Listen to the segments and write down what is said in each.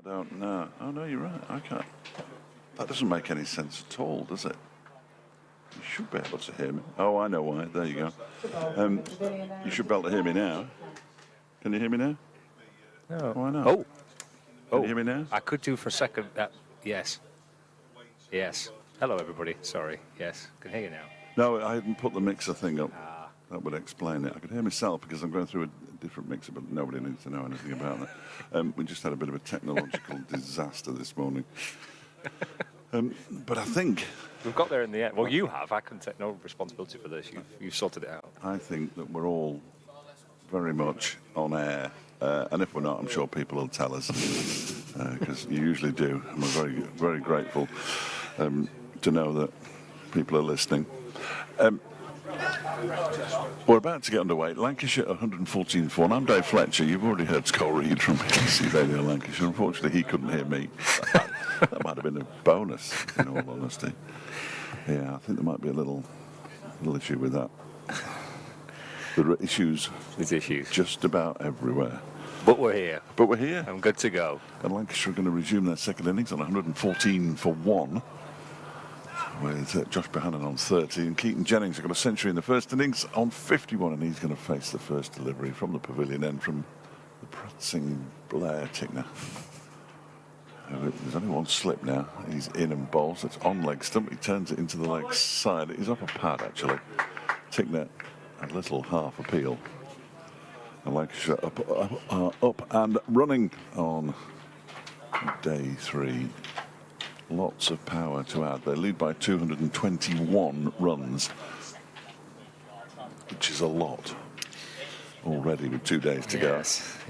don't know. Oh, no, you're right. I can't. That doesn't make any sense at all, does it? You should be able to hear me. Oh, I know why. There you go. You should be able to hear me now. Can you hear me now? No. Why not? Oh. Can you hear me now? I could do for a second. Yes. Yes. Hello, everybody. Sorry. Yes. Can hear you now. No, I hadn't put the mixer thing up. That would explain it. I could hear myself because I'm going through a different mixer, but nobody needs to know anything about that. We just had a bit of a technological disaster this morning. But I think... We've got there in the end. Well, you have. I can take no responsibility for this. You've sorted it out. I think that we're all very much on air. And if we're not, I'm sure people will tell us. Because you usually do. And we're very, very grateful to know that people are listening. We're about to get underway. Lancashire 114 for 1. I'm Dave Fletcher. You've already heard Scott Reed from BBC Radio Lancashire. Unfortunately, he couldn't hear me. That might have been a bonus, in all honesty. Yeah, I think there might be a little issue with that. There are issues. There's issues. Just about everywhere. But we're here. But we're here. I'm good to go. And Lancashire are going to resume their second innings on 114 for 1. With Josh Bohannon on 30, and Katon Jennings got a century in the first innings on 51, and he's going to face the first delivery from the pavilion end from the prancing Blair Tickner. There's only one slip now. He's in and bowls. It's on leg stump. He turns it into the leg side. He's off a pad, actually. Tickner, a little half appeal. And Lancashire up and running on day 3. Lots of power to add. They lead by 221 runs, which is a lot already with 2 days to go.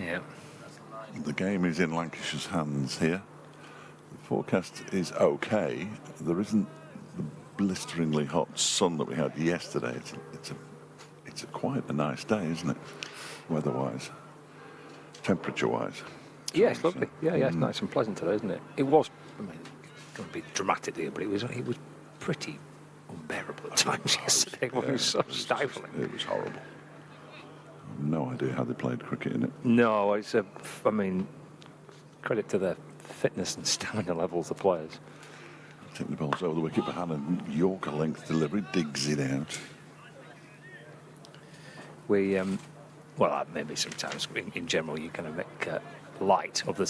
Yeah. The game is in Lancashire's hands here. The forecast is okay. There isn't the blisteringly hot sun that we had yesterday. It's quite a nice day, isn't it? Weather-wise, temperature-wise. Yeah, it's lovely. Yeah, it's nice and pleasant today, isn't it? It was. I mean, don't be dramatic here, but it was pretty unbearable at times yesterday. It was so stifling. It was horrible. No idea how they played cricket in it. No, it's I mean, credit to their fitness and stamina levels, the players. Taking the balls over the wicket, Bohannon, Yorker length delivery, digs it out. We, well, maybe sometimes in general you kind of make light of the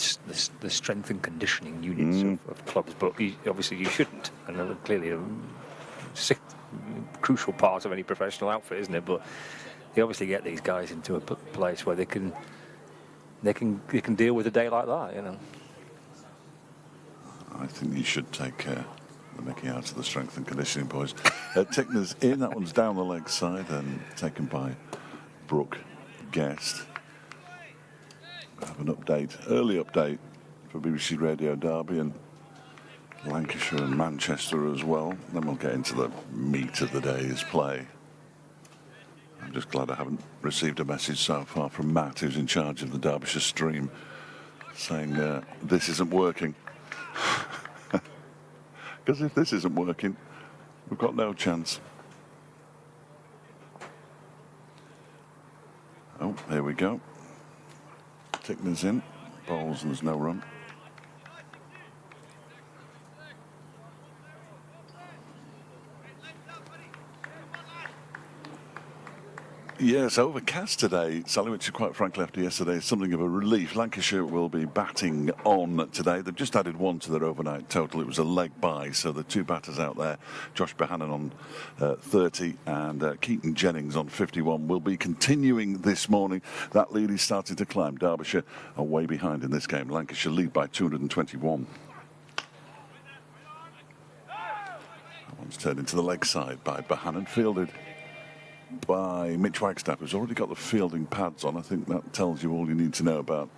strength and conditioning units of clubs, but obviously you shouldn't, and clearly a crucial part of any professional outfit, isn't it? But they obviously get these guys into a place where they can deal with a day like that, you know. I think you should take the mickey out of the strength and conditioning boys. Tickner's in, that one's down the leg side and taken by Brooke Guest. We have an update, early update for BBC Radio Derby and Lancashire and Manchester as well. Then we'll get into the meat of the day's play. I'm just glad I haven't received a message so far from Matt, who's in charge of the Derbyshire stream, saying this isn't working. Because if this isn't working, we've got no chance. Oh, here we go. Tickner's in, bowls and there's no run. Yes, overcast today, Sally, which is quite frankly after yesterday is something of a relief. Lancashire will be batting on today. They've just added one to their overnight total. It was a leg bye, so the two batters out there, Josh Bohannon on 30 and Katon Jennings on 51, will be continuing this morning. That lead is starting to climb. Derbyshire are way behind in this game. Lancashire lead by 221. That one's turned into the leg side by Bohannon, fielded by Mitch Wagstaff, who's already got the fielding pads on. I think that tells you all you need to know about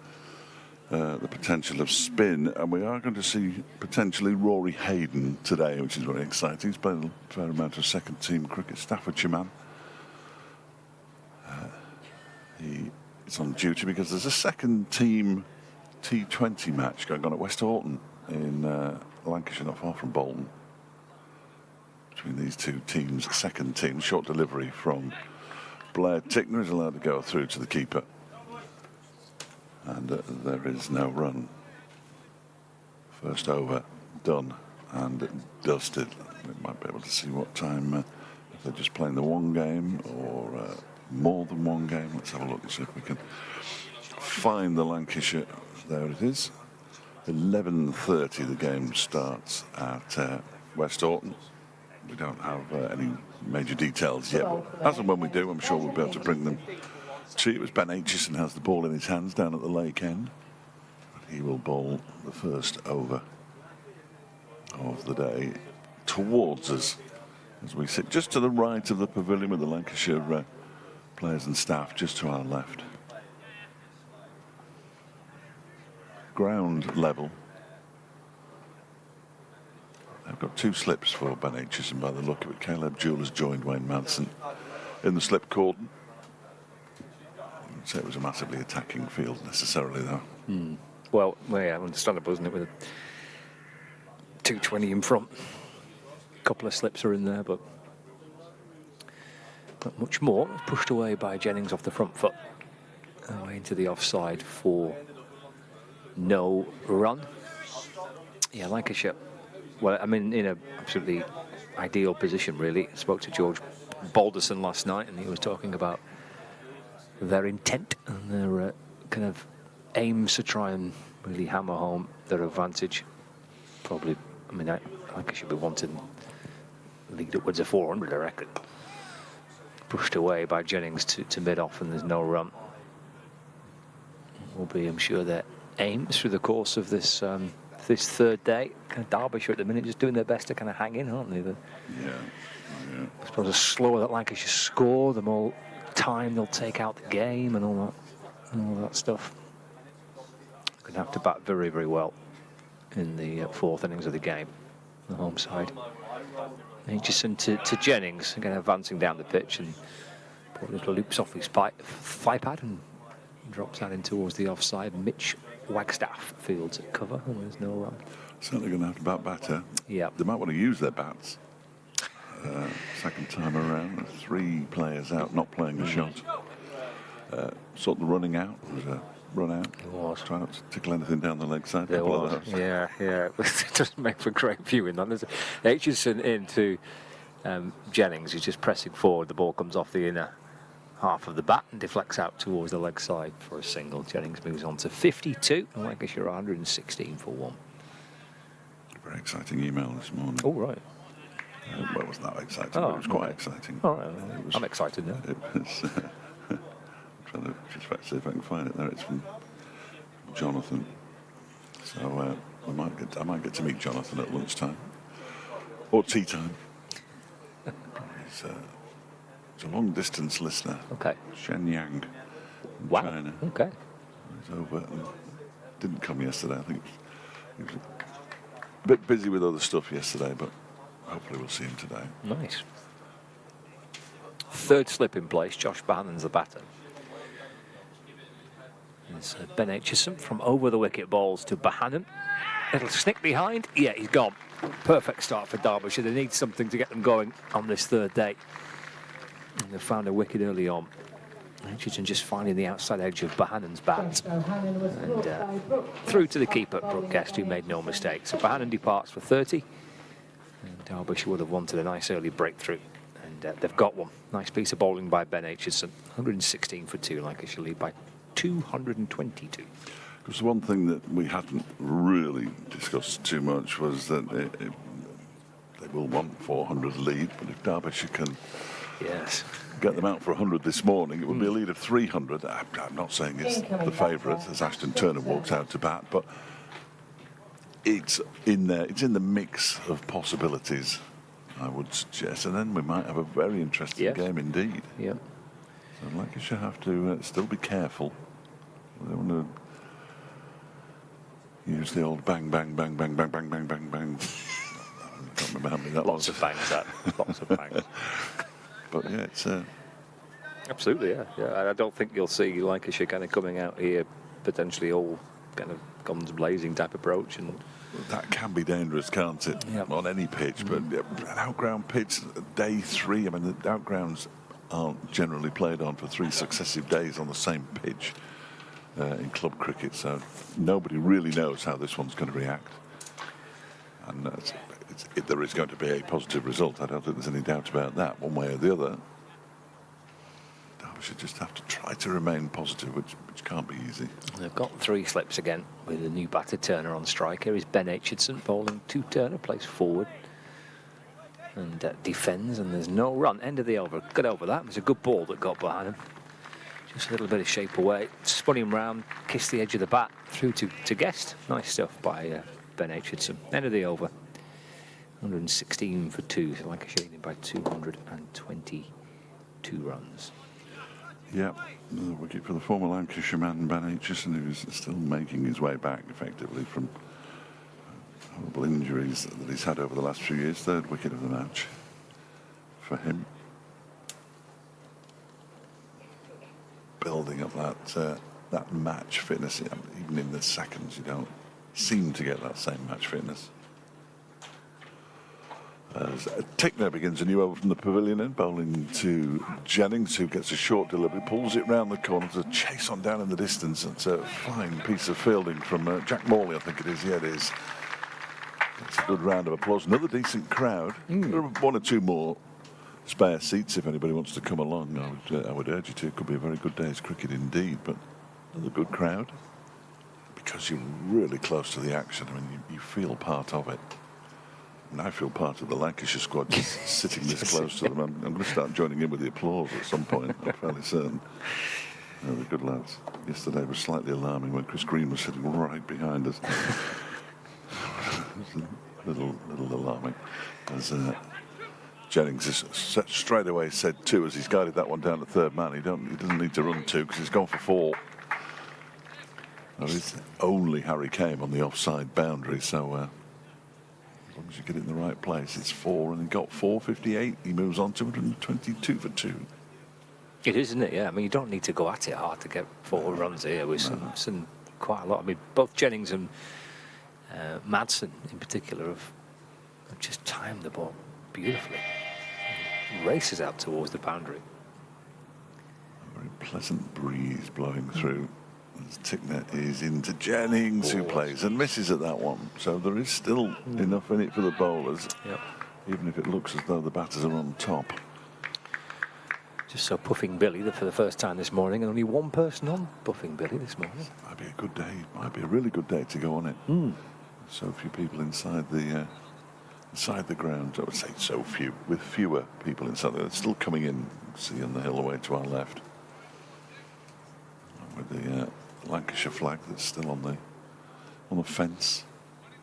the potential of spin. And we are going to see potentially Rory Hayden today, which is very exciting. He's played a fair amount of second team cricket, Staffordshire man. He is on duty because there's a second team T20 match going on at West Horton in Lancashire, not far from Bolton. Between these two teams, second team, short delivery from Blair Tickner is allowed to go through to the keeper. And there is no run. First over done and dusted. We might be able to see what time, if they're just playing the one game or more than one game. Let's have a look and see if we can find the Lancashire. There it is. 11:30 the game starts at West Orton. We don't have any major details yet, but as and when we do, I'm sure we'll be able to bring them to you. As Ben Aitchison has the ball in his hands down at the lake end. He will bowl the first over of the day towards us as we sit just to the right of the pavilion with the Lancashire players and staff just to our left. Ground level. I've got 2 slips for Ben Aitchison by the look of it. Caleb Jewell has joined Wayne Madsen in the slip cordon. I wouldn't say it was a massively attacking field necessarily, though. Well, yeah, understandable, isn't it? With a 220 in front. A couple of slips are in there, but not much more. Pushed away by Jennings off the front foot. Away into the offside for no run. Yeah, Lancashire. Well, I mean, in an absolutely ideal position, really. I spoke to George Balderson last night, and he was talking about their intent and their kind of aims to try and really hammer home their advantage. Probably, I mean, Lancashire be wanting lead upwards of 400, I reckon. Pushed away by Jennings to mid-off, and there's no run. Will be, I'm sure, their aims through the course of this this third day. Kind of Derbyshire at the minute just doing their best to kind of hang in, aren't they? Yeah. I suppose the slower that Lancashire score, the more time they'll take out the game and all that stuff. Going to have to bat very, very well in the 4th innings of the game, the home side. Aitchison to Jennings, again advancing down the pitch, and put little loops off his thigh pad and drops that in towards the offside. Mitch Wagstaff fields at cover, and there's no run. Certainly going to have to bat better. Yeah. They might want to use their bats. Second time around, 3 players out, not playing a shot. Sort the running out. It was a run out. It was. Try not to tickle anything down the leg side. There was. Yeah. It doesn't make for great viewing, that does it? Aitchison into Jennings, who's just pressing forward. The ball comes off the inner half of the bat and deflects out towards the leg side for a single. Jennings moves on to 52, and Lancashire 116 for 1. Very exciting email this morning. Oh, right. Well, it wasn't that exciting, but it was quite exciting. All right. I'm excited now. It was, I'm trying to just see if I can find it there. It's from Jonathan. So I might get to meet Jonathan at lunchtime or tea time. He's a long-distance listener. Okay. Shenyang, Wow. China. Okay. He's over and didn't come yesterday. I think he was a bit busy with other stuff yesterday, but hopefully we'll see him today. Nice. 3rd slip in place. Josh Bahannon's the batter. It's Ben Aitchison from over the wicket balls to Bahannon. It'll snick behind. Yeah, he's gone. Perfect start for Derbyshire. They need something to get them going on this 3rd day. And they found a wicket early on. Aitchison just finding the outside edge of Bahannon's bat. And through to the keeper, Brooke Guest, who made no mistake. So Bahannon departs for 30. And Derbyshire would have wanted a nice early breakthrough. And they've got one. Nice piece of bowling by Ben Aitchison. 116 for 2. Lancashire lead by 222. Because one thing that we hadn't really discussed too much was that they will want 400 lead, but if Derbyshire can get them out for 100 this morning, it would be a lead of 300. I'm not saying it's the favourite as Ashton Turner walks out to bat, but it's in there. It's in the mix of possibilities, I would suggest, and then we might have a very interesting game indeed. Yeah. So Lancashire have to still be careful. They want to use the old bang, bang, bang, bang, bang, bang, bang, bang, bang. I can't remember how many that Lots was. of bangs, that. Lots of bangs. But yeah, it's absolutely, yeah. I don't think you'll see Lancashire kind of coming out here potentially all kind of guns blazing type approach, and that can be dangerous, can't it? Yep. On any pitch, but an outground pitch, day 3. I mean, the outgrounds aren't generally played on for 3 successive days on the same pitch in club cricket, so nobody really knows how this one's going to react. And there is going to be a positive result. I don't think there's any doubt about that, one way or the other. Derbyshire just have to try to remain positive, which can't be easy. They've got 3 slips again with a new batter Turner on strike. Here is Ben Aitchison bowling to Turner, plays forward and defends, and there's no run. End of the over. Got over that. It was a good ball that got behind him. Just a little bit of shape away. Spun him round, kissed the edge of the bat through to Guest. Nice stuff by Ben Aitchison. End of the over. 116 for 2. So Lancashire leading by 222 runs. Yeah, the wicket for the former Lancashire man, Ben Aitchison, who's still making his way back effectively from horrible injuries that he's had over the last few years. 3rd wicket of the match for him. Building up that match fitness. Even in the seconds, you don't seem to get that same match fitness. As Tickner begins a new over from the pavilion end, bowling to Jennings, who gets a short delivery, pulls it round the corner to chase on down in the distance. It's a fine piece of fielding from Jack Morley, I think it is. Yeah, it is. It's a good round of applause. Another decent crowd. There are 1 or 2 more spare seats if anybody wants to come along. I would urge you to. It could be a very good day's cricket indeed, but another good crowd. Because you're really close to the action. I mean, you feel part of it. And I feel part of the Lancashire squad just sitting this close to them. I'm going to start joining in with the applause at some point, I'm fairly certain. They're good lads. Yesterday was slightly alarming when Chris Green was sitting right behind us. a little alarming. As Jennings has straight away said 2 as he's guided that one down to 3rd man. He doesn't need to run 2 because he's gone for 4. Well, it's only Harry Kane on the offside boundary, so as long as you get it in the right place, it's 4, and he got 458. He moves on 222 for 2. It is, isn't it? Yeah, I mean, you don't need to go at it hard to get 4 runs here. With some quite a lot. I mean, both Jennings and Madsen in particular have just timed the ball beautifully. Races out towards the boundary. A very pleasant breeze blowing through. As Tickner is into Jennings, who plays and misses at that one. So there is still enough in it for the bowlers, even if it looks as though the batters are on top. Just so Puffing Billy for the first time this morning, and only 1 person on Puffing Billy this morning. Might be a good day. Might be a really good day to go on it. So few people inside the ground. I would say so few, with fewer people inside. They're still coming in. See on the hill away to our left, with the Lancashire flag that's still on the fence.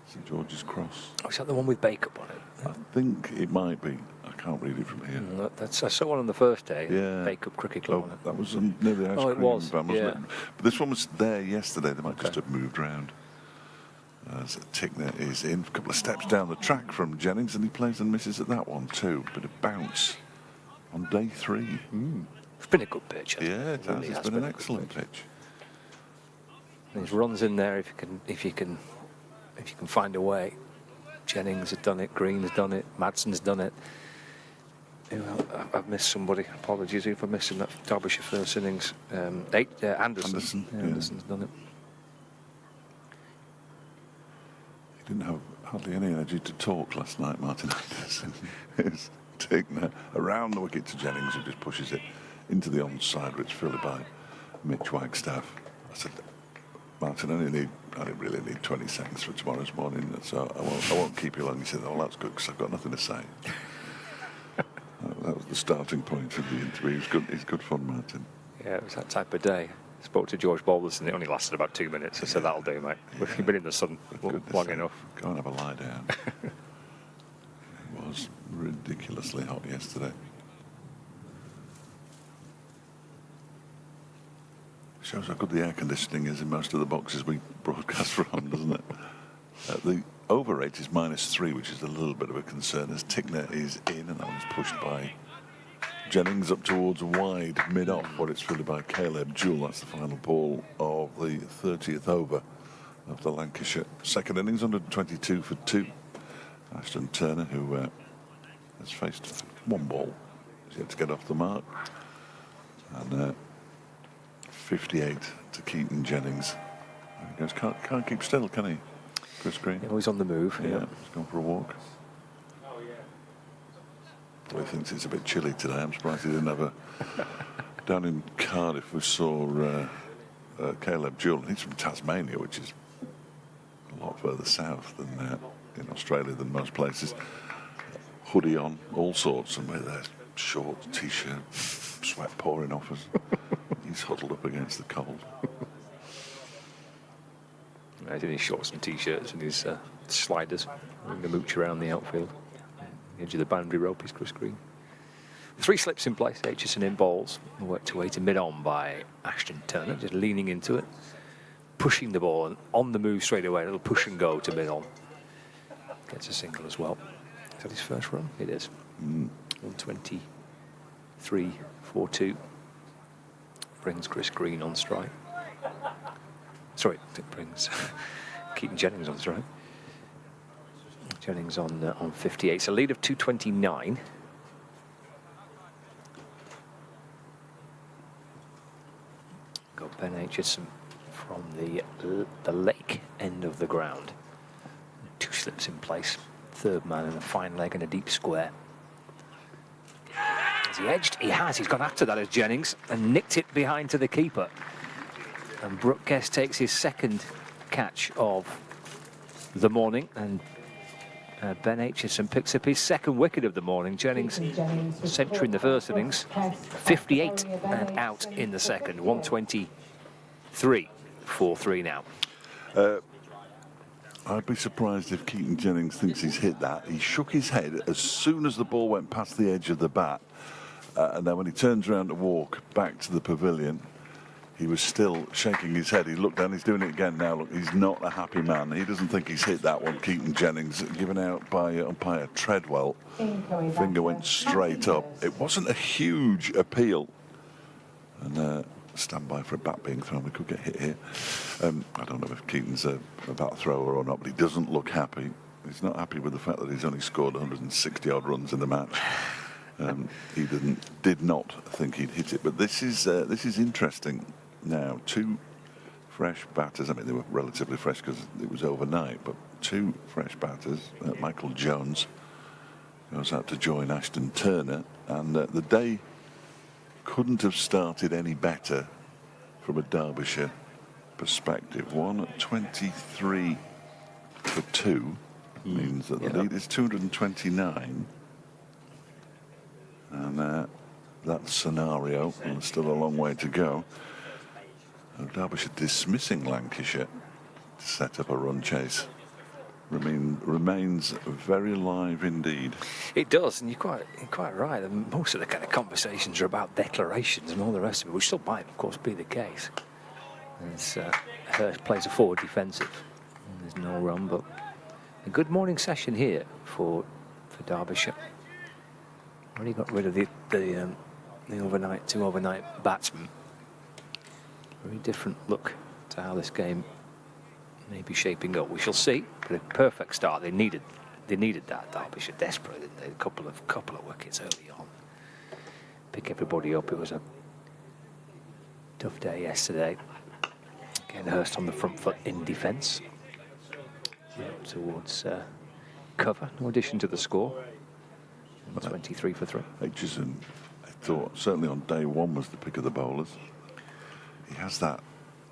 St George's Cross. Oh, is that the one with Backup on it? I think it might be. I can't read it from here. I saw one on the first day. Yeah. Backup Cricket Club on it. That was near the ice cream it was. van, wasn't it? But this one was there yesterday. They might just have moved round. As Tickner is in, a couple of steps down the track from Jennings, and he plays and misses at that one too. Bit of bounce on day 3. It's been a good pitch. Yeah, it has. It's been an excellent pitch. There's runs in there if you can find a way. Jennings has done it. Green has done it. Madsen's done it. I've missed somebody. Apologies if I'm missing that Derbyshire first innings. Anderson. Anderson's done it. He didn't have hardly any energy to talk last night, Martin Anderson. It's Tickner around the wicket to Jennings, who just pushes it into the onside, which fielded by Mitch Wagstaff. I said, Martin, I really need 20 seconds for tomorrow's morning, so I won't keep you long. He said, oh, that's good, because I've got nothing to say. That was the starting point of the interview. It's good fun, Martin. Yeah, it was that type of day. I spoke to George Balderson. It only lasted about 2 minutes. I said, that'll do, mate. We've been in the sun long enough. Go and have a lie down. It was ridiculously hot yesterday. Shows how good the air conditioning is in most of the boxes we broadcast from, doesn't it? The over rate is -3, which is a little bit of a concern, as Tickner is in, and that one's pushed by Jennings up towards wide mid-off, where it's fielded by Caleb Jewell. That's the final ball of the 30th over of the Lancashire second innings, 122 for 2. Ashton Turner, who has faced 1 ball, is yet to get off the mark. And 58 to Katon Jennings. He goes, can't keep still, can he? Chris Green. Always on the move. Yeah, he's gone for a walk. He thinks it's a bit chilly today. I'm surprised he didn't have a... Down in Cardiff, we saw Caleb Jewell. He's from Tasmania, which is a lot further south than in Australia than most places. Hoodie on, all sorts, and with a short T-shirt, sweat pouring off us. He's huddled up against the cold. He's in his shorts and T-shirts and his sliders, having a mooch around the outfield. The edge of the boundary rope is Chris Green. 3 slips in place, Aitchison in bowls, worked away to mid-on by Ashton Turner, just leaning into it, pushing the ball, and on the move straight away, a little push and go to mid-on. Gets a single as well. Is that his first run? It is. 123.42. Brings Chris Green on strike. Sorry, it brings Katon Jennings on strike. Jennings on 58. It's a lead of 229. Got Ben Aitchison from the lake end of the ground. 2 slips in place. Third man in a fine leg and a deep square. Has he edged? He has. He's gone after that as Jennings and nicked it behind to the keeper. And Brooke Guest takes his second catch of the morning, and Ben Aitchison picks up his second wicket of the morning. Jennings, century in the first innings, 58 and out in the second. 123.43 now. I'd be surprised if Katon Jennings thinks he's hit that. He shook his head as soon as the ball went past the edge of the bat. And then when he turns around to walk back to the pavilion, he was still shaking his head. He looked down, he's doing it again now. Look, he's not a happy man. He doesn't think he's hit that one. Katon Jennings, given out by umpire Treadwell. Finger went straight up. It wasn't a huge appeal. And stand by for a bat being thrown. We could get hit here. I don't know if Keaton's a bat thrower or not, but he doesn't look happy. He's not happy with the fact that he's only scored 160 odd runs in the match. He did not think he'd hit it. But this is interesting. Now, 2 fresh batters. I mean, they were relatively fresh because it was overnight, but 2 fresh batters. Michael Jones goes out to join Ashton Turner, and the day couldn't have started any better from a Derbyshire perspective. 123 for 2 means that the lead is 229, and that scenario, and still a long way to go. Derbyshire dismissing Lancashire to set up a run chase. Remains very live indeed. It does, and you're quite right. And most of the kind of conversations are about declarations and all the rest of it, which still might, of course, be the case. As Hurst plays a forward defensive. There's no run, but a good morning session here for Derbyshire. Already got rid of the 2 overnight batsmen. Very different look to how this game may be shaping up. We shall see. But a perfect start. They needed that. Derbyshire desperate, didn't they? A couple of wickets early on. Pick everybody up. It was a tough day yesterday. Again, Hurst on the front foot in defence. Towards cover. No addition to the score. 23 for 3. Aitchison, I thought, certainly on day 1 was the pick of the bowlers. He has that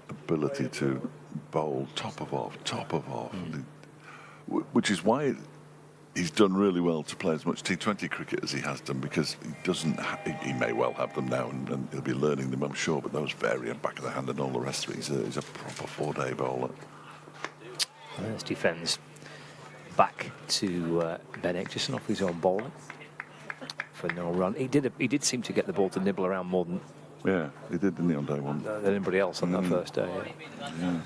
ability to bowl top of off, which is why he's done really well to play as much T20 cricket as he has done, because he doesn't. He may well have them now, and he'll be learning them, I'm sure. But those variant back of the hand and all the rest of it, he's a proper 4-day bowler. Let's defends back to Ben Aitchison off his own bowling for no run. He did seem to get the ball to nibble around more than. Yeah, he did, didn't he, on day 1? Than anybody else on that first day. Yeah.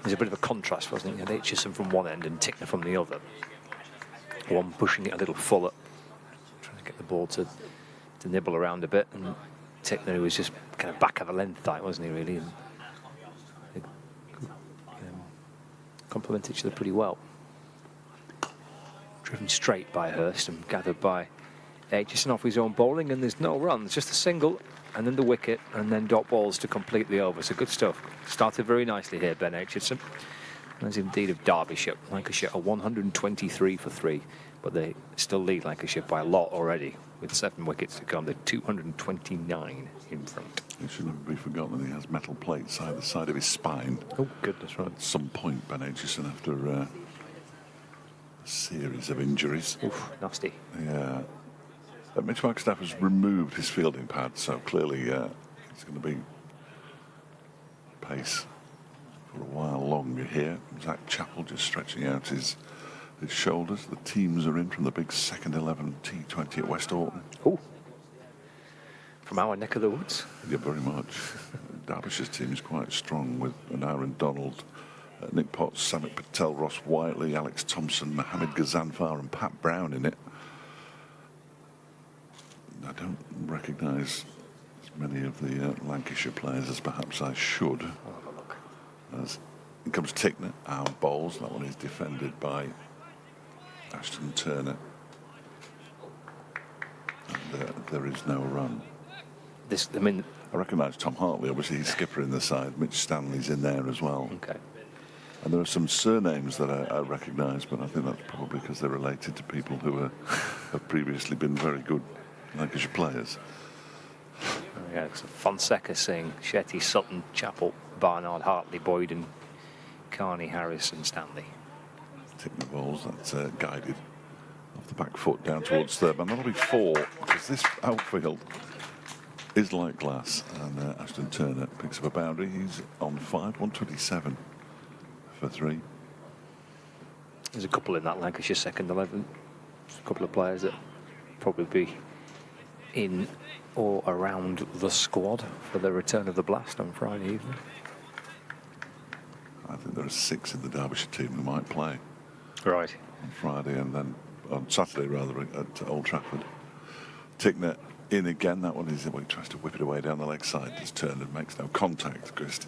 There's a bit of a contrast, wasn't it? You had Aitchison from one end and Tickner from the other. One pushing it a little fuller, trying to get the ball to nibble around a bit, and Tickner, who was just kind of back of the length type, wasn't he, really? And they complement each other pretty well. Driven straight by Hurst and gathered by Aitchison off his own bowling, and there's no runs, just a single, and then the wicket, and then dot balls to complete the over. So good stuff. Started very nicely here, Ben Aitchison. As indeed of Derbyshire. Lancashire are 123 for 3, but they still lead Lancashire by a lot already. With 7 wickets to come, they're 229 in front. It shouldn't be forgotten that he has metal plates either side of his spine. Oh, goodness, right. At some point, Ben Aitchison, after a series of injuries. Oof, nasty. Yeah. Mitch Wagstaff has removed his fielding pad, so clearly it's going to be pace for a while longer here. Zach Chappell just stretching out his shoulders. The teams are in from the big second 11 T20 at West Orton. Oh, from our neck of the woods. Yeah, very much. Derbyshire's team is quite strong with Aaron Donald, Nick Potts, Samit Patel, Ross Whiteley, Alex Thompson, Mohammed Ghazanfar and Pat Brown in it. I don't recognise as many of the Lancashire players as perhaps I should. I'll have a look. As in comes Tickner, our bowls. That one is defended by Ashton Turner. And there is no run. I recognise Tom Hartley, obviously he's skipper in the side. Mitch Stanley's in there as well. Okay. And there are some surnames that I recognise, but I think that's probably because they're related to people who have previously been very good Lancashire players. Oh, yeah, it's Fonseca, Singh, Shetty, Sutton, Chappell, Barnard, Hartley, Boyd and Carney, Harris and Stanley. Tickner balls, that's guided off the back foot down towards third man. That'll be 4, because this outfield is like glass. And Ashton Turner picks up a boundary. He's on 5, 127 for 3. There's a couple in that Lancashire second 11. There's a couple of players that probably be in or around the squad for the return of the blast on Friday evening. I think there are 6 in the Derbyshire team who might play. Right. On Friday and then on Saturday rather at Old Trafford. Tickner in again. That one is he tries to whip it away down the leg side. Just turned and makes no contact. Guest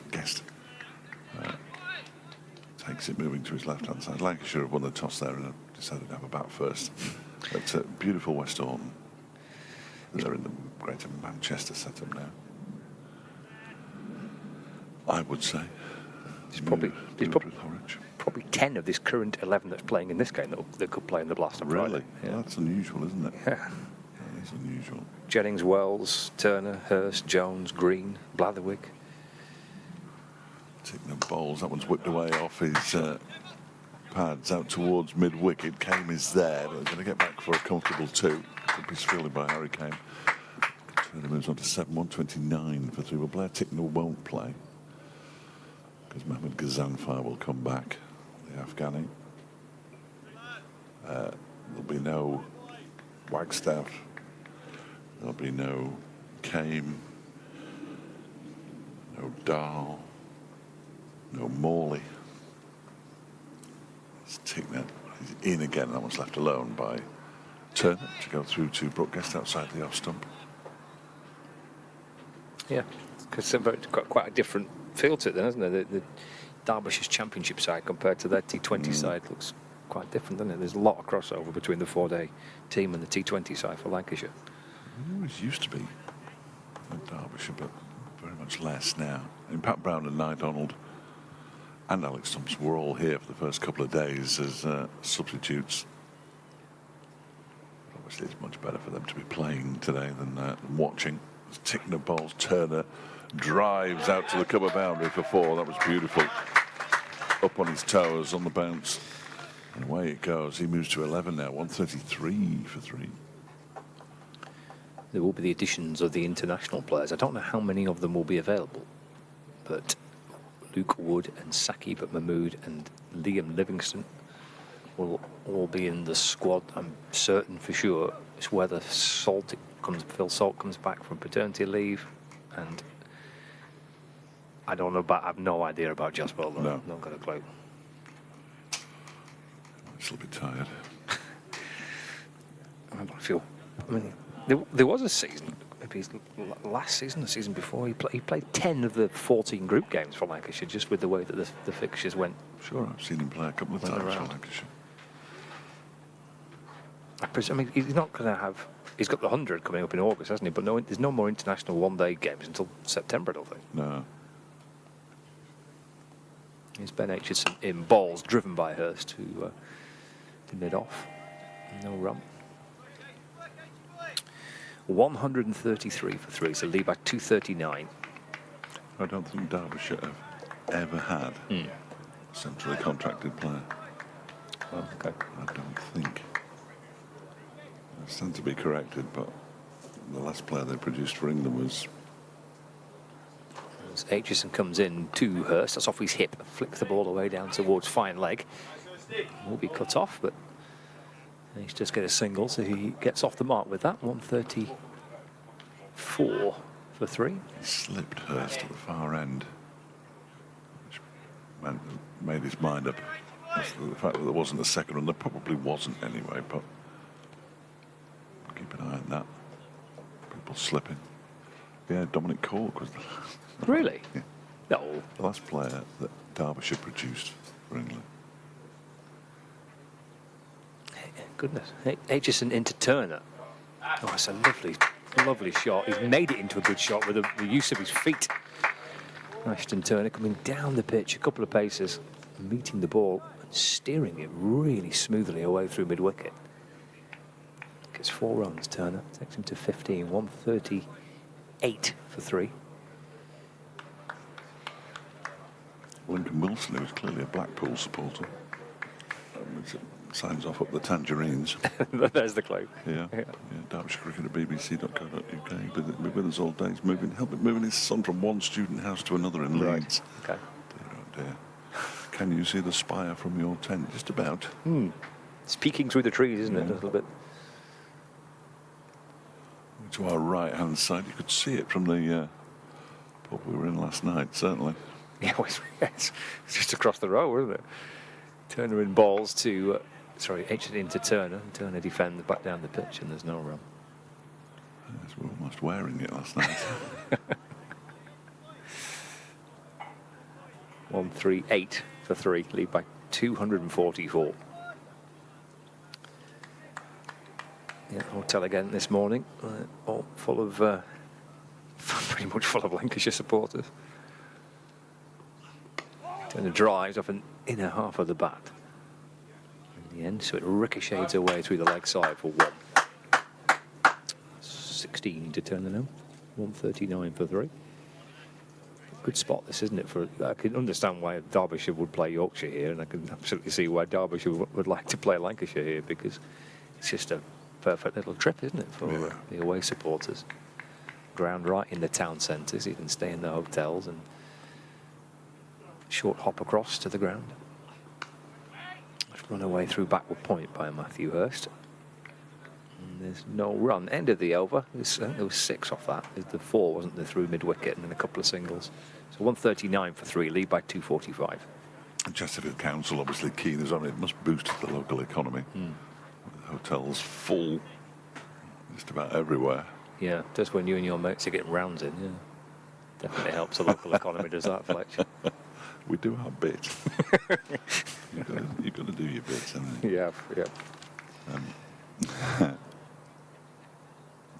takes it moving to his left hand side. Lancashire have won the toss there and have decided to have a bat first. It's a beautiful West Orton. They're in the Greater Manchester setup now. I would say. There's probably 10 of this current 11 that's playing in this game that could play in the blast on Friday. Really? Yeah. Well, that's unusual, isn't it? Yeah. That is unusual. Jennings, Wells, Turner, Hurst, Jones, Green, Blatherwick. Tickner bowls. That one's whipped away off his pads out towards mid-wicket. Kame is there, but they're going to get back for a comfortable 2. Good piece fielded by Harry Kame. Turner moves on to 7, 129 for 3. Well, Blair Tickner won't play because Mohammed Ghazanfar will come back, the Afghani. There'll be no Wagstaff. There'll be no Kame. No Dahl. No Morley. It's Tickner. He's in again. That one's left alone by Turner to go through to Brooke Guest outside the off stump. Yeah, because they've got quite a different feel to it then, hasn't it? The Derbyshire's Championship side compared to their T20 side looks quite different, doesn't it? There's a lot of crossover between the 4-day team and the T20 side for Lancashire. It always used to be at Derbyshire, but very much less now. And Pat Brown and Nye Donald and Alex Thompson were all here for the first couple of days as substitutes. Obviously, it's much better for them to be playing today than watching. Tickner bowls, Turner drives out to the cover boundary for 4. That was beautiful. Up on his toes on the bounce. And away it goes. He moves to 11 now, 133 for 3. There will be the additions of the international players. I don't know how many of them will be available, but Luke Wood and Sakib Mahmood and Liam Livingston will all be in the squad. I'm certain for sure. It's whether Phil Salt comes back from paternity leave, and I don't know about. I have no idea about Jasper. No. Not got a clue. He's a little bit tired. I don't feel. I mean, there was a season, maybe last season, the season before, he played 10 of the 14 group games for Lancashire, just with the way that the fixtures went. Sure, I've seen him play a couple of times for Lancashire. I mean, he's not going to have. He's got the 100 coming up in August, hasn't he? But no, there's no more international one-day games until September, I don't think. No. Here's Ben Aitchison in balls, driven by Hurst to mid-off. No run. 133 for 3, so lead by 239. I don't think Derbyshire have ever had a centrally contracted player. Oh, okay. I don't think. I stand to be corrected, but the last player they produced for England was... As Aitchison comes in to Hurst, that's off his hip, flicks the ball away down towards fine leg. Will be cut off, but he's just get a single, so he gets off the mark with that. 134 for 3. He slipped Hurst at the far end, which made his mind up. The fact that there wasn't a second run, there probably wasn't anyway, but keep an eye on that. People slipping. Yeah, Dominic Cork was the Really? Yeah. No. The last player that Derbyshire produced for England. Goodness. Aitchison into Turner. Oh, it's a lovely, lovely shot. He's made it into a good shot with the use of his feet. Ashton Turner coming down the pitch a couple of paces, meeting the ball and steering it really smoothly away through mid-wicket. Gets 4 runs, Turner. Takes him to 15. 138 for 3. Lincoln Wilson, who was clearly a Blackpool supporter, signs off up the Tangerines. There's the clue. Yeah. Derbyshire Cricket at bbc.co.uk. Been with us all day. He's moving his son from one student house to another in Leeds. Okay. Dear, oh dear. Can you see the spire from your tent? Just about. It's peeking through the trees, isn't it, a little bit? To our right-hand side, you could see it from the pub we were in last night, certainly. Yeah, it's just across the row, isn't it? Turner in balls to, Aitchison into Turner, and Turner defends back down the pitch, and there's no run. Yes, we were almost wearing it last night. 138 for 3, lead by 244. Yeah, hotel again this morning, all full of, pretty much full of Lancashire supporters. Turner drives off an inner half of the bat in the end, so it ricochets away through the leg side for 1. 16 to Turner now. 139 for 3. Good spot this, isn't it? I can understand why Derbyshire would play Yorkshire here, and I can absolutely see why Derbyshire would like to play Lancashire here, because it's just a perfect little trip, isn't it, for the away supporters. Ground right in the town centre, so you can stay in the hotels and short hop across to the ground. Let's run away through backward point by Matthew Hurst. And there's no run. End of the over. I think there was 6 off that. The 4 wasn't there through mid-wicket, and then a couple of singles. So 139 for 3, lead by 245. And Chesterfield Council obviously keen as well. It must boost the local economy. With hotels full just about everywhere. Yeah, just when you and your mates are getting rounds in, yeah. Definitely helps the local economy, does that, Fletcher? We do our bit. You've got to do your bit, haven't you? Yeah.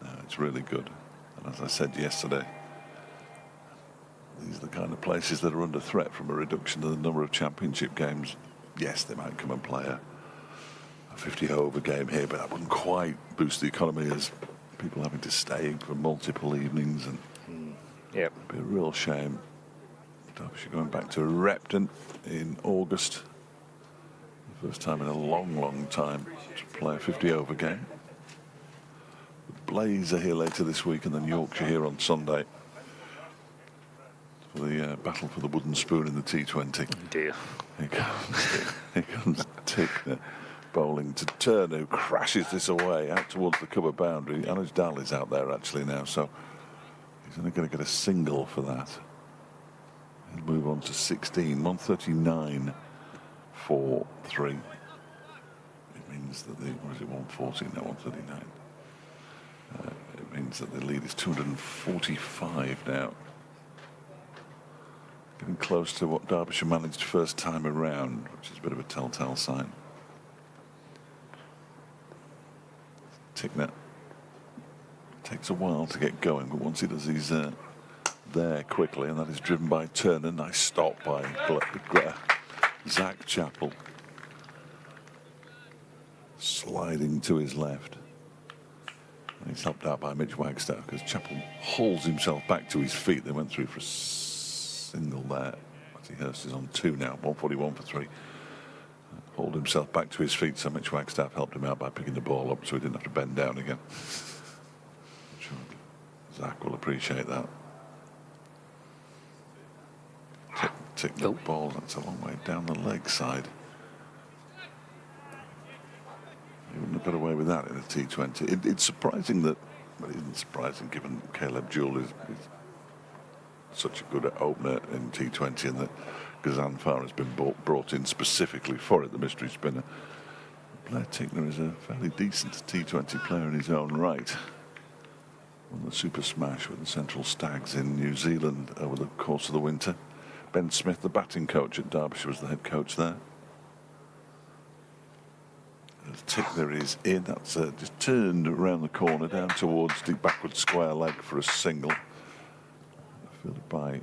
No, it's really good. And as I said yesterday, these are the kind of places that are under threat from a reduction in the number of championship games. Yes, they might come and play a 50-over game here, but that wouldn't quite boost the economy as people having to stay for multiple evenings. And Yep. it'd be a real shame. Derbyshire going back to Repton in August. The first time in a long time to play a 50-over game. Blaze are here later this week, and then Yorkshire here on Sunday for the battle for the wooden spoon in the T20. Oh dear. Here comes Tickner bowling to Turner, who crashes this away out towards the cover boundary. Anuj Dal is out there actually now, so he's only going to get a single for that. He'll move on to 16, 139 for 3. It means that or is it 114 now, 139? It means that the lead is 245 now. Getting close to what Derbyshire managed first time around, which is a bit of a telltale sign. Tickner takes a while to get going, but once he does his there quickly, and that is driven by Turner. Nice stop by Zach Chappell. Sliding to his left. And he's helped out by Mitch Wagstaff because Chappell hauls himself back to his feet. They went through for a single there. Matty Hurst is on 2 now, 141 for 3. Hauled himself back to his feet, so Mitch Wagstaff helped him out by picking the ball up so he didn't have to bend down again. I'm sure Zach will appreciate that. Tick the ball, that's a long way down the leg side. He wouldn't have got away with that in a T20. It's surprising that, well, it isn't surprising given Caleb Jewell is such a good opener in T20 and that Gazanfar has been brought in specifically for it, the mystery spinner. Blair Tickner is a fairly decent T20 player in his own right. Won the Super Smash with the Central Stags in New Zealand over the course of the winter. Ben Smith, the batting coach at Derbyshire, was the head coach there. As Tickner is in, that's just turned around the corner down towards the backward square leg for a single. Fielded by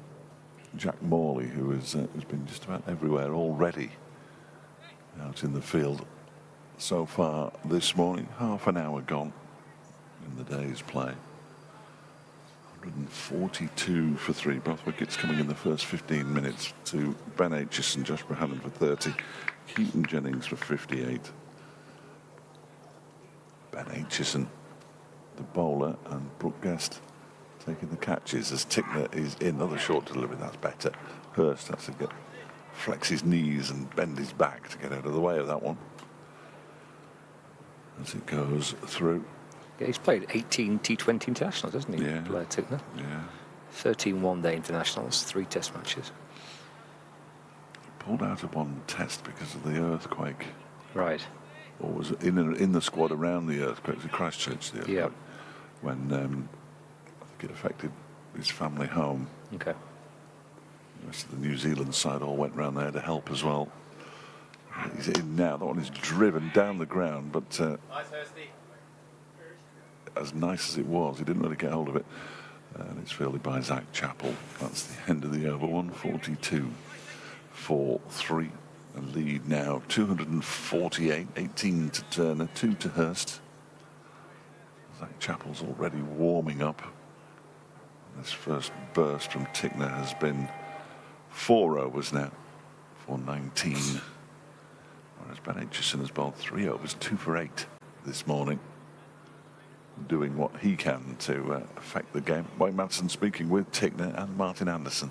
Jack Morley, who's been just about everywhere already out in the field so far this morning. Half an hour gone in the day's play. 142 for 3, both wickets coming in the first 15 minutes to Ben Aitchison, Josh Bohannon for 30, Katon Jennings for 58. Ben Aitchison, the bowler, and Brooke Guest taking the catches as Tickner is in. Another short delivery, that's better. Hurst has to flex his knees and bend his back to get out of the way of that one as it goes through. Yeah, he's played 18 T20 internationals, hasn't he? Yeah. Blair Tickner. Yeah. 13 one-day internationals, 3 test matches. He pulled out of one test because of the earthquake. Right. Or was it in the squad around the earthquake? It was in Christchurch, the earthquake. Yeah. When I think it affected his family home. Okay. The rest of the New Zealand side all went round there to help as well. He's in now. That one is driven down the ground, but as nice as it was, he didn't really get hold of it. And it's fielded by Zach Chappell. That's the end of the over. 142 for 3. A lead now 248, 18 to Turner, 2 to Hurst. Zach Chappell's already warming up. This first burst from Tickner has been 4 overs now for 19. Whereas Ben Aitchison has bowled 3 overs, 2 for 8 this morning. Doing what he can to affect the game. Wayne Madsen speaking with Tickner and Martin Anderson.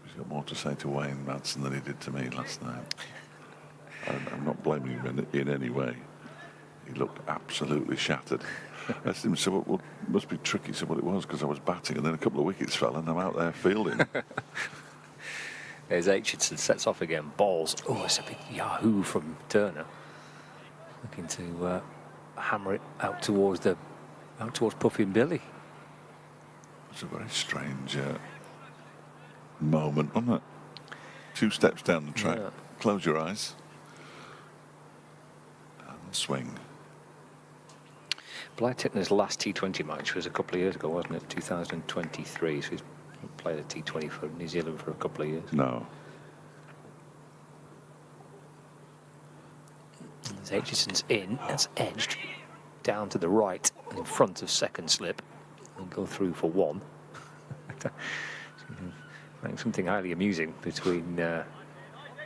He's got more to say to Wayne Madsen than he did to me last night. I'm not blaming him in any way. He looked absolutely shattered. I asked him, so what must be tricky. So what it was, because I was batting and then a couple of wickets fell and I'm out there fielding. There's Aitchison, sets off again, balls. Oh, it's a big yahoo from Turner. Looking to hammer it out towards Puffy and Billy. It's a very strange moment, wasn't it? 2 steps down the track, yeah. Close your eyes and swing. Blair Tickner's last T20 match was a couple of years ago, wasn't it? 2023. So he's played a T20 for New Zealand for a couple of years. No. As Aitchison's in, that's edged down to the right in front of second slip and go through for 1. I think something highly amusing between Blair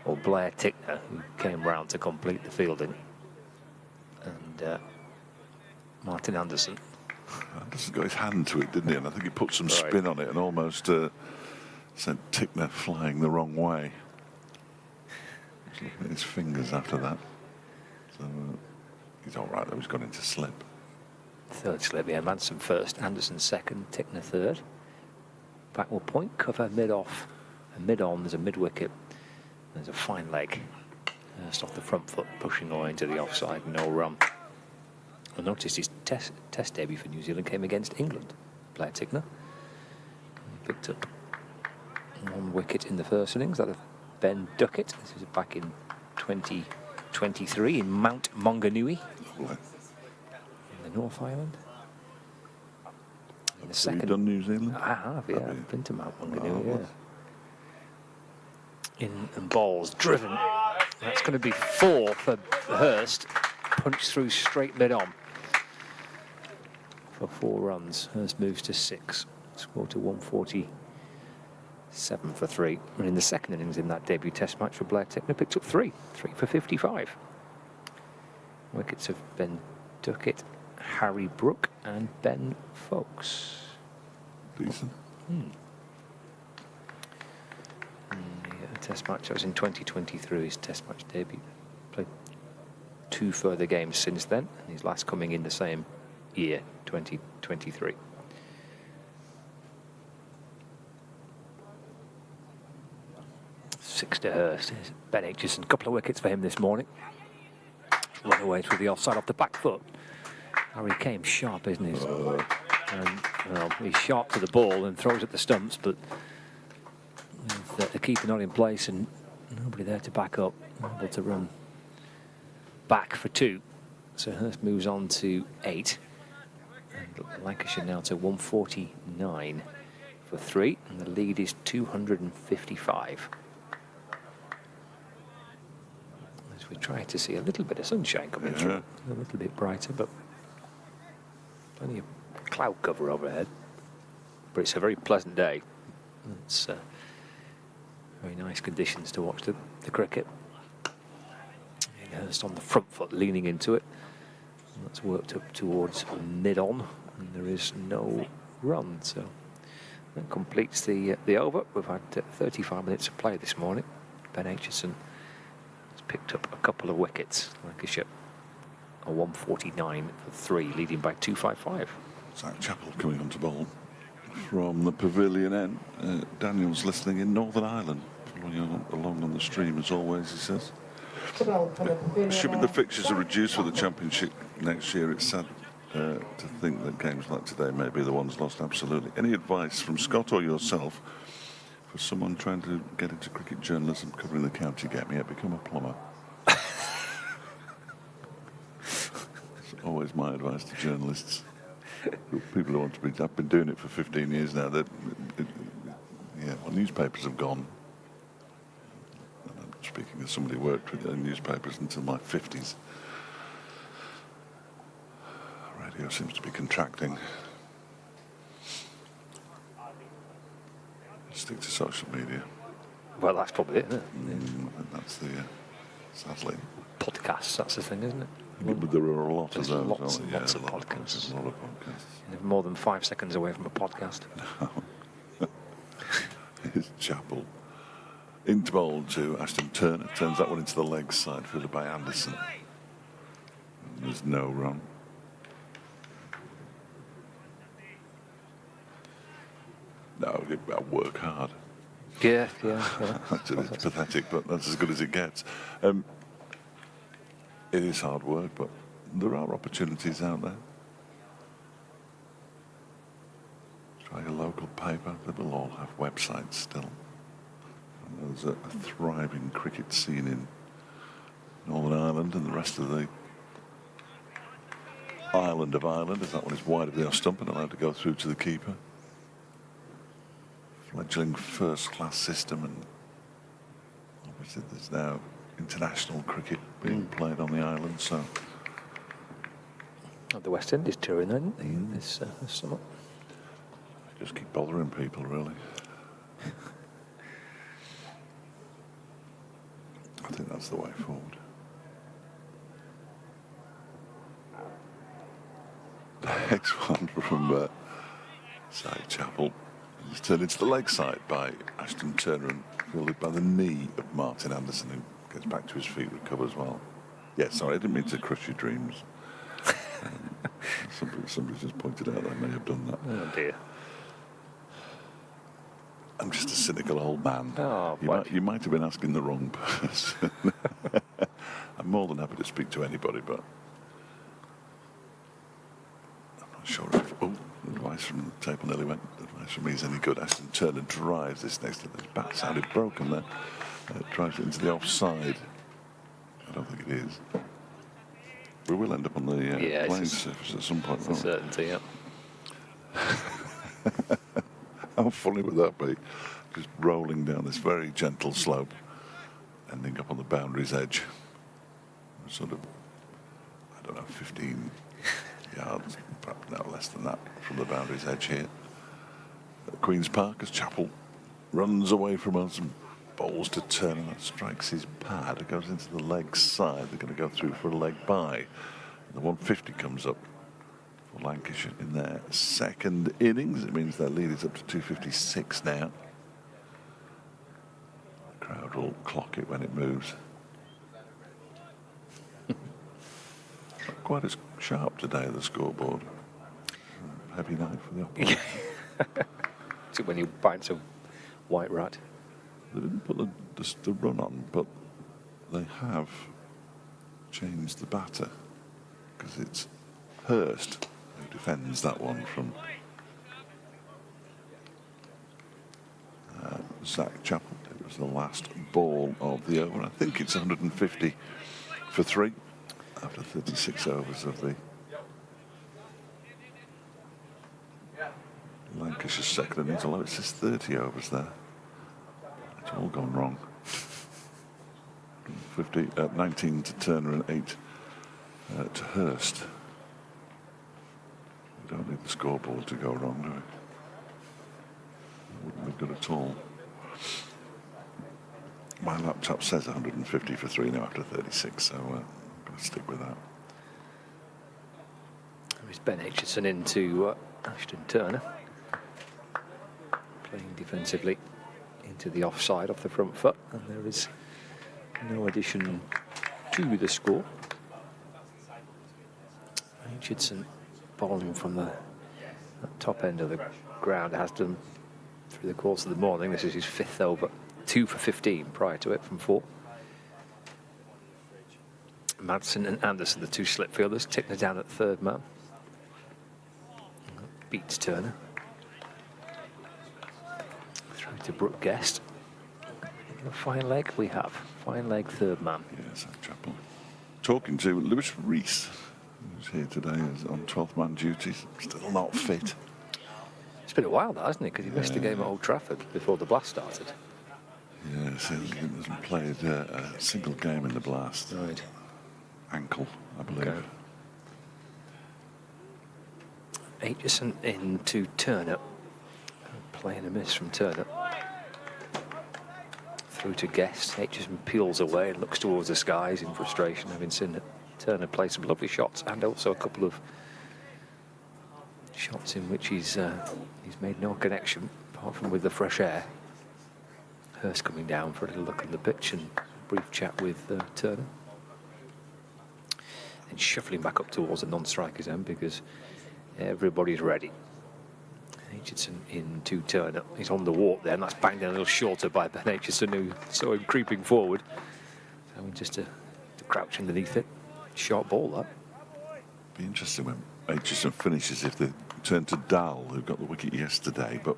Tickner, who came round to complete the fielding, and Martin Anderson. Anderson got his hand to it, didn't he? And I think he put some spin on it and almost sent Tickner flying the wrong way. He's looking at his fingers after that. So he's all right, though. He's gone into slip. Third slip, yeah. Madsen first, Anderson second, Tickner third. Backward point, cover mid-off. And mid-on, there's a mid-wicket. There's a fine leg. Just off the front foot, pushing away into the offside, no run. I noticed his test debut for New Zealand came against England. Blair Tickner. He picked up 1 wicket in the first innings. That of Ben Duckett. This is back in 2023 in Mount Maunganui, in the North Island. the second. Have you done New Zealand? I have, yeah. I've been to Mount Wanganui, Marvellous. yeah. In and balls driven. That's going to be 4 for Hurst. Punch through straight mid-on for 4 runs. Hurst moves to 6. Score to 147 for 3. And in the second innings in that debut test match for Blair Tickner, picked up 3 for 55. Wickets of Ben Duckett, Harry Brook and Ben Folkes. Decent. The test match that was in 2023, his test match debut. Played 2 further games since then, and his last coming in the same year, 2023. Six to Hurst. Ben Aitchison, a couple of wickets for him this morning. Run away through the offside off the back foot. Harry came sharp, isn't he? And, well, he's sharp to the ball and throws at the stumps, but with the keeper not in place and nobody there to back up, able to run back for 2. So Hurst moves on to 8. And Lancashire now to 149 for 3, and the lead is 255. As we try to see a little bit of sunshine coming through, a little bit brighter, but plenty of cloud cover overhead. But it's a very pleasant day. It's very nice conditions to watch the cricket. Hurst on the front foot, leaning into it. And that's worked up towards mid-on, and there is no run. So that completes the over. We've had 35 minutes of play this morning. Ben Aitchison has picked up a couple of wickets. Lancashire a 149 for 3, leading by 255. Zach Chappell coming on to bowl from the pavilion end. Daniel's listening in Northern Ireland, following along on the stream as always, he says. Assuming the fixtures are reduced for the Championship next year, it's sad to think that games like today may be the ones lost. Absolutely. Any advice from Scott or yourself for someone trying to get into cricket journalism covering the county game? Yeah, become a plumber. It's always my advice to journalists. People who want to be. I've been doing it for 15 years now. Newspapers have gone. And I'm speaking as somebody who worked with newspapers until my 50s. Radio seems to be contracting. Stick to social media. Well, that's probably it, isn't it? I think that's the sadly. Podcasts, that's the thing, isn't it? But there are a lot of those. Lots and lots of podcasts. A lot of podcasts. You're more than 5 seconds away from a podcast. Here's Chappell. Into bowl to Ashton Turner. Turns that one into the leg side, fielded by Anderson. And there's no run. No, I'll work hard. Yeah. It's pathetic, but that's as good as it gets. It is hard work, but there are opportunities out there. Try your local paper. They will all have websites still. And there's a thriving cricket scene in Northern Ireland and the rest of the island of Ireland, as that one is wide of the off stump and allowed to go through to the keeper. Fledgling first-class system, and obviously there's now international cricket being played on the island, so... The West Indies touring, then, this summer. Just keep bothering people, really. I think that's the way forward. Next one from Zach Chappell. He's turned into the leg side by Ashton Turner and fielded by the knee of Martin Anderson, who gets back to his feet, recovers well. Yeah, sorry, I didn't mean to crush your dreams. Somebody just pointed out I may have done that. Oh, dear. I'm just a cynical old man. Oh, you might have been asking the wrong person. I'm more than happy to speak to anybody, but I'm not sure if... Oh, advice from the table nearly went. Advice from me is any good. Ashton Turner drives this next to this bat sounded broken there. Drives it into the offside. I don't think it is. We will end up on the playing surface at some point. That's a certainty, yeah. How funny would that be? Just rolling down this very gentle slope, ending up on the boundary's edge. Sort of, I don't know, 15 yards, perhaps no less than that, from the boundary's edge here. At Queen's Park, as Chappell runs away from us and bowls to Turner. That strikes his pad. It goes into the leg side. They're going to go through for a leg bye. And the 150 comes up for Lancashire in their second innings. It means their lead is up to 256 now. The crowd will clock it when it moves. Not quite as sharp today, the scoreboard. Heavy night for the opposition. So when you bind some white rat. They didn't put the run on, but they have changed the batter, because it's Hurst who defends that one from Zach Chappell. It was the last ball of the over. I think it's 150 for 3 after 36 overs of the Lancashire second innings, although it says 30 overs there. It's all gone wrong. 19 to Turner and 8 to Hurst. We don't need the scoreboard to go wrong, do we? It wouldn't be good at all. My laptop says 150 for 3 now after 36, so I'm going to stick with that. There's Ben Aitchison into Ashton Turner, playing defensively into the offside off the front foot, and there is no addition to the score. Aitchison bowling from the top end of the ground, has done through the course of the morning. This is his 5th over, 2 for 15 prior to it from 4. Madsen and Anderson, the 2 slip fielders, Tickner down at 3rd man. Beats Turner. Through to Brooke Guest. A fine leg we have. Fine leg 3rd man. Yes, Chappell. Talking to Lewis Rees, who's here today is on 12th man duties. Still not fit. It's been a while, that, hasn't it? Because he missed a game at Old Trafford before the blast started. Yes, he hasn't played a single game in the blast. Right. Ankle, I believe. Okay. Aitchison into Turner. Playing a miss from Turner. Through to Guest. Aitchison peels away and looks towards the skies in frustration, having seen Turner play some lovely shots and also a couple of shots in which he's made no connection apart from with the fresh air. Hurst coming down for a little look at the pitch and a brief chat with Turner. And shuffling back up towards the non-striker's end because everybody's ready. Aitchison into Turner. He's on the walk there, and that's banged in a little shorter by Ben Aitchison, who saw him creeping forward. So just to crouch underneath it. Sharp ball, that. Be interesting when Aitchison finishes if they turn to Dahl, who got the wicket yesterday, but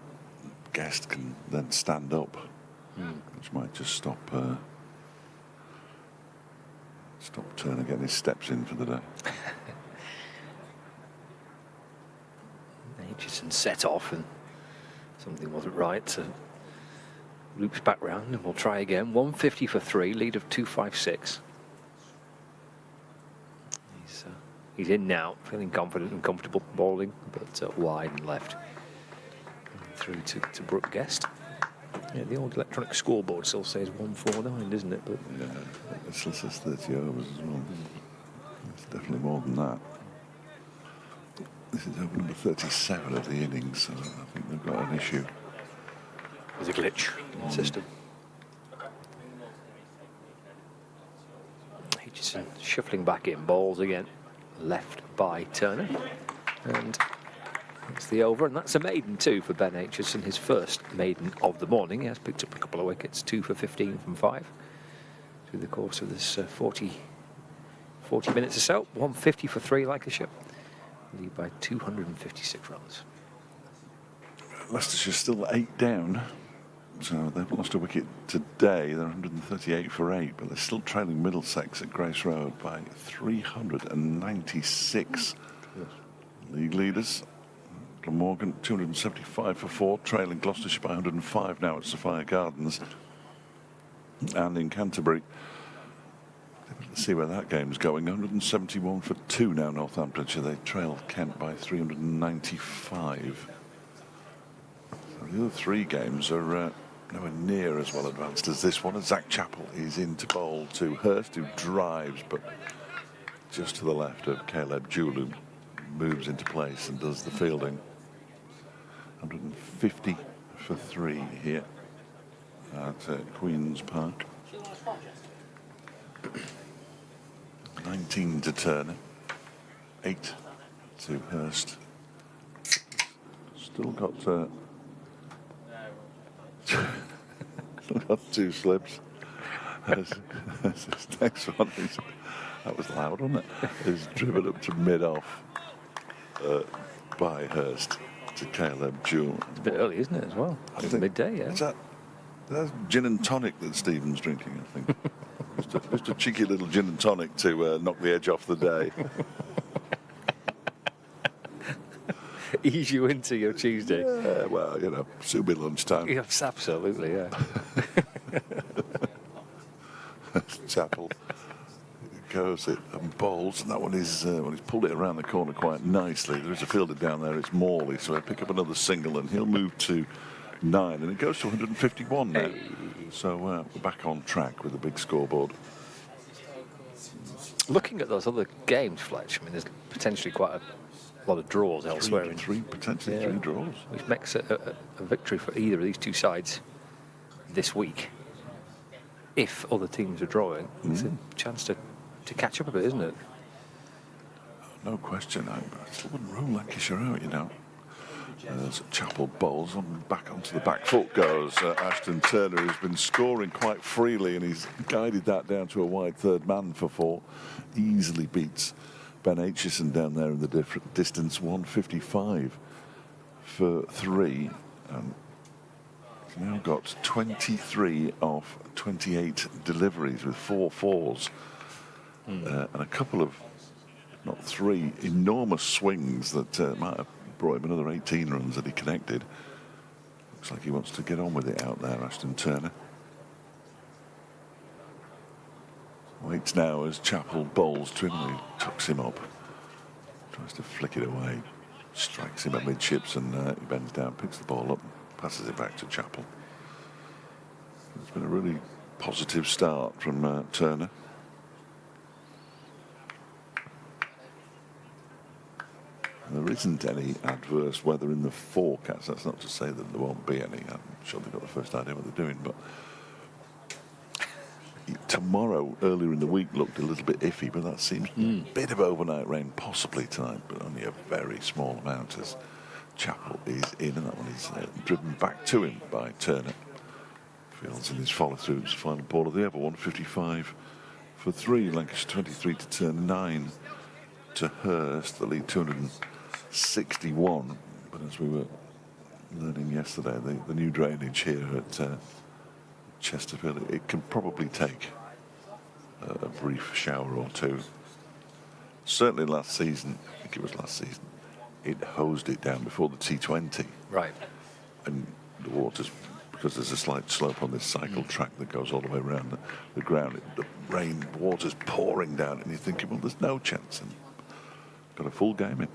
Guest can then stand up, which might just stop Turner getting his steps in for the day. Aitchison set off and something wasn't right, so loops back round and we'll try again. 150 for 3, lead of 256. He's in now, feeling confident and comfortable bowling, but wide and left. And through to Brooke Guest. Yeah, the old electronic scoreboard still says 149, doesn't it? But yeah, it still says 30 overs as well. It's definitely more than that. This is over number 37 of the innings, so I think they've got an issue. There's a glitch in the system. Aitchison shuffling back in, balls again. Left by Turner. And that's the over, and that's a maiden too for Ben Aitchison, his first maiden of the morning. He has picked up a couple of wickets, 2 for 15 from 5 through the course of this 40 minutes or so. 150 for 3, Lancashire. Lead by 256 runs. Leicestershire still 8 down, so they've lost a wicket today. They're 138 for 8, but they're still trailing Middlesex at Grace Road by 396. League leaders Glamorgan 275 for 4, trailing Gloucestershire by 105 now at Sophia Gardens. And in Canterbury, let's see where that game's going. 171 for 2 now, Northamptonshire. They trail Kent by 395. So the other 3 games are nowhere near as well advanced as this one. Zach Chappell is in to bowl to Hurst, who drives, but just to the left of Caleb Jewell, who moves into place and does the fielding. 150 for 3 here at Queen's Park. 19 to Turner, 8 to Hurst. Still got still got 2 slips. This next one is, that was loud, wasn't it? Is driven up to mid-off by Hurst to Caleb Jewell. It's a bit early, isn't it, as well? It's midday, yeah. That's gin and tonic that Stephen's drinking, I think. just a cheeky little gin and tonic to knock the edge off the day. Ease you into your Tuesday. Yeah, well, you know, soon be lunchtime. Yes, absolutely, yeah. Chappell goes it and bowls, and that one is well, he's pulled it around the corner quite nicely. There is a fielder down there, it's Morley, so he'll pick up another single and he'll move to 9, and it goes to 151 now. Hey. So we're back on track with the big scoreboard. Looking at those other games, Fletch, I mean, there's potentially quite a lot of draws elsewhere. Potentially 3 draws. Which makes a victory for either of these 2 sides this week. If other teams are drawing, it's a chance to catch up a bit, isn't it? No question. I still wouldn't rule Lancashire out, you know. As Chappell bowls on back onto the back foot goes Ashton Turner, who's been scoring quite freely, and he's guided that down to a wide third man for 4. Easily beats Ben Aitchison down there in the different distance, 155 for 3. He's now got 23 off 28 deliveries with 4 fours and a couple of, not 3, enormous swings that might have brought him another 18 runs that he connected. Looks like he wants to get on with it out there, Ashton Turner. Waits now as Chappell bowls to him. He tucks him up, tries to flick it away, strikes him at midships, and he bends down, picks the ball up, passes it back to Chappell. It's been a really positive start from Turner. There isn't any adverse weather in the forecast. That's not to say that there won't be any. I'm sure they've got the first idea what they're doing, but tomorrow, earlier in the week, looked a little bit iffy, but that seems a bit of overnight rain possibly tonight, but only a very small amount as Chappell is in, and that one is driven back to him by Turner. Fields in his follow-through. It's the final ball of the over, 155 for 3. Lancashire 23 to turn 9 to Hurst, the lead 261. But as we were learning yesterday, the new drainage here at Chesterfield, it can probably take a brief shower or 2. Certainly last season, I think it was last season, it hosed it down before the T20. Right. And the waters, because there's a slight slope on this cycle track that goes all the way around the ground, the rain, water's pouring down, and you're thinking, well, there's no chance. And got a full game in.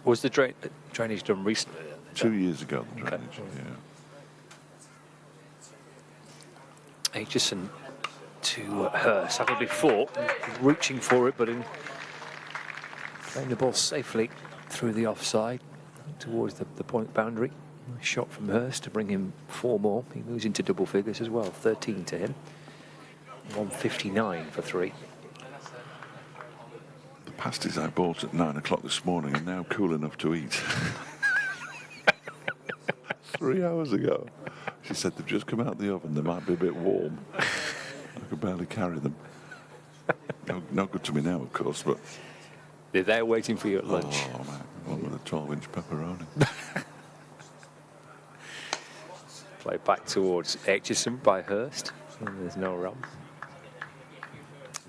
Was the drainage done recently? 2 years ago, the drainage, yeah. Aitchison to Hurst. That would be 4. Reaching for it, but in playing the ball safely through the offside towards the point boundary. Nice shot from Hurst to bring him 4 more. He moves into double figures as well. 13 to him. 159 for 3. The pasties I bought at 9 o'clock this morning are now cool enough to eat. 3 hours ago. She said they've just come out of the oven. They might be a bit warm. I could barely carry them. No good to me now, of course, but they're there waiting for you at lunch. Oh man, one with a 12-inch pepperoni. Play back towards Aitchison by Hurst. And there's no run.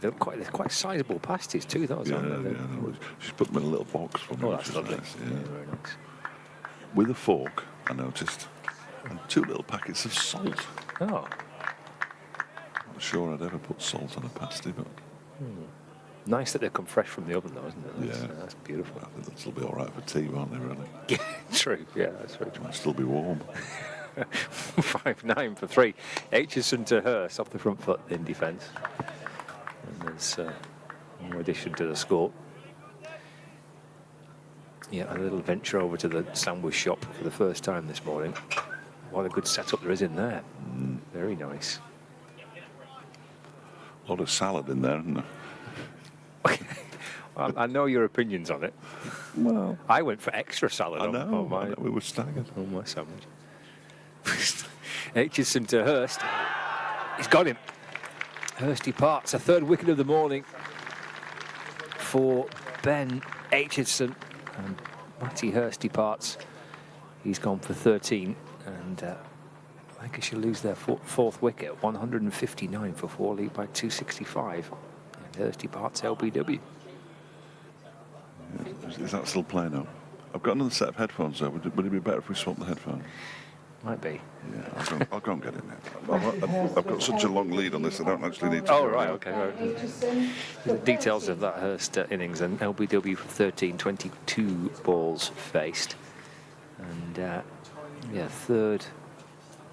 They're quite sizable pasties too, those, Yeah, aren't they? yeah. She's put them in a little box for me. Oh, which that's is lovely. nice, Yeah, very nice. With a fork, I noticed, and 2 little packets of salt. Oh, Not sure I'd ever put salt on a pasty, but nice that they come fresh from the oven, though, isn't it? yeah, That's beautiful. I think that'll be all right for tea, won't they? Really, Yeah, true. Yeah, that's very true. might still be warm. 5-9 for 3. Aitchison to Hurst off the front foot in defence. And there's more addition to the score. Yeah, a little venture over to the sandwich shop for the first time this morning. What a good setup there is in there. Very nice. A lot of salad in there, isn't there? I know your opinions on it. Well, I went for extra salad I know, on my we were staggered. on my sandwich. Aitchison to Hurst. He's got him. Hurst departs. A 3rd wicket of the morning for Ben Aitchison. And Matty Hurst departs. He's gone for 13. And Lancashire lose their 4th wicket. 159 for 4, lead by 265. And Hurst departs LBW. Is that still playing up? I've got another set of headphones there. Would it be better if we swapped the headphones? Might be. Yeah, I'll go and get in there. I've got such a long lead on this, I don't actually need to. Oh, right, okay. Right. The details of that Hurst innings, and LBW for 13, 22 balls faced. And, yeah, 3rd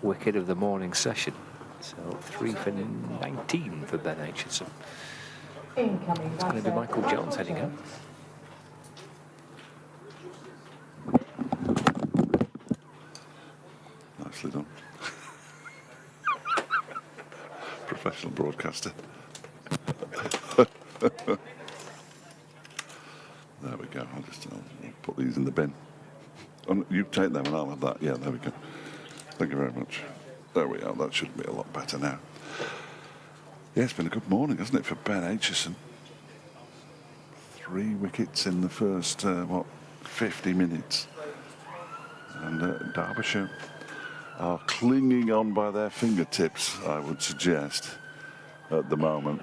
wicket of the morning session. So 3 for 19 for Ben Aitchison. It's going to be Michael Jones heading out. Nicely done. Professional broadcaster. There we go. I'll put these in the bin. Oh, you take them and I'll have that. Yeah, there we go. Thank you very much. There we are. That should be a lot better now. Yeah, it's been a good morning, hasn't it, for Ben Aitchison? 3 wickets in the first, 50 minutes. And Derbyshire are clinging on by their fingertips, I would suggest, at the moment.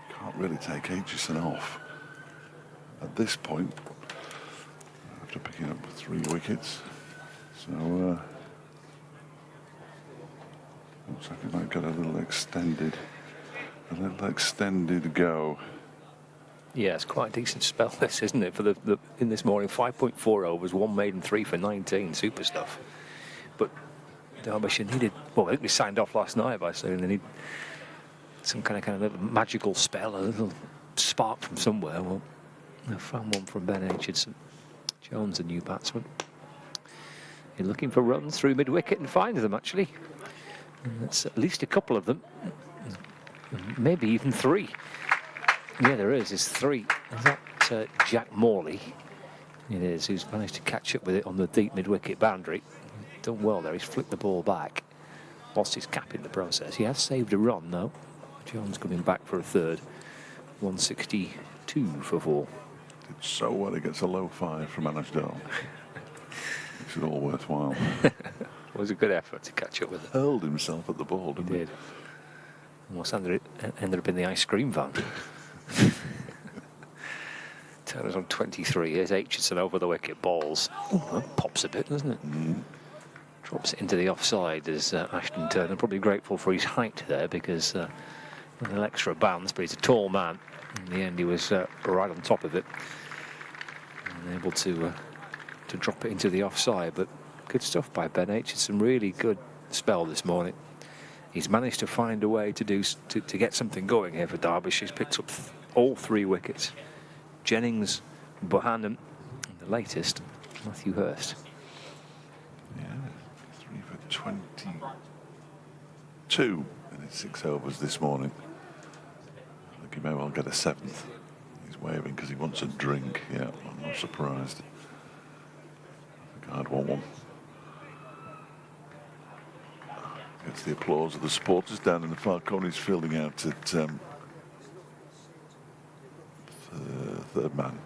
Can't really take Aitchison off at this point, after picking up 3 wickets. So, looks like it might get a little extended go. Yeah, it's quite a decent spell, this, isn't it? For the in this morning, 5.4 overs, 1 maiden, 3 for 19, super stuff. But Derbyshire needed, well, I think we signed off last night by saying they need some kind of little magical spell, a little spark from somewhere. Well, I found one from Ben Aitchison. Jones, a new batsman. You're looking for runs through mid-wicket and finds them, actually. And that's at least a couple of them. Maybe even 3. Yeah, there is. There's 3. Is that Jack Morley? It is, who's managed to catch up with it on the deep mid-wicket boundary. Done well there. He's flicked the ball back. Lost his cap in the process. He has saved a run, though. Jones coming back for a 3rd. 162 for 4. Did so well. He gets a low 5 from Anashdale. Makes it all worthwhile. It was a good effort to catch up with it. Hurled himself at the ball, didn't he? Did. Almost ended up in the ice cream van. Turner's on 23. Here's Aitchison over the wicket. Balls. Oh, pops a bit, doesn't it? Drops it into the offside as Ashton Turner. Probably grateful for his height there, because a little extra bounce, but he's a tall man. In the end, he was right on top of it and able to drop it into the offside. But good stuff by Ben Aitchison. Really good spell this morning. He's managed to find a way to get something going here for Derbyshire. He's picked up all 3 wickets. Jennings, Bohannon, and the latest, Matthew Hurst. Yeah, 3 for 22 in his 6 overs this morning. I think he may well get a 7th. He's waving because he wants a drink. Yeah, I'm not surprised. I think I'd want one. It's the applause of the supporters down in the far corner. He's fielding out at 3rd man.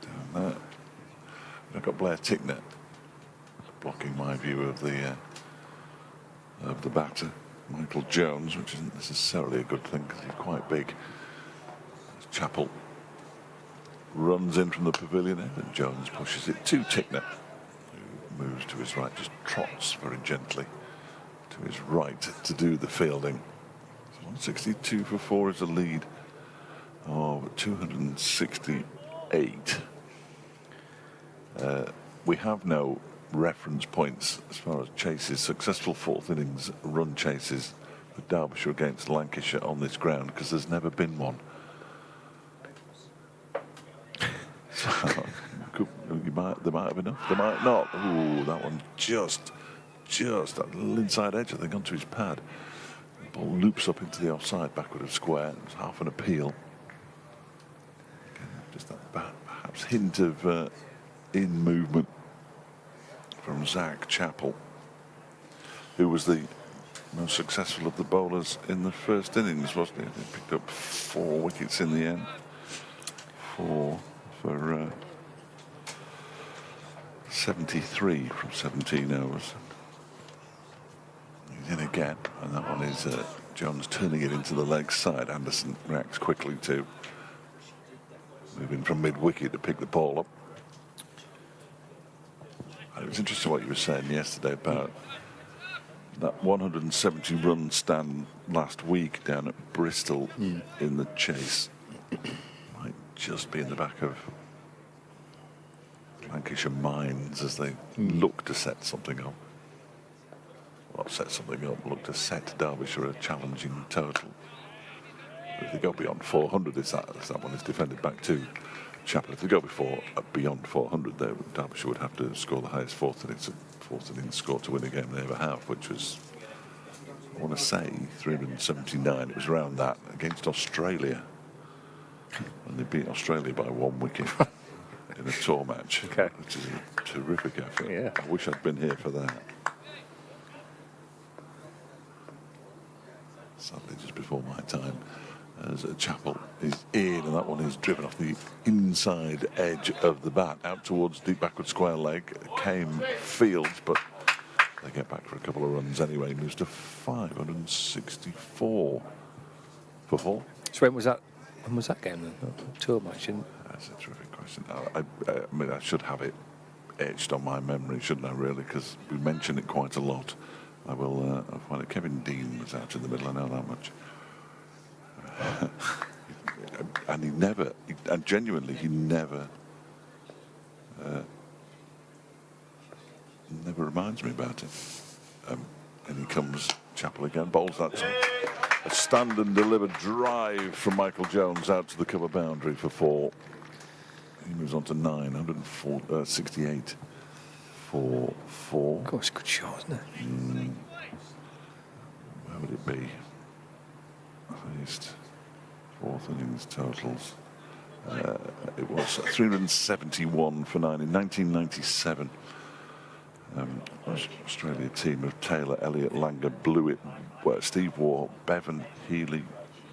Down there. I've got Blair Ticknet blocking my view of the batter. Michael Jones, which isn't necessarily a good thing because he's quite big. Chappell runs in from the pavilion end and Jones pushes it to Tickner, who moves to his right, just trots very gently to his right to do the fielding. So 162 for 4 is a lead of 268. We have no reference points as far as chases, successful fourth innings run chases for Derbyshire against Lancashire on this ground, because there's never been one. So they might have enough, they might not. Ooh, that one just that little inside edge, I think, onto his pad. The ball loops up into the offside, backward of square. It's half an appeal. Again, just that perhaps hint of in movement from Zach Chappell, who was the most successful of the bowlers in the first innings, wasn't he? He picked up 4 wickets in the end. 4 for 73 from 17 overs. He's in again, and that one is Jones turning it into the leg side. Anderson reacts quickly to moving from mid-wicket to pick the ball up. And it was interesting what you were saying yesterday about that 170-run stand last week down at Bristol in the chase. Might just be in the back of Lancashire minds as they look to set something up. Well, set something up, look to set Derbyshire a challenging total. If they go beyond 400, if that one is defended back to Chappell, if they go beyond 400, Derbyshire would have to score the highest fourth innings score to win a game they ever have, which was, I want to say, 379. It was around that against Australia, and they beat Australia by 1 wicket in a tour match, which is a terrific effort. Yeah. I wish I'd been here for that. Sadly, just before my time, as Chappell is in, and that one is driven off the inside edge of the bat out towards deep backward square leg. Came fields, but they get back for a couple of runs anyway. Moves to 564 for 4. So when was that game then? Tour match? That's a terrific question. I mean, I should have it etched on my memory, shouldn't I, really? Because we mention it quite a lot. I will I'll find it. Kevin Dean was out in the middle, I know that much. And he never reminds me about it. And he comes, Chappell again, bowls that a stand and deliver drive from Michael Jones out to the cover boundary for 4. He moves on to 968 for 4. Of course, good shot, isn't it? Where would it be? Highest fourth innings totals. It was 371 for 9 in 1997. Australia team of Taylor, Elliott, Langer, Blewett, Steve Waugh, Bevan, Healy,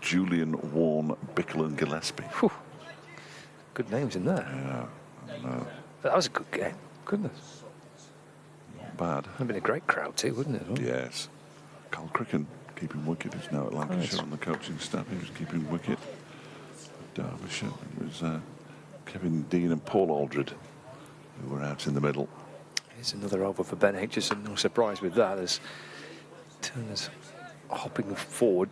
Julian, Warne, Bickle and Gillespie. Whew. Good names in there. Yeah, But that was a good game. Goodness. not bad. Would have been a great crowd too, wouldn't it? Yes. Carl Cricken keeping wicket. He's now at Lancashire on the coaching staff. He was keeping wicket at Derbyshire. It was Kevin Dean and Paul Aldred who were out in the middle. Here's another over for Ben Aitchison. No surprise with that, as Turner's hopping forward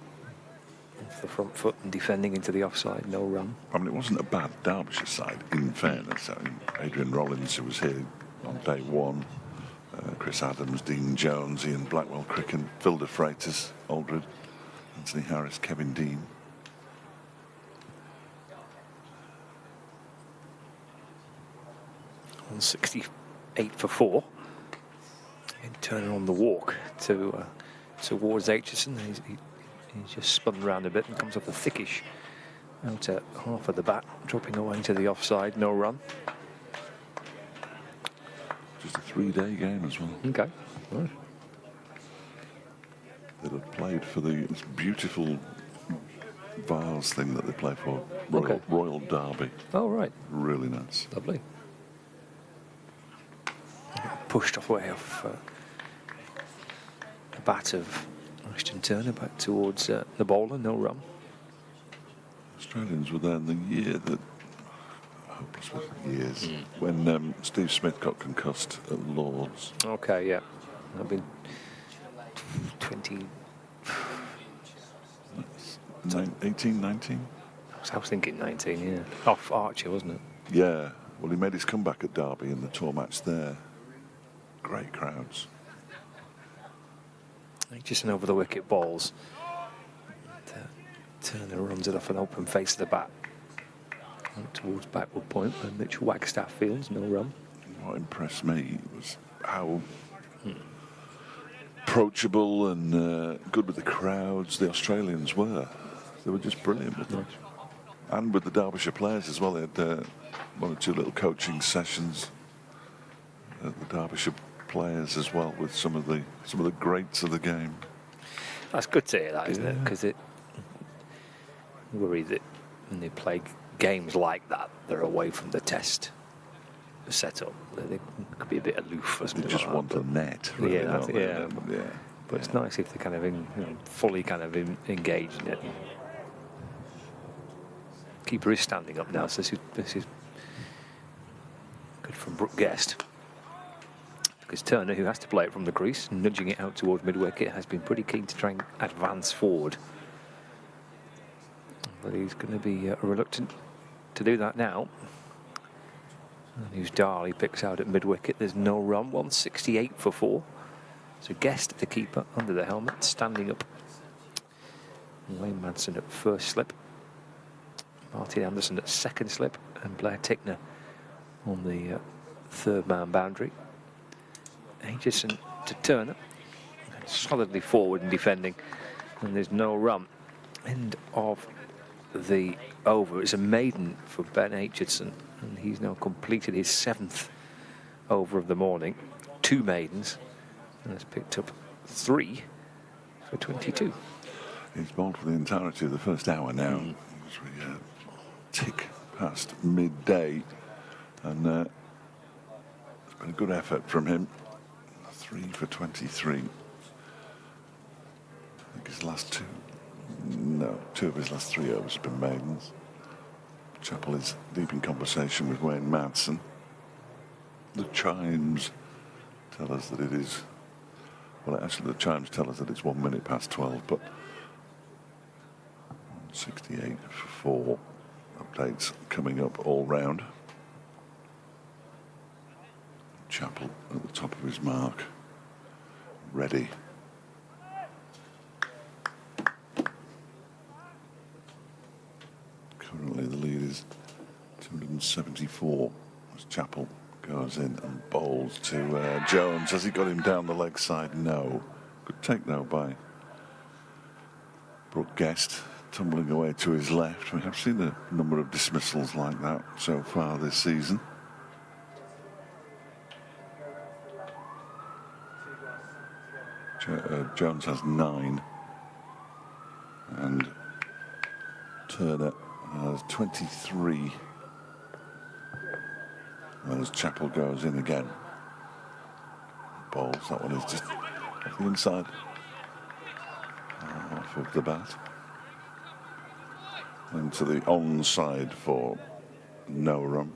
off the front foot and defending into the offside. No run. I mean, it wasn't a bad Derbyshire side, in fairness. I mean, Adrian Rollins, who was here on day 1, Chris Adams, Dean Jones, Ian Blackwell, Cricken, Phil de Freitas, Aldred, Anthony Harris, Kevin Dean. On 68 for 4. And Turner on the walk towards Aitchison. He's just spun around a bit and comes off the thickish out at half of the bat, dropping away to the offside. No run. Just a 3-day game as well. Okay. Right. They'd have played for this beautiful Vase thing that they play for, Royal Derby. Oh, right. Really nice. Lovely. Pushed off way off the bat of Ashton Turner back towards the bowler, no run. Australians were there in the year that, hopeless with years, when Steve Smith got concussed at Lord's. Okay, yeah. I've been 18, 19? I was thinking 19, yeah. Off Archer, wasn't it? Yeah. Well, he made his comeback at Derby in the tour match there. Great crowds. Just an over the wicket balls. Turner runs it off an open face of the bat. Out towards backward point where Mitch Wagstaff fields, no run. What impressed me was how approachable and good with the crowds the Australians were. They were just brilliant with them. And with the Derbyshire players as well. They had one or two little coaching sessions. The Derbyshire players as well with some of the greats of the game. That's good to hear, that, isn't it? Because it worries that when they play games like that, they're away from the test setup. They could be a bit aloof or something. They just like want a net. Really, yeah. But it's nice if they're kind of fully kind of engaged in it. Keeper is standing up now, so this is good from Brooke Guest. Because Turner, who has to play it from the crease, nudging it out towards mid-wicket, has been pretty keen to try and advance forward. But he's going to be reluctant to do that now. And who's Darley picks out at mid-wicket. There's no run, 168 for 4. So Guest, the keeper, under the helmet, standing up. Wayne Manson at first slip. Martin Anderson at second slip. And Blair Tickner on the third man boundary. Aitchison to Turner, solidly forward and defending, and there's no run. End of the over. It's a maiden for Ben Aitchison, and he's now completed his 7th over of the morning. 2 maidens, and has picked up 3 for 22. He's bowled for the entirety of the first hour now, as we tick past midday, and it's been a good effort from him. 3 for 23. I think his last 2. No, 2 of his last 3 overs have been maidens. Chappell is deep in conversation with Wayne Madsen. The chimes tell us that it is. Well, actually, the chimes tell us that it's 1 minute past 12, but 68 for 4. Updates coming up all round. Chappell at the top of his mark. Ready. Currently the lead is 274 as Chappell goes in and bowls to Jones. Has he got him down the leg side? No. Good take though by Brooke Guest, tumbling away to his left. We have seen a number of dismissals like that so far this season. Jones has 9 and Turner has 23 as Chappell goes in again. Bowls, that one is just off the inside half of the bat and to the onside for no run.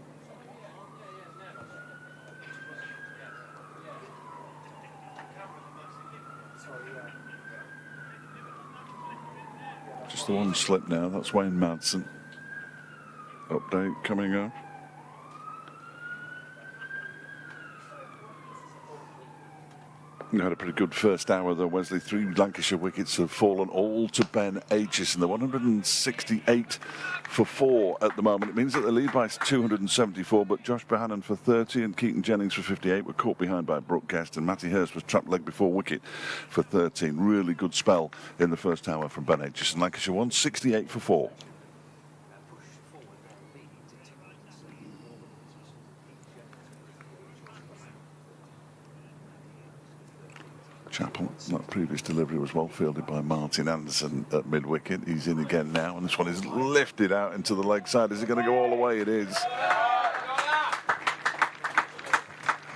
The one slip now, that's Wayne Madsen. Update coming up. You had a pretty good first hour though, Wesley. 3 Lancashire wickets have fallen all to Ben Aitchison. They're 168 for 4 at the moment. It means that the lead by 274, but Josh Bohannon for 30 and Katon Jennings for 58 were caught behind by Brooke Guest, and Matty Hurst was trapped leg before wicket for 13. Really good spell in the first hour from Ben Aitchison. Lancashire 168 for 4. Chappell, that previous delivery was well fielded by Martin Anderson at mid-wicket. He's in again now, and this one is lifted out into the leg side. Is it going to go all the way? It is.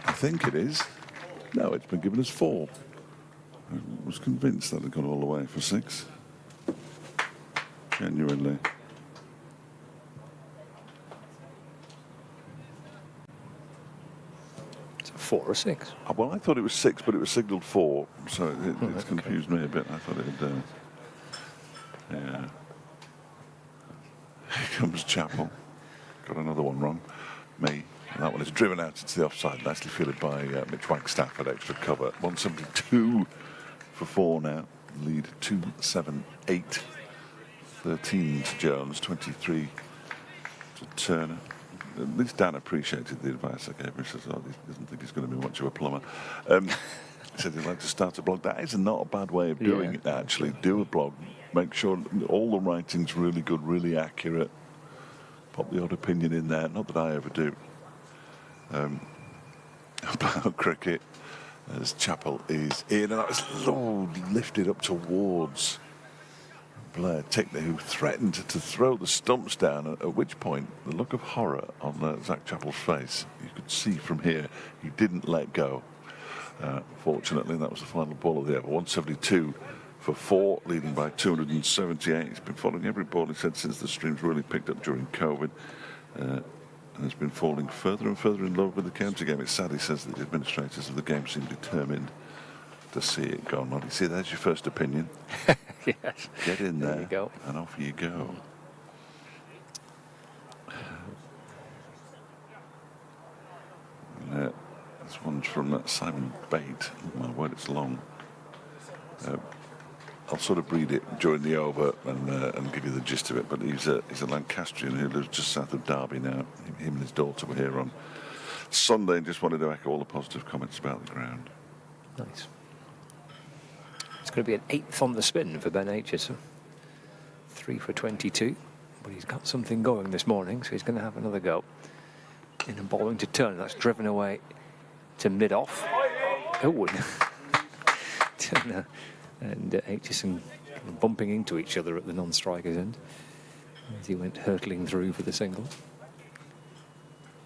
I think it is. No, it's been given as 4. I was convinced that had gone all the way for 6. Genuinely. It's a 4 or 6. Well, I thought it was 6, but it was signalled 4, so it's confused me a bit. I thought it had. Yeah. Here comes Chappell. Got another one wrong. Me. And that one is driven out into the offside. Nicely fielded by Mitch Wagstaff at extra cover. 172 for 4 now. Lead 2-7-8. 13 to Jones, 23 to Turner. At least Dan appreciated the advice I gave him. He says, oh, he doesn't think he's going to be much of a plumber. He said he'd like to start a blog. That is not a bad way of doing it, actually. Do a blog. Make sure all the writing's really good, really accurate. Pop the odd opinion in there. Not that I ever do. About cricket, as Chappell is in, and that was lifted up towards Blair Tickney, who threatened to throw the stumps down, at which point the look of horror on Zach Chappell's face, you could see from here, he didn't let go. Fortunately, that was the final ball of the over. 172 for 4, leading by 278. He's been following every ball, he said, since the streams really picked up during COVID. And has been falling further and further in love with the county game. It's sad, he says, that the administrators of the game seem determined to see it go on. You see, there's your first opinion. Yes. Get in there, you go. and off you go. This one's from Simon Bate. Oh, my word, it's long. I'll sort of read it during the over and give you the gist of it. But he's a Lancastrian who lives just south of Derby now. Him and his daughter were here on Sunday and just wanted to echo all the positive comments about the ground. Nice. It's going to be an 8th on the spin for Ben Aitchison. 3 for 22. But he's got something going this morning, so he's going to have another go. In a bowling to Turner. That's driven away to mid-off. Oh, Turner and Aitchison bumping into each other at the non-striker's end as he went hurtling through for the single.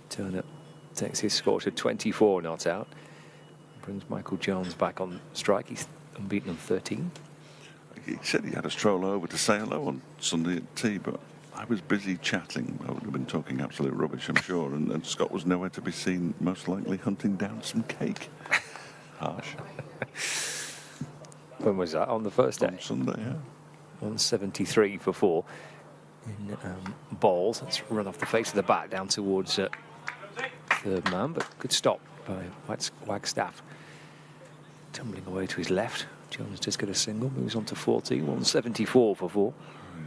Turner takes his score to 24 not out. Brings Michael Jones back on strike. He's unbeaten on 13. He said he had a stroll over to say hello on Sunday at tea, but I was busy chatting. I would have been talking absolute rubbish, I'm sure, and Scott was nowhere to be seen, most likely hunting down some cake. Harsh. When was that? On the first day? On Sunday, yeah. 173 for 4 in balls. That's run off the face of the bat down towards third man, but good stop by Wagstaff. Tumbling away to his left. Jones just got a single, moves on to 14. 174 for 4.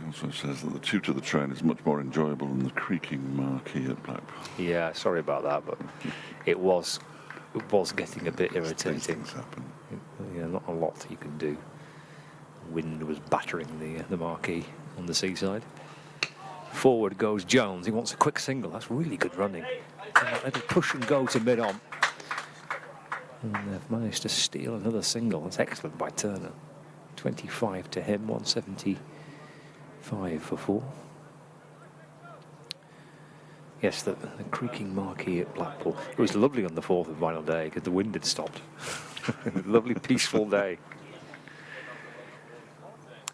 He also says that the toot of the train is much more enjoyable than the creaking marquee at Blackpool. Yeah, sorry about that, but it was getting a bit irritating. Things happen. Yeah, not a lot you can do. Wind was battering the marquee on the seaside. Forward goes Jones. He wants a quick single. That's really good running. It'll push and go to mid-on. And they've managed to steal another single. That's excellent by Turner. 25 to him, 175 for 4. Yes, the creaking marquee at Blackpool. It was lovely on the 4th of final day because the wind had stopped. Lovely, peaceful day.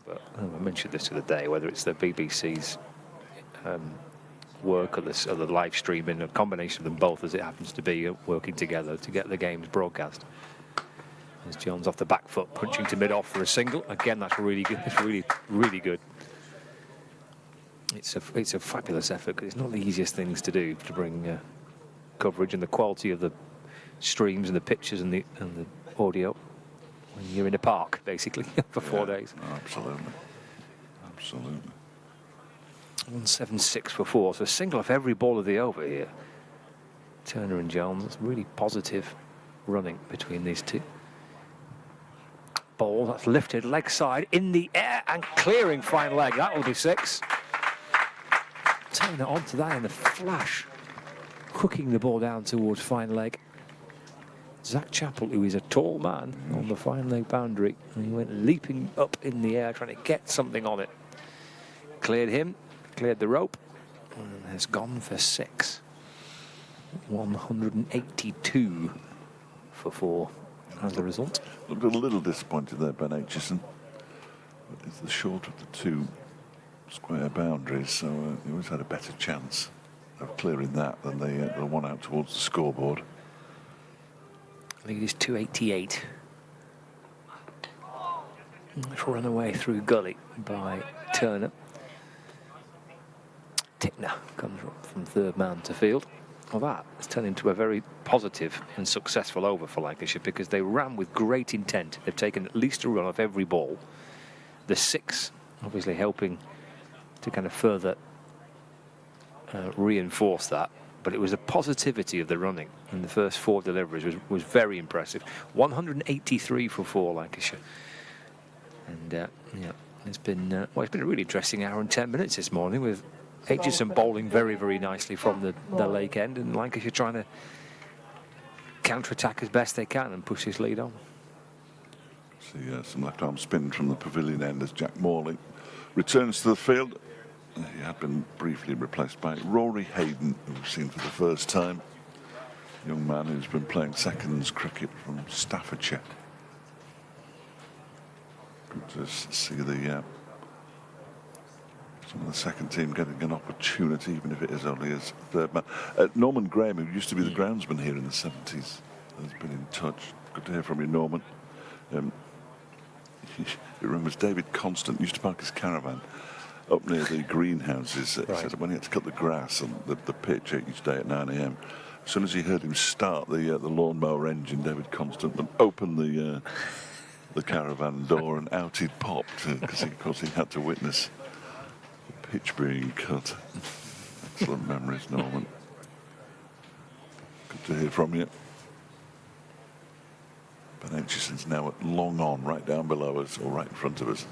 But I mentioned this the other day, whether it's the BBC's work or the live streaming, a combination of them both, as it happens to be, working together to get the games broadcast. As Jones off the back foot, punching to mid-off for a single. Again, that's really good. It's really, really good. It's a fabulous effort because it's not the easiest things to do to bring coverage and the quality of the streams and the pictures and the audio when you're in a park, basically, for 4 days. Absolutely. Absolutely. 176 for 4, so a single off every ball of the over here. Turner and Jones, it's really positive running between these two. Ball that's lifted leg side in the air and clearing fine leg. That will be 6. Turner onto that in a flash, hooking the ball down towards fine leg. Zach Chappell, who is a tall man on the fine leg boundary, and he went leaping up in the air trying to get something on it. Cleared him, cleared the rope, and has gone for 6. 182 for 4. as a result. Looked a little disappointed there, Ben Aitchison. It's the short of the 2 square boundaries, so he always had a better chance of clearing that than the one out towards the scoreboard. Lead is 288. It's run away through gully by Turner. Tickner comes up from third man to field. Well, that has turned into a very positive and successful over for Lancashire because they ran with great intent. They've taken at least a run off every ball. The 6 obviously helping to kind of further reinforce that. But it was the positivity of the running in the first 4 deliveries was very impressive. 183 for 4 Lancashire. And yeah, it's been a really interesting hour and 10 minutes this morning with Aitchison bowling very, very nicely from the lake end and Lancashire trying to counter-attack as best they can and push this lead on. See some left-arm spin from the pavilion end as Jack Morley returns to the field. He had been briefly replaced by Rory Hayden, who we've seen for the first time. A young man who's been playing seconds cricket from Staffordshire. Good to see some of the second team getting an opportunity, even if it is only as third man. Norman Graham, who used to be the groundsman here in the 70s, has been in touch. Good to hear from you, Norman. He remembers David Constant used to park his caravan up near the greenhouses. He said when he had to cut the grass and the pitch each day at 9 a.m. As soon as he heard him start the lawnmower engine, David Constant would open the caravan door and out he'd popped because of course he had to witness the pitch being cut. Excellent memories, Norman. Good to hear from you. Ben Aitchison's now at long on, right down below us, or right in front of us.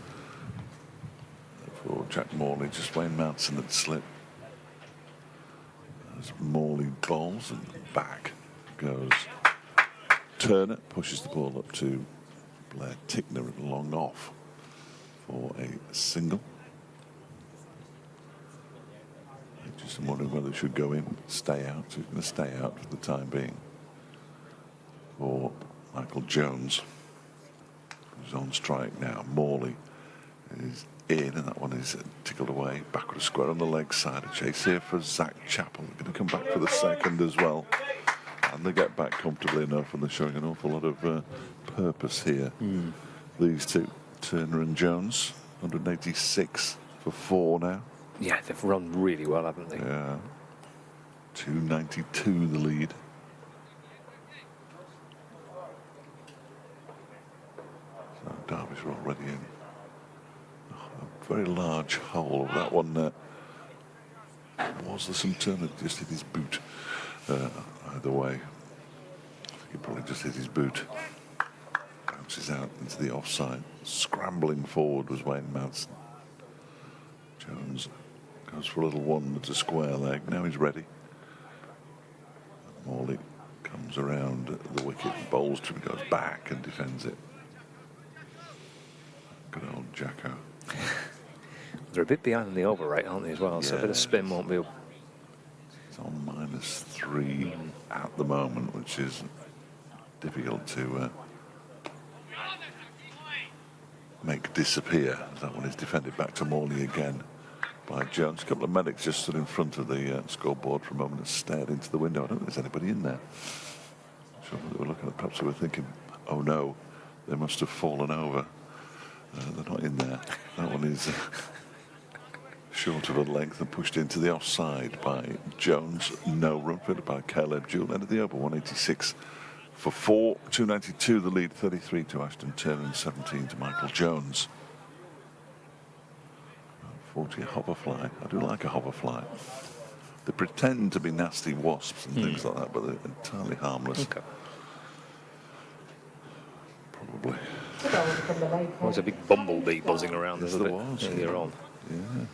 For Jack Morley, just Wayne Mountain had slipped. As Morley bowls and back goes Turner, pushes the ball up to Blair Tickner at long off for a single. Just wondering whether it should go in, stay out. So he's going to stay out for the time being. For Michael Jones, who's on strike now. Morley is in, and that one is tickled away. Backward square on the leg side. A chase here for Zach Chappell. They're going to come back for the second as well. And they get back comfortably enough, and they're showing an awful lot of purpose here. These two, Turner and Jones, 186 for 4 now. Yeah, they've run really well, haven't they? Yeah. 292 the lead. So Derbyshire already in. A very large hole. That one was there some Turner just hit his boot. Either way, he probably just hit his boot. Bounces out into the offside. Scrambling forward was Wayne Mountain. Jones goes for a little one with a square leg. Now he's ready. Morley comes around the wicket, bowls to him, goes back and defends it. Good old Jacko. They're a bit behind in the over rate, aren't they, as well? So a bit of spin won't be. It's on -3 at the moment, which is difficult to make disappear. That one is defended back to Morley again by Jones. A couple of medics just stood in front of the scoreboard for a moment and stared into the window. I don't think there's anybody in there. Sure, they were looking at, perhaps they were thinking, oh no, they must have fallen over. They're not in there. That one is short of a length and pushed into the offside by Jones. No run fitted by Caleb Jewell. End of the over, 186 for 4. 292 the lead, 33 to Ashton Turner and 17 to Michael Jones. 40 a hoverfly. I do like a hoverfly. They pretend to be nasty wasps and things like that, but they're entirely harmless. Okay. Probably. There's a big bumblebee buzzing around. Yes, There's there was. earlier on. Yeah.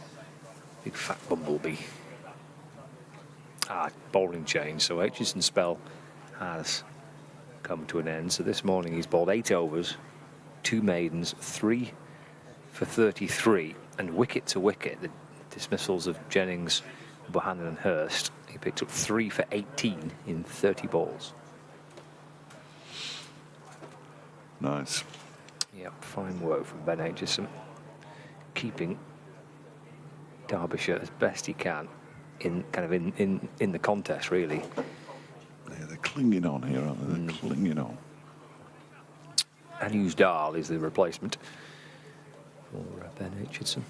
Big fat bumblebee. Bowling change. So Aitchison's spell has come to an end. So this morning he's bowled 8 overs, 2 maidens, 3 for 33, and wicket to wicket. The dismissals of Jennings, Bohannon and Hurst. He picked up 3 for 18 in 30 balls. Nice. Yep, fine work from Ben Aitchison, keeping Derbyshire as best he can in the contest, really. Yeah, they're clinging on here, aren't they? They're clinging on. Anus Dahl is the replacement for Ben Aitchison.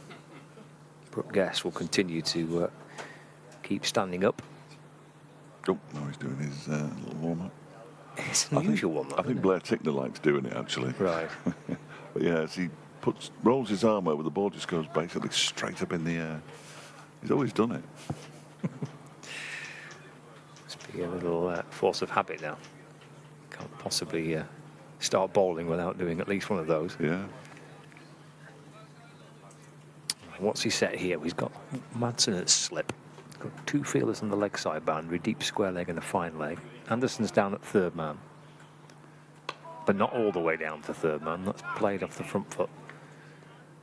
Brooke Guest will continue to keep standing up. Oh, now he's doing his little warm-up. It's an unusual one, I think Blair Tickner likes doing it, actually. Right. But yeah, as he rolls his arm over, the ball just goes basically straight up in the air. He's always done it. Must be a little force of habit now. Can't possibly start bowling without doing at least one of those. Yeah. What's he set here? He's got Madsen at slip. He's got 2 fielders on the leg side boundary, deep square leg and a fine leg. Anderson's down at third man, but not all the way down to third man. That's played off the front foot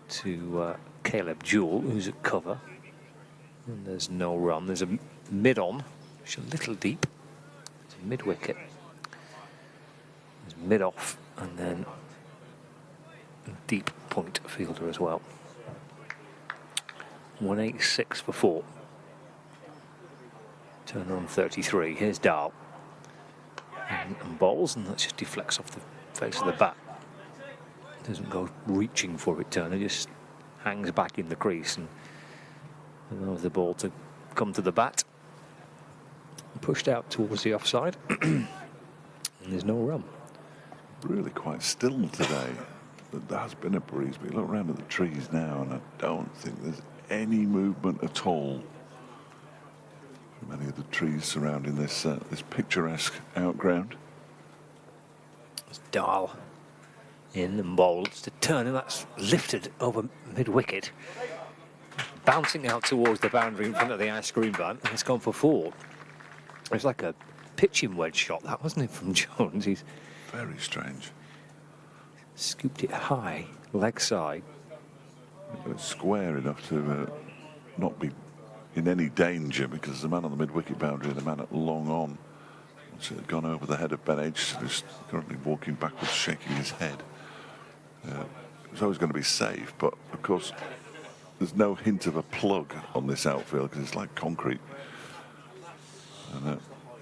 to Caleb Jewell, who's at cover. And there's no run. There's a mid-on, which is a little deep. It's a mid-wicket. There's mid-off, and then a deep point fielder as well. 186 for 4. Turner on 33. Here's Dahl. And bowls, and that just deflects off the face of the bat. Doesn't go reaching for it, Turner, just hangs back in the crease and allows the ball to come to the bat. Pushed out towards the offside. And there's no run. Really quite still today. There has been a breeze, but you look around at the trees now, and I don't think there's any movement at all. Many of the trees surrounding this this picturesque outground. It's Dahl in and bowls to Turner. That's lifted over mid-wicket, bouncing out towards the boundary in front of the ice cream van, and it's gone for 4. It's like a pitching wedge shot, that, wasn't it, from Jones? He's very strange. Scooped it high, leg side. It's square enough to not be in any danger, because there's a man on the mid-wicket boundary and a man at long on. Once it had gone over the head of Ben Aitchison, who's currently walking backwards, shaking his head. It was always going to be safe, but of course there's no hint of a plug on this outfield because it's like concrete. And it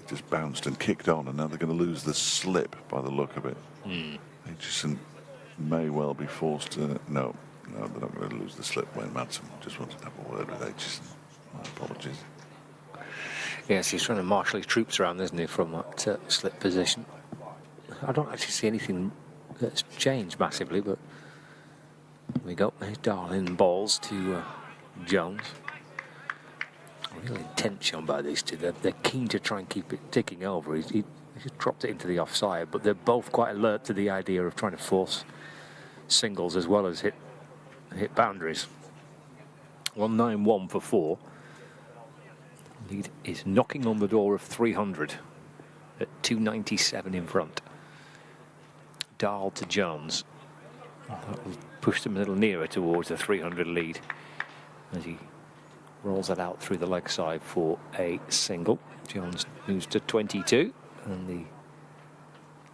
just bounced and kicked on, and now they're going to lose the slip by the look of it. Aitchison may well be forced to... No, they're not going to lose the slip. Wayne Madsen just wanted to have a word with Aitchison. My apologies. Yes, he's trying to marshal his troops around, isn't he, from that slip position. I don't actually see anything that's changed massively, but there we go. There's Dahl in balls to Jones. Real intention by these two. They're keen to try and keep it ticking over. He just dropped it into the offside, but they're both quite alert to the idea of trying to force singles as well as hit boundaries. 191 for 4. Lead is knocking on the door of 300 at 297 in front. Dahl to Jones. That will push them a little nearer towards the 300 lead as he rolls it out through the leg side for a single. Jones moves to 22, and the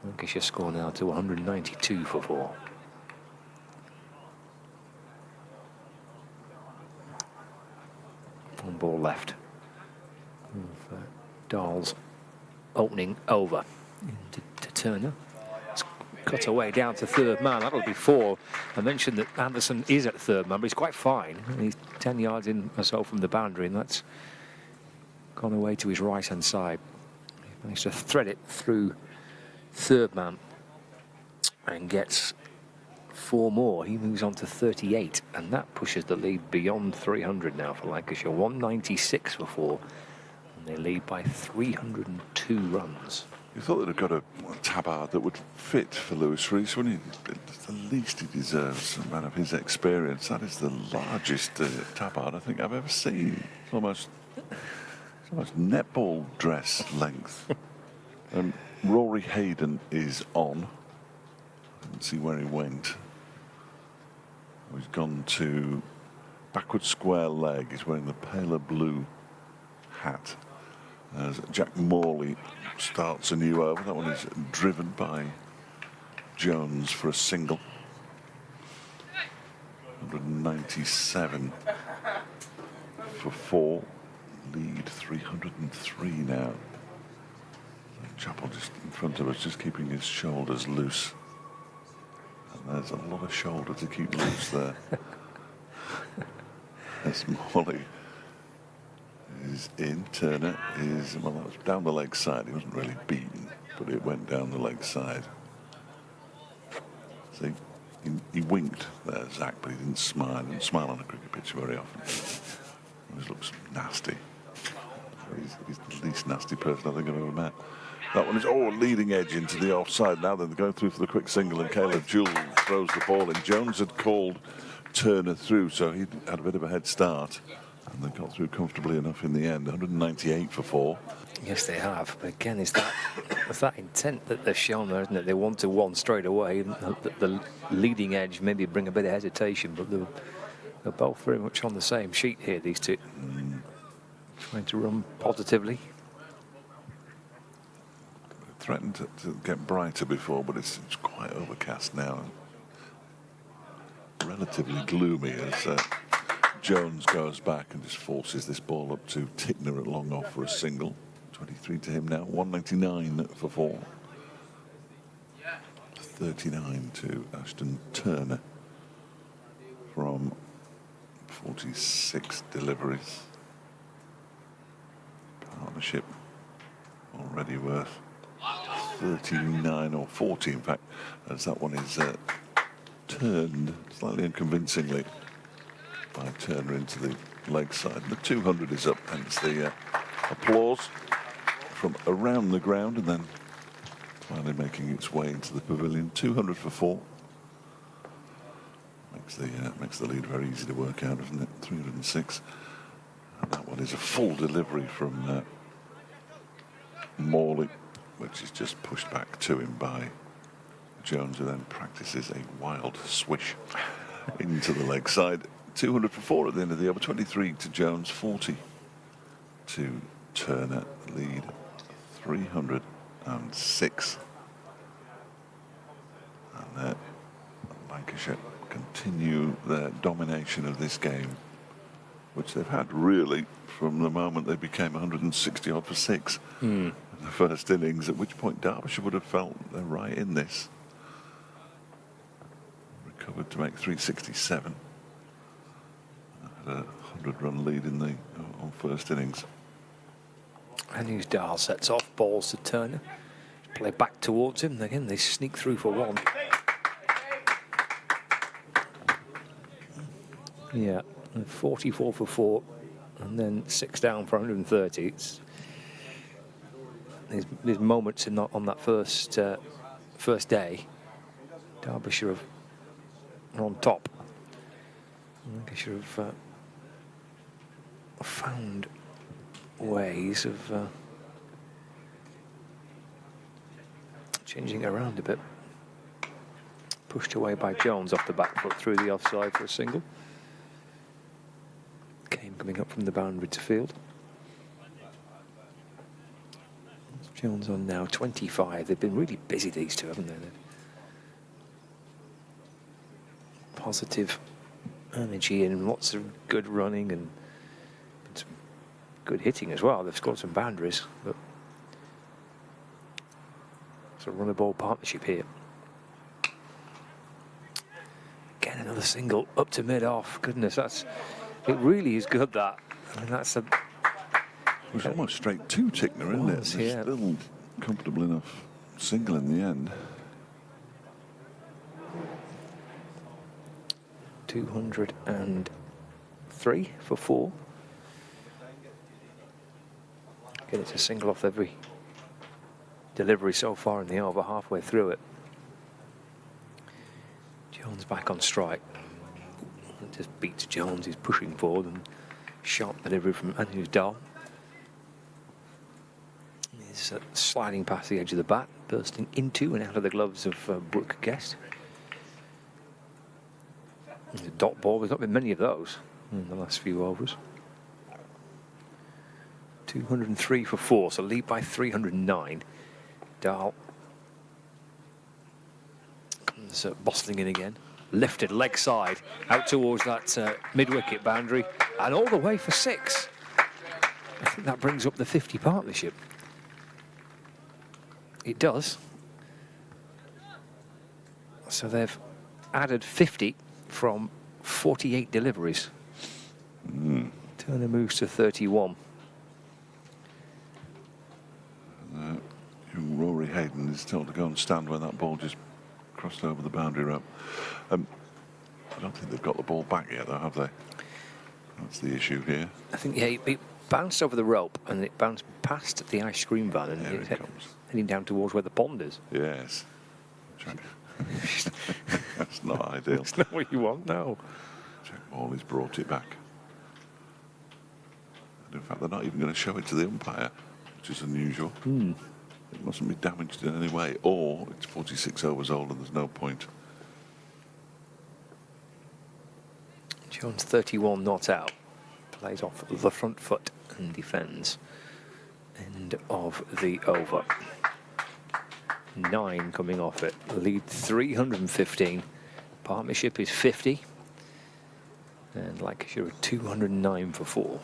Lancashire score now to 192 for 4. One ball left of Dahl's opening over to Turner. It's cut away down to third man. That'll be 4. I mentioned that Anderson is at third man, but he's quite fine. He's 10 yards in or so from the boundary, and that's gone away to his right-hand side. He managed to thread it through third man and gets 4 more. He moves on to 38, and that pushes the lead beyond 300 now for Lancashire. 196 for 4, and they lead by 302 runs. You thought they'd have got a tabard that would fit for Lewis Rees, wouldn't you? It's the least he deserves, a man of his experience. That is the largest tabard I think I've ever seen. It's almost netball dress length. Rory Hayden is on. Let's see where he went. He's gone to backward square leg. He's wearing the paler blue hat. As Jack Morley starts a new over. That one is driven by Jones for a single. 197 for 4. Lead 303 now. Chappell just in front of us, just keeping his shoulders loose. And there's a lot of shoulder to keep loose there. As Morley is in. Turner is, well, that was down the leg side. He wasn't really beaten, but it went down the leg side. See, he winked there, Zach, but he didn't smile. He didn't smile on a cricket pitch very often. He always looks nasty. He's the least nasty person I think I've ever met. That one is, leading edge into the offside. Now they're going through for the quick single, and Caleb Jewell throws the ball in. Jones had called Turner through, so he had a bit of a head start. And they got through comfortably enough in the end. 198 for 4. Yes, they have. But again, it's that intent that they've shown there, isn't it? They want to one straight away. The leading edge maybe bring a bit of hesitation, but they're both very much on the same sheet here, these two. Trying to run positively. Threatened to get brighter before, but it's quite overcast now. Relatively gloomy as Jones goes back and just forces this ball up to Tickner at long off for a single. 23 to him now. 199 for 4. 39 to Ashton Turner from 46 deliveries. Partnership already worth 39 or 40, in fact, as that one is turned slightly unconvincingly by Turner into the leg side. The 200 is up, hence the applause from around the ground, and then finally making its way into the pavilion. 200 for 4. Makes the lead very easy to work out, isn't it? 306. And that one is a full delivery from Morley, which is just pushed back to him by Jones, who then practices a wild swish into the leg side. 200 for 4 at the end of the over. 23 to Jones, 40 to Turner. Lead 306. And Lancashire continue their domination of this game, which they've had really from the moment they became 160 odd for 6 in the first innings, at which point Derbyshire would have felt they're right in this. Recovered to make 367. Had a 100-run lead in the on first innings. And who's Dahl sets off, balls to Turner. Play back towards him. Again, they sneak through for 1. Yeah, 44 for 4, and then 6 down for 130. There's moments on that first day. Derbyshire are on top. Lancashire have found ways of changing it around a bit. Pushed away by Jones off the back foot through the offside for a single. Kane coming up from the boundary to field. Jones on now 25. They've been really busy, these two, haven't they? Positive energy and lots of good running and some good hitting as well. They've scored some boundaries, but it's a run-a-ball partnership here. Again, another single up to mid-off. Goodness, it really is good, that. I mean, that's a... It was almost straight to Tickner, isn't it? It's still comfortable enough single in the end. 203 for 4. Again, it's a single off every delivery so far in the over, halfway through it. Jones back on strike. It just beats Jones. He's pushing forward, and sharp delivery from Andrew Dahl. He's sliding past the edge of the bat, bursting into and out of the gloves of Brooke Guest. It's a dot ball. There's not been many of those in the last few overs. 203 for 4, so lead by 309. Dahl Jones bustling in again. Lifted leg side out towards that mid-wicket boundary and all the way for 6. I think that brings up the 50 partnership. It does. So they've added 50 from 48 deliveries. Turner moves to 31. Rory Hayden is told to go and stand when that ball just crossed over the boundary rope. I don't think they've got the ball back yet, though, have they? That's the issue here. I think, yeah, it bounced over the rope and it bounced past the ice cream van and There it's it comes. heading down towards where the pond is. Yes. That's not ideal. That's not what you want, no. Jack Morley's brought it back. And in fact, they're not even going to show it to the umpire, which is unusual. It mustn't be damaged in any way, or it's 46 overs old and there's no point. Jones 31 not out. Plays off the front foot and defends. End of the over. 9 coming off it. Lead 315. Partnership is 50. And Lancashire are 209 for 4.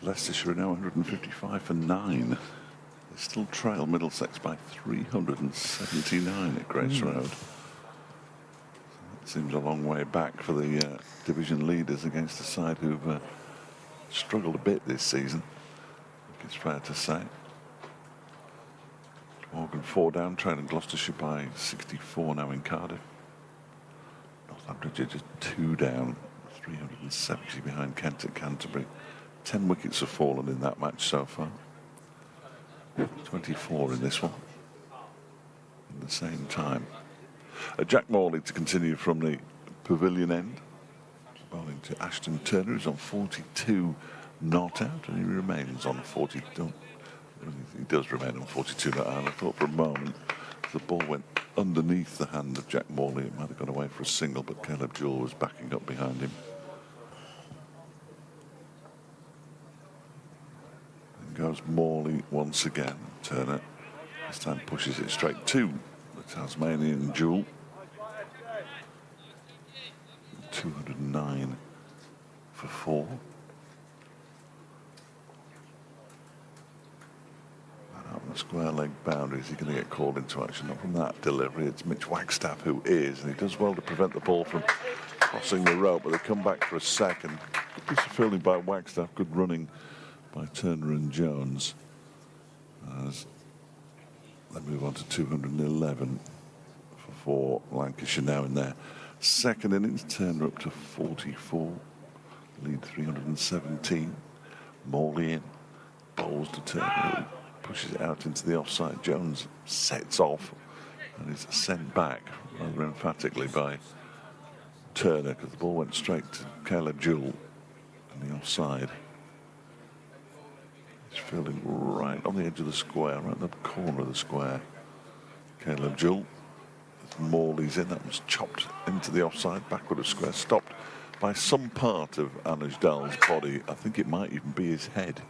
Leicestershire are now 155 for 9. They still trail Middlesex by 379 at Grace Road. It seems a long way back for the division leaders against a side who've struggled a bit this season, I think it's fair to say. Morgan 4 down, trailing Gloucestershire by 64 now in Cardiff. Northamptonshire just 2 down, 370 behind Kent at Canterbury. 10 wickets have fallen in that match so far. 24 in this one. At the same time. Jack Morley to continue from the pavilion end. Bowling to Ashton Turner, who's on 42 not out, and he remains on 42. He does remain on 42 not out. I thought for a moment the ball went underneath the hand of Jack Morley. It might have gone away for a single, but Caleb Jewell was backing up behind him. And goes Morley once again. Turner this time pushes it straight to the Tasmanian Jewell. 209 for 4. And out on the square leg boundary, is he going to get called into action? Not from that delivery. It's Mitch Wagstaff who is, and he does well to prevent the ball from crossing the rope, but they come back for a second. Good piece of fielding by Wagstaff, good running by Turner and Jones. As they move on to 211 for Lancashire now in there. Second innings, Turner up to 44, lead 317. Morley in, bowls to Turner, pushes it out into the offside. Jones sets off and is sent back rather emphatically by Turner because the ball went straight to Caleb Jewell in the offside. He's fielding right on the edge of the square, right in the corner of the square. Caleb Jewell. Morley's in, that was chopped into the offside, backward of square, stopped by some part of Anuj Dal's body. I think it might even be his head,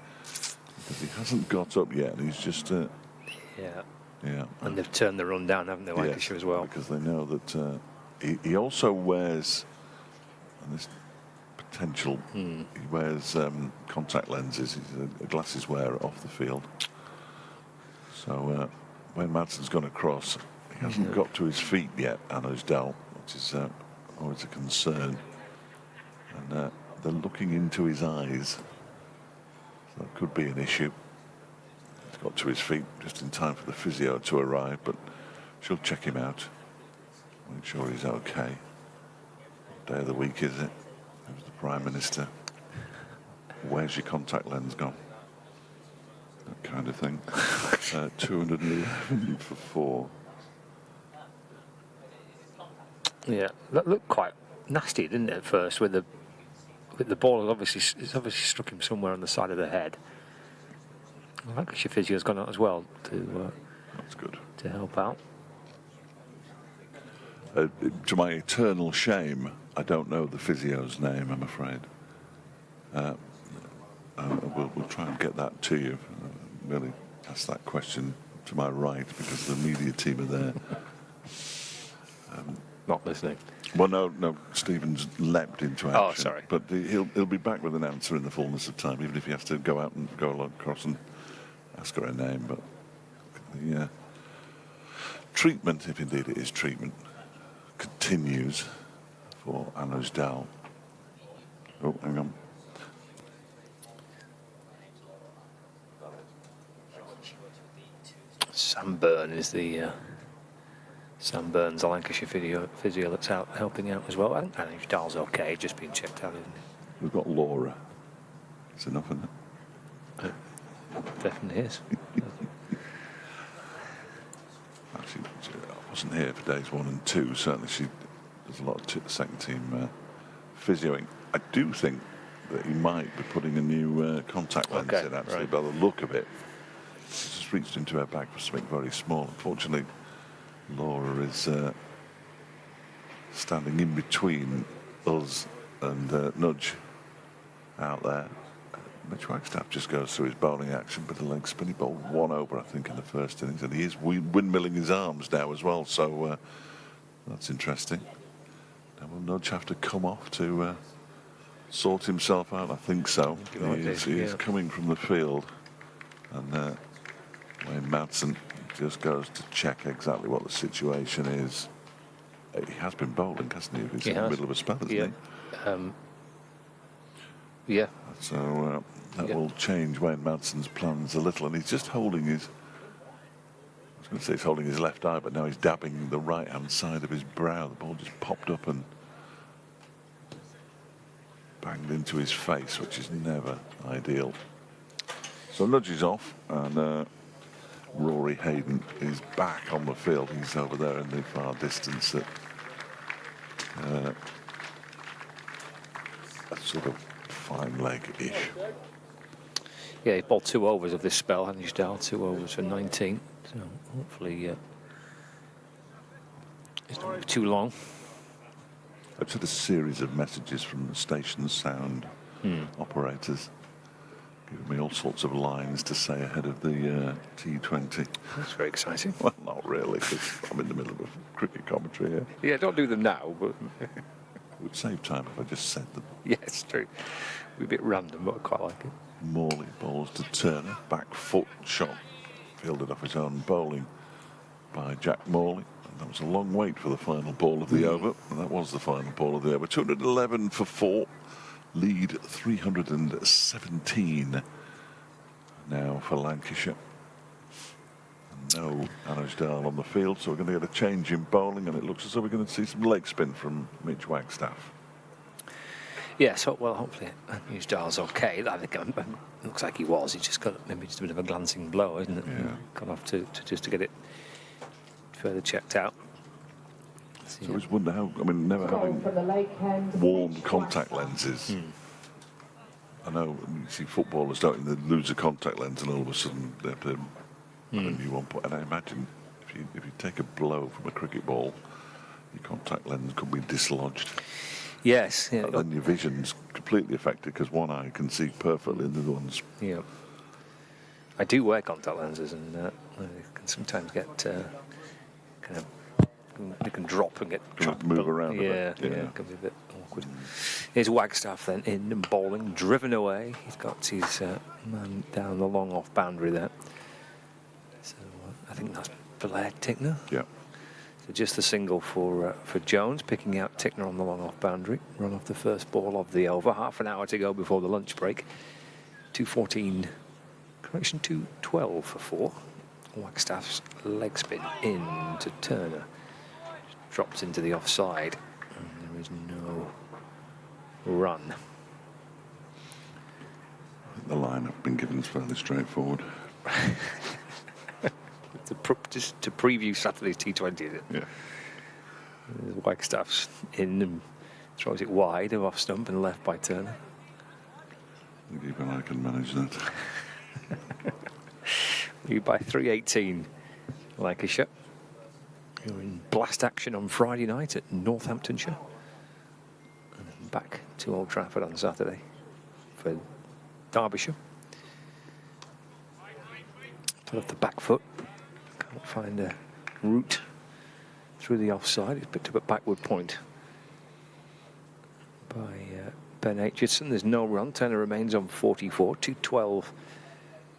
because he hasn't got up yet, and he's just... yeah. And they've turned the run down, haven't they, Lancashire as well? Because they know that he also wears, and this potential, he wears contact lenses. He's a glasses wearer off the field. So when Madson's gone across, he hasn't got to his feet yet, Anuj Dal, which is always a concern. And they're looking into his eyes. So that could be an issue. He's got to his feet just in time for the physio to arrive, but she'll check him out, make sure he's okay. What day of the week is it? Who's the Prime Minister? Where's your contact lens gone? That kind of thing. 211 for 4. Yeah, that looked quite nasty, didn't it, at first, with the ball it's obviously struck him somewhere on the side of the head. Well, Lancashire physio's gone out as well That's good. to help out. To my eternal shame, I don't know the physio's name, I'm afraid. We'll try and get that to you. Really ask that question to my right because the media team are there. not listening. Well, no, Stephen's leapt into action. Oh, sorry. But he'll be back with an answer in the fullness of time, even if he has to go out and go across and ask her name. But the treatment, if indeed it is treatment, continues for Anuj Dal. Oh, hang on. Sam Byrne is the Sam Burns, the Lancashire physio that's out helping out as well. I think Anuj Dal's okay, just being checked out, isn't he? We've got Laura. It's enough, isn't it? Definitely is. Actually, I wasn't here for days 1 and 2. Certainly, she does a lot of second team physioing. I do think that he might be putting a new contact lens in, actually, right. by the look of it. She's just reached into her bag for something very small. Unfortunately, Laura is standing in between us and Nudge out there. Mitch Wagstaff just goes through his bowling action, but the leg spin, he bowled 1 over, I think, in the first innings, and he is windmilling his arms now as well, so that's interesting. Now will Nudge have to come off to sort himself out? I think so. He is coming from the field, and Wayne Madsen just goes to check exactly what the situation is. He has been bowling, hasn't he? He's in the middle of a spell, isn't he? Yeah. So that will change Wayne Madsen's plans a little, and he's just holding his. I was going to say he's holding his left eye, but now he's dabbing the right-hand side of his brow. The ball just popped up and banged into his face, which is never ideal. So Nudge is off, and Rory Hayden is back on the field. He's over there in the far distance at a sort of fine leg-ish. Yeah, he bowled 2 overs of this spell, Anuj Dal, 2 overs for 19. So hopefully it's not be too long. I've had a series of messages from the station sound operators giving me all sorts of lines to say ahead of the T20. That's very exciting. Well, not really, because I'm in the middle of a cricket commentary here. Yeah, don't do them now, but It would save time if I just said them. yeah, it's true. Be a bit random, but I quite like it. Morley bowls to Turner, back foot shot, fielded off his own bowling by Jack Morley. And that was a long wait for the final ball of the over, and that was the final ball of the over. 211 for 4, lead 317 now for Lancashire. And no Anuj Dal on the field, so we're going to get a change in bowling, and it looks as though we're going to see some leg spin from Mitch Wagstaff. Yeah, so, well, hopefully Anuj Dal's okay. I think it looks like he was. He just got maybe just a bit of a glancing blow, isn't it? Yeah. Gone off to just to get it further checked out. So I always wonder how, I mean, never having worn contact lenses. I know you see footballers, don't they? They lose a contact lens and all of a sudden they have to put a new one. And I imagine if you take a blow from a cricket ball, your contact lens could be dislodged. Yes. Yeah. And then your vision's completely affected because one eye can see perfectly and the other one's... Yeah. I do wear contact lenses, and they can sometimes get kind of... They can drop and get trapped. Move around a bit. Yeah, it can be a bit awkward. Here's Wagstaff then in and bowling, driven away. He's got his man down the long off boundary there. So I think that's Blair Tickner. Yeah. So just the single for Jones, picking out Tickner on the long off boundary. Run off the first ball of the over. Half an hour to go before the lunch break. 2:14, correction, 2:12 for 4. Wagstaff's leg spin in to Turner. Drops into the offside, and there is no run. The line I've been given is fairly straightforward. Just to preview Saturday's T20, is it? Yeah. Wagstaff's in and throws it wide of off stump and left by Turner. I think even I can manage that. You by 3:18, Lancashire. You're in blast action on Friday night at Northamptonshire. And then back to Old Trafford on Saturday for Derbyshire. Put off the back foot. Can't find a route through the offside. It's picked up at backward point by Ben Aitchison. There's no run. Turner remains on 44. 212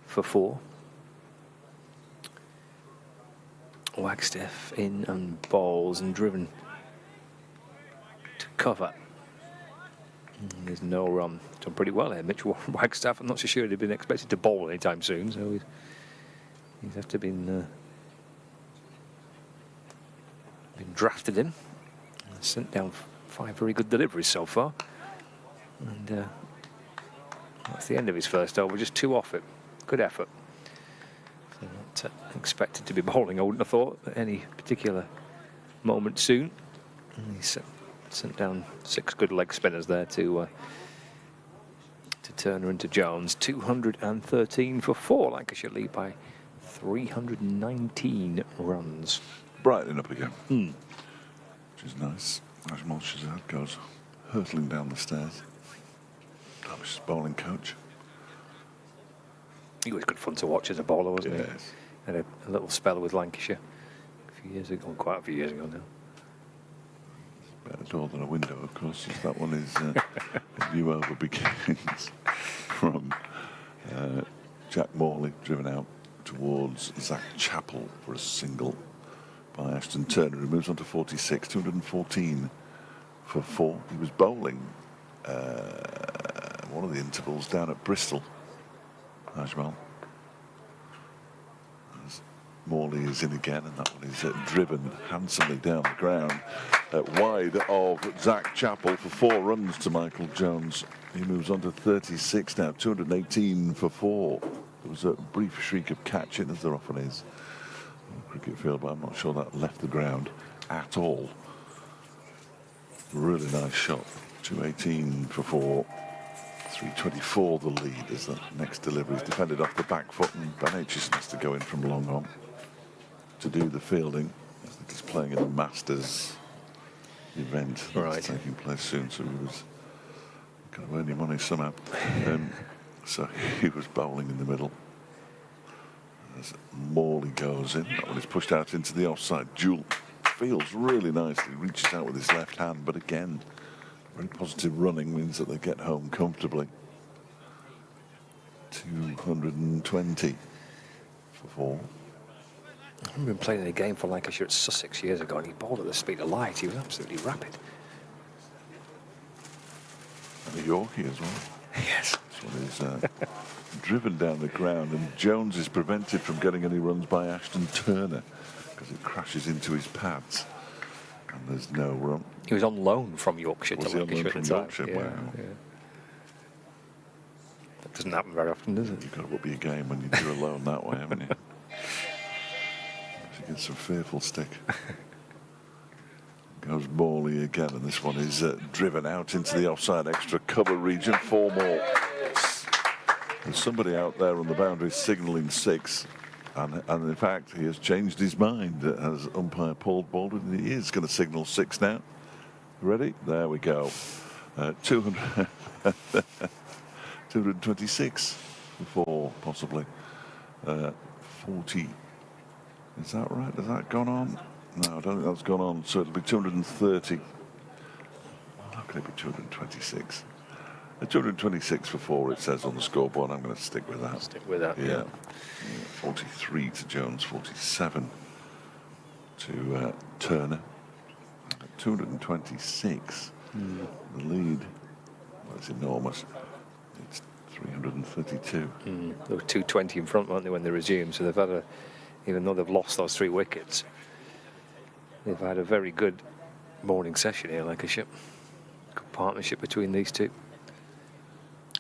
for 4. Wagstaff in and bowls and driven to cover. And there's no run. Done pretty well here. Mitch Wagstaff, I'm not so sure he'd been expected to bowl anytime soon, so he's have to been drafted in. Sent down 5 very good deliveries so far. And that's the end of his first over, just 2 off it. Good effort. So not expected to be bowling, I wouldn't have thought, at any particular moment soon. And he's sent down 6 good leg spinners there to Turner and to Jones. 213 for 4. Lancashire lead by 319 runs. Brightening up again, which is nice. As Shazad goes hurtling down the stairs. Derbyshire's bowling coach. He was good fun to watch as a bowler, wasn't Yes. he? Had a little spell with Lancashire a few years ago, quite a few years ago now. Better door than a window, of course, as that one is a new over begins from Jack Morley, driven out towards Zach Chappell for a single by Ashton Turner, who moves on to 46, 214 for 4. He was bowling one of the intervals down at Bristol, Ajmal. As Morley is in again, and that one is driven handsomely down the ground, wide of Zach Chappell for 4 runs to Michael Jones. He moves on to 36 now, 218 for 4. There was a brief shriek of catching, as there often is on the cricket field, but I'm not sure that left the ground at all. Really nice shot. 218 for 4. 324 the lead as the next delivery is defended off the back foot, and Ben Aitchison has to go in from long on to do the fielding. I think he's playing in the Masters event that's taking place soon, so he was going to earn your money somehow. So he was bowling in the middle. As Morley goes in, that one is pushed out into the offside. Jewell feels really nicely, reaches out with his left hand, but again, very positive running means that they get home comfortably. 220 for 4. I remember playing a game for Lancashire at Sussex years ago, and he bowled at the speed of light. He was absolutely rapid. And a Yorkie as well. Yes. This one is driven down the ground, and Jones is prevented from getting any runs by Ashton Turner because it crashes into his pads. And there's no run. He was on loan from Yorkshire to Lancashire at the time. Yorkshire? Yeah, Wow. yeah. That doesn't happen very often, does it? You've got to up your game when you do a loan that way, haven't you? You get some fearful stick. Goes Morley again, and this one is driven out into the offside extra cover region. 4 more. There's somebody out there on the boundary signalling 6. And in fact, he has changed his mind as umpire Paul Baldwin. He is going to signal 6 now. Ready? There we go. 226 for 4, possibly. 40. Is that right? Has that gone on? No, I don't think that's gone on. So it'll be 230. How can it be 226? 226 for 4, it says on the scoreboard. I'm going to stick with that. Stick with that, yeah. 43 to Jones, 47 to Turner. 226. The lead, well, it's enormous. It's 332. They were 220 in front, weren't they, when they resumed? So they've had even though they've lost those 3 wickets, they've had a very good morning session here, Lancashire. Good partnership between these two.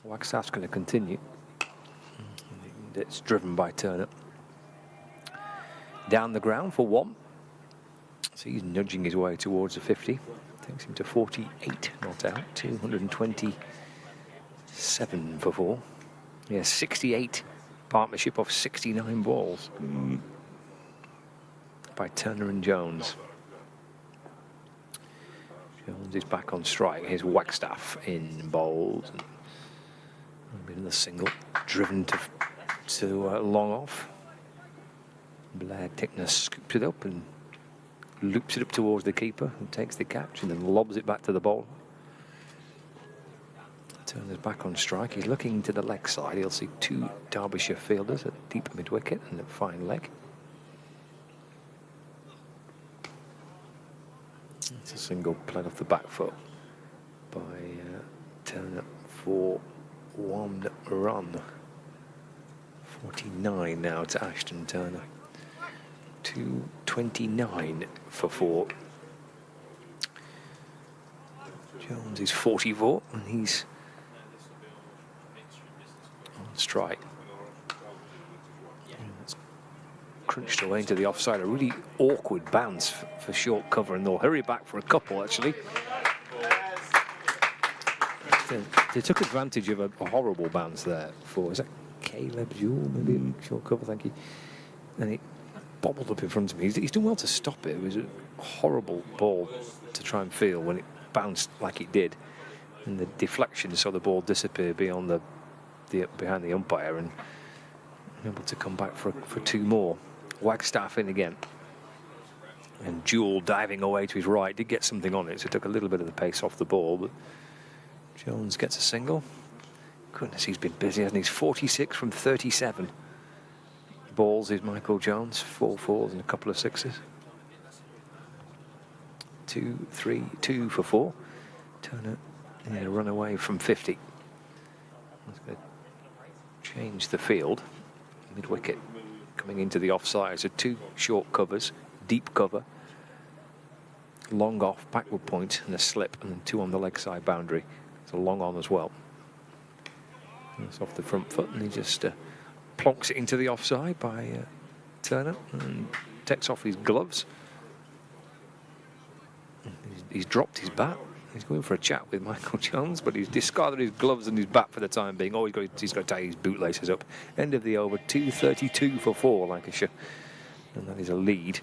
Wagstaff's going to continue. It's driven by Turner. Down the ground for 1. So he's nudging his way towards the 50. Takes him to 48, not out. 227 for 4. Yeah, 68 partnership of 69 balls by Turner and Jones. Jones is back on strike. Here's Wagstaff in bowls. In the single, driven to long off. Blair Tickner scooped it up and loops it up towards the keeper and takes the catch and then lobs it back to the ball. Turner's back on strike. He's looking to the leg side. He'll see two Derbyshire fielders at deep mid-wicket and at fine leg. It's a single played off the back foot by Turner for 1 run. 49 now to Ashton Turner. 229 for 4. Jones is 44 and he's on strike. It's crunched away into the offside. A really awkward bounce for short cover, and they'll hurry back for a couple actually. They took advantage of a horrible bounce there for, is that Caleb Jewell, maybe? Short cover, thank you. And it bobbled up in front of me. He's done well to stop it. It was a horrible ball to try and feel when it bounced like it did. And the deflection saw the ball disappear beyond behind the umpire, and able to come back for 2 more. Wagstaff in again. And Jewell diving away to his right. Did get something on it, so it took a little bit of the pace off the ball, but Jones gets a single. Goodness, he's been busy, hasn't he? He's 46 from 37. Balls is Michael Jones, 4 fours and a couple of sixes. 2, 3, 2 for 4. Turner in a run away from 50. That's going to change the field. Mid-wicket coming into the offside. So 2 short covers, deep cover, long off, backward point and a slip, and then 2 on the leg side boundary. It's a long on as well. It's off the front foot, and he just plonks it into the offside by Turner and takes off his gloves. He's dropped his bat. He's going for a chat with Michael Jones, but he's discarded his gloves and his bat for the time being. Oh, he's got to tie his bootlaces up. End of the over, 232 for 4, Lancashire. And that is a lead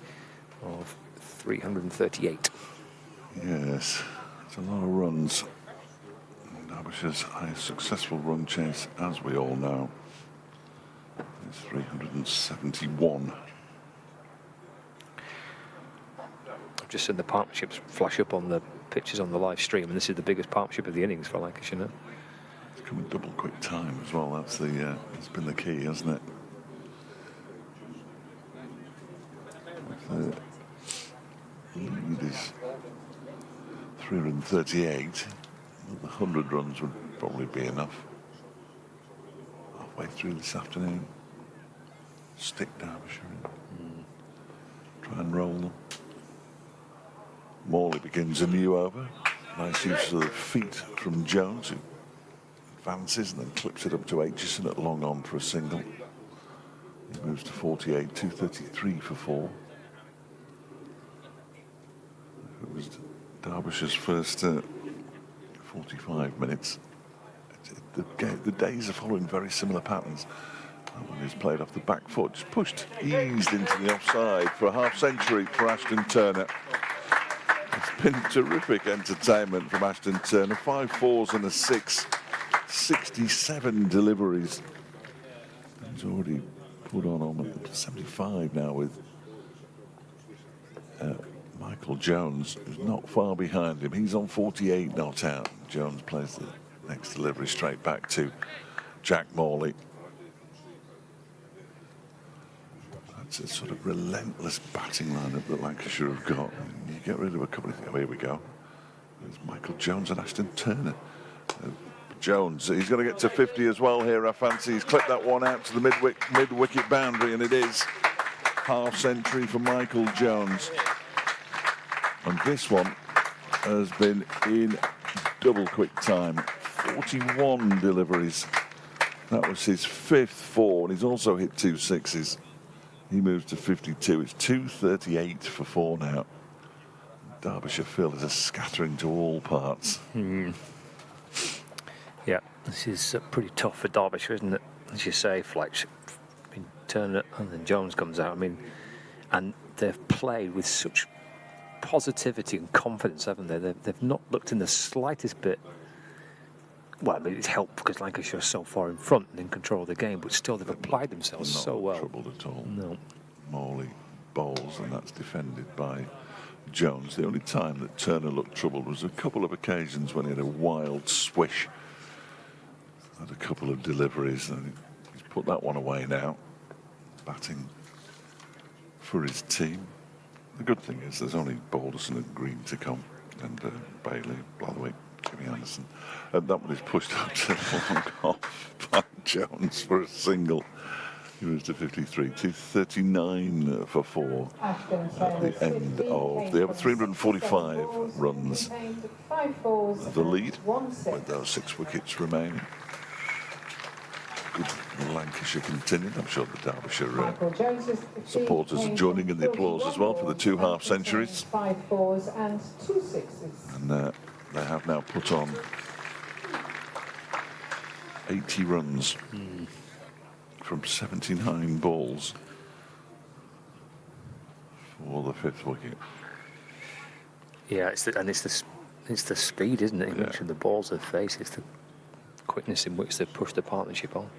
of 338. Yes, it's a lot of runs. Derbyshire's highest successful run chase, as we all know, is 371. I've just seen the partnerships flash up on the pitches on the live stream, and this is the biggest partnership of the innings for Lancashire now. It's come in double quick time as well. That's been the key, hasn't it? The lead is 338. The 100 runs would probably be enough. Halfway through this afternoon, stick Derbyshire in. Try and roll them. Morley begins a new over. Nice use of the feet from Jones, who advances and then clips it up to Aitchison at long on for a single. He moves to 48, 233 for 4. It was Derbyshire's first 45 minutes. The days are following very similar patterns. That one is played off the back foot, just pushed, eased into the offside for a half century for Ashton Turner. It's been terrific entertainment from Ashton Turner. 5 fours and a 6, 67 deliveries. He's already put on almost 75 now with Michael Jones, who's not far behind him. He's on 48 not out. Jones plays the next delivery straight back to Jack Morley. That's a sort of relentless batting lineup that Lancashire have got. You get rid of a couple of things. Oh, here we go. There's Michael Jones and Ashton Turner. Jones, he's going to get to 50 as well here, I fancy. He's clipped that one out to the mid-wicket boundary, and it is half century for Michael Jones. And this one has been in double quick time. 41 deliveries. That was his 5th 4, and he's also hit 2 6s. He moves to 52. It's 238 for 4 now. Derbyshire field is a scattering to all parts. Yeah, this is pretty tough for Derbyshire, isn't it? As you say, Fletch, Turner and then Jones comes out. I mean, and they've played with such positivity and confidence, haven't they? They've not looked in the slightest bit. Well, I mean, it's helped because Lancashire are so far in front and in control of the game, but still they've applied themselves so well. Not troubled at all. No. Morley bowls, and that's defended by Jones. The only time that Turner looked troubled was a couple of occasions when he had a wild swish. Had a couple of deliveries, and he's put that one away now. Batting for his team. The good thing is there's only Balderson and Green to come, and Bailey, Blatherwick, Jimmy Anderson. And that one is pushed out to long off by Jones for a single. He moves to 53, to 39 for 4 at the end of the over. 345 runs. The lead with those 6 wickets remaining. Good Lancashire continuing. I'm sure the Derbyshire supporters are joining in the applause as well for the 2 half-centuries. 5 fours and 2 sixes. And they have now put on 80 runs from 79 balls for the 5th wicket. Yeah, it's the speed, isn't it? You mentioned the balls they face. It's the quickness in which they push the partnership on.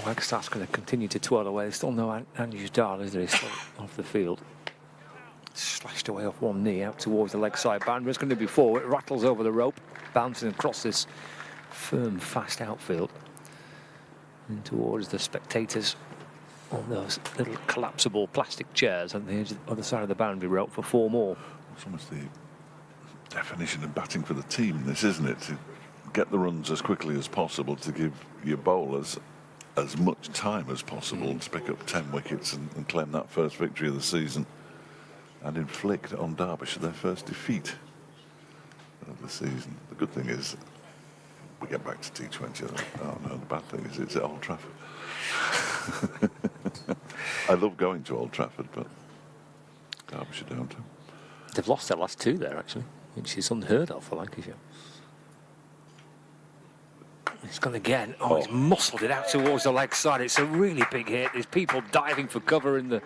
Wagstaff's going to continue to twirl away. There's still no Andrews Dahl, is there? He's still off the field. Slashed away off one knee out towards the leg side boundary. It's going to be 4. It rattles over the rope, bouncing across this firm, fast outfield and towards the spectators on those little collapsible plastic chairs on the other side of the boundary rope for 4 more. It's almost the definition of batting for the team, this, isn't it? To get the runs as quickly as possible, to give your bowlers as much time as possible to pick up 10 wickets and claim that first victory of the season and inflict on Derbyshire their first defeat of the season. The good thing is we get back to T20. Oh no, the bad thing is it's at Old Trafford. I love going to Old Trafford, but Derbyshire don't. They've lost their last 2 there, actually, which is unheard of for Lancashire. It's gone again. Oh, he's muscled it out towards the leg side. It's a really big hit. There's people diving for cover in the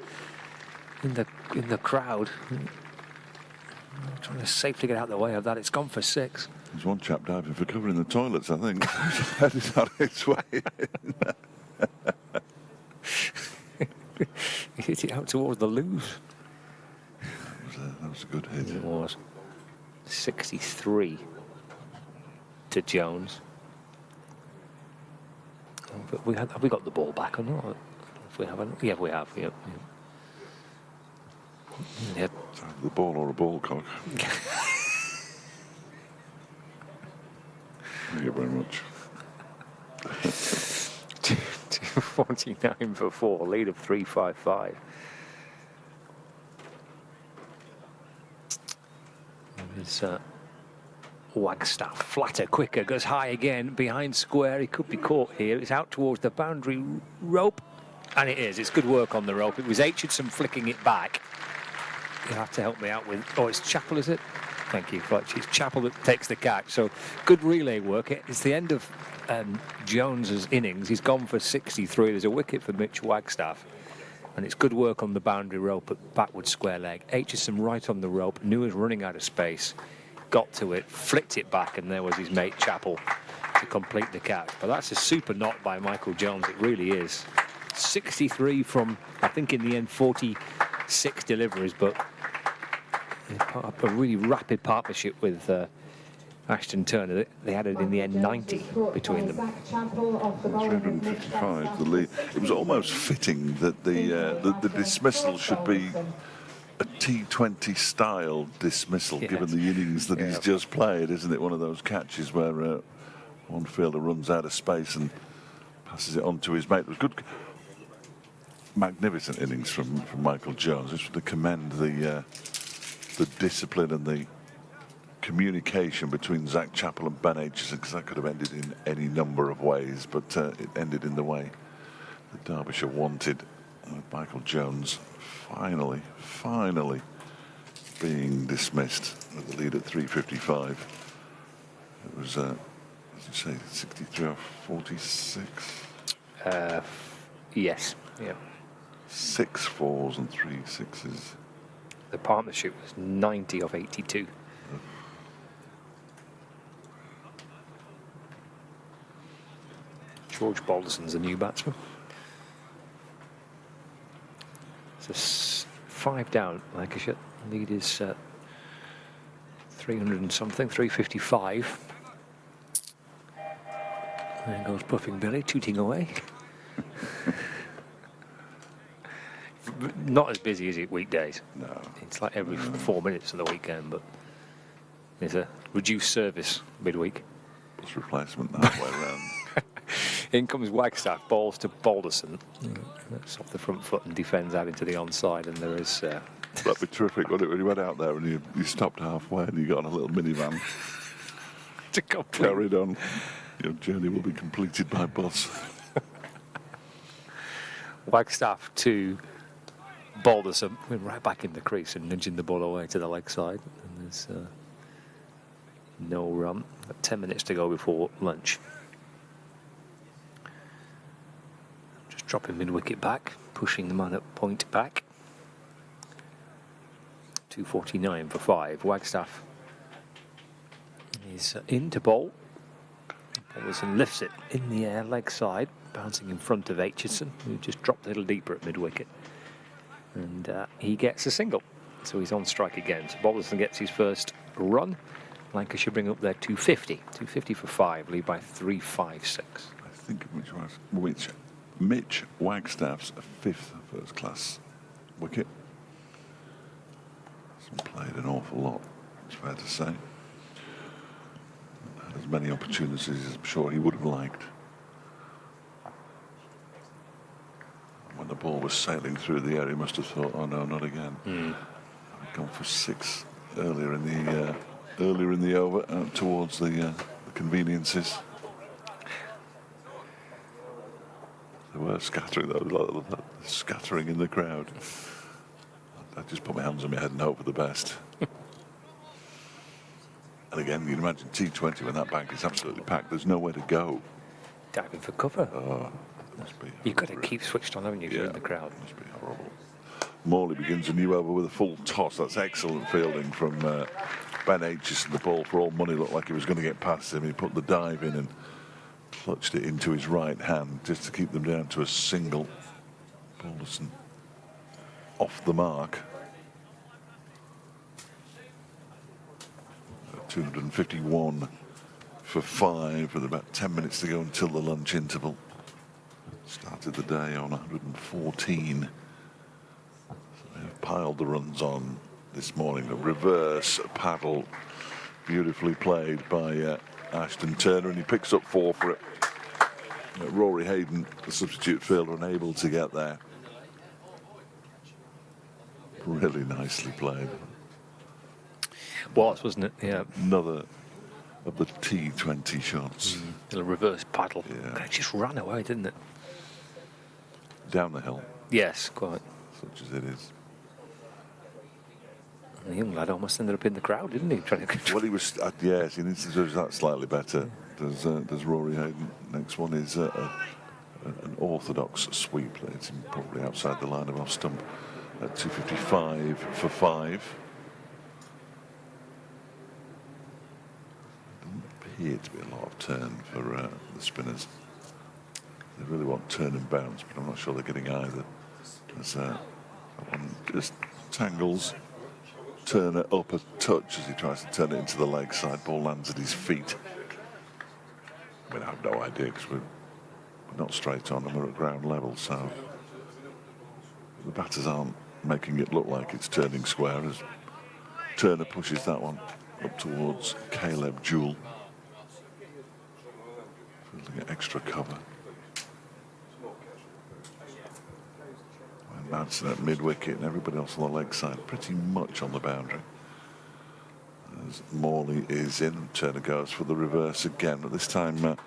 crowd, trying to safely get out of the way of that. It's gone for 6. There's one chap diving for cover in the toilets, I think. Headed on its way in. He hit it out towards the loose. That was a good hit. It was. 63 to Jones. But have we got the ball back or not? If we haven't, yeah, we have. Yeah. The ball or a ball cock. Thank you very much. 249 for 4, lead of 355. It's Wagstaff, flatter, quicker, goes high again, behind square. He could be caught here. It's out towards the boundary rope, and it is. It's good work on the rope. It was Aitchison flicking it back. You'll have to help me out with. Oh, it's Chappell, is it? Thank you, Fletch. It's Chappell that takes the catch. So good relay work. It's the end of Jones's innings. He's gone for 63. There's a wicket for Mitch Wagstaff. And it's good work on the boundary rope at backward square leg. Aitchison right on the rope, knew he was running out of space, got to it, flicked it back, and there was his mate Chappell to complete the catch. But that's a super knock by Michael Jones, it really is. 63 from, I think in the end, 46 deliveries, but a really rapid partnership with Ashton Turner. They added in the end 90 between them. 355, the lead. It was almost fitting that the dismissal should be a T20 style dismissal, given the innings that he's just played, isn't it? One of those catches where one fielder runs out of space and passes it on to his mate. It was good, magnificent innings from Michael Jones. Just to commend the discipline and the communication between Zach Chappell and Ben Aitchison, because that could have ended in any number of ways, but it ended in the way that Derbyshire wanted. Michael Jones finally being dismissed with the lead at 355. It was, as you say, 63 off 46. Yes, yeah. 6 fours and 3 sixes. The partnership was 90 off 82. George Balderson's a new batsman. It's a 5 down, Lancashire. Lead is 300 and something, 355. There goes Puffing Billy, tooting away. Not as busy as it weekdays. No. It's like every 4 minutes of the weekend, but there's a reduced service midweek. Plus replacement halfway around. In comes Wagstaff, balls to Balderson. That's off the front foot and defends out into the onside, and there is... That'd be terrific, wouldn't it, when you went out there and you stopped halfway and you got on a little minivan. to complete. Carried on. Your journey will be completed by bus. Wagstaff to Balderson, right back in the crease and nudging the ball away to the leg side. And there's no run. 10 minutes to go before lunch. Just dropping mid-wicket back, pushing the man at point back. 2:49 for 5. Wagstaff is in to bowl. Balderson lifts it in the air, leg side, bouncing in front of Aitchison, who just dropped a little deeper at mid-wicket. And he gets a single, so he's on strike again. So Balderson gets his first run. Lancashire bring up their 250. 250 for 5, lead by 356. I think Mitch Wagstaff's 5th first-class wicket. Hasn't played an awful lot, it's fair to say. Had as many opportunities as I'm sure he would have liked. When the ball was sailing through the air, he must have thought, "Oh no, not again." I'd gone for 6 earlier in the over, out towards the conveniences. They were scattering, though, scattering in the crowd. I just put my hands on my head and hope for the best. And again, you can imagine T20 when that bank is absolutely packed. There's nowhere to go. Diving for cover. Oh, it must be. You've got to keep switched on, haven't you, if you're in the crowd? It must be horrible. Morley begins a new over with a full toss. That's excellent fielding from Ben Aitchison. The ball, for all money, looked like he was going to get past him. He put the dive in and clutched it into his right hand just to keep them down to a single. Balderson off the mark. 251 for 5 with about 10 minutes to go until the lunch interval. Started the day on 114. So they've piled the runs on this morning. A reverse paddle, beautifully played by Ashton Turner, and he picks up 4 for it. Rory Hayden, the substitute fielder, unable to get there. Really nicely played. Wasn't it? Yeah. Another of the T20 shots. A reverse paddle. Yeah. It just ran away, didn't it? Down the hill. Yes, quite. Such as it is. The young lad almost ended up in the crowd, didn't he? Trying to Well, he was, yes, he needs to do that slightly better. Does Rory Hayden. Next one is an orthodox sweep. It's probably outside the line of off stump at 255 for 5. Doesn't appear to be a lot of turn for the spinners. They really want turn and bounce, but I'm not sure they're getting either. As that one just tangles Turner up a touch as he tries to turn it into the leg side. Ball lands at his feet. I mean, I have no idea because we're not straight on and we're at ground level, so the batters aren't making it look like it's turning square as Turner pushes that one up towards Caleb Jewell. Feeling extra cover. And Madsen at mid-wicket and everybody else on the leg side pretty much on the boundary. As Morley is in, Turner goes for the reverse again, but this time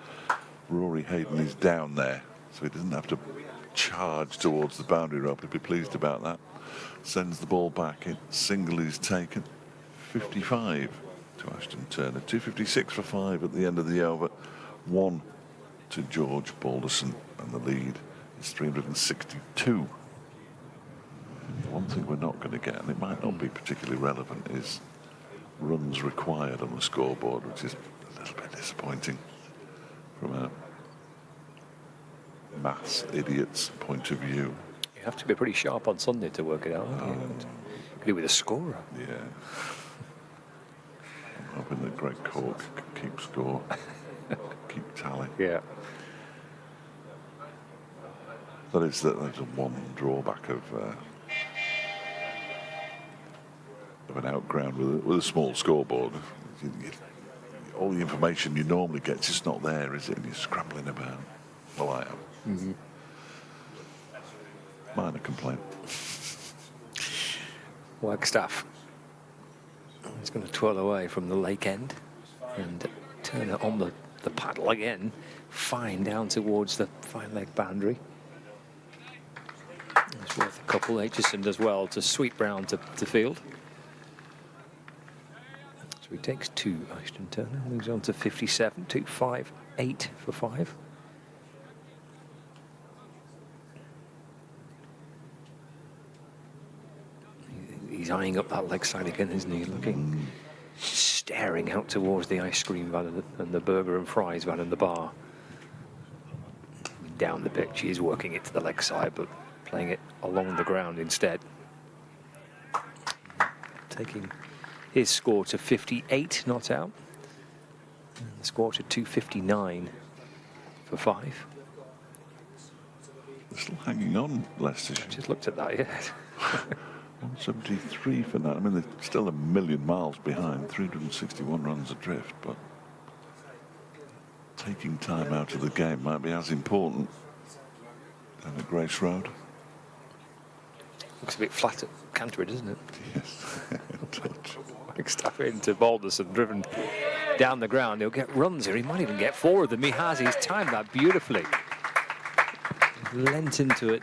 Rory Hayden is down there, so he doesn't have to charge towards the boundary rope. He'd be pleased about that. Sends the ball back in. Single is taken. 55 to Ashton Turner. 256 for 5 at the end of the over. 1 to George Balderson, and the lead is 362. The one thing we're not going to get, and it might not be particularly relevant, is runs required on the scoreboard, which is a little bit disappointing from a maths idiot's point of view. Yeah, You have to be pretty sharp on Sunday to work it out. You could do with a scorer. Yeah. I'm hoping that Greg Cork can keep score, keep tally. Yeah. That's a one drawback of an outground with a small scoreboard. All the information you normally get is just not there, is it? And you're scrambling about. Well, I am. Minor complaint. Wagstaff is going to twirl away from the lake end and turn it on the paddle again. Fine down towards the fine leg boundary. It's worth a couple. Aitchison as well to sweep round to field. So he takes 2, Ashton Turner. Moves on to 57, 2-5-8 for 5. He's eyeing up that leg side again, isn't he? Looking, staring out towards the ice cream van and the burger and fries van and the bar. Down the pitch, he is working it to the leg side, but playing it along the ground instead. Taking his score to 58, not out. And the score to 259 for 5. They're still hanging on, Leicestershire. Just looked at that, yeah. 173 for that. I mean, they're still a million miles behind, 361 runs adrift, but taking time out of the game might be as important down at Grace Road. Looks a bit flat at Canterbury, doesn't it? Yes. Touch. Wagstaff into Balderson, driven down the ground. He'll get runs here. He might even get 4 of them. He has. He's timed that beautifully. Lent into it.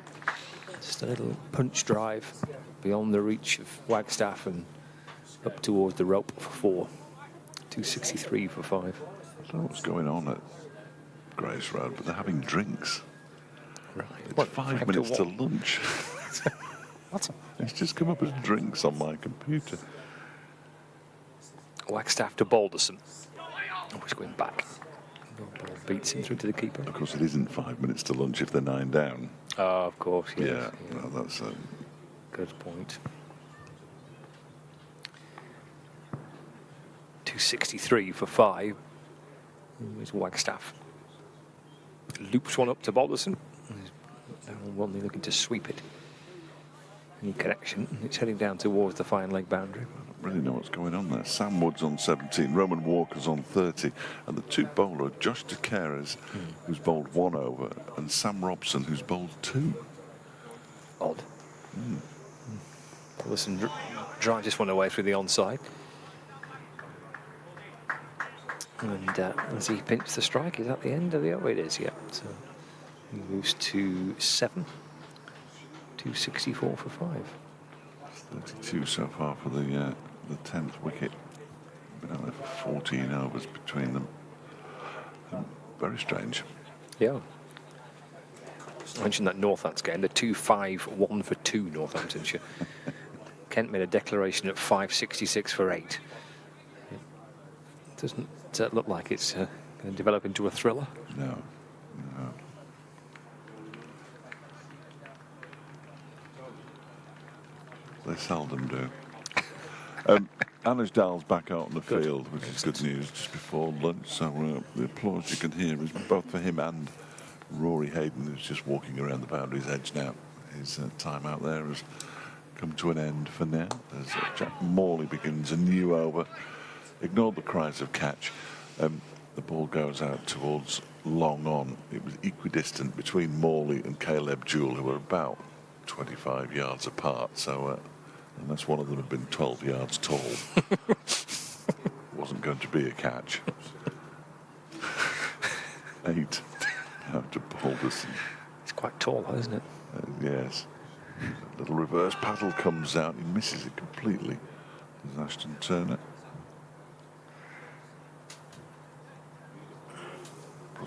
Just a little punch drive beyond the reach of Wagstaff and up towards the rope for 4. 263 for 5. I don't know what's going on at Grace Road, but they're having drinks. Right. It's What, 5 minutes to lunch. What? It's just come up as drinks on my computer. Wagstaff to Balderson. Oh, he's going back. Ball beats him through to the keeper. Of course, it isn't 5 minutes to lunch if they're 9 down. Oh, of course, yes. Yeah, well, that's Good point. 263 for 5. Here's Wagstaff. Loops one up to Balderson. Down one, they're looking to sweep it. Any connection? It's heading down towards the fine leg boundary. I don't really know what's going on there. Sam Woods on 17, Roman Walker's on 30, and the 2 bowlers, Josh DeCares, who's bowled 1 over, and Sam Robson, who's bowled 2. Odd. Balderson drives this one away through the onside. And as he pinched the strike, is that the end of the over? It is, yeah. So he moves to 7. 264 for 5. 32 so far for the 10th wicket. Been out there for 14 overs between them. Very strange. Yeah. I mentioned that Northants game, the 2-5-1 for 2 Northamptonshire. Kent made a declaration at 566 for 8. It doesn't look like it's going to develop into a thriller. No, no. They seldom do. Anuj Dal's back out on the field, which is good news, just before lunch. So the applause you can hear is both for him and Rory Hayden, who's just walking around the boundary's edge now. His time out there has come to an end for now, as Jack Morley begins a new over. Ignore the cries of catch. The ball goes out towards long on. It was equidistant between Morley and Caleb Jewell, who were about 25 yards apart. So unless one of them had been 12 yards tall, wasn't going to be a catch. 8 out to Balderson. It's quite tall, isn't it? Yes. A little reverse paddle comes out. He misses it completely. There's Ashton Turner.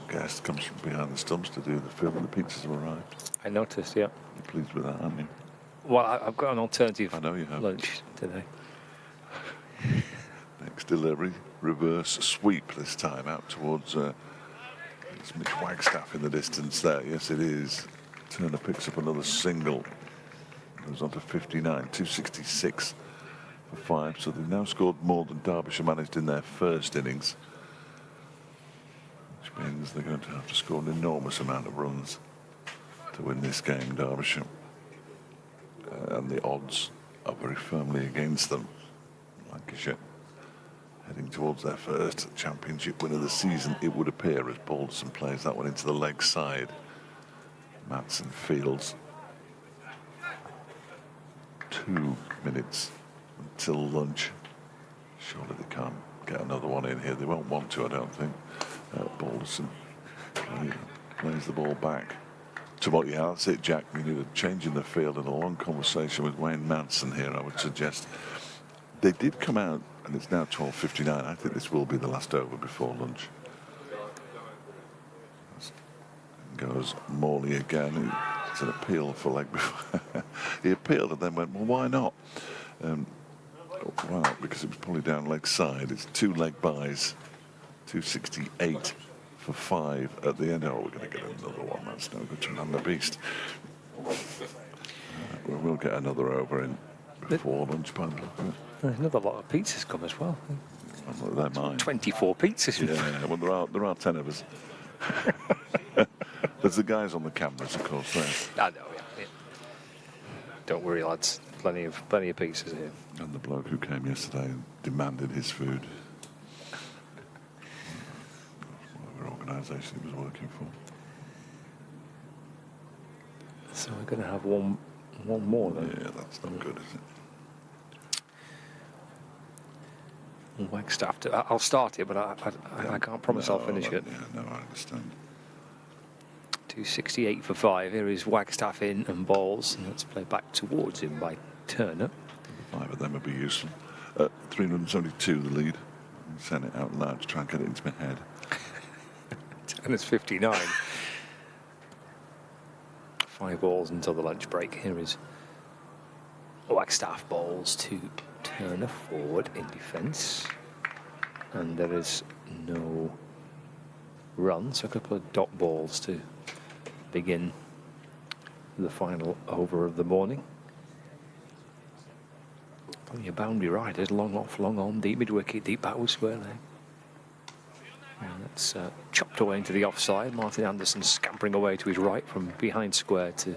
Guest comes from behind the stumps to do the film. The pizzas have arrived. I noticed, yeah. You're pleased with that, aren't you? Well, I've got an alternative I know you have. lunch today. Next delivery, reverse sweep this time out towards it's Mitch Wagstaff in the distance there. Yes, it is. Turner picks up another single. Goes on to 59, 266 for 5. So they've now scored more than Derbyshire managed in their first innings, which means they're going to have to score an enormous amount of runs to win this game, Derbyshire. And the odds are very firmly against them. Lancashire heading towards their first championship win of the season, it would appear, as Balderson plays that one into the leg side. Matson fields. 2 minutes until lunch. Surely they can't get another one in here. They won't want to, I don't think. Balderson plays the ball back. Well, yeah, that's it, Jack. We need a change in the field and a long conversation with Wayne Manson here, I would suggest. They did come out, and it's now 12:59. I think this will be the last over before lunch. Goes Morley again. It's an appeal for leg before. He appealed and then went, well, why not? Well, because it was probably down leg side. It's 2 leg buys, 268 for 5 at the end. Oh, we're going to get another one. That's no good to man the beast. We'll get another over in before lunch. There's another lot of pizzas come as well. They're mine. 24 pizzas. Yeah, well, there are 10 of us. There's the guys on the cameras, of course. I know, yeah. Don't worry, lads. Plenty of pizzas here. And the bloke who came yesterday and demanded his food. Whatever organisation he was working for. So we're going to have one more then. Yeah, that's not good, is it? Wagstaff. I'll start it, but I can't promise I'll finish it. Yeah, no, I understand. 268 for 5. Here is Wagstaff in and balls. And let's play back towards him by Turner. 5 of them would be useful. 372 the lead. I'm saying it out loud to try and get it into my head. Turner's 59. 5 balls until the lunch break. Here is Wagstaff balls to Turner forward in defence. And there is no run, so a couple of dot balls to begin the final over of the morning. Plenty of boundary riders, long off, long on, deep mid-wicket, deep backward square leg. And that's chopped away into the offside. Martin Anderson scampering away to his right from behind square to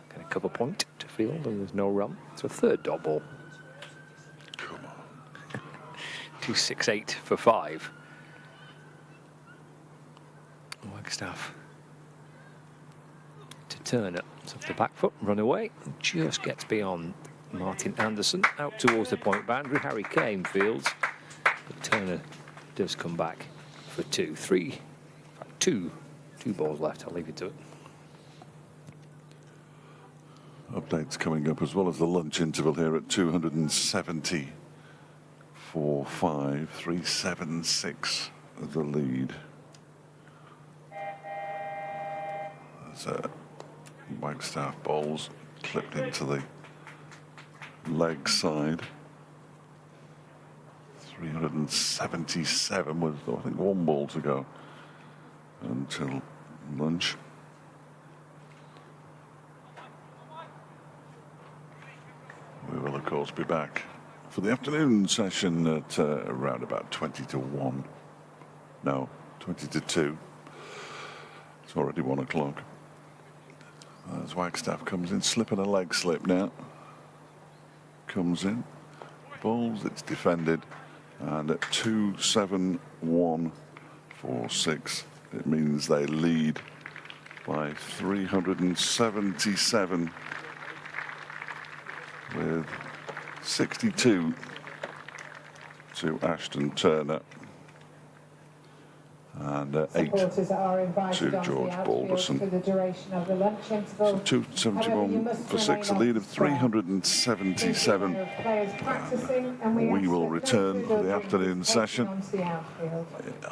get a cover point to field, and there's no run. So a third dot ball. Come on. 268 for 5. Wagstaff to Turner. It's off the back foot, run away. Just gets beyond Martin Anderson, out towards the point boundary. Harry Kane fields, but Turner does come back for 2. 3, in fact, two balls left. I'll leave you to it. Updates coming up as well as the lunch interval here at 270 for 5. 376 the lead. There's Wagstaff balls clipped into the leg side. 377 with, I think, 1 ball to go until lunch. We will, of course, be back for the afternoon session at around about 20 to 1. No, 20 to 2. It's already 1 o'clock. As Wagstaff comes in, slipping a leg slip now. Comes in, balls, it's defended, and at 271 for 6, it means they lead by 377 with 62 to Ashton Turner. And 8 to George Balderson. So 271 for 6, a lead of 377. And we will return for the afternoon session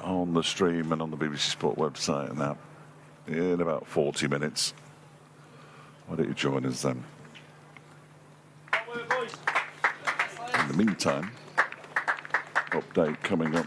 on the stream and on the BBC Sport website and that in about 40 minutes. Why don't you join us then? In the meantime, update coming up.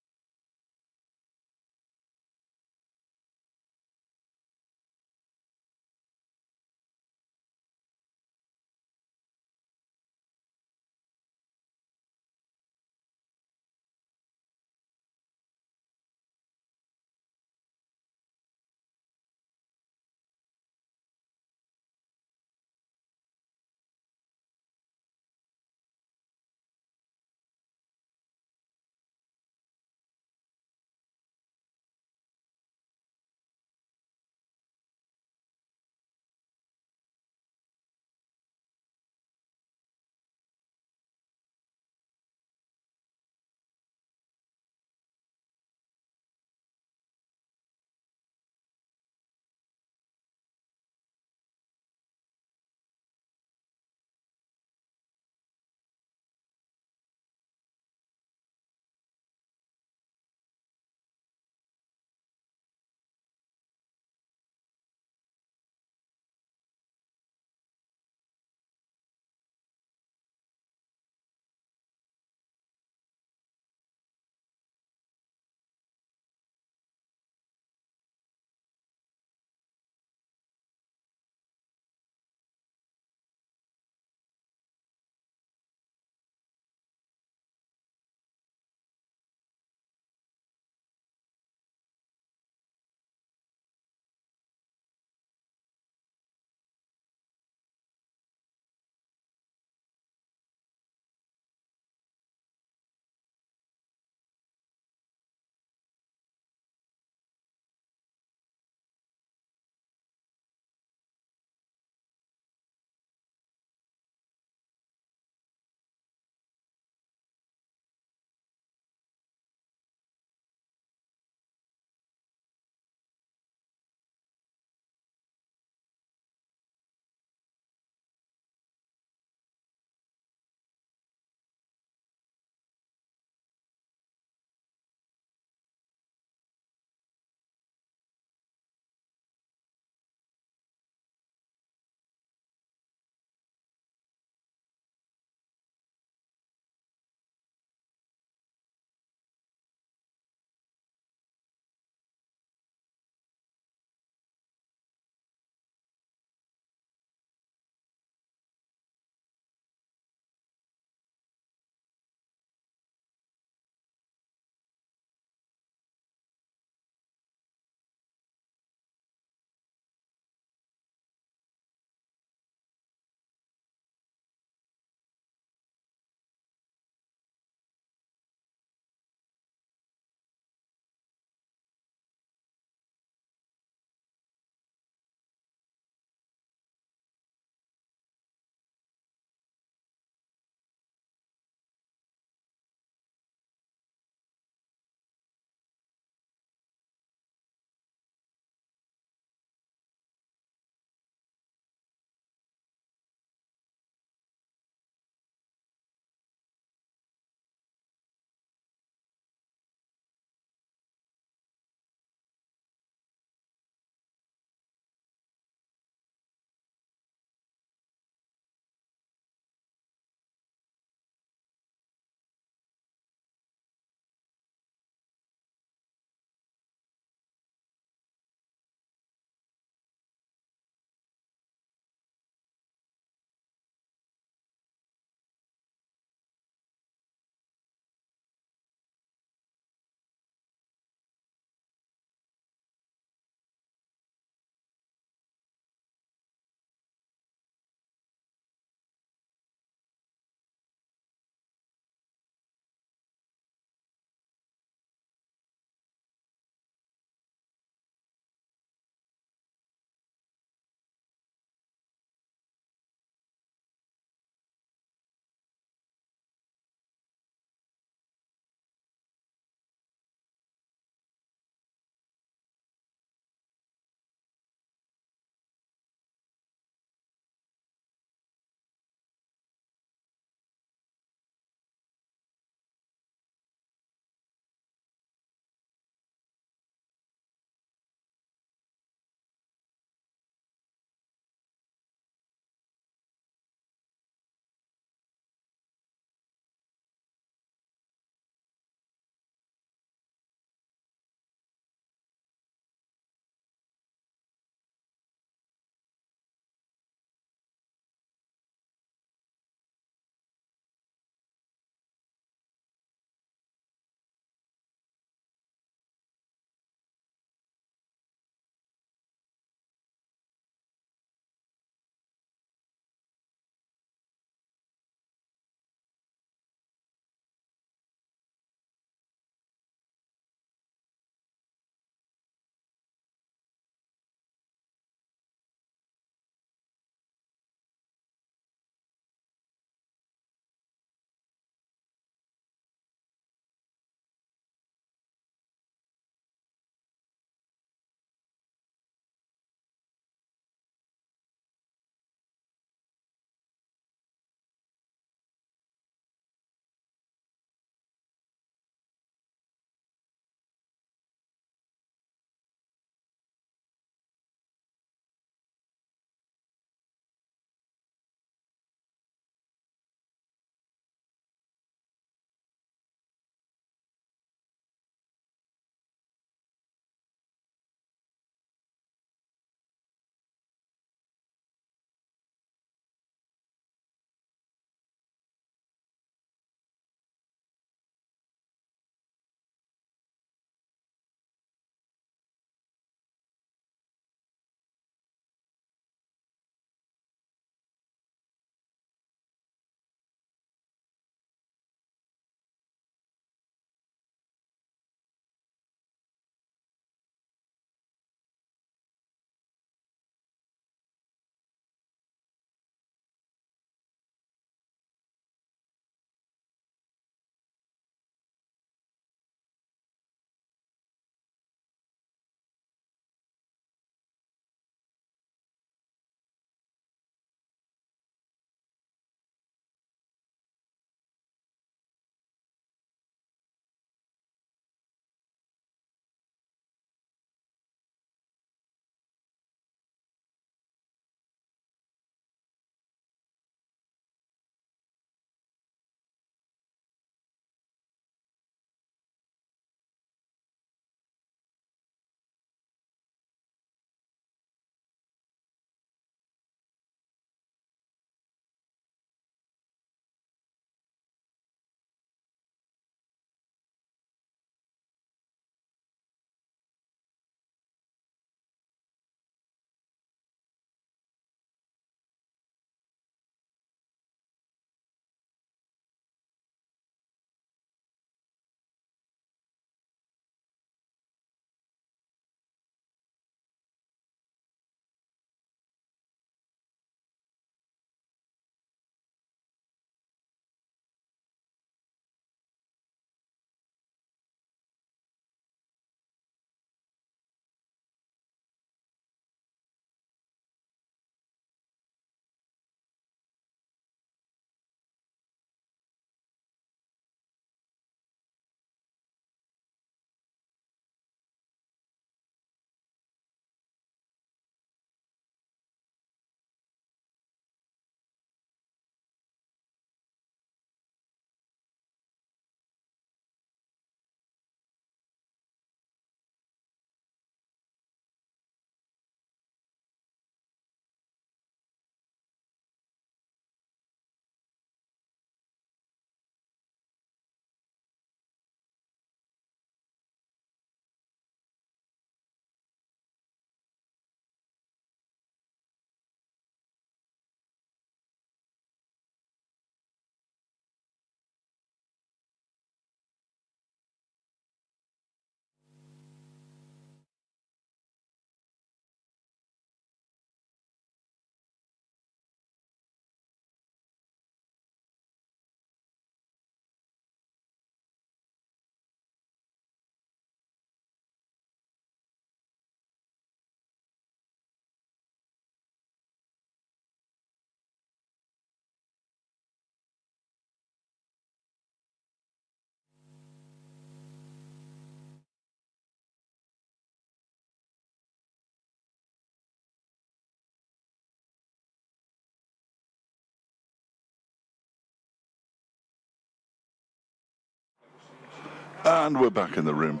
And we're back in the room.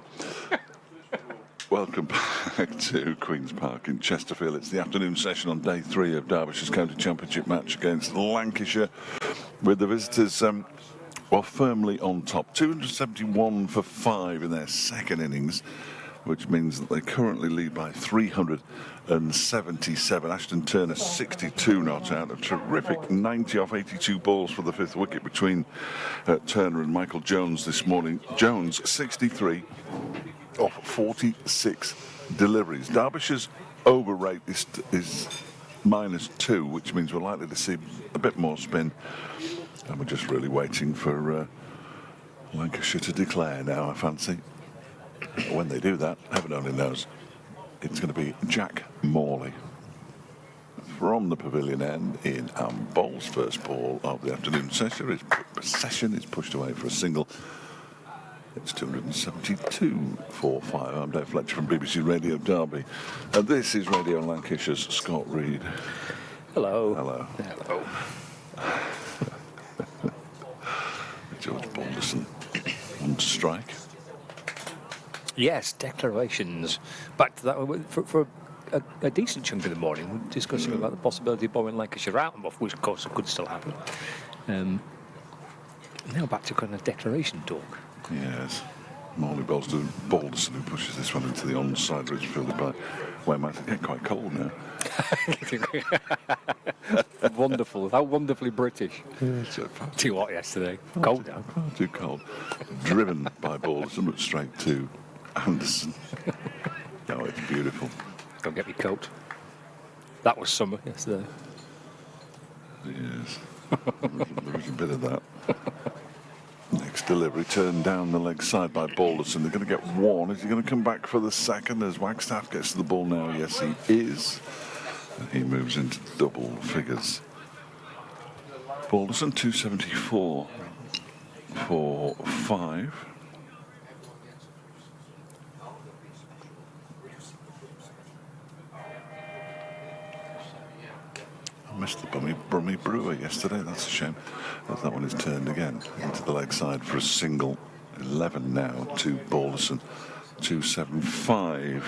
Welcome back to Queen's Park in Chesterfield. It's the afternoon session on day 3 of Derbyshire's County Championship match against Lancashire, with the visitors firmly on top. 271 for 5 in their second innings, which means that they currently lead by 377. Ashton Turner 62 not out. A terrific 90 off 82 balls for the 5th wicket between Turner and Michael Jones this morning. Jones 63 off 46 deliveries. Derbyshire's over rate is -2, which means we're likely to see a bit more spin. And we're just really waiting for Lancashire to declare now, I fancy. When they do that, heaven only knows, it's going to be Jack Morley from the pavilion end in bowls. First ball of the afternoon session is pushed away for a single. It's 272 for 5. I'm Dave Fletcher from BBC Radio Derby. And this is Radio Lancashire's Scott Reed. Hello. Hello. Hello. George Balderson on strike. Yes, declarations. Back to that for a decent chunk of the morning, we're discussing about the possibility of bowling Lancashire out, which of course could still happen. Now back to kind of declaration talk. Yes. Morley bowls to Balderson, who pushes this one into the onside, which is fielded by Wayne. It's getting quite cold now. Wonderful. How wonderfully British. Too hot yesterday. Cold now. Far too cold. Driven by Balderson, but straight to Anderson. Oh, it's beautiful. Don't get me coat. That was summer yesterday. Yes. There was a bit of that. Next delivery turned down the leg side by Balderson. They're going to get one. Is he going to come back for the second as Wagstaff gets to the ball now? Yes, he is. And he moves into double figures. Balderson 274 for 5. I missed the Brummy Brewer yesterday. That's a shame. But that one is turned again into the leg side for a single. 11 now to Balderson. 275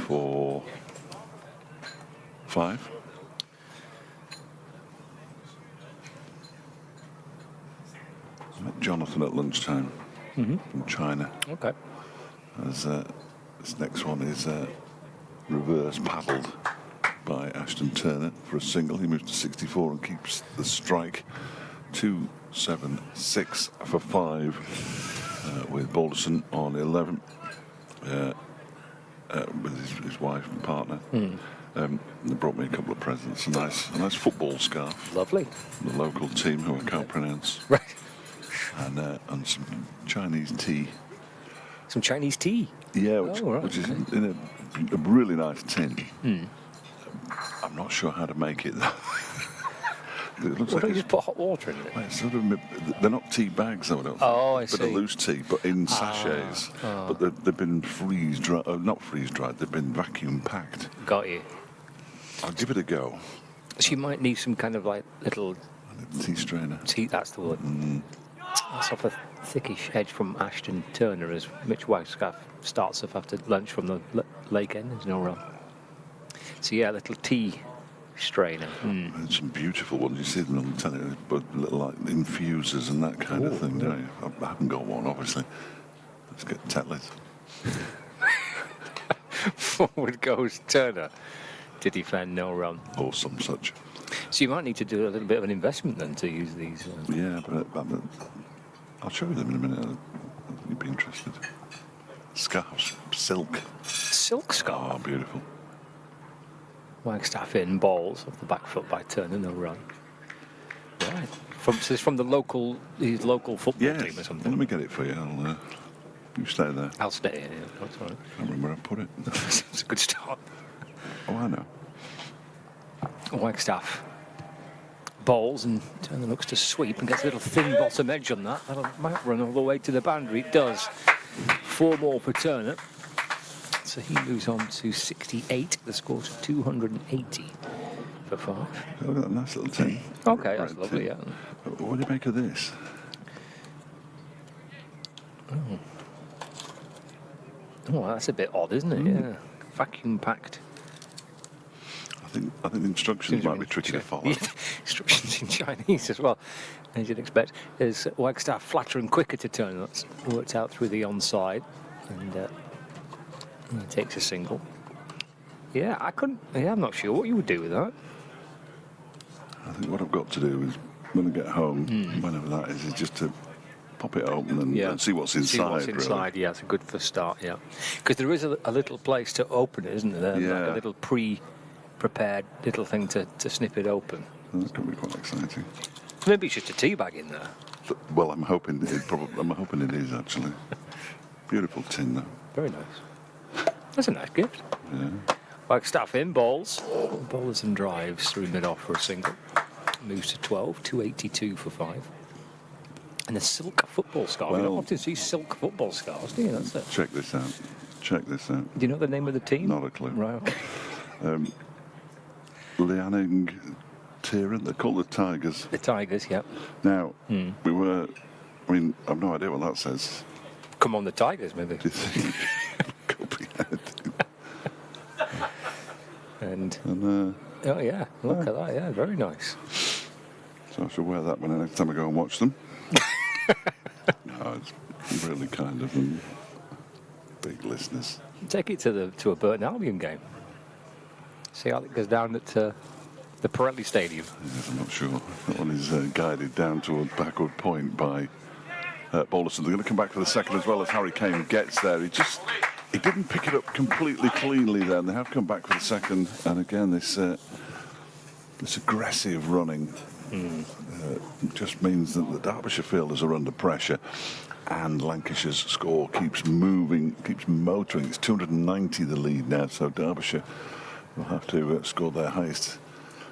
for 5. I met Jonathan at lunchtime from China. Okay. As this next one is reverse paddled by Ashton Turner for a single. He moves to 64 and keeps the strike. 276 for 5 with Balderson on 11 with his wife and partner. They brought me a couple of presents. A nice football scarf. Lovely. The local team, who I can't pronounce. Right. And some Chinese tea. Some Chinese tea. Yeah, which is in a really nice tin. I'm not sure how to make it. It looks like don't you just put hot water in it? It's sort of, they're not tea bags, though, I don't think. Oh, I But see. a loose tea, but in sachets. But they've been freeze-dried, not freeze-dried, they've been vacuum-packed. Got you. I'll give it a go. So you might need some kind of like little Tea strainer. tea, that's the word. That's off a thickish edge from Ashton Turner as Mitch Wagstaff starts off after lunch from the lake end. There's no wrong. So yeah, a little tea strainer. And some beautiful ones. You see them on the telly, but little like infusers and that kind of thing, don't you? I haven't got one, obviously. Let's get Tetley's. Forward goes Turner to defend no run. Or some such. So you might need to do a little bit of an investment then to use these. Yeah, but I'll show you them in a minute. You'd be interested. Scarves, silk. Silk scarf. Oh, beautiful. Wagstaff in, balls off the back foot by Turner, no run. Right. So it's from his local football team or something. Let me get it for you. You stay there. I'll stay here. Yeah. That's all right. I can't remember where I put it. It's a good start. Oh, I know. Wagstaff bowls and Turner looks to sweep and gets a little thin bottom edge on that. That might run all the way to the boundary. It does. 4 more for Turner. So he moves on to 68. The score's 280 for 5. Look at that nice little tin. Okay, that's Red lovely, tin. yeah. What do you make of this? Oh, that's a bit odd, isn't it? Yeah. Vacuum packed. I think the instructions might be tricky to follow. Instructions in Chinese as well, as you'd expect. There's Wagstaff flatter and quicker to turn. That's worked out through the onside, and he takes a single. Yeah, I'm not sure what you would do with that. I think what I've got to do is, when I get home, whenever that is just to pop it open and see what's inside. See what's inside, yeah, it's a good first start, yeah. Because there is a little place to open it, isn't there? Yeah. Like a little pre-prepared little thing to snip it open. That could be quite exciting. Maybe it's just a tea bag in there. Well, I'm hoping it is actually. Beautiful tin, though. Very nice. That's a nice gift. Yeah. Wagstaff in bowls. Bowlers and drives through mid-off for a single. Moves to 12, 282 for 5. And a silk football scarf. You don't often see silk football scarves, do you? That's it. Check this out. Do you know the name of the team? Not a clue. Right, okay. Lianing Tieran, they're called the Tigers. The Tigers, yeah. Now, I've no idea what that says. Come on, the Tigers, maybe. Do you think? Could be anything. Oh, yeah, look at that, yeah, very nice. So I shall wear that when next time I go and watch them. No, it's really kind of them. Big listeners. Take it to a Burton Albion game. See how it goes down at the Pirelli Stadium. Yes, I'm not sure. That one is guided down towards backward point by Balderson. They're going to come back for the second as well as Harry Kane gets there. He didn't pick it up completely cleanly then. They have come back for the second, and again this aggressive running just means that the Derbyshire fielders are under pressure, and Lancashire's score keeps moving, keeps motoring. It's 290 the lead now, so Derbyshire will have to score their highest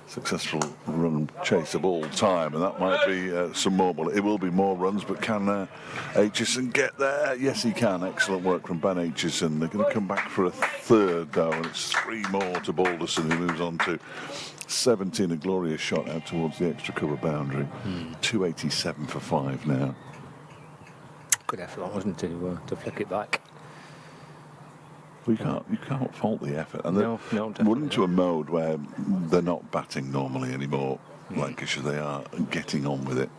successful run chase of all time, and that might be some more. Well, it will be more runs, but can Aitchison get there? Yes, he can. Excellent work from Ben Aitchison. They're going to come back for a third, though, and it's 3 more to Balderson, who moves on to 17. A glorious shot out towards the extra cover boundary. 287 for 5 now. Good effort, wasn't it, to flick it back? Well, you can't fault the effort. And no, we're into a mode where they're not batting normally anymore. Lancashire, they are getting on with it.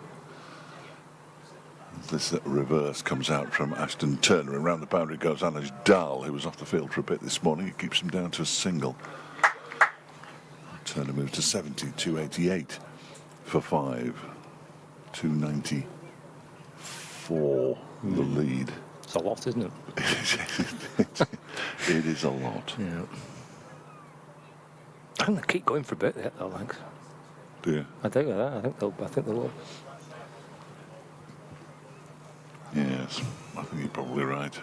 This reverse comes out from Ashton Turner. Around the boundary goes Anuj Dal, who was off the field for a bit this morning. He keeps him down to a single. Turner moves to 70, 288 for 5. 294 the lead. It's a lot, isn't it? It is a lot. Yeah. I think they'll keep going for a bit yet, though, thanks. Do you? I think that. I think they will. Yes, I think you're probably right.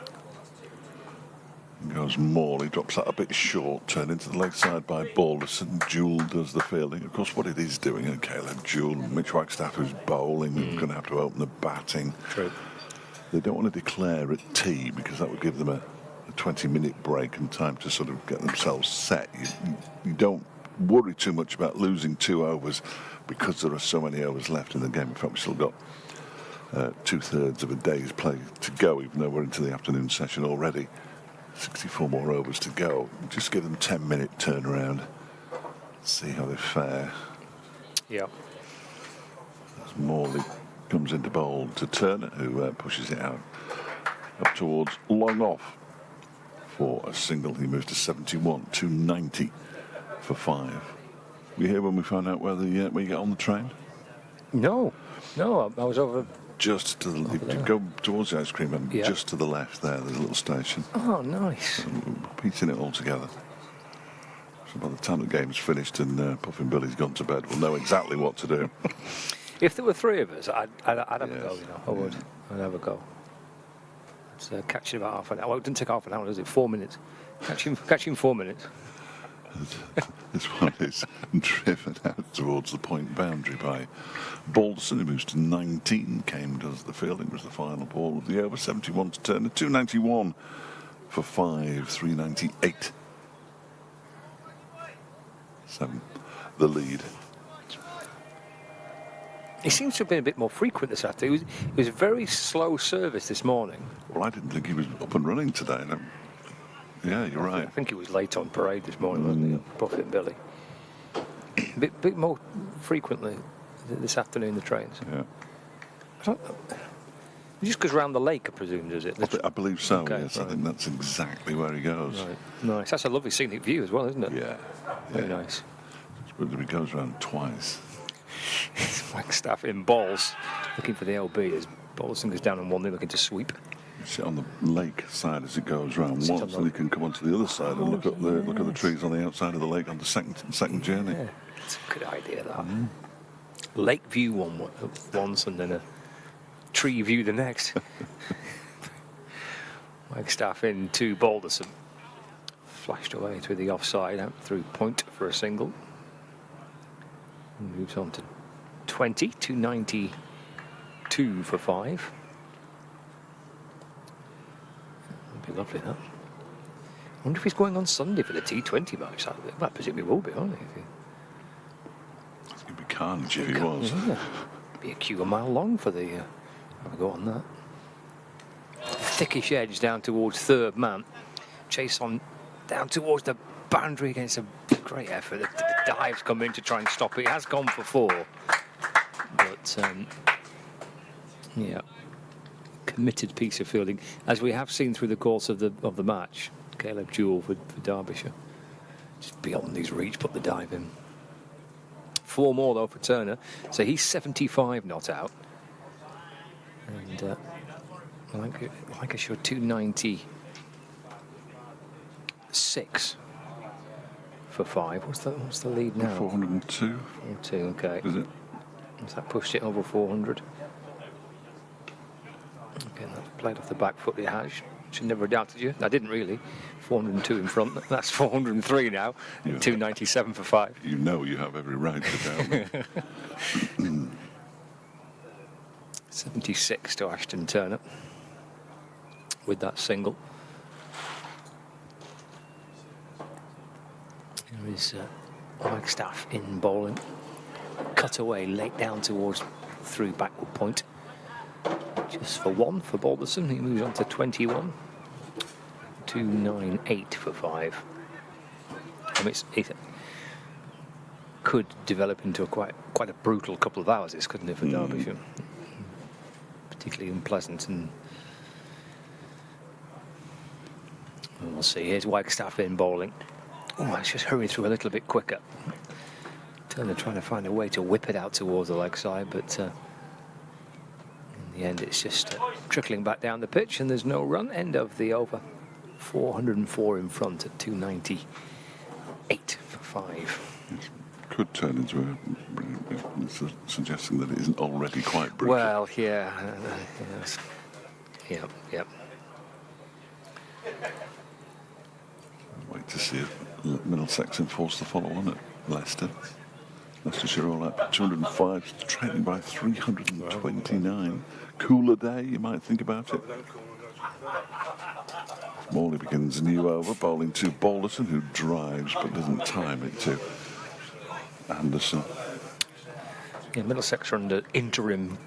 Goes Morley, drops that a bit short, turned into the leg side by Balderson. Jewell does the fielding. Of course, what it is doing, and Caleb Jewell, Mitch Wagstaff, who's bowling, we're going to have to open the batting. True. They don't want to declare at tea because that would give them a 20-minute break and time to sort of get themselves set. You don't worry too much about losing 2 overs because there are so many overs left in the game. In fact, we've still got 2/3 of a day's play to go, even though we're into the afternoon session already. 64 more overs to go. Just give them 10-minute turnaround. See how they fare. Yeah. As Morley comes into bowl to Turner, who pushes it out up towards long off for a single. He moves to 71, 290 for 5. We here when we find out where you get on the train? No, I was over. Just to the you go towards the ice cream and just to the left there, there's a little station. Oh, nice. Piecing it all together. So by the time the game's finished and Puffin Billy's gone to bed, we'll know exactly what to do. If there were 3 of us, I'd have a go, you know. I would. I'd have a go. It's catching about half an hour. Well, it didn't take half an hour, does it? 4 minutes. Catching 4 minutes. This one is driven out towards the point boundary by Balderson, who moves to 19. Kane does the fielding, was the final ball of the over. 71 to Turner, 291 for 5, 398. 7, the lead. He seems to have been a bit more frequent this afternoon. It was very slow service this morning. Well, I didn't think he was up and running today. No. Yeah, you're right. I think he was late on parade this morning, wasn't he? Buffett and Billy. Bit more frequently this afternoon, the trains. Yeah. I don't know. He just goes round the lake, I presume, does it? I believe so, Okay, yes. right. I think that's exactly where he goes. Right. Nice. That's a lovely scenic view as well, isn't it? Yeah. Very nice. But he goes around twice. Wagstaff in balls, looking for the LB as Balderson goes down on one, they're looking to sweep. You sit on the lake side as it goes round Sit once, on the- and you can come onto the other side and look up there, look at the trees on the outside of the lake on the second journey. Yeah, it's a good idea, that. Lake view once and then a tree view the next. Wagstaff in to Balderson. Flashed away through the offside, out through point for a single. Moves on to 20, 292 for 5. That'd be lovely, that. I wonder if he's going on Sunday for the T20 match. That presumably will be, won't he? It's going to be carnage if he was. Yeah. Be a queue a mile long for the... have a go on that. Thickish edge down towards third man. Chase on down towards the boundary against a great effort. The dive's come in to try and stop it. It has gone for 4. But, yeah, committed piece of fielding, as we have seen through the course of the match. Caleb Jewell for Derbyshire. Just beyond his reach, put the dive in. 4 more, though, for Turner. So he's 75 not out. And Lancashire 296 for 5. What's the lead now? 402. 4-2, okay. Is it? Has that pushed it over 400? Again, that's played off the back foot, it has. Should never have doubted you. I didn't really. 402 in front. That's 403 now. Yeah. 297 for 5. You know you have every right to doubt me. 76 to Ashton Turner with that single. There is Wagstaff in bowling. Cut away, late down towards through backward point. Just for 1 for Balderson. He moves on to 21. 298 for 5. I mean, it could develop into a quite a brutal couple of hours, this, couldn't it, for Derbyshire? Particularly unpleasant. And we'll see. Here's Wagstaff in bowling. Oh, let's just hurry through a little bit quicker. Turner trying to find a way to whip it out towards the leg side, but in the end it's just trickling back down the pitch, and there's no run. End of the over. 404 in front at 298 for 5. It could turn into a suggesting that it isn't already quite brutal. Well, yeah. Yes. Yep. Wait to see if Middlesex enforce the follow-on at Leicester. Leicestershire all up 205, trailing by 329. Cooler day, you might think about it. Morley begins a new over, bowling to Balderson, who drives but doesn't time it to Anderson. Yeah, Middlesex are under interim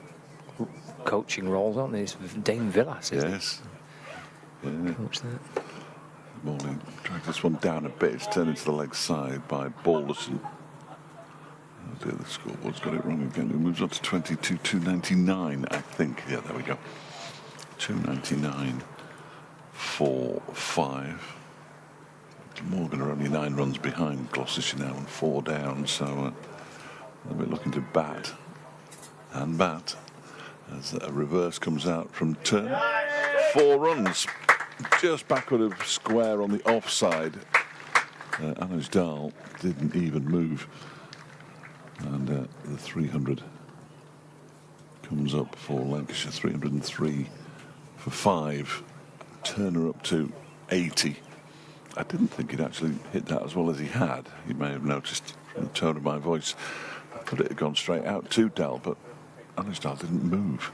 coaching roles, aren't they? It's Dane Villas, isn't Yes. Yeah. it? Coach that. Morley drags this one down a bit. It's turned into the leg side by Balderson. Oh dear, the scoreboard's got it wrong again. It moves on to 22, 299, I think. Yeah, there we go. 299 for 5. Morgan are only 9 runs behind Gloucestershire now and 4 down, so they'll be looking to bat and bat as a reverse comes out from Turner. 4 runs, just backward of square on the offside. Anuj Dahl didn't even move, and the 300 comes up for Lancashire. 303 for 5. Turner up to 80. I didn't think he'd actually hit that as well as he had. You may have noticed from the tone of my voice. I thought it had gone straight out to Dal, but Anuj Dahl didn't move.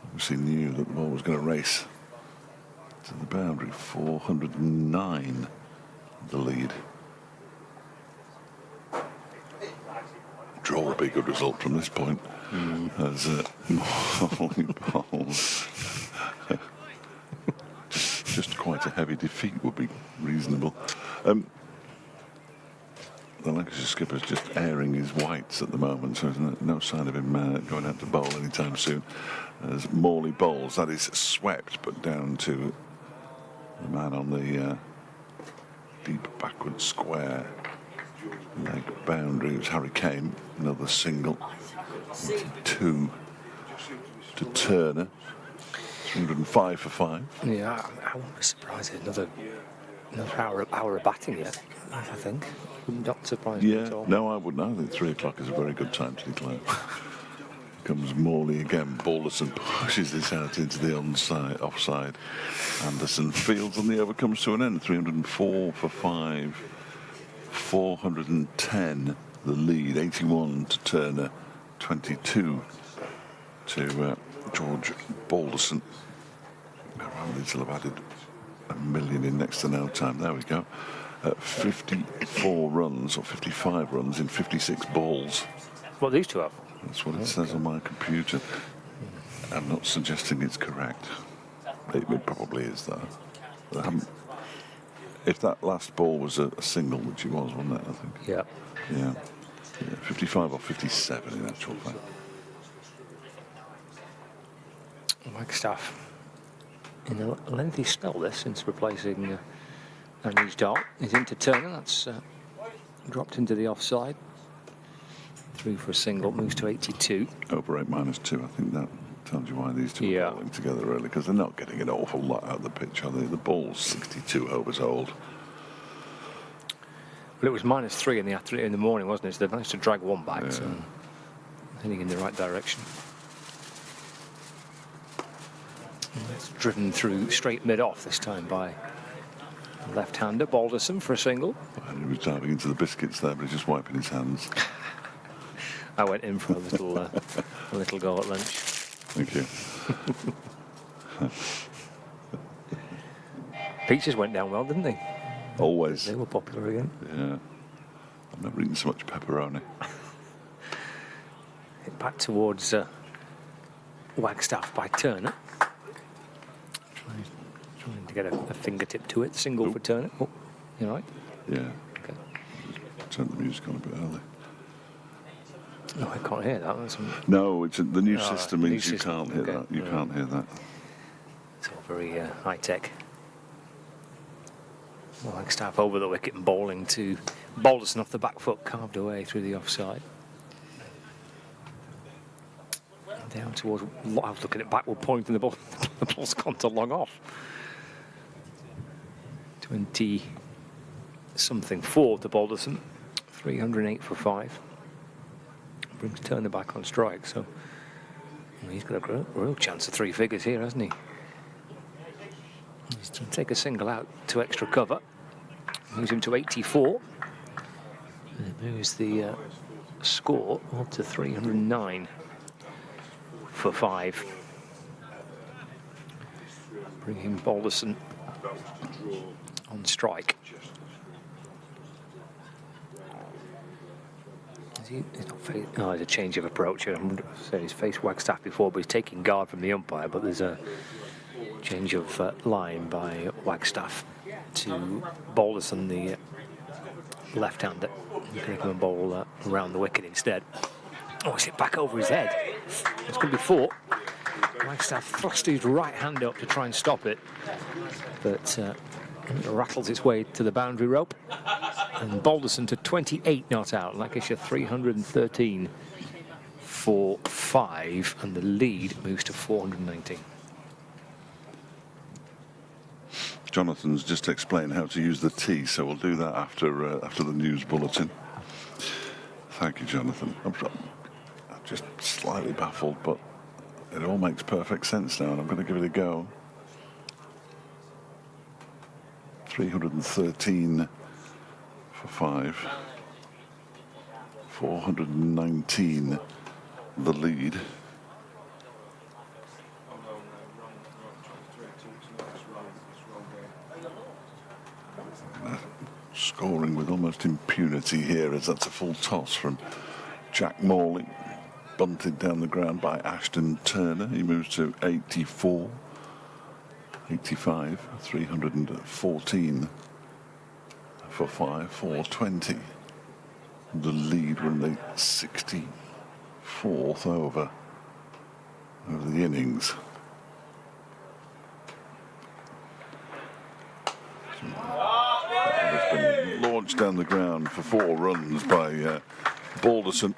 Obviously knew that the ball was going to race to the boundary. 409 the lead. Draw. 4 would be a good result from this point. As Morley bowls. just quite a heavy defeat would be reasonable. The Lancashire skipper's just airing his whites at the moment, so there's no sign of him going out to bowl anytime soon. As Morley bowls, that is swept, but down to the man on the deep backward square leg boundary. It was Harry Kane, another single. 2 to Turner. 305 for 5. Yeah, I wouldn't be surprised if another hour of batting yet, I think. Not surprised me at all. No, I wouldn't. I think 3 o'clock is a very good time to declare. Comes Morley again. Balderson pushes this out into the offside. Anderson fields and the over comes to an end. 304 for 5. 410 the lead. 81 to Turner. 22 to George Balderson. These will have added a million in next to no time. There we go. 54 runs or 55 runs in 56 balls. What these two have? That's what it says on my computer. I'm not suggesting it's correct. It probably is, though. If that last ball was a single, which it was, wasn't it, I think? Yeah. Yeah. 55 or 57 in actual fact. Wagstaff in a lengthy spell this since replacing Annie's Dart. He's into Turner, that's dropped into the offside. Through for a single, moves to 82. Over 8 -2. I think that tells you why these two are bowling together, really, because they're not getting an awful lot out of the pitch, are they? The ball's 62 overs old. Well, it was -3 in the afternoon, in the morning, wasn't it? So they managed to drag one back, so heading in the right direction. And it's driven through straight mid-off this time by left-hander Balderson for a single. And he was diving into the biscuits there, but he's just wiping his hands. I went in for a little go at lunch. Thank you. Peaches went down well, didn't they? Always. They were popular again. Yeah. I've never eaten so much pepperoni. Hit back towards Wagstaff by Turner. Trying to get a fingertip to it. Single for Turner. Oh, you all right? Yeah. Okay. Turn the music on a bit early. No, I can't hear that. No, it's the new system means you can't hear okay. that. You can't hear that. It's all very high-tech. Wagstaff over the wicket and bowling to Balderson off the back foot, carved away through the offside. Down towards, I was looking at backward point and the ball's gone to long off. 20-something 4 to Balderson, 308 for 5. Brings Turner back on strike, so he's got a real chance of 3 figures here, hasn't he? He's to take a single out to extra cover. Moves him to 84. And it moves the score up to 309 for 5. Bringing Balderson on strike. There's a change of approach here. I'm saying he's faced Wagstaff before, but he's taking guard from the umpire. But there's a change of line by Wagstaff to Balderson, the left-hander. He's going to come and bowl around the wicket instead. Oh, it's hit back over his head. It's going to be 4. Wagstaff thrust his right hand up to try and stop it, but it rattles its way to the boundary rope. And Balderson to 28 not out. Lancashire 313 for 5, and the lead moves to 419. Jonathan's just explained how to use the T, so we'll do that after the news bulletin. Thank you, Jonathan. I'm just slightly baffled, but it all makes perfect sense now, and I'm going to give it a go. 313 for 5. 419 the lead. Scoring with almost impunity here, as that's a full toss from Jack Morley, bunted down the ground by Ashton Turner. He moves to 84, 85, 314 for 5, 420. The lead when the 64th over of the innings. It's been launched down the ground for 4 runs by Balderson.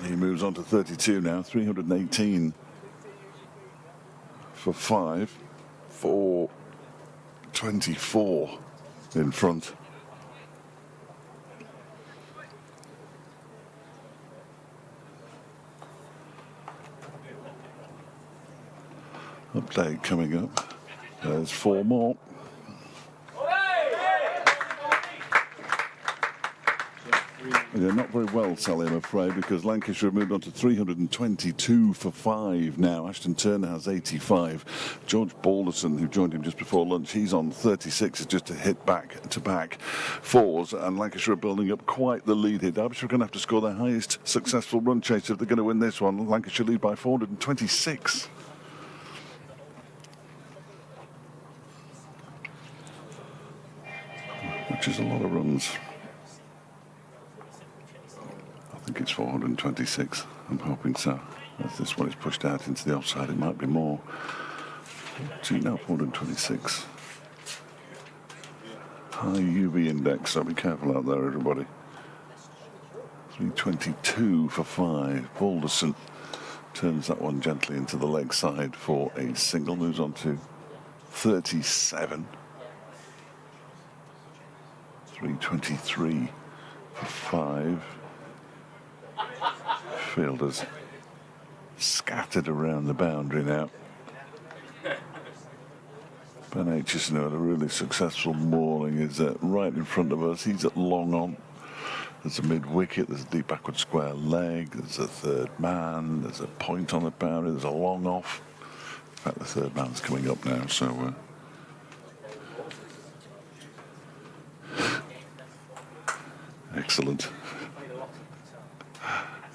He moves on to 32 now, 318 for 5, 424 in front. Update coming up. There's 4 more. Yeah, not very well, Sally, I'm afraid, because Lancashire have moved on to 322 for 5 now. Ashton Turner has 85. George Balderson, who joined him just before lunch, he's on 36. It's just a hit back-to-back 4s, and Lancashire are building up quite the lead here. Derbyshire are going to have to score their highest successful run chase if they're going to win this one. Lancashire lead by 426. Which is a lot of runs. I think it's 426. I'm hoping so. As this one is pushed out into the offside, it might be more. See now, 426. High UV index, so be careful out there, everybody. 322 for 5. Balderson turns that one gently into the leg side for a single. Moves on to 37. 323 for 5. Fielders scattered around the boundary now. Ben Aitchison, who had a really successful morning, is right in front of us. He's at long on. There's a mid-wicket, there's a deep backward square leg, there's a third man, there's a point on the boundary, there's a long off. In fact, the third man's coming up now, so... Excellent.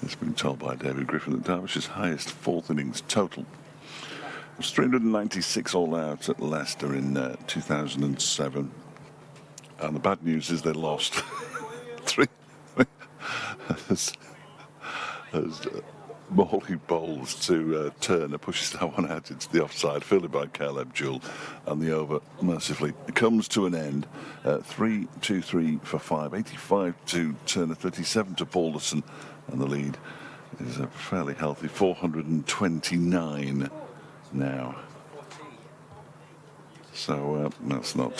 It's been told by David Griffin that Derbyshire's highest 4th innings total was 396 all out at Leicester in 2007. And the bad news is they lost. 3 as Morley bowls to Turner, pushes that one out into the offside, fielded by Caleb Jewell, and the over mercifully comes to an end. 3-2-3 for 5, 85 to Turner, 37 to Balderson, and the lead is a fairly healthy 429 now. So that's not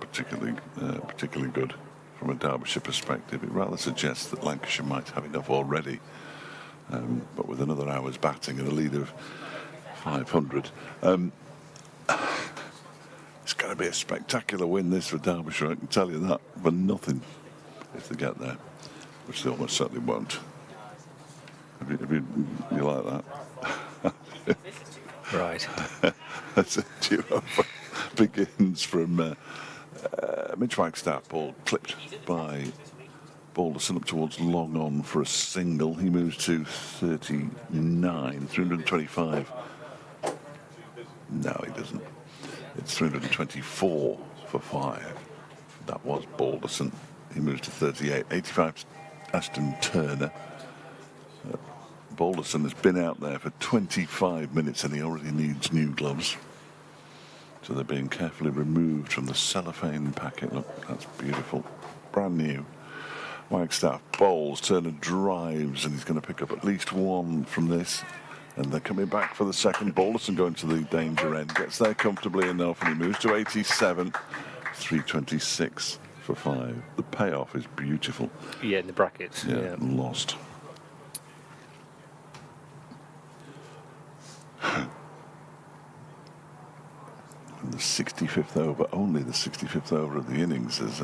particularly good from a Derbyshire perspective. It rather suggests that Lancashire might have enough already. But with another hour's batting and a lead of 500. It's going to be a spectacular win, this, for Derbyshire, I can tell you that, but nothing if they get there, which they almost certainly won't. You like that? Right. That's a duo begins from Mitch Wagstaff, ball clipped by Balderson up towards long on for a single. He moves to 39, 325. No, he doesn't. It's 324 for 5. That was Balderson. He moves to 38, 85 to Ashton Turner. Balderson has been out there for 25 minutes and he already needs new gloves. So they're being carefully removed from the cellophane packet. Look, that's beautiful. Brand new. Wagstaff bowls, Turner drives, and he's going to pick up at least 1 from this. And they're coming back for the second. Balderson going to the danger end, gets there comfortably enough, and he moves to 87, 326 for 5. The payoff is beautiful. Yeah, in the brackets. Yeah. Lost. And the 65th over, only the 65th over of the innings, as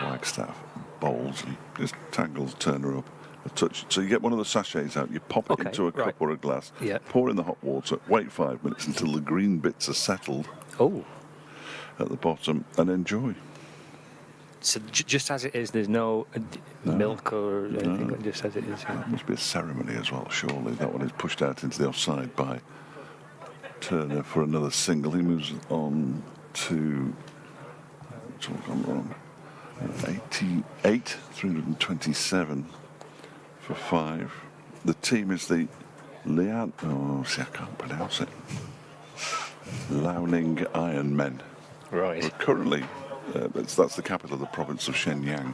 Wagstaff bowls and just tangles Turner up a touch. So you get one of the sachets out, you pop it into a cup or a glass, pour in the hot water, wait 5 minutes until the green bits are settled at the bottom, and enjoy. So just as it is, there's no milk or anything, just as it is. That must be a ceremony as well, surely. That one is pushed out into the offside by Turner for another single. He moves on to, what's all gone wrong? 88, 327 for 5. The team is the I can't pronounce it. Liaoning Ironmen. Right. We're currently, that's the capital of the province of Shenyang.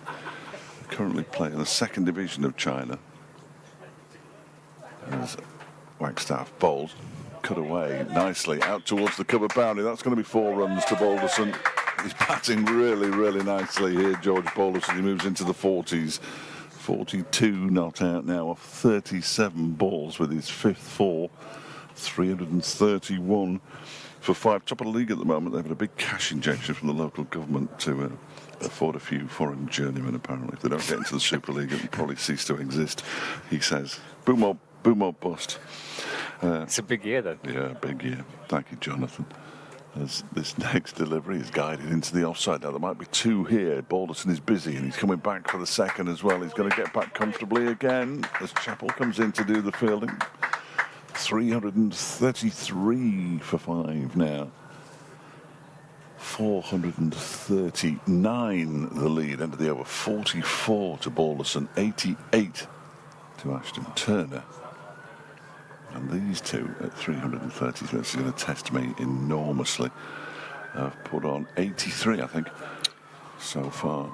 Currently playing in the 2nd division of China. As Wagstaff bowls, cut away nicely out towards the cover boundary. That's going to be 4 runs to Balderson. He's batting really, really nicely here, George Balderson. He moves into the 40s. 42 not out now off 37 balls with his 5th 4. 331 for 5. Top of the league at the moment. They've had a big cash injection from the local government to afford a few foreign journeymen, apparently. If they don't get into the Super League, it'll probably cease to exist, he says. Boom or bust. It's a big year, then. Yeah, big year. Thank you, Jonathan. As this next delivery is guided into the offside. Now, there might be 2 here. Balderson is busy, and he's coming back for the 2nd as well. He's going to get back comfortably again as Chappell comes in to do the fielding. 333 for 5 now. 439 the lead, end of the over. 44 to Balderson, 88 to Ashton Turner. And these two at 333, this is going to test me enormously. I've put on 83, I think, so far.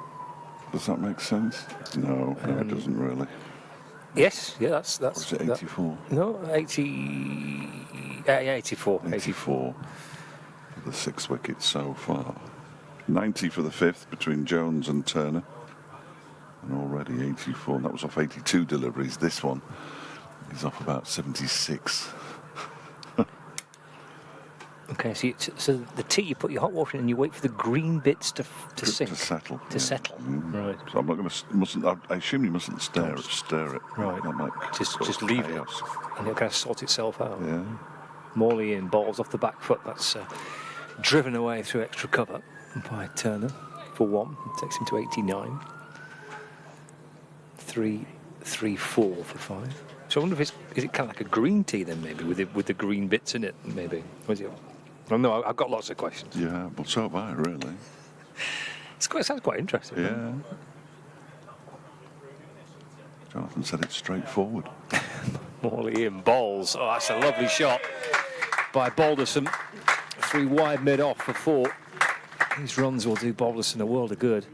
Does that make sense? No, it doesn't really. Yes, yeah, that's. Or is it 84? No, 80. 84. 84 for the 6 wickets so far. 90 for the 5th between Jones and Turner. And already 84. And that was off 82 deliveries. This one is off about 76. Okay, so the tea, you put your hot water in and you wait for the green bits to sink. To settle. To settle. Right. So I'm not going to, I assume you mustn't stir it. Right. That might Just leave chaos. it and it'll kind of sort itself out. Yeah. Morley in, balls off the back foot. That's driven away through extra cover by Turner for 1. It takes him to 89. 3-3-4 for 5. So I wonder if is it kind of like a green tea then, maybe with the green bits in it, maybe. Was it? Oh no, I've got lots of questions. Yeah, well, so have I, really. It sounds quite interesting. Yeah. Jonathan said it's straightforward. Morley in, balls. Oh, that's a lovely shot by Balderson. 3 wide mid off for 4. These runs will do Balderson a world of good.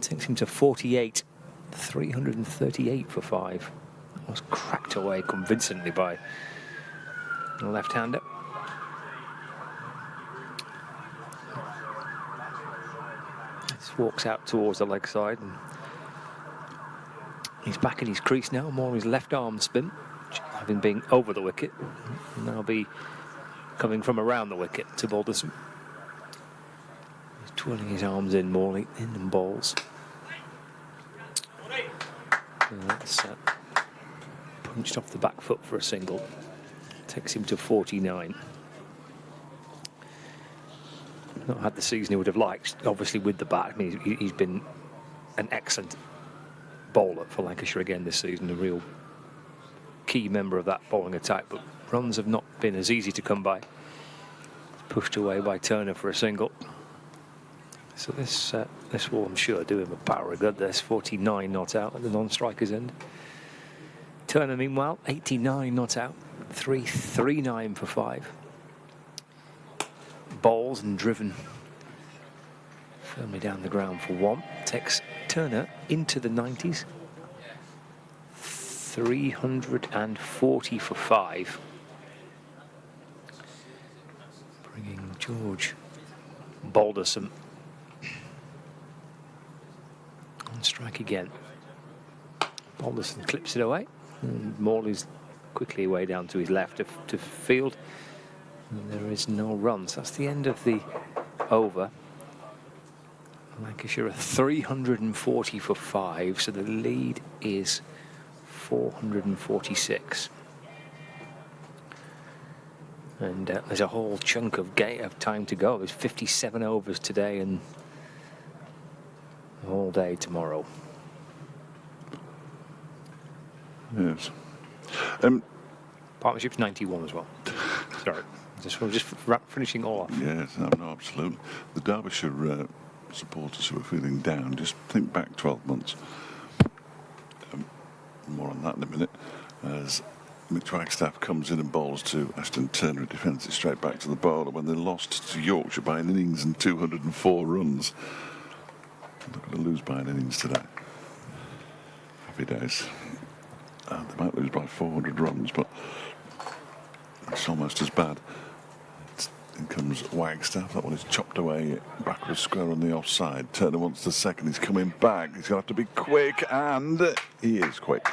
Takes him to 48. 338 for 5. Was cracked away convincingly by the left-hander. This walks out towards the leg side and he's back in his crease now. Morley's left arm spin, having been over the wicket, and now be coming from around the wicket to Balderson. He's twirling his arms in, Morley, in and balls. And that's punched off the back foot for a single. Takes him to 49. Not had the season he would have liked, obviously, with the bat. I mean, he's been an excellent bowler for Lancashire again this season, a real key member of that bowling attack, but runs have not been as easy to come by. Pushed away by Turner for a single. So this will, I'm sure, do him a power of good. There's 49 not out at the non-striker's end. Turner, meanwhile, 89 not out. 339 for 5. Bowls and driven firmly down the ground for 1. Takes Turner into the 90s. 340 for 5. Bringing George Balderson on strike again. Balderson clips it away. And Morley's quickly away down to his left to field. And there is no runs. That's the end of the over. Lancashire are 340 for 5, so the lead is 446. And there's a whole chunk of time to go. There's 57 overs today, and all day tomorrow. Yes. Partnership's 91 as well. Sorry. Just finishing all off. Yes, no, absolutely. The Derbyshire supporters who are feeling down, just think back 12 months. More on that in a minute. As Mitch Wagstaff comes in and bowls to Ashton Turner, who defends it straight back to the bowler when they lost to Yorkshire by an innings and 204 runs. They're going to lose by an innings today. Happy days. They might lose by 400 runs, but it's almost as bad. In comes Wagstaff. That one is chopped away backwards square on the offside. Turner wants the second. He's coming back. He's going to have to be quick, and he is quick.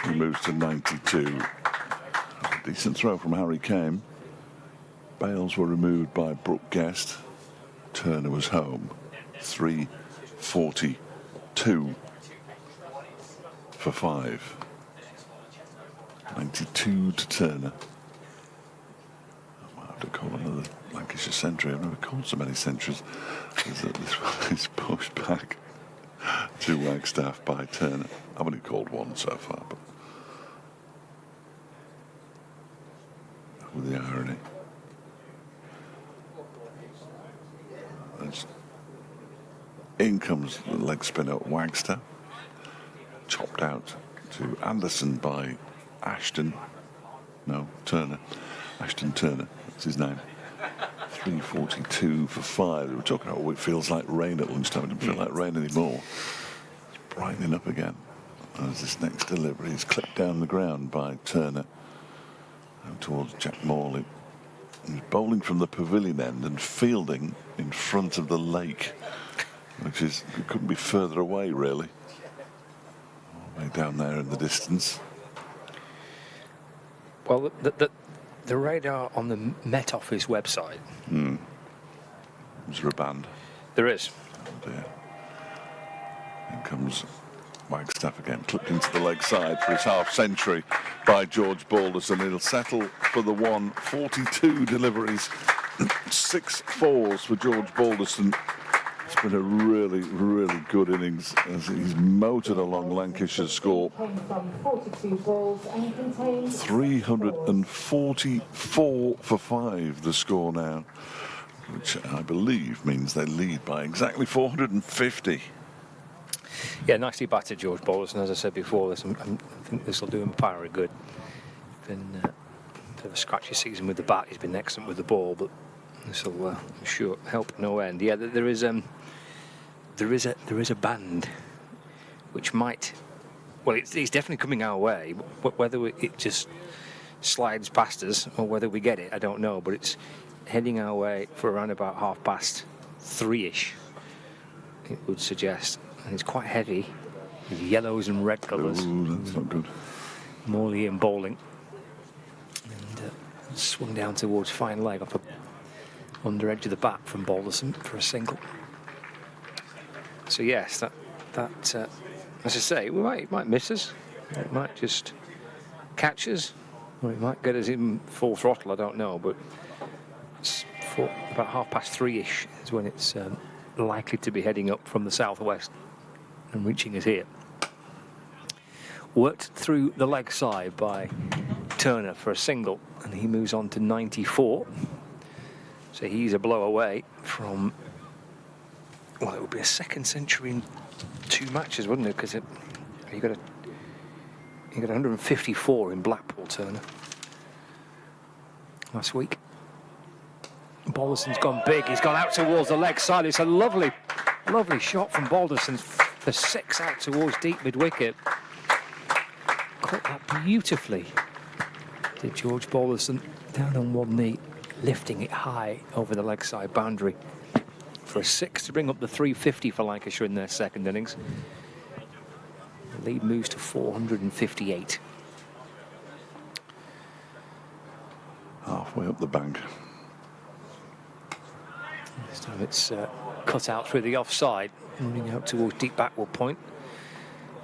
He moves to 92. A decent throw from Harry Kane. Bales were removed by Brooke Guest. Turner was home. 342 for 5. 92 to Turner. To call another Lancashire century. I've never called so many centuries. This one is pushed back to Wagstaff by Turner. I've only called one so far, but with the irony. In comes the leg spinner Wagstaff. Chopped out to Anderson by Turner. Ashton Turner, that's his name. 342 for 5. They were talking about, it feels like rain at lunchtime. It didn't feel like rain anymore. It's brightening up again. As this next delivery is clipped down the ground by Turner and towards Jack Morley. He's bowling from the pavilion end and fielding in front of the lake, which is, it couldn't be further away, really. All the way down there in the distance. Well, the radar on the Met Office website. Is there a band? There is. Oh dear. In comes Wagstaff again, clipped into the leg side for his half century by George Balderson. He'll settle for the 142 deliveries, 6 fours for George Balderson. It's been a really, really good innings as he's motored along Lancashire's score. 344 for 5, the score now, which I believe means they lead by exactly 450. Yeah, nicely battered, George Balderson. As I said before, I think this will do him power of good. Been a bit of a scratchy season with the bat. He's been excellent with the ball, but this will, I'm sure, help no end. Yeah, there is a band which might, well, it's definitely coming our way. But whether it just slides past us or whether we get it, I don't know. But it's heading our way for around about 3:30ish. It would suggest, and it's quite heavy, with yellows and red colours. Ooh, that's not good. Morley in bowling, and swung down towards fine leg off the under edge of the bat from Balderson for a single. So yes, that as I say, it might miss us. It might just catch us, or it might get us in full throttle. I don't know, but it's for about 3:30ish is when it's likely to be heading up from the southwest and reaching us here. Worked through the leg side by Turner for a single, and he moves on to 94. So he's a blow away from, well, it would be a second century in 2 matches, wouldn't it? Because he got 154 in Blackpool, Turner, last week. Balderson's gone big. He's gone out towards the leg side. It's a lovely shot from Balderson for 6 out towards deep mid-wicket. Caught that beautifully. Did George Balderson, down on one knee, lifting it high over the leg side boundary for a 6 to bring up the 350 for Lancashire in their second innings. The lead moves to 458. Halfway up the bank. This time it's cut out through the offside, running out towards deep backward point.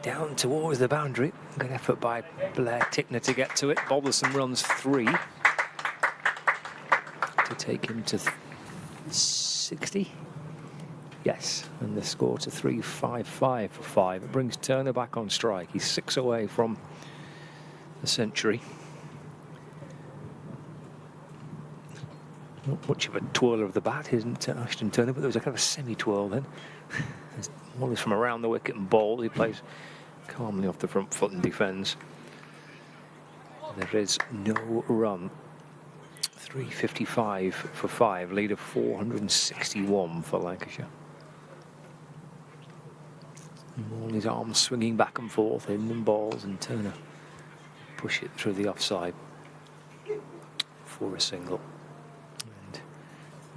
Down towards the boundary. Good effort by Blair Tickner to get to it. Balderson runs 3 to take him to 60. Yes, and the score to 3-5-5 for 5. It brings Turner back on strike. He's 6 away from the century. Not much of a twirler of the bat, isn't Ashton Turner, but there was a kind of a semi-twirl then. Wallace from around the wicket and ball. He plays calmly off the front foot and defends. There is no run. 355 for 5, lead of 461 for Lancashire. Morley's arms swinging back and forth, in balls, and Turner push it through the offside for a single. And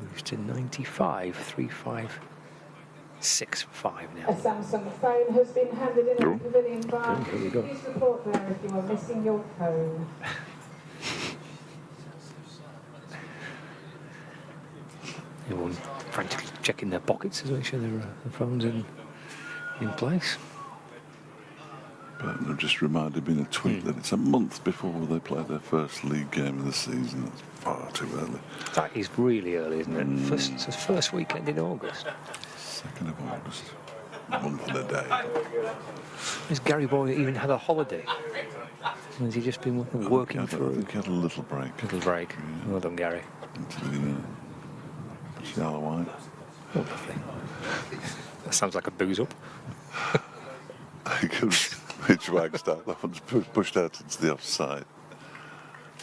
moves to 95, 356 for 5 now. A Samsung phone has been handed in at the pavilion bar. Here we go. Please report there if you are missing your phone. Everyone frantically checking their pockets to make sure their phones in place. But they've just reminded me in a tweet that it's a month before they play their first league game of the season. That's far too early. That is really early, isn't it? First weekend in August. 2nd of August. A month and a day. Has Gary Boyle even had a holiday? Has he just been working I through? think he had a little break. Little break. Yeah. Well done, Gary. Into the shallow white. Oh, lovely. That sounds like a booze up. Because Mitch Wagstaff, that one's pushed out into the offside.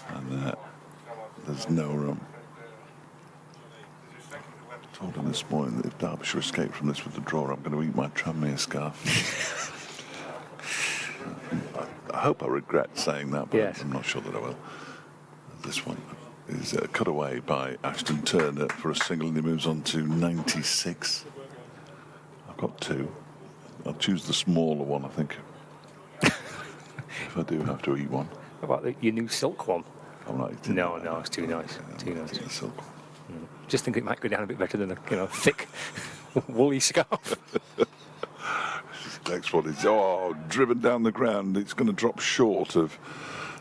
And there's no room. I told him this morning that if Derbyshire escape from this with the draw, I'm going to eat my Tranmere scarf. I hope I regret saying that, but yes. I'm not sure that I will. This one is cut away by Ashton Turner for a single, and he moves on to 96. I've got 2. I'll choose the smaller one, I think. If I do have to eat one. How about your new silk one? I'm not eating No, that. no, it's too nice. Yeah, Too I'm not nice. eating the silk one. Just think it might go down a bit better than a thick woolly scarf. Next one is driven down the ground. It's going to drop short of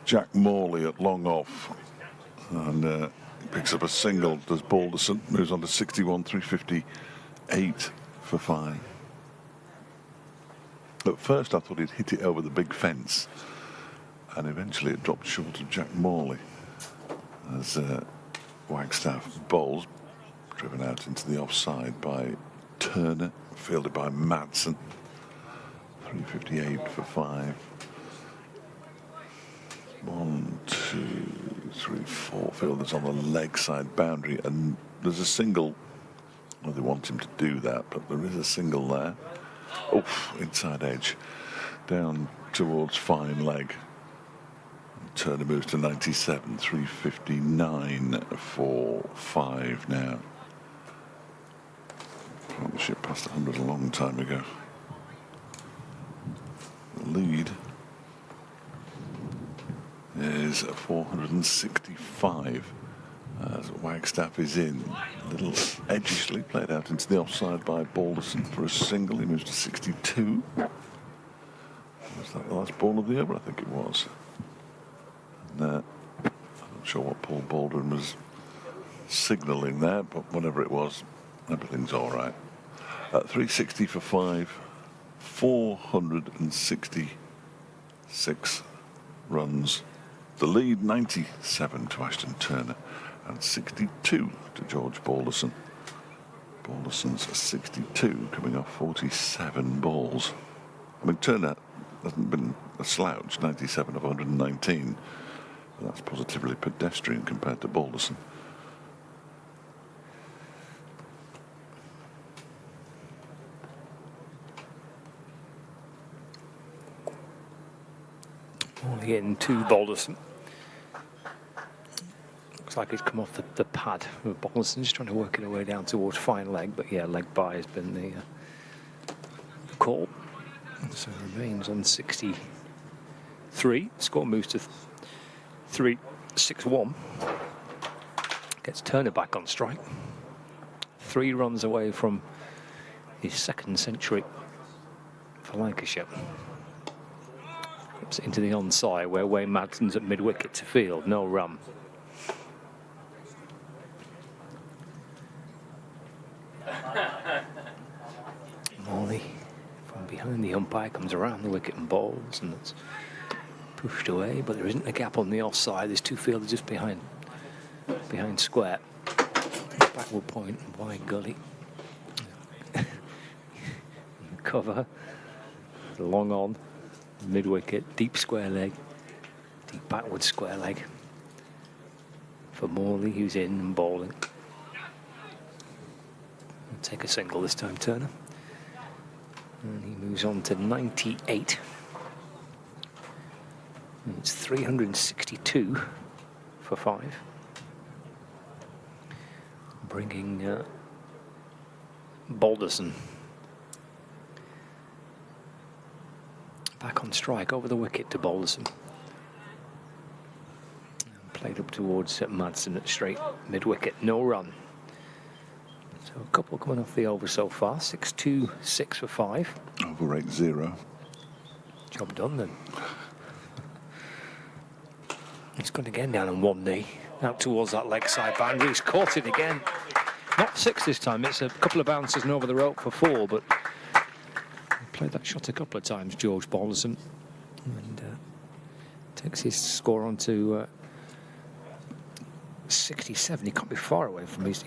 Jack Morley at long off, and he picks up a single. Does Balderson, moves on to 61, 358 for 5. At first I thought he'd hit it over the big fence, and eventually it dropped short of Jack Morley as Wagstaff bowls, driven out into the offside by Turner, fielded by Madsen. 358 for 5. 1, 2, 3, 4 fielders on the leg side boundary, and there's a single. Well, they want him to do that, but there is a single there. Oof, inside edge, down towards fine leg. Turner moves to 97, 359 for 5 now. Partnership passed 100 a long time ago. The lead is 465 as Wagstaff is in. A little edgishly played out into the offside by Balderson for a single. He moves to 62. Was that the last ball of the over? I think it was. And, I'm not sure what Paul Baldwin was signalling there, but whatever it was, everything's all right. 360 for 5, 466 runs. The lead 97 to Ashton Turner and 62 to George Balderson. Balderson's 62 coming off 47 balls. I mean, Turner hasn't been a slouch, 97 of 119. But that's positively pedestrian compared to Balderson. Only in to Balderson. Looks like he's come off the pad with Balderson, just trying to work it away down towards fine leg, but yeah, leg by has been the call. So remains on 63. Score moves to 3-6-1. Gets Turner back on strike. 3 runs away from his 2nd century for Lancashire. Comes into the onside where Wayne Madsen's at mid-wicket to field. No run. behind the umpire, comes around the wicket and bowls, and it's pushed away, but there isn't a gap on the offside. There's 2 fielders just behind square. Backward point, wide gully. Cover, long on, mid wicket, deep square leg, deep backward square leg for Morley, who's in and bowling. He'll take a single this time, Turner. And he moves on to 98. And it's 362 for 5. Bringing Balderson back on strike over the wicket to Balderson. And played up towards Madsen at straight mid-wicket. No run. So a couple coming off the over so far. 6-2, 6 for 5. Over 8-0. Job done then. He's gone again down on one knee. Out towards that leg side boundary. He's caught it again. Not 6 this time. It's a couple of bounces and over the rope for 4, but he played that shot a couple of times, George Balderson. And takes his score on to 67. He can't be far away from his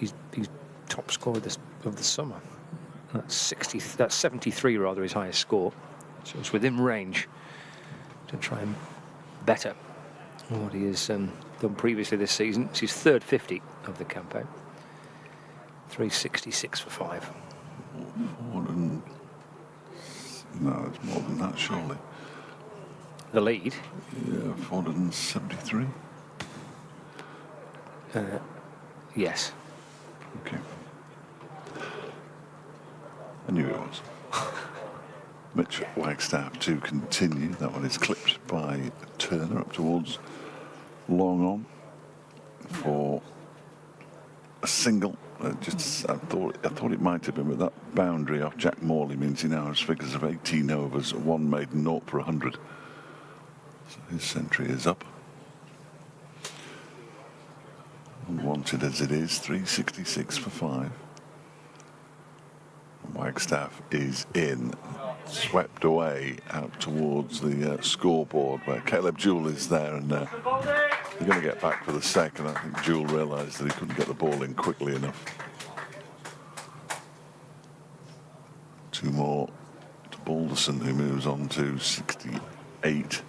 top score of the summer. That's 73 rather, his highest score. So it's within range to try and better what he has done previously this season. It's his 3rd 50 of the campaign. 366 for 5. No, it's more than that, surely. The lead? Yeah, 473. Yes. Okay. I knew it was. Mitch Wagstaff to continue. That one is clipped by Turner up towards long on for a single. I thought it might have been, but that boundary off Jack Morley means he now has figures of 18 overs, 1 maiden, 0 for 100. So his century is up. Unwanted as it is, 366 for 5. Wagstaff is in, swept away out towards the scoreboard where Caleb Jewell is there, and they're going to get back for the second. I think Jewell realised that he couldn't get the ball in quickly enough. 2 more to Balderson, who moves on to 68.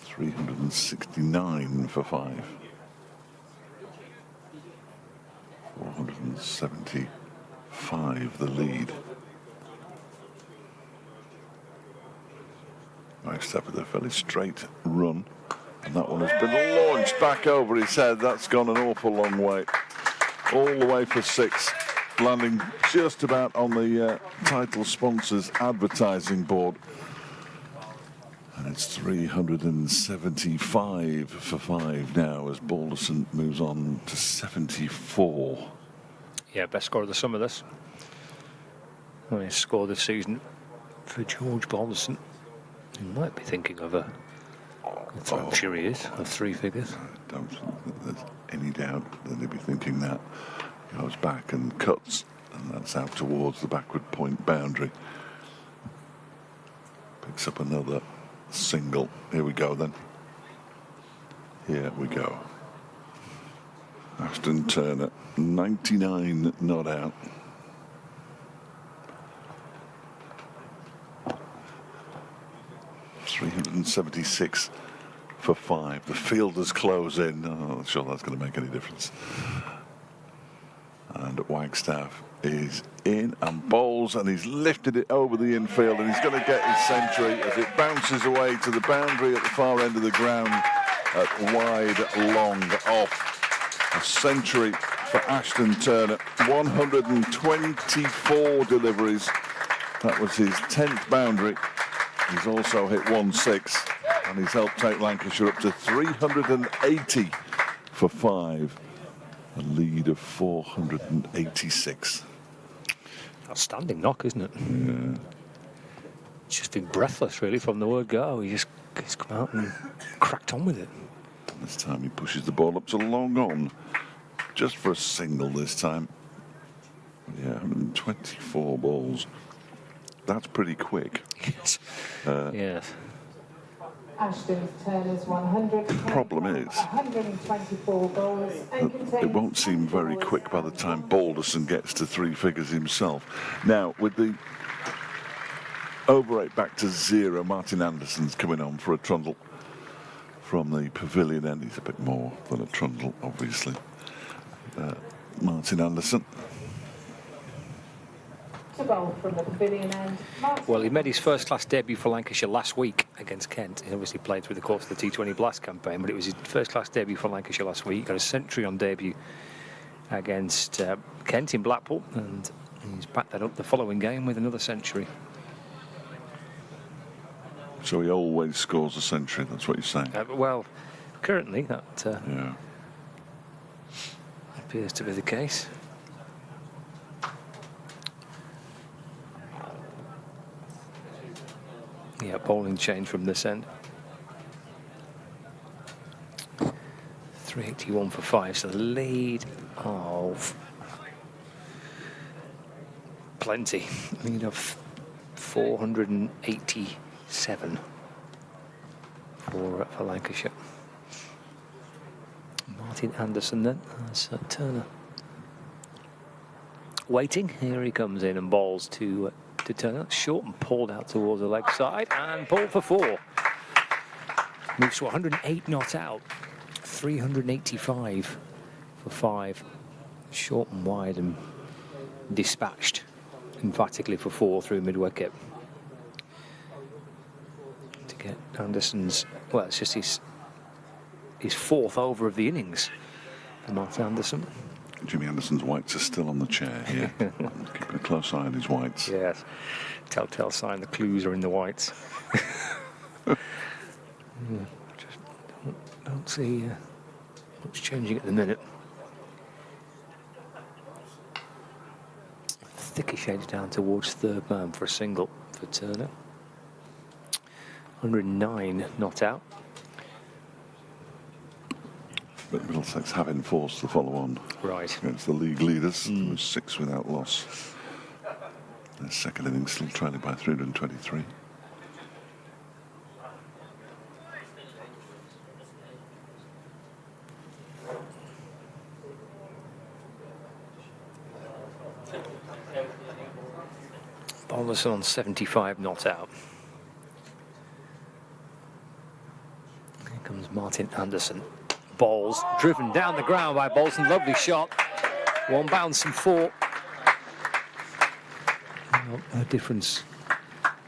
369 for 5. 475 the lead. Wagstaff with a fairly straight run, and that one has been launched back over his head. That's gone an awful long way, all the way for 6, landing just about on the title sponsor's advertising board. And it's 375 for 5 now as Balderson moves on to 74. Yeah, best score of the summer, this. Highest score this season for George Balderson. You might be thinking of I'm sure he is, of 3 figures. I don't think that there's any doubt that he'd be thinking that. He goes back and cuts, and that's out towards the backward point boundary. Picks up another single. Here we go then. Here we go. Ashton Turner, 99 not out. .376 for 5. The fielders close in. I'm not sure that's going to make any difference. And Wagstaff is in and bowls, and he's lifted it over the infield, and he's going to get his century as it bounces away to the boundary at the far end of the ground at wide long off. A century for Ashton Turner. 124 deliveries. That was his 10th boundary. He's also hit 1-6, and he's helped take Lancashire up to 380 for 5. A lead of 486. Outstanding knock, isn't it? Yeah. It's just been breathless, really, from the word go. He's come out and cracked on with it. This time he pushes the ball up to long on, just for a single this time. Yeah, 124 balls that's pretty quick. Yes. Ashton Turner's 100. The problem is 124 goals and it won't seem very quick by the time Balderson gets to 3 figures himself. Now, with the over 8 back to 0, Martin Anderson's coming on for a trundle from the pavilion end. He's a bit more than a trundle, obviously. Martin Anderson. to bowl from the pavilion end. Well, he made his first-class debut for Lancashire last week against Kent. He obviously played through the course of the T20 Blast campaign, but it was his first-class debut for Lancashire last week. He got a century on debut against Kent in Blackpool, and he's backed that up the following game with another century. So he always scores a century, that's what you're saying? Well, currently that Yeah. appears to be the case. Yeah, bowling change from this end. 381 for 5, so the lead of plenty. Lead of 487 for Lancashire. Martin Anderson then as Turner. Waiting, here he comes in and bowls to Turner. Short and pulled out towards the leg side and pulled for 4. Moves to 108 not out. 385 for 5. Short and wide and dispatched emphatically for 4 through mid-wicket. To get Anderson's, well, it's just his 4th over of the innings for Martin Anderson. Jimmy Anderson's whites are still on the chair here. Keeping a close eye on his whites. Yes. Telltale sign the clues are in the whites. Just don't see what's changing at the minute. Thicker shades down towards third man for a single for Turner. 109 not out. But Middlesex have enforced the follow-on Right. against the league leaders. There was 6 without loss. Their second innings still trailing by 323. Balderson on 75 not out. Here comes Martin Anderson. Balls driven down the ground by Bolton. Lovely shot. 1 bounce and 4. Well, a difference.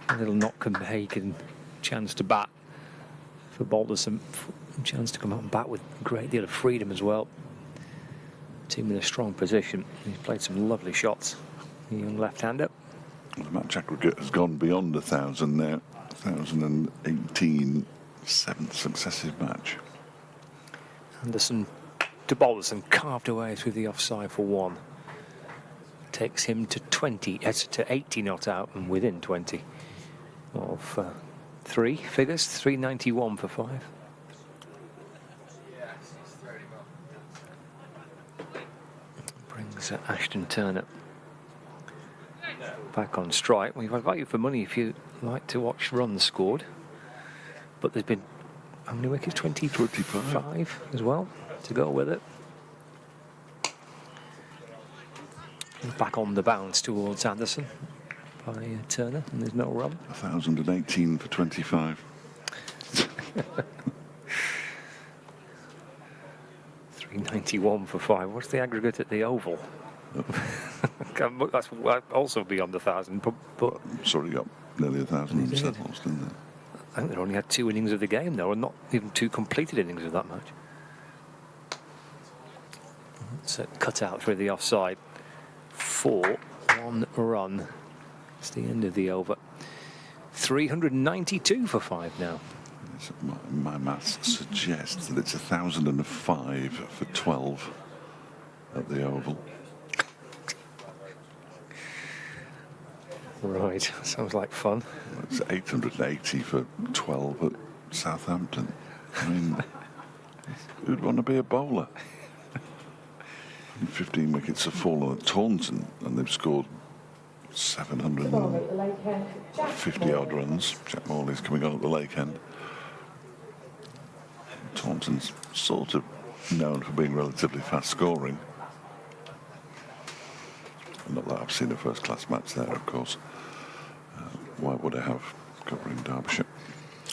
A little knock and Hagen chance to bat for Balderson. Chance to come out and bat with a great deal of freedom as well. Team in a strong position. He's played some lovely shots. The young left-hander. The match aggregate has gone beyond 1,000 now. 1,018, 7th successive match. Anderson to Balderson, carved away through the offside for 1. Takes him to 80 not out and within 20 of 3 figures, 391 for 5. Brings Ashton Turner back on strike. We've got you for money if you like to watch runs scored. But there's been how many wickets? 25 as well to go with it. Back on the bounce towards Anderson by Turner, and there's no run. 1,018 for 25. 391 for 5. What's the aggregate at the Oval? That's also beyond 1,000. But Sorry, got nearly 1,000 They did. themselves, didn't they? I think they only had 2 innings of the game, though, and not even 2 completed innings of that match. It's cut out through the offside for 1 run. It's the end of the over. 392 for 5 now. Yes, my maths suggests that it's 1,005 for 12 at the Oval. Right, sounds like fun. It's 880 for 12 at Southampton. I mean, who'd want to be a bowler? 15 wickets have fallen at Taunton, and they've scored To bowl at the lake end, Jack 750 odd Morley. runs. Jack Morley's coming on at the lake end. Taunton's sort of known for being relatively fast scoring. Not that I've seen a first class match there, of course. Why would I have, covering Derbyshire?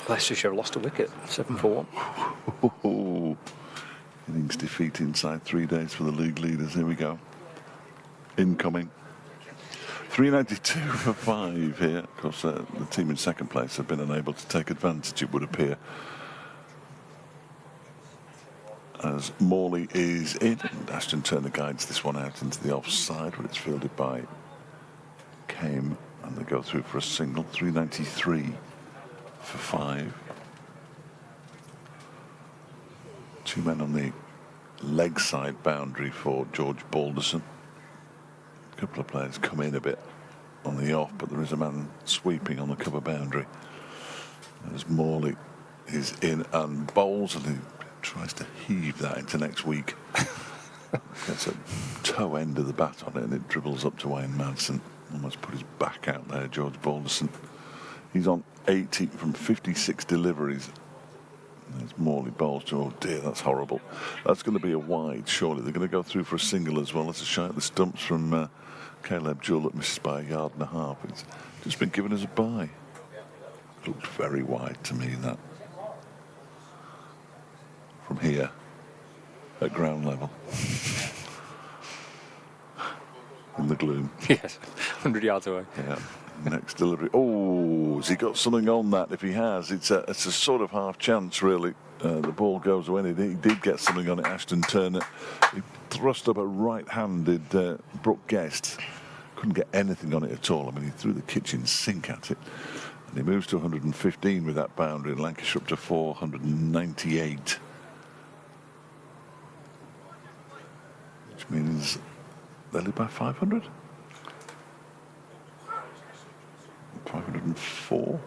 Leicestershire lost a wicket, 7 for 1. Innings defeat inside 3 days for the league leaders. Here we go. Incoming. 392 for 5 here. Of course, the team in second place have been unable to take advantage, it would appear. As Morley is in, and Ashton Turner guides this one out into the offside, but it's fielded by Kame, and they go through for a single. 393 for 5. 2 men on the leg side boundary for George Balderson. A couple of players come in a bit on the off, but there is a man sweeping on the cover boundary. As Morley is in and bowls, and he tries to heave that into next week. Gets a toe end of the bat on it, and it dribbles up to Wayne Madsen. Almost put his back out there, George Balderson. He's on 80 from 56 deliveries. There's Morley bowls to, oh dear, that's horrible. That's going to be a wide, surely. They're going to go through for a single as well. That's a shot at the stumps from Caleb Jewell that misses by a yard and a half. It's just been given as a bye. Looked very wide to me, that. From here, at ground level. In the gloom. Yes, 100 yards away. Yeah. Next delivery. Oh, has he got something on that? If he has, it's a sort of half chance, really. The ball goes away. He did get something on it. Ashton Turner. He thrust up a right-handed Brooke Guest. Couldn't get anything on it at all. I mean, he threw the kitchen sink at it. And he moves to 115 with that boundary. And Lancashire up to 498. Which means they lead by 500. 504.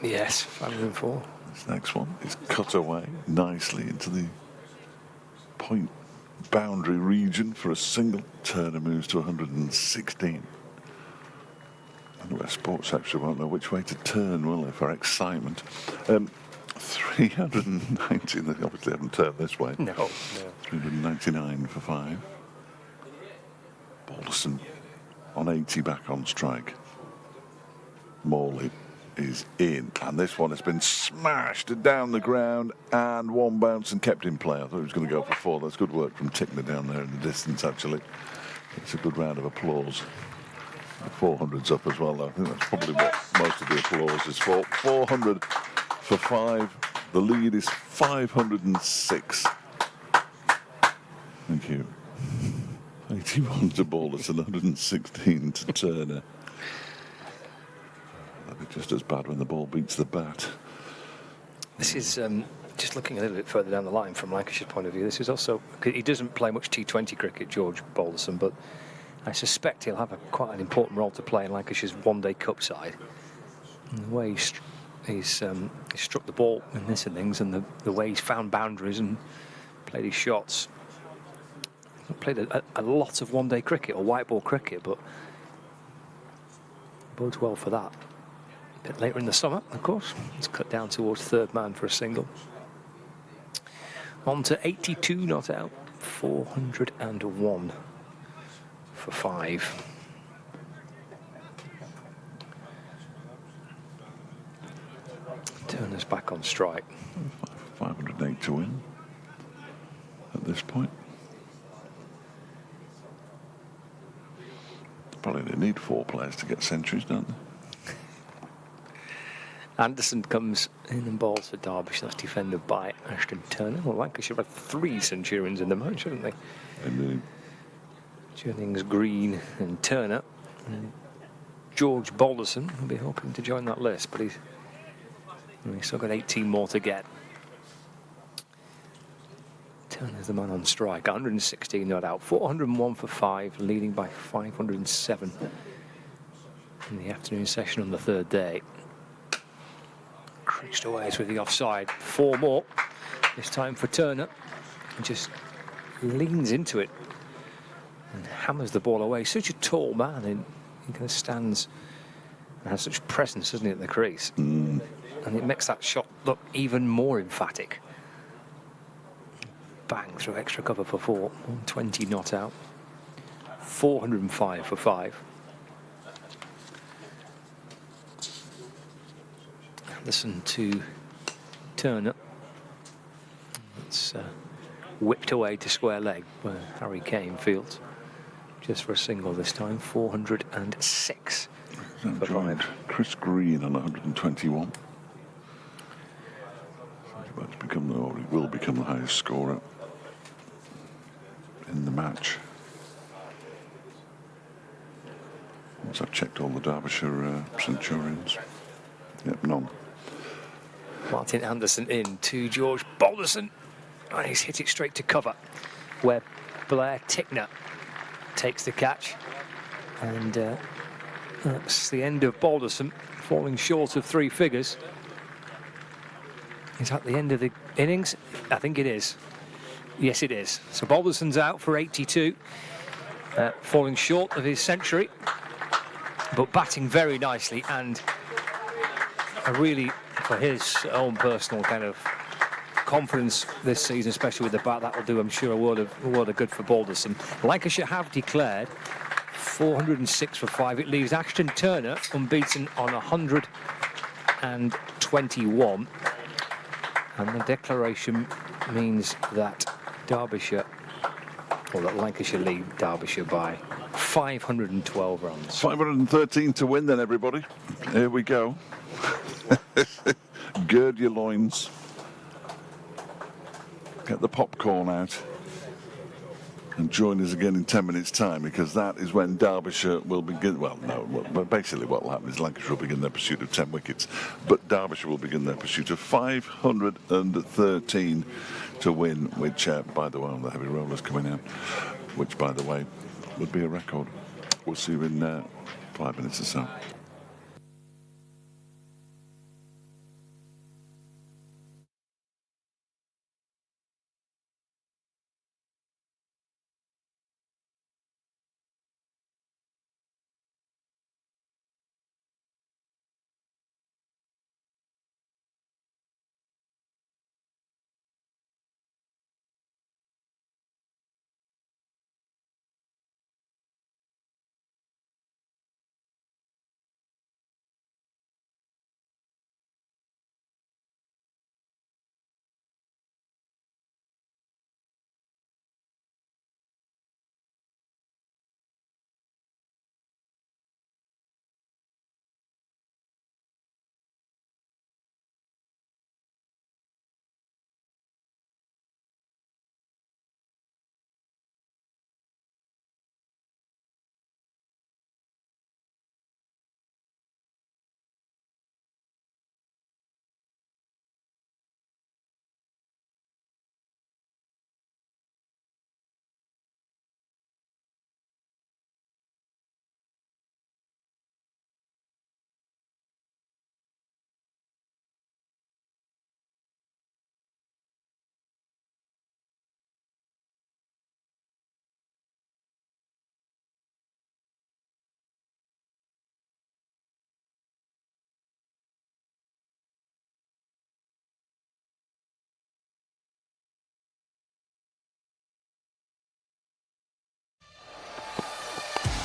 Yes, 504. This next one is cut away nicely into the point boundary region for a single. Turner moves to 116. And the Sports Extra won't know which way to turn, will they, for excitement. 390, they obviously haven't turned this way. No. 399 for 5. Balderson on 80 back on strike. Morley is in, and this one has been smashed down the ground and one bounce and kept in play. I thought he was going to go for 4. That's good work from Tickner down there in the distance, actually. It's a good round of applause. 400's up as well, though. I think that's probably what most of the applause is for. 400 for 5. The lead is 506. Thank you. 81 to Balderson, 116 to Turner. That'd be just as bad when the ball beats the bat. This is just looking a little bit further down the line from Lancashire's point of view. This is also, he doesn't play much T20 cricket, George Balderson, but I suspect he'll have quite an important role to play in Lancashire's one-day cup side. And the way he's struck the ball in this innings, and the way he's found boundaries and played his shots. He's played a lot of one-day cricket or white ball cricket, but bodes well for that. A bit later in the summer, of course. It's cut down towards third man for a single. On to 82 not out. 401 for 5. Turner's back on strike. 508 to win at this point. Probably they need 4 players to get centuries, don't they? Anderson comes in and bowls for Derbyshire. That's defended by Ashton Turner. Well, Lancashire have 3 Centurions in the match, haven't they? Indeed. Jennings, Green and Turner. And George Balderson will be hoping to join that list, but he's still got 18 more to get. Turner's the man on strike. 116 not out. 401 for 5, leading by 507 in the afternoon session on the 3rd day. Creased away with the offside. 4 more. This time for Turner. He just leans into it and hammers the ball away. Such a tall man, and He kind of stands and has such presence, doesn't he, at the crease? And it makes that shot look even more emphatic. Bang through extra cover for 4. 120 not out. 405 for 5. Listen to Turner. It's whipped away to square leg where Harry Kane fields. Just for a single this time. 406 for 5. Chris Green on 121. About to become, or he will become the highest scorer in the match. Once I've checked all the Derbyshire Centurions. Yep, none. Martin Anderson in to George Balderson. And he's hit it straight to cover, where Blair Tickner takes the catch. And that's the end of Balderson, falling short of 3 figures. Is that the end of the innings? I think it is. Yes, it is. So Balderson's out for 82, falling short of his century, but batting very nicely, and really, for his own personal kind of confidence this season, especially with the bat, that will do, I'm sure, a world of good for Balderson. Lancashire have declared 406 for 5. It leaves Ashton Turner unbeaten on 121. And the declaration means that Derbyshire, or that Lancashire lead Derbyshire by 512 runs. 513 to win then, everybody. Here we go. Gird your loins. Get the popcorn out. And join us again in 10 minutes' time, because that is when Derbyshire will begin. Well, no, but basically what will happen is Lancashire will begin their pursuit of 10 wickets, but Derbyshire will begin their pursuit of 513 to win, which, by the way, on the heavy rollers coming out, which, by the way, would be a record. We'll see you in 5 minutes or so.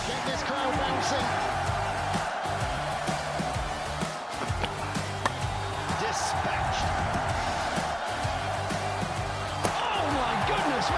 Get this crowd bouncing. Dispatched. Oh my goodness me!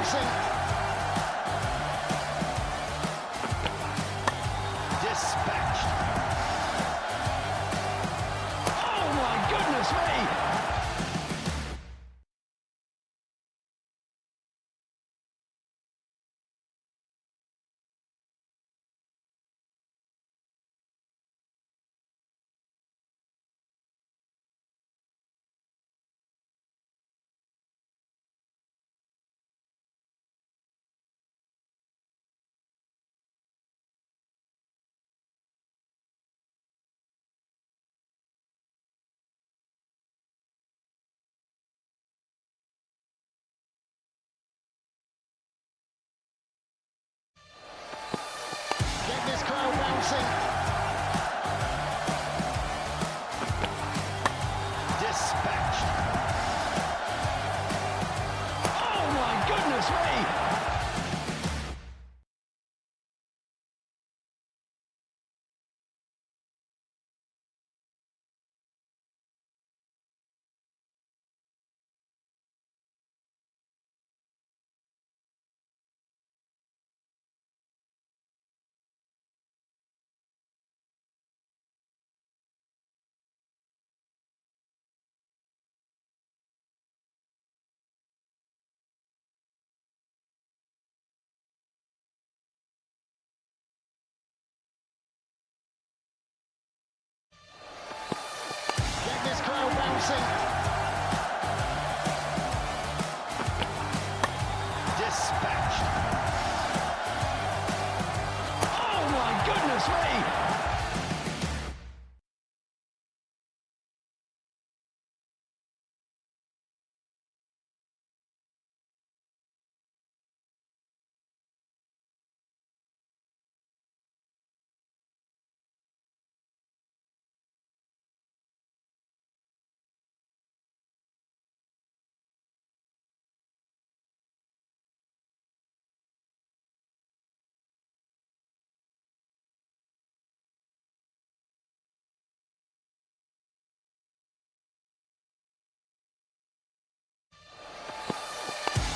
bouncing. Dispatched. Oh my goodness me! Get this crowd bouncing. Dispatched. Oh my goodness me! Get this crowd bouncing. Dispatched. Oh my goodness me!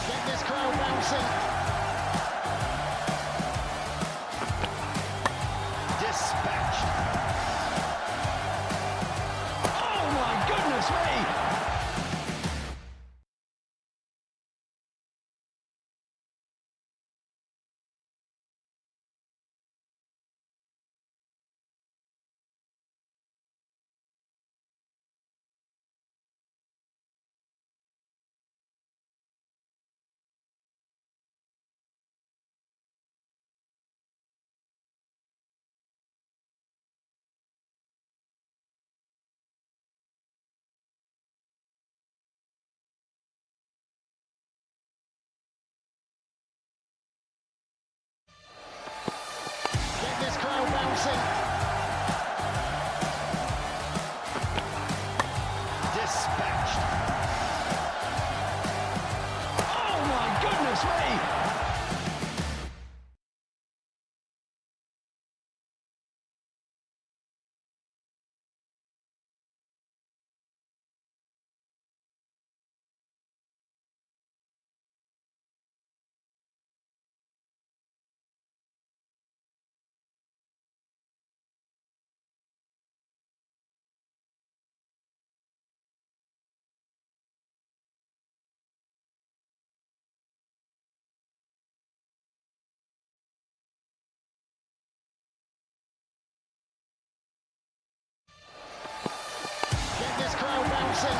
Get this crowd bouncing. Dispatched. Oh my goodness me! Get this crowd bouncing. Dispatched. Oh my goodness me! Get this crowd bouncing.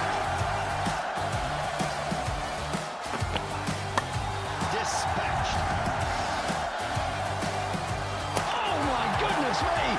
Dispatched. Oh my goodness me!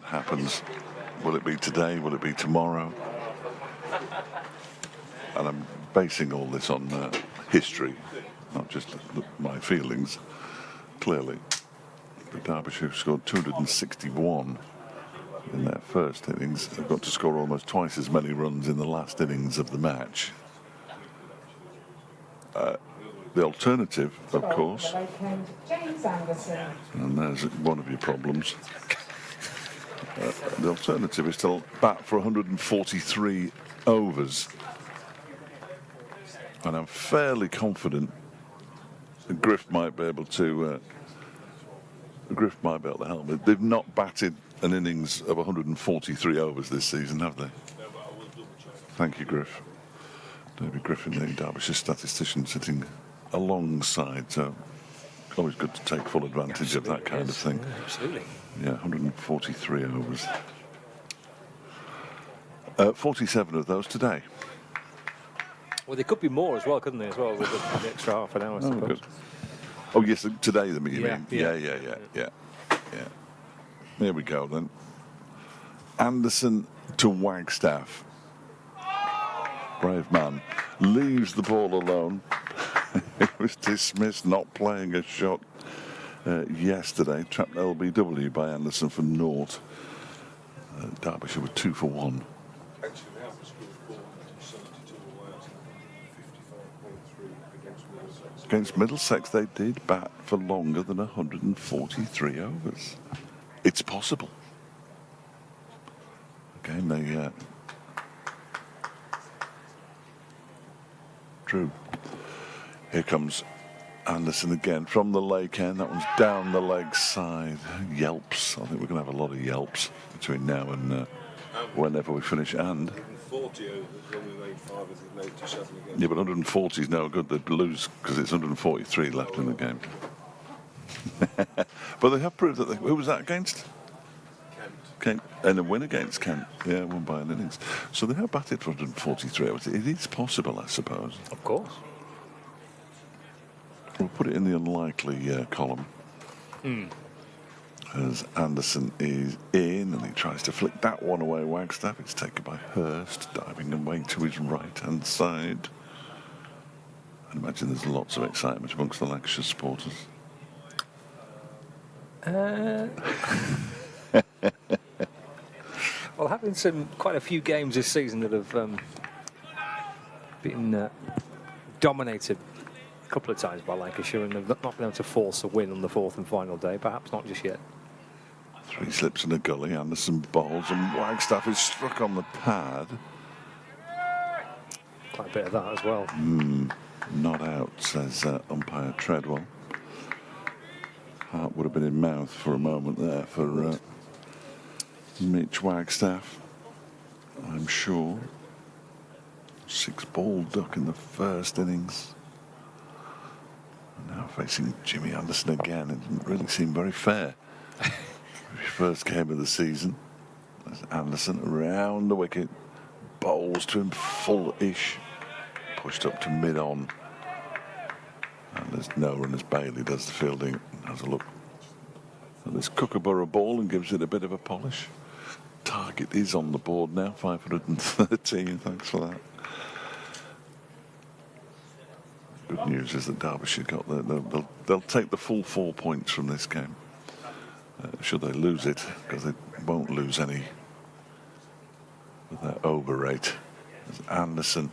happens. Will it be today? Will it be tomorrow? And I'm basing all this on history, not just my feelings. Clearly, the Derbyshire scored 261 in their first innings. They've got to score almost twice as many runs in the last innings of the match. The alternative, of course, and there's one of your problems, the alternative is to bat for 143 overs. And I'm fairly confident that Griff might be able to help me. They've not batted an innings of 143 overs this season, have they? Thank you, Griff. David Griffin, the Derbyshire statistician, sitting alongside, so always good to take full advantage of that kind of thing. Yeah, absolutely. Yeah, 143 overs. 47 of those today. Well, there could be more as well, couldn't there, as well, with the extra half an hour, I suppose. Good. Oh, yes, today, you mean? Yeah. Yeah. There we go, then. Anderson to Wagstaff. Brave man. Leaves the ball alone. He was dismissed, not playing a shot yesterday. Trapped LBW by Anderson for naught. Derbyshire were 2 for 1. Against Middlesex, they did bat for longer than 143 overs. It's possible. Again, they drew. Here comes Anderson again from the lake end. That one's down the leg side. Yelps. I think we're going to have a lot of yelps between now and whenever we finish. And 140 overs, when we made 5, it's 87 again. yeah, but 140 is no good. They'd lose because it's 143 left in the game. But they have proved that who was that against? Kent. And a win against Kent. Yeah, won by an innings. So they have batted for 143 overs. It is possible, I suppose. Of course. We'll put it in the unlikely column. As Anderson is in and he tries to flick that one away. Wagstaff, it's taken by Hurst, diving away to his right-hand side. I imagine there's lots of excitement amongst the Lancashire supporters. Well, having seen quite a few games this season that have been dominated a couple of times by Lancashire and have not been able to force a win on the fourth and final day, perhaps not just yet. 3 slips in a gully. Anderson bowls and Wagstaff is struck on the pad. Quite a bit of that as well. Not out, says umpire Treadwell. Heart would have been in mouth for a moment there for Mitch Wagstaff, I'm sure. 6-ball duck in the first innings. And now facing Jimmy Anderson again. It didn't really seem very fair. First game of the season. There's Anderson around the wicket. Bowls to him full-ish. Pushed up to mid-on. And there's no run as Bailey does the fielding. Has a look at this Kookaburra ball and gives it a bit of a polish. Target is on the board now, 513. Thanks for that. Good news is that Derbyshire got they'll take the full 4 points from this game. Should they lose it, because they won't lose any with their over rate. As Anderson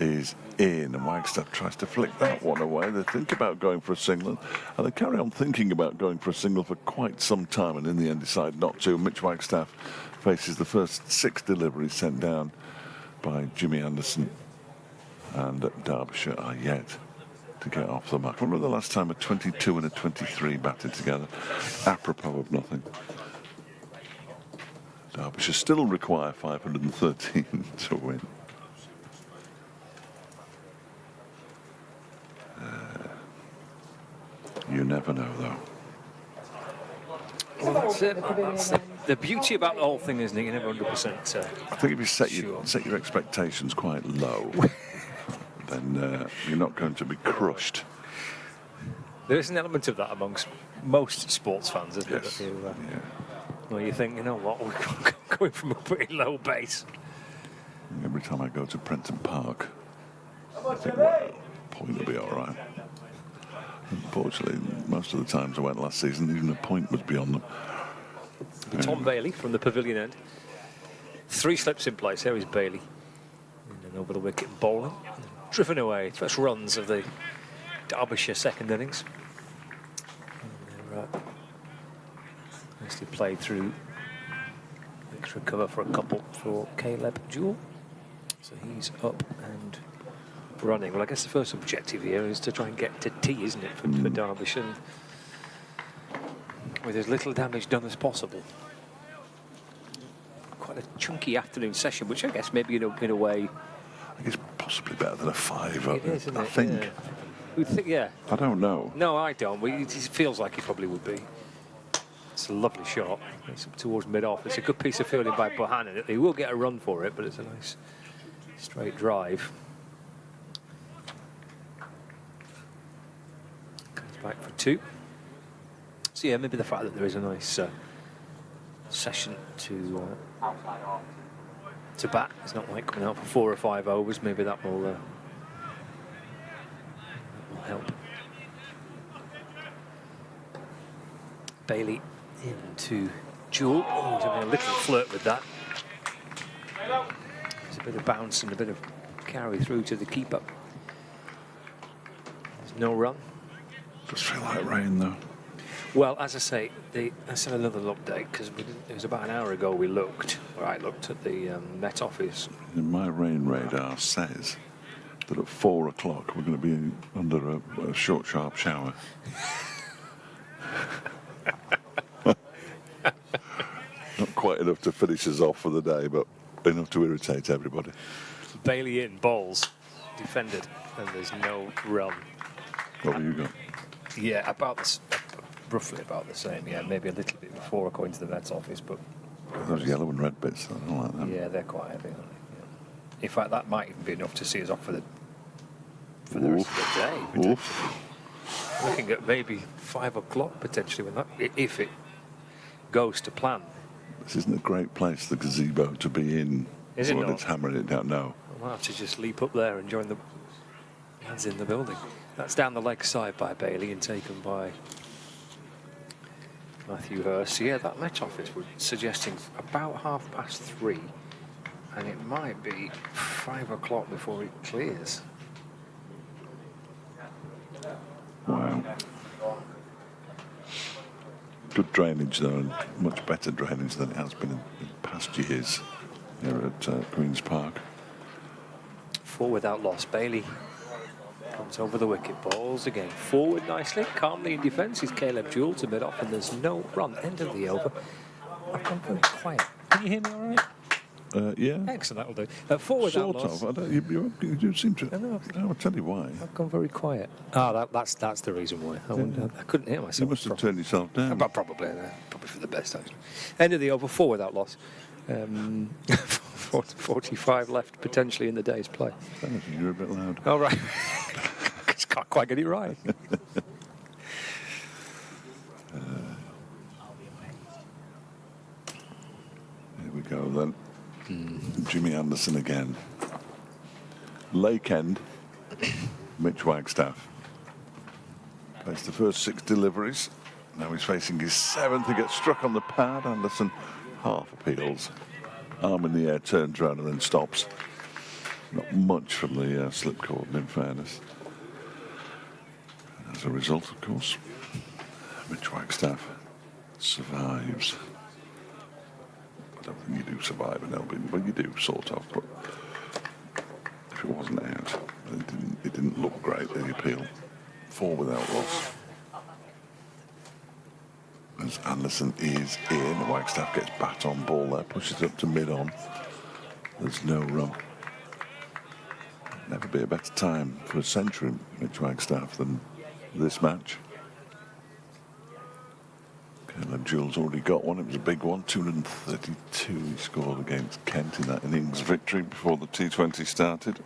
is in and Wagstaff tries to flick that one away. They think about going for a single and they carry on thinking about going for a single for quite some time and in the end decide not to. Mitch Wagstaff faces the first 6 deliveries sent down by Jimmy Anderson, and Derbyshire are yet to get off the mark. I remember the last time a 22 and a 23 batted together, apropos of nothing. Derbyshire still require 513 to win. You never know, though. Well, that's it. That's the beauty about the whole thing, isn't it? You're never 100%. I think if you set your expectations quite low, then you're not going to be crushed. There is an element of that amongst most sports fans, isn't Yes. it? where you think, you know what, we're going from a pretty low base. Every time I go to Prenton Park, I think, well, point will be all right. Unfortunately, most of the times I went last season, even a point was beyond them. Tom Bailey from the pavilion end. 3 slips in place. There is Bailey. And then over the wicket bowling. Driven away. First runs of the Derbyshire second innings. And they're, nicely played through. Extra cover for a couple for Caleb Jewell. So he's up and running. Well, I guess the first objective here is to try and get to tea, isn't it, for Derbyshire, with as little damage done as possible. Quite a chunky afternoon session, which I guess maybe in a way, I think it's possibly better than a 5. it is, isn't I it? think. Yeah. We'd think, yeah. I don't know. No, I don't. It feels like it probably would be. It's a lovely shot. It's up towards mid-off. It's a good piece of fielding by Bohannon. He will get a run for it, but it's a nice straight drive. Comes back for 2. So yeah, maybe the fact that there is a nice session to bat. It's not like coming out for 4 or 5 overs. Maybe that will help. Bailey into Jewell. Oh, he's having a little flirt with that. There's a bit of bounce and a bit of carry through to the keeper. There's no run. Does feel like rain though. Well, as I say, let's have another update, because it was about an hour ago we looked, or I looked at the Met Office. And my rain radar says that at 4 o'clock we're going to be under a short, sharp shower. Not quite enough to finish us off for the day, but enough to irritate everybody. Bailey in, bowls, defended, and there's no run. What have you got? Yeah, roughly about the same, yeah, maybe a little bit before according to the Met Office, but... Those yellow and red bits, I don't like them. Yeah, they're quite heavy, aren't they? Yeah. In fact, that might even be enough to see us off for the rest of the day. Oof. Looking at maybe 5 o'clock potentially, when if it goes to plan. This isn't a great place, the gazebo, to be in. Is it when not? It's hammering it down. No. I might have to just leap up there and join the lads in the building. That's down the leg side by Bailey and taken by Matthew Hurst. So yeah, that Met Office was suggesting about 3:30, and it might be 5 o'clock before it clears. Wow. Good drainage though, and much better drainage than it has been in past years here at Queen's Park. 4 without loss. Bailey comes over the wicket, balls again forward nicely, calmly in defence is Caleb Jewell to mid off, and there's no run. End of the over. I've gone very quiet. Can you hear me all right? Yeah. Excellent, that'll do. 4 without Sort loss. of. You do seem to. I know. I'll tell you why. I've gone very quiet. That's the reason why. I couldn't hear myself. You must have turned yourself down. But probably for the best, actually. End of the over, 4 without loss. 45 left potentially in the day's play. You're a bit loud. All right. Just can't quite get it right. Here we go then. Jimmy Anderson again. Lake End, Mitch Wagstaff. Plays the first 6 deliveries. Now he's facing his 7th. He gets struck on the pad. Anderson half appeals. Arm in the air, turns around and then stops. Not much from the slip cordon, in fairness. And as a result, of course, Mitch Wagstaff survives. I don't think you do survive an Elbin, but you do, sort of. But if it wasn't out, it didn't look great, the appeal. 4 without loss. As Anderson is in, Wagstaff gets bat on ball there, pushes up to mid-on. There's no run. Never be a better time for a century, Mitch Wagstaff, than this match. Caleb Jewell's already got one. It was a big one, 232 he scored against Kent in that innings victory before the T20 started.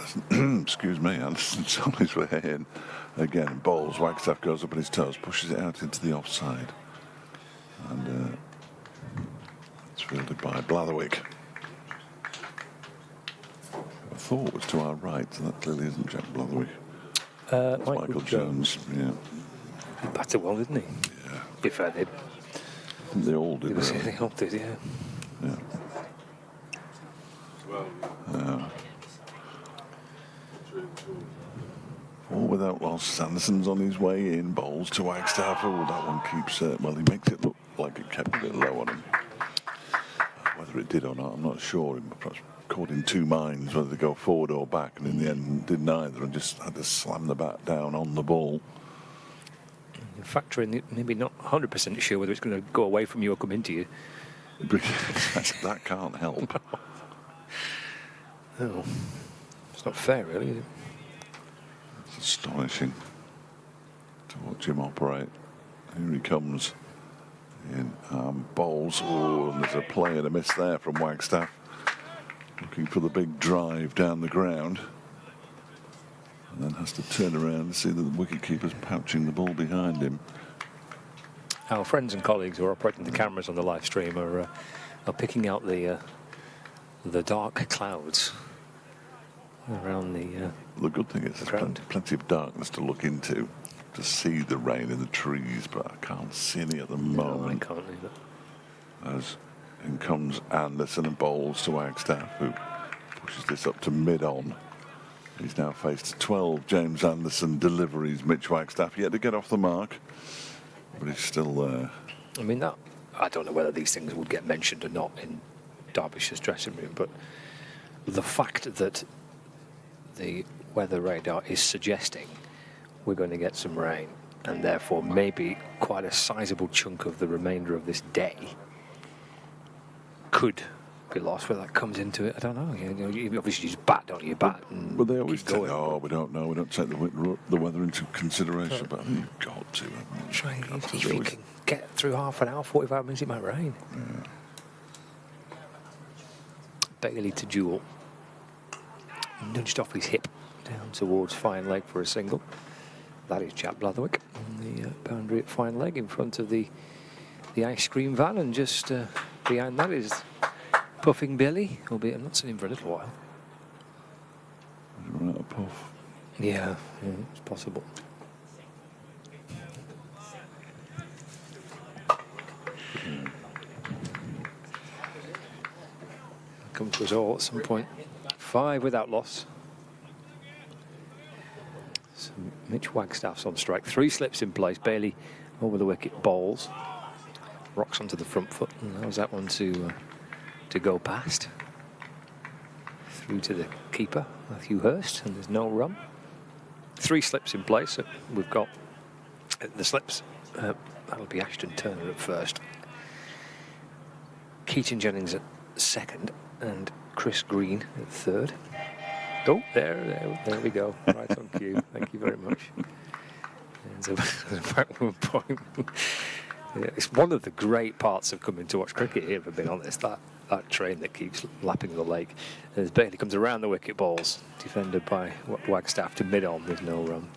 Anderson, excuse me, Anderson's on his way in. Again, bowls, Wagstaff goes up on his toes, pushes it out into the offside. And it's fielded by Blatherwick. I thought it was to our right, so that clearly isn't Jack Blatherwick. It's Michael Jones. Yeah. He batted well, didn't he? Yeah. Be fair, I think they all did. they all did, yeah. Yeah. All without loss. Anderson's on his way in. Bowls to Wagstaff. Oh, that one keeps. Well, he makes it look like it kept a bit low on him. Whether it did or not, I'm not sure. He perhaps caught in two minds whether to go forward or back, and in the end did neither, and just had to slam the bat down on the ball. Factor in, maybe not 100% sure whether it's going to go away from you or come into you. That can't help. Oh, it's not fair, really, is it? It's astonishing to watch him operate. Here he comes in bowls. Oh, and there's a play and a miss there from Wagstaff. Looking for the big drive down the ground. And then has to turn around and see that the wicketkeeper's pouching the ball behind him. Our friends and colleagues who are operating the cameras on the live stream are picking out the dark clouds around the. The good thing is there's plenty of darkness to look into, to see the rain in the trees, but I can't see any at the moment. No, I can't either. As in comes Anderson and bowls to Wagstaff, who pushes this up to mid-on. He's now faced 12 James Anderson deliveries. Mitch Wagstaff yet to get off the mark, but he's still there. I mean, I don't know whether these things would get mentioned or not in Derbyshire's dressing room, but the fact that the weather radar is suggesting we're going to get some rain, and therefore maybe quite a sizable chunk of the remainder of this day could be lost. Whether that comes into it, I don't know. You obviously just bat, don't you? Bat. But they always say, "Oh, we don't know. We don't take the weather into consideration." But I think you've got to. Try if you can get through half an hour, 45 minutes, it might rain. Yeah. Bailey to Jewell. Nudged off his hip down towards fine leg for a single. That is Jack Blatherwick on the boundary at fine leg in front of the ice cream van, and just behind that is Puffing Billy, albeit I've not seen him for a little while. He's run out of puff. Yeah, it's possible. Come to us all at some point. 5 without loss. So Mitch Wagstaff's on strike. 3 slips in place. Bailey over the wicket, bowls. Rocks onto the front foot. And how's that one to go past? Through to the keeper, Matthew Hurst, and there's no run. 3 slips in place. So we've got the slips. That'll be Ashton Turner at first. Katon Jennings at second, and Chris Green at third. Oh, there we go. Right on cue. Thank you very much. There's a backward point. Yeah, it's one of the great parts of coming to watch cricket here, if I've been honest. That train that keeps lapping the lake. As Bailey comes around the wicket balls, defended by Wagstaff to mid-on with no run.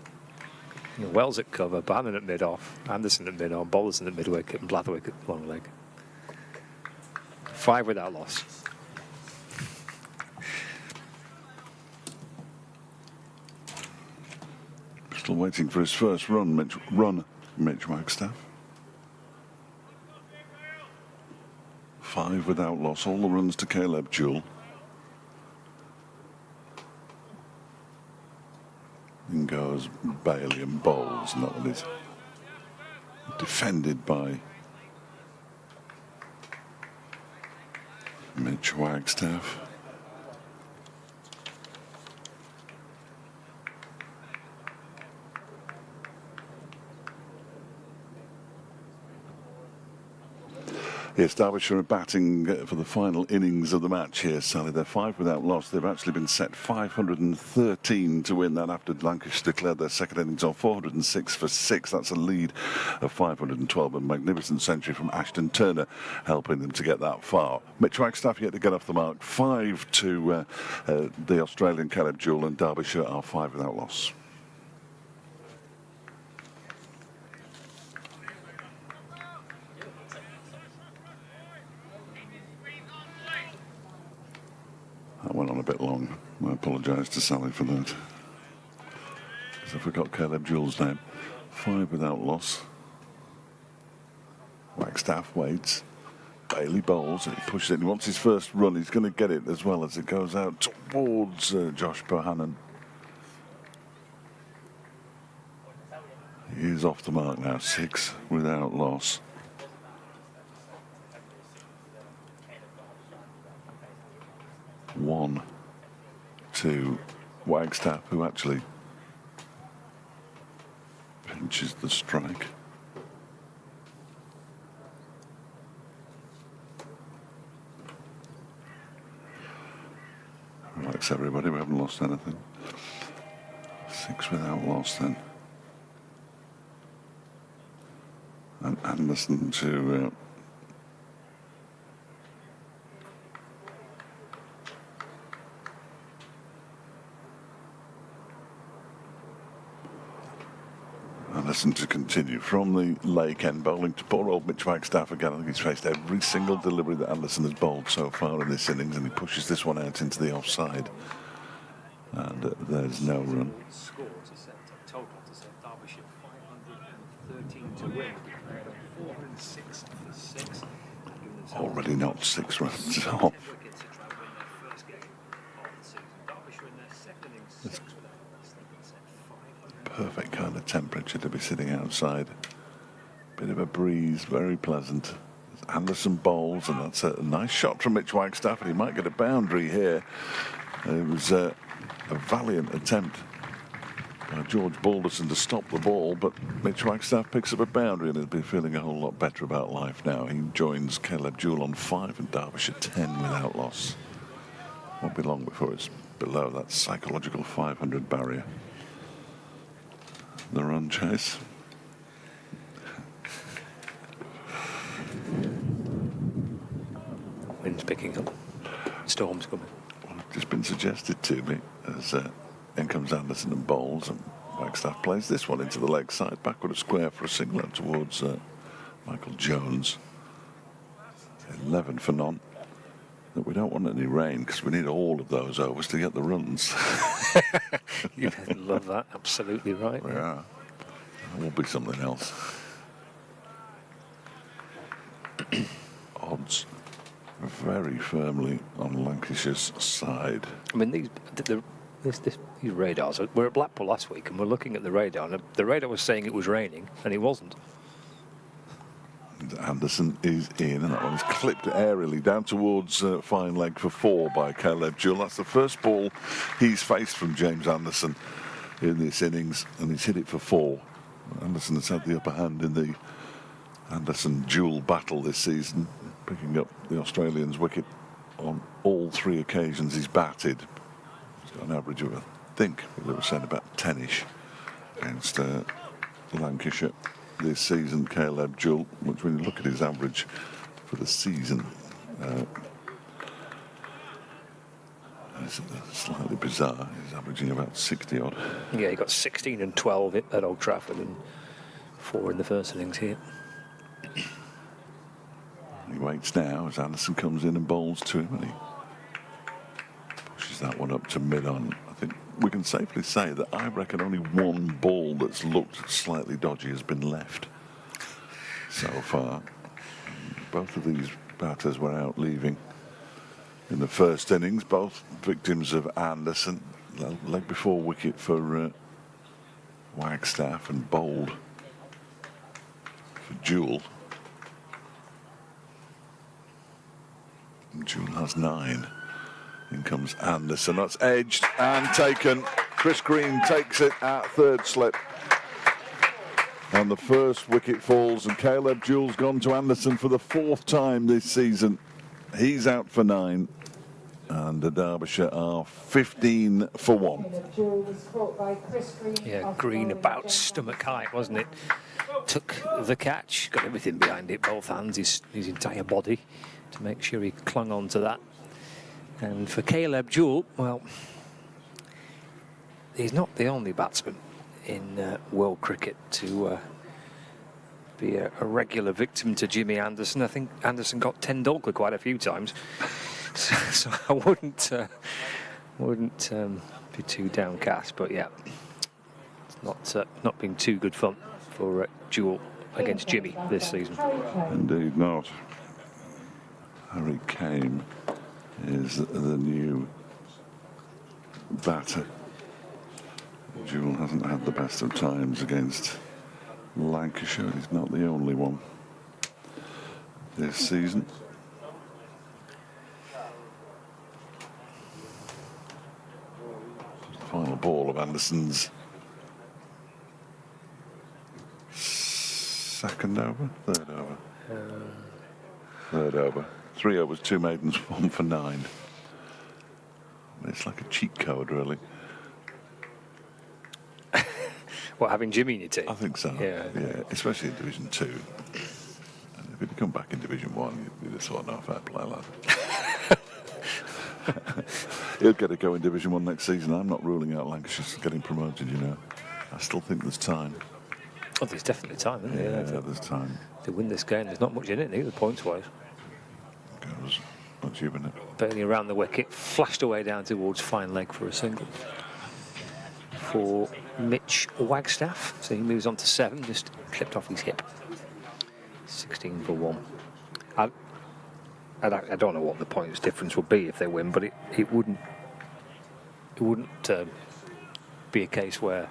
Wells at cover, Bannon at mid-off, Anderson at mid-on, Bollerson at mid-wicket, and Blatherwick at long leg. 5 without loss. Still waiting for his first run, Mitch Wagstaff. 5 without loss. All the runs to Caleb Jewell. In goes Bailey and bowls, and that one is defended by Mitch Wagstaff. Yes, Derbyshire are batting for the final innings of the match here, Sally. They're 5 without loss. They've actually been set 513 to win that after Lancashire declared their second innings on 406 for 6. That's a lead of 512. A magnificent century from Ashton Turner helping them to get that far. Mitch Wagstaff yet to get off the mark. 5 to the Australian Caleb Jewell, and Derbyshire are 5 without loss. That went on a bit long. I apologise to Sally for that, because I forgot Caleb Jewell's name. 5 without loss. Wagstaff waits. Bailey bowls. He pushes it. He wants his first run. He's going to get it as well as it goes out towards Josh Bohannon. He is off the mark now. 6 without loss. One to Wagstaff, who actually pinches the strike. Relax, everybody, we haven't lost anything. 6 without loss then. And Anderson to Anderson to continue from the lake end, bowling to poor old Mitch Wagstaff again. I think he's faced every single delivery that Anderson has bowled so far in this innings, and he pushes this one out into the offside. And there's no run. Score to set total to set Derbyshire 513 to win. 406 for 6. Already knocked 6 runs off. Perfect kind of temperature to be sitting outside. Bit of a breeze, very pleasant. Anderson bowls, and that's a nice shot from Mitch Wagstaff, and he might get a boundary here. It was a valiant attempt by George Balderson to stop the ball, but Mitch Wagstaff picks up a boundary, and he'll be feeling a whole lot better about life now. He joins Caleb Jewell on 5 and Derbyshire 10 without loss. Won't be long before it's below that psychological 500 barrier. The run chase. Wind's picking up. Storm's coming. Well, it's just been suggested to me as in comes Anderson and bowls, and Wagstaff plays this one into the leg side, backward of square for a single out towards Michael Jones. 11 for none. That we don't want any rain, because we need all of those overs to get the runs. You love that. Absolutely right. Yeah, it will be something else. Odds very firmly on Lancashire's side. I mean, these radars. We were at Blackpool last week, and we're looking at the radar, and the radar was saying it was raining, and it wasn't. Anderson is in, and that one's clipped aerially down towards fine leg for 4 by Caleb Jewell. That's the first ball he's faced from James Anderson in this innings, and he's hit it for 4. Anderson has had the upper hand in the Anderson-Jewell battle this season, picking up the Australians' wicket on all 3 occasions he's batted. He's got an average of, I think, they were saying about 10-ish against Lancashire this season. Caleb Jewell, which when you look at his average for the season, it's slightly bizarre. He's averaging about 60 odd. Yeah, he got 16 and 12 at Old Trafford and 4 in the first innings here. He waits now as Anderson comes in and bowls to him, and he pushes that one up to mid-on. I think we can safely say that I reckon only one ball that's looked slightly dodgy has been left so far. Both of these batters were out leaving in the first innings, both victims of Anderson. Leg before wicket for Wagstaff, and bowled for Jewell. And Jewell has 9. In comes Anderson. That's edged and taken. Chris Green takes it at third slip. And the first wicket falls, and Caleb Jewell's gone to Anderson for the 4th time this season. He's out for 9, and the Derbyshire are 15 for 1. Jewell was caught by Chris Green. Yeah, Green about stomach height, wasn't it? Took the catch, got everything behind it, both hands, his entire body, to make sure he clung on to that. And for Caleb Jewell, well, he's not the only batsman in world cricket to be a regular victim to Jimmy Anderson. I think Anderson got 10 Dalker quite a few times, so I wouldn't be too downcast. But yeah, it's not been too good fun for Jewell against Jimmy this season. Indeed not. Harry Kane is the new batter. Jewell hasn't had the best of times against Lancashire. He's not the only one this season. The final ball of Anderson's second over, third over. Third over. 3 overs, 2 maidens, 1 for 9. It's like a cheat code, really. What, having Jimmy in your team? I think so. Yeah. Especially in Division 2. And if he'd come back in Division 1, you'd have thought, no, fair play, lad. He'll get a go in Division 1 next season. I'm not ruling out Lancashire's getting promoted, you know. I still think there's time. Oh, there's definitely time, isn't there? Yeah, there's time. To win this game, there's not much in it, either, points-wise. Goes much even it. Bailey around the wicket, flashed away down towards fine leg for a single. For Mitch Wagstaff, so he moves on to 7, just clipped off his hip. 16 for 1. I don't know what the points difference would be if they win, but it wouldn't be a case where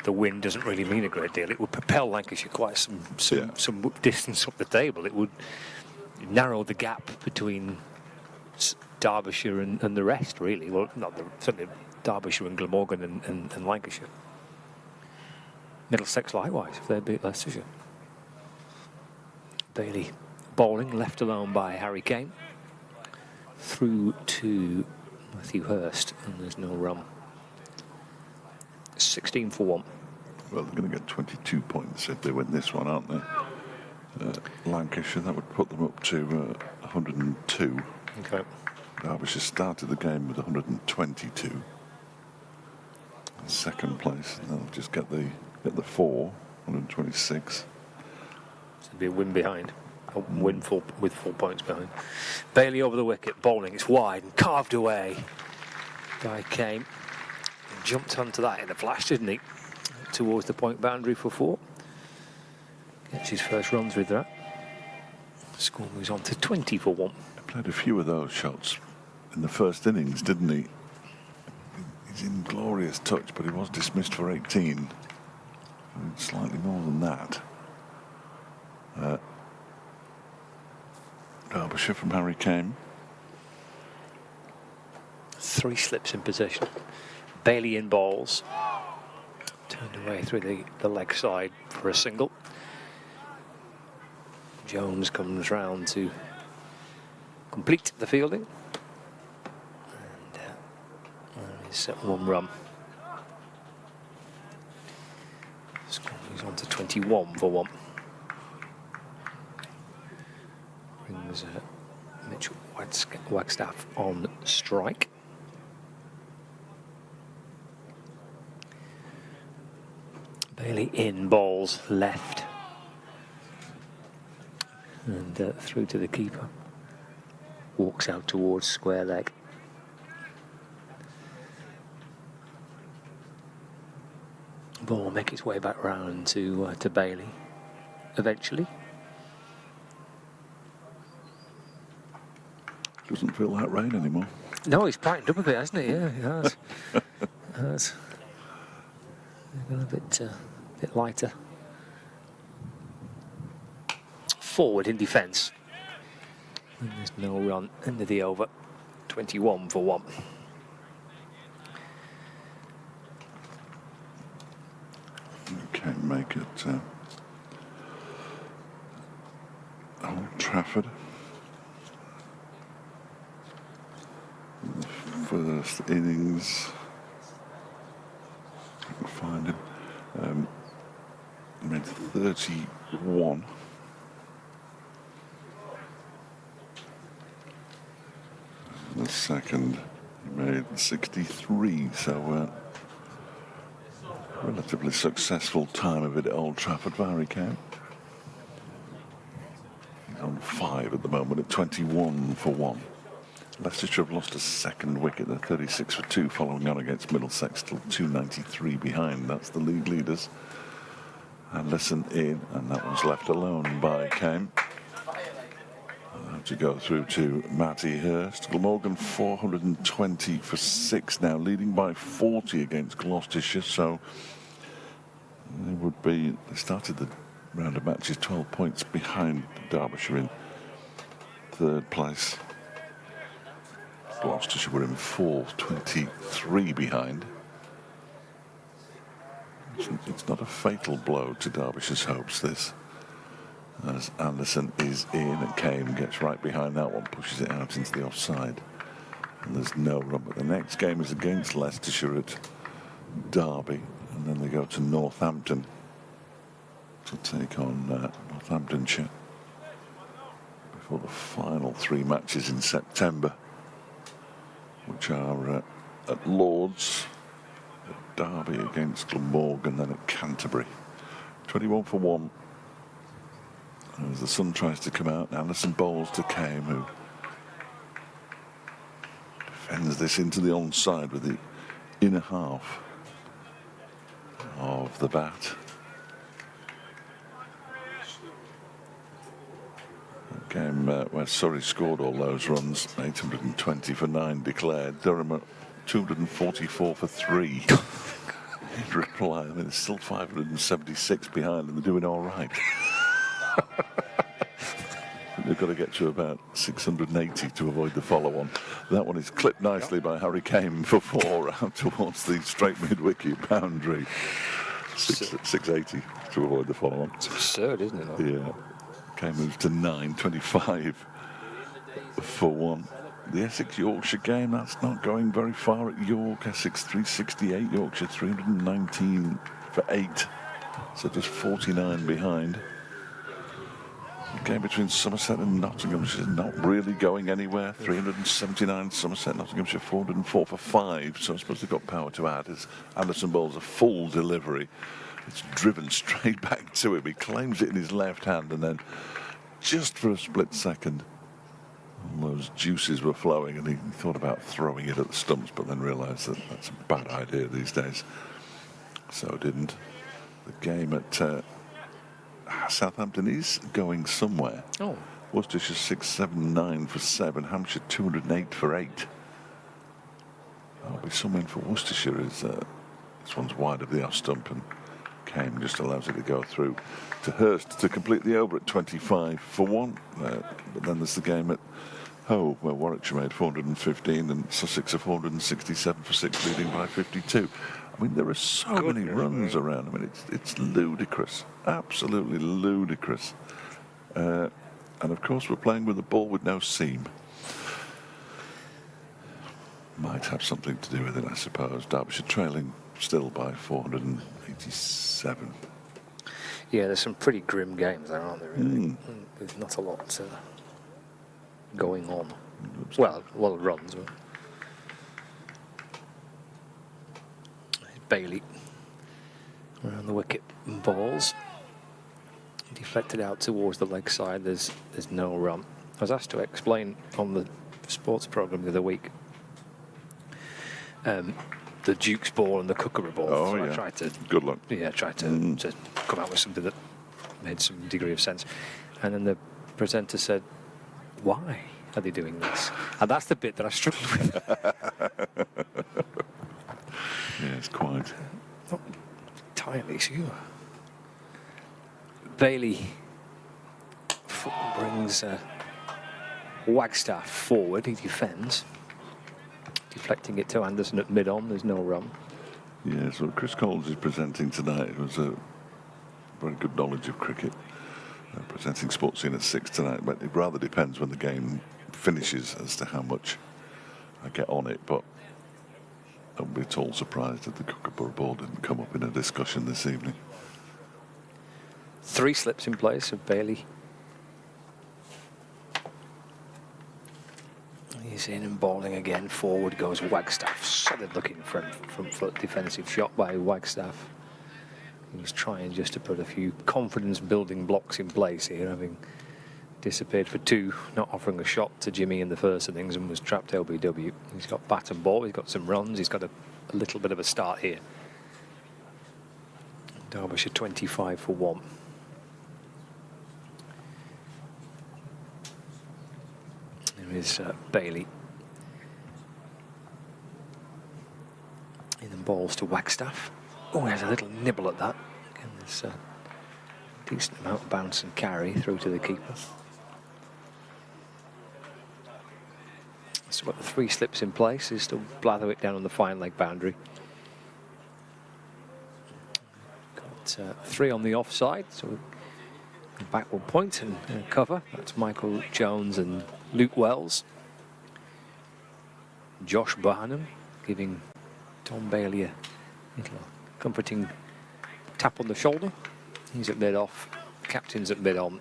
the win doesn't really mean a great deal. It would propel Lancashire quite some distance up the table. It would narrow the gap between Derbyshire and the rest, really. Well, certainly Derbyshire and Glamorgan and Lancashire. Middlesex likewise, if they beat Leicestershire. Bailey bowling, left alone by Harry Kane. Through to Matthew Hurst, and there's no run. 16 for 1. Well, they're going to get 22 points if they win this one, aren't they? Lancashire, that would put them up to 102. Okay. Derbyshire started the game with 122. In second place, and they'll just get the 4, 126. So it'll be a win behind. A win with 4 points behind. Bailey over the wicket, bowling. It's wide and carved away by Kane. Jumped onto that in a flash, didn't he? Towards the point boundary for 4. Gets his first runs with that. Score moves on to 20 for 1. He played a few of those shots in the first innings, didn't he? He's in glorious touch, but he was dismissed for 18. Slightly more than that. Derbyshire from Harry Kane. 3 slips in possession. Bailey in balls. Turned away through the leg side for a single. Jones comes round to complete the fielding. And there is 1 run. Score moves on to 21 for 1. Brings Mitch Wagstaff on strike. Bailey in balls left. And through to the keeper. Walks out towards square leg. Ball will make its way back round to Bailey eventually. Doesn't feel that rain anymore. No, he's brightened up a bit, hasn't he? Yeah, he has. Has. Got a bit lighter. Forward in defence. And there's no run. End of the over. 21 for 1. Okay, make at Old Trafford. The first innings, I can find him, made 31. The second, he made 63, so relatively successful time of it at Old Trafford for Harry Kane. He's on 5 at the moment at 21 for 1. Leicestershire have lost a second wicket. They're 36 for 2 following on against Middlesex, still 293 behind. That's the league leaders. Anderson in, and that one's left alone by Kane. To go through to Matty Hurst. Glamorgan 420 for 6 now, leading by 40 against Gloucestershire. So they started the round of matches 12 points behind Derbyshire in 3rd place. Gloucestershire were in 4th, 23 behind. It's not a fatal blow to Derbyshire's hopes, this. As Anderson is in, and Kane gets right behind that one, pushes it out into the offside. And there's no run. But the next game is against Leicestershire at Derby, and then they go to Northampton to take on Northamptonshire before the final 3 matches in September, which are at Lords, at Derby against Glamorgan, then at Canterbury. 21 for 1. As the sun tries to come out, Anderson bowls to Kane, who defends this into the onside with the inner half of the bat. A game where Surrey scored all those runs, 820 for 9 declared. Durham at 244 for 3. In reply, I mean, they're still 576 behind, and they're doing all right. They've got to get to about 680 to avoid the follow-on. That one is clipped nicely by Harry Kane for 4 out towards the straight mid-wicket boundary. 680 to avoid the follow-on. It's absurd, isn't it? Yeah. Kane moves to 9, 25 for 1. The Essex-Yorkshire game, that's not going very far at York. Essex 368, Yorkshire 319 for 8. So just 49 behind. The game between Somerset and Nottinghamshire is not really going anywhere. 379 Somerset, Nottinghamshire 404 for 5. So I suppose they've got power to add as Anderson bowls a full delivery. It's driven straight back to him. He claims it in his left hand, and then just for a split second, all those juices were flowing, and he thought about throwing it at the stumps, but then realised that that's a bad idea these days. So didn't. The game at Southampton is going somewhere. Oh. Worcestershire 679 for 7. Hampshire 208 for 8. There'll be some in for Worcestershire as this one's wide of the off stump, and Kane just allows it to go through to Hurst to complete the over at 25 for 1. But then there's the game at Hove, where Warwickshire made 415 and Sussex are 467 for 6, leading by 52. I mean, there are so many runs around. I mean, it's ludicrous, absolutely ludicrous. And of course, we're playing with a ball with no seam. Might have something to do with it, I suppose. Derbyshire trailing still by 487. Yeah, there's some pretty grim games there, aren't there, really? There's not a lot going on. Well, a lot of runs. But Bailey around the wicket, balls deflected out towards the leg side. There's no run. I was asked to explain on the sports programme the other week the Duke's ball and the Kookaburra ball. Oh, so yeah. I tried to, good luck. Yeah, tried to come out with something that made some degree of sense. And then the presenter said, "Why are they doing this?" And that's the bit that I struggled with. Yes, quite. Not entirely sure. Bailey brings Wagstaff forward. He defends, deflecting it to Anderson at mid-on. There's no run. Yes, well, Chris Coles is presenting tonight. It was a very good knowledge of cricket. Presenting Sports Scene at 6 tonight, but it rather depends when the game finishes as to how much I get on it. But I won't be at all surprised that the Kookaburra ball didn't come up in a discussion this evening. 3 slips in place of Bailey. He's in and bowling again. Forward goes Wagstaff. Solid looking front foot defensive shot by Wagstaff. He was trying just to put a few confidence building blocks in place here, having disappeared for 2, not offering a shot to Jimmy in the first innings, and was trapped LBW. He's got bat and ball, he's got some runs, he's got a little bit of a start here. Derbyshire 25 for 1. There is Bailey. In the balls to Wagstaff. Oh, there's a little nibble at that. Again, there's a decent amount of bounce and carry through to the keeper. So got the 3 slips in place. He's still blather it down on the fine leg boundary. Got 3 on the offside, so backward point and cover. That's Michael Jones and Luke Wells. Josh Barnum giving Tom Bailey a little comforting tap on the shoulder. He's at mid-off, captain's at mid-on,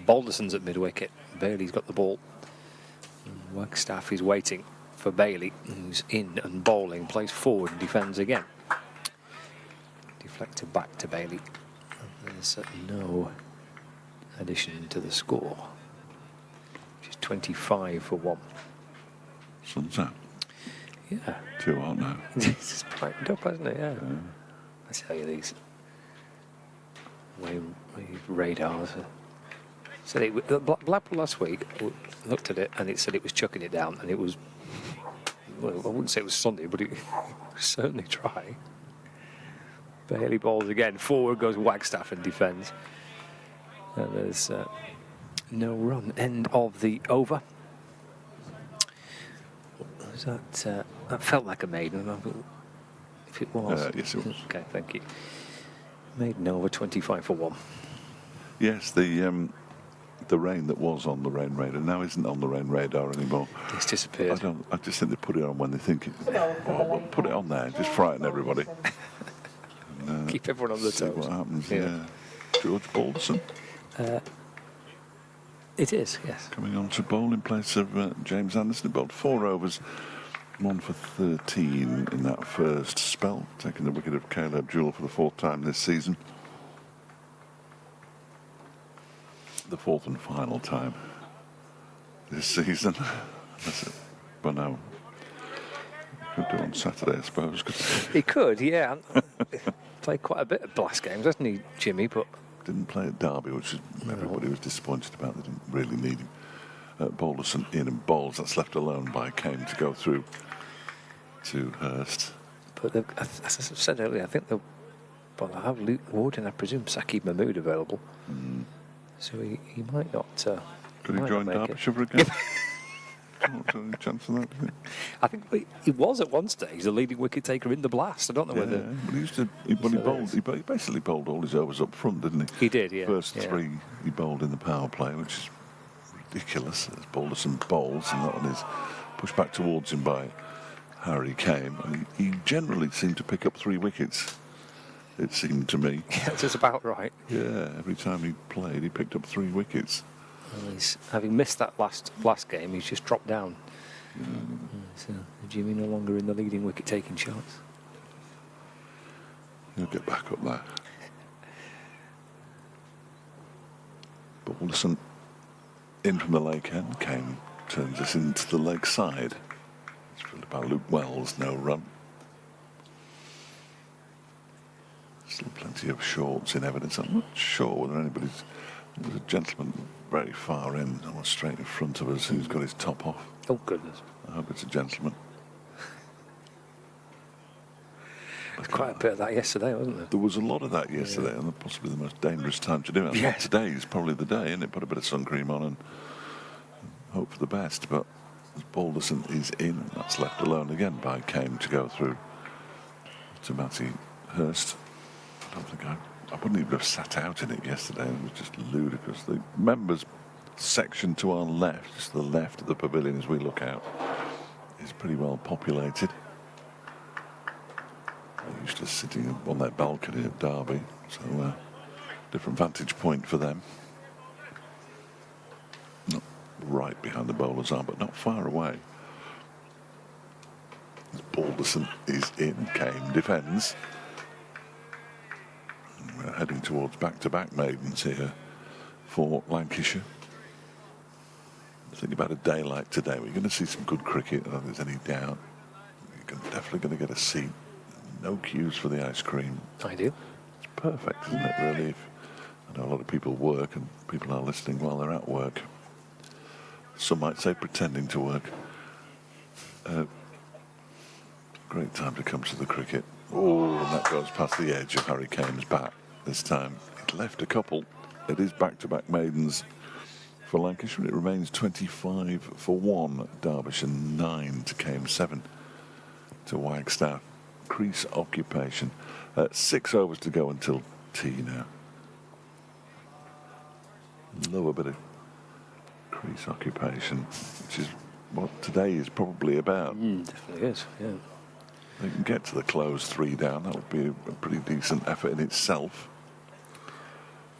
Balderson's at mid-wicket. Bailey's got the ball. And Wagstaff is waiting for Bailey, who's in and bowling, plays forward and defends again. Deflected back to Bailey. And there's no addition to the score, which is 25 for 1. Sun's out. Yeah. 2 out now. It's brightened up, hasn't it? Yeah. I tell you, these radars. Said it. Blackpool last week looked at it and it said it was chucking it down, and it was. Well, I wouldn't say it was sunny, but it was certainly dry. Bailey balls again. Forward goes Wagstaff and defends. And there's no run. End of the over. Was that felt like a maiden? If it was. Yes, it was. Okay, thank you. Maiden over 25 for 1. Yes, the rain that was on the rain radar now isn't on the rain radar anymore. It's disappeared. I just think they put it on when they think put it on there, just frighten everybody. And, keep everyone on the see toes. what happens. Yeah. Yeah. George Balderson It is, yes. coming on to bowl in place of James Anderson. He bowled 4 overs, 1 for 13 in that first spell, taking the wicket of Caleb Jewell for the 4th time this season. The 4th and final time this season. That's it. But no, could do on Saturday, I suppose. He could, yeah. Played quite a bit of blast games, hasn't he, Jimmy? But didn't play at Derby, which is, everybody was disappointed about. They didn't really need him. Balderson in and bowls. That's left alone by Kane to go through to Hurst. as I said earlier, I think they'll have Luke Wood and I presume Saqib Mahmood available. So he might not. Could he might join not make Derbyshire for a game? Not any chance of that, do you think? I think he was at one stage the leading wicket taker in the blast. I don't know whether. But he used to. He basically bowled all his overs up front, didn't he? He did, yeah. First 3 he bowled in the power play, which is ridiculous. As Balderson bowls, and that one is pushed back towards him by Harry Kane. And he generally seemed to pick up 3 wickets. It seemed to me. Yeah, that's about right. Yeah, every time he played, he picked up 3 wickets. Well, having missed that last game, he's just dropped down. So Jimmy no longer in the leading wicket-taking shots. He'll get back up there. Balderson in from the lake end. Kane turns us into the leg side. It's filled by Luke Wells, no run. Still plenty of shorts in evidence. I'm not sure whether anybody's. There's a gentleman very far in, almost straight in front of us, who's got his top off. Oh, goodness. I hope it's a gentleman. There's quite a bit of that yesterday, wasn't there? There was a lot of that yesterday, and possibly the most dangerous time to do it. Yes. Today is probably the day, isn't it? Put a bit of sun cream on and hope for the best. But as Balderson is in, that's left alone again by Kane to go through to Matty Hurst. I don't think I I wouldn't even have sat out in it yesterday. It was just ludicrous. The members section to our left, just the left of the pavilion as we look out, is pretty well populated. They're used to sitting on that balcony at Derby, so different vantage point for them. Not right behind the bowler's arm, but not far away. As Balderson is in, Kane defends. And we're heading towards back-to-back maidens here for Lancashire. Think about a day like today. We're going to see some good cricket. I don't think there's any doubt. You're definitely going to get a seat. No queues for the ice cream. Ideal. It's perfect, isn't it, really? I know a lot of people work and people are listening while they're at work. Some might say pretending to work. Great time to come to the cricket. Oh, and that goes past the edge of Harry Kane's bat this time. It left a couple. It is back-to-back maidens for Lancashire. It remains 25 for 1. Derbyshire 9 to Kane 7 to Wagstaff. Crease occupation. 6 overs to go until tea now. Love a bit of crease occupation, which is what today is probably about. Definitely is, yeah. They can get to the close 3 down. That would be a pretty decent effort in itself.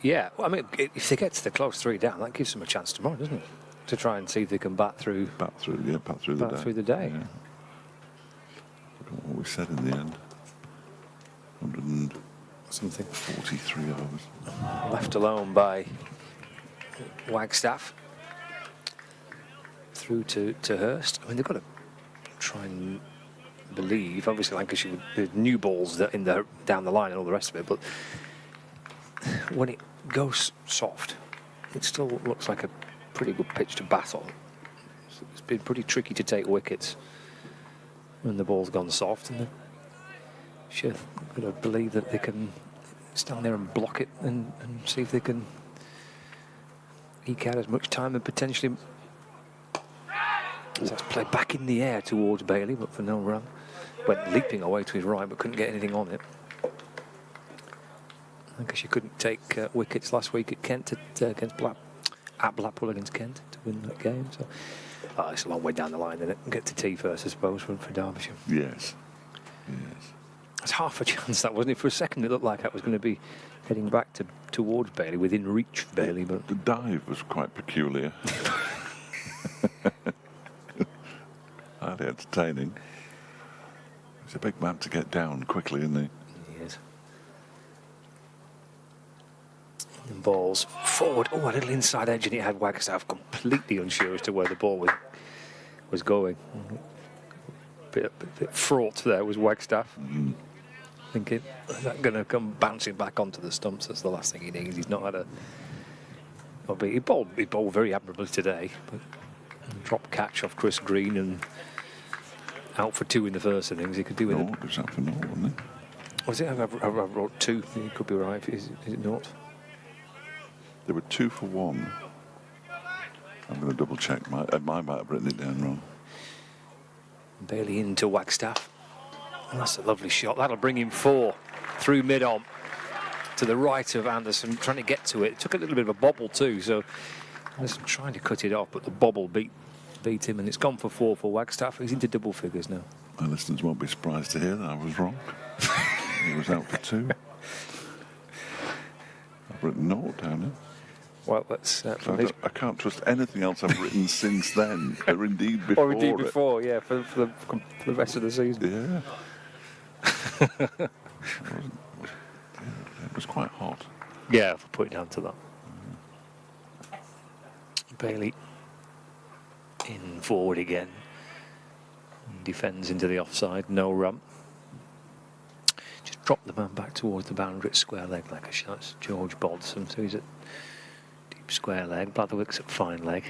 Yeah, well, I mean, if they get to the close 3 down, that gives them a chance tomorrow, doesn't it? To try and see if they can bat through the day. Yeah. Look at what we said in the end. 143 overs. Left alone by Wagstaff. Through to Hurst. I mean, they've got to try and believe. Obviously, Lancashire with new balls down the line and all the rest of it, but when it goes soft, it still looks like a pretty good pitch to bat on. It's been pretty tricky to take wickets when the ball's gone soft, and they're got to believe that they can stand there and block it and see if they can eke out as much time and potentially. So that's played back in the air towards Bailey, but for no run. Went leaping away to his right, but couldn't get anything on it. I guess you couldn't take wickets last week at Kent against Blackpool against Kent to win that game. So it's a long way down the line, isn't it? Get to tea first, I suppose, for Derbyshire. Yes. It's half a chance, that wasn't it? For a second, it looked like I was going to be heading back towards Bailey, within reach of Bailey, but the dive was quite peculiar. Highly entertaining. He's a big man to get down quickly, isn't he? He is. And balls forward. Oh, a little inside edge, and it had Wagstaff completely unsure as to where the ball was going. Bit fraught there was Wagstaff. Thinking, is that going to come bouncing back onto the stumps? That's the last thing he needs. He's not had a. He bowled very admirably today, but drop catch off Chris Green and out for 2 in the first innings. He could do with it. It was out for 0, wasn't it? Was it? I wrote 2. You could be right. Is it not? There were 2 for 1. I'm going to double check. I might have written it down wrong. Bailey into Wagstaff. Oh, that's a lovely shot. That'll bring him 4 through mid-on to the right of Anderson, trying to get to it. It took a little bit of a bobble too, so Anderson trying to cut it off, but the bobble beat him, and it's gone for 4 for Wagstaff. He's into double figures now. My listeners won't be surprised to hear that I was wrong. He was out for 2. I've written 0 down there. Well, that's I can't trust anything else I've written since then, or indeed before. Or indeed before, yeah, for the rest of the season. Yeah. It was quite hot. Yeah, for putting down to that. Bailey in forward again. Defends into the offside, no run. Just drop the man back towards the boundary at square leg like a shot. That's George Bodson, so he's at deep square leg. Blatherwick's at fine leg.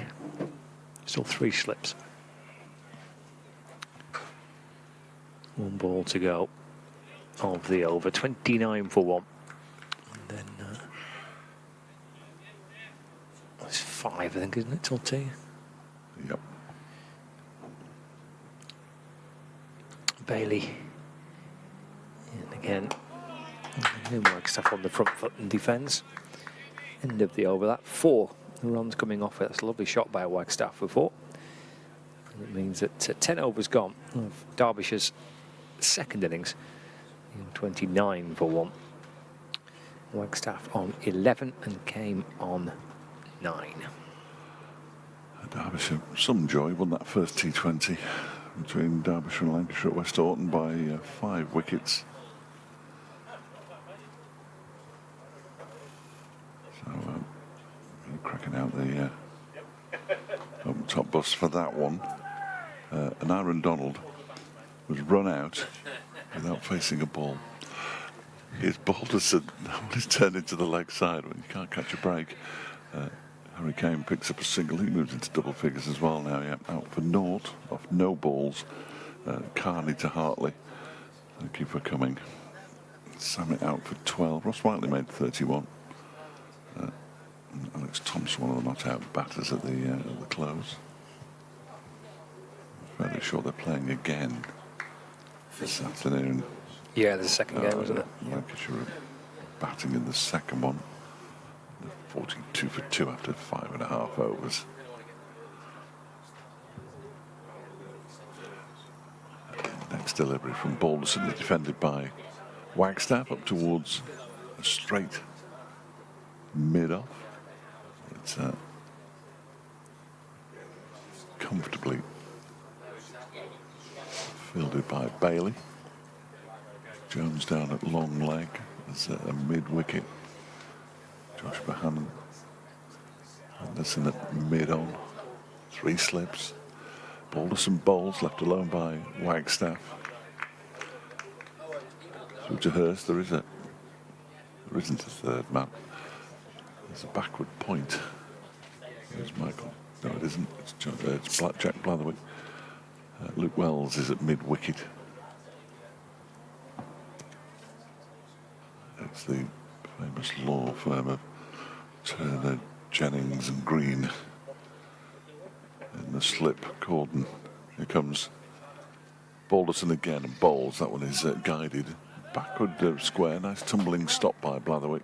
Still 3 slips. 1 ball to go of the over. 29 for 1. And then it's 5, I think, isn't it, till tea? Yep. Bailey. And again, And Wagstaff on the front foot and defence. End of the over. That 4 runs coming off it. That's a lovely shot by Wagstaff before. And it means that 10 overs gone of Derbyshire's second innings. 29 for 1. Wagstaff on 11 and came on 9. Derbyshire, some joy, won that first T20 between Derbyshire and Lancashire at West Orton by 5 wickets. So, cracking out the open top bus for that one. And Aaron Donald was run out without facing a ball. His Balderson is turned into the leg side when you can't catch a break. Harry Kane picks up a single. He moves into double figures as well now. Yeah, out for naught, off no balls. Carney to Hartley. Keeper coming. Samet out for 12. Ross Whiteley made 31. Alex Thompson, one of the not-out batters at the close. Fairly sure they're playing again this afternoon. Yeah, there's a second game, wasn't it? Lancashire batting in the second one. 42 for 2 after 5.5 overs. Next delivery from Balderson, defended by Wagstaff up towards a straight mid-off. It's comfortably fielded by Bailey. Jones down at long leg as a mid-wicket. Josh Bohannon. Anderson at mid-on. 3 slips. Balderson bowls, left alone by Wagstaff. Through to Hurst. There isn't a third man. There's a backward point. There's Michael. No, it isn't. It's Jack Blatherwick. Luke Wells is at mid-wicket. It's the famous law firm of Turner, Jennings and Green. In the slip, Corden. Here comes Balderson again and bowls. That one is guided. Backward square. Nice tumbling stop by Blatherwick.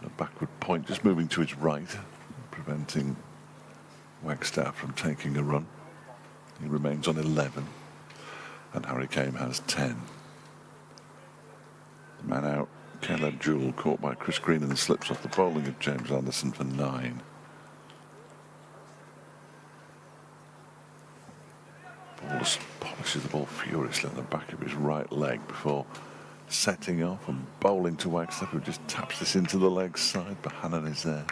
A backward point, just moving to his right, preventing Wagstaff from taking a run. He remains on 11. And Harry Kane has 10. Man out. Caleb Jewell caught by Chris Green and slips off the bowling of James Anderson for 9. Balderson polishes the ball furiously on the back of his right leg before setting off and bowling to Wagstaff, who just taps this into the leg side. Bohannon is there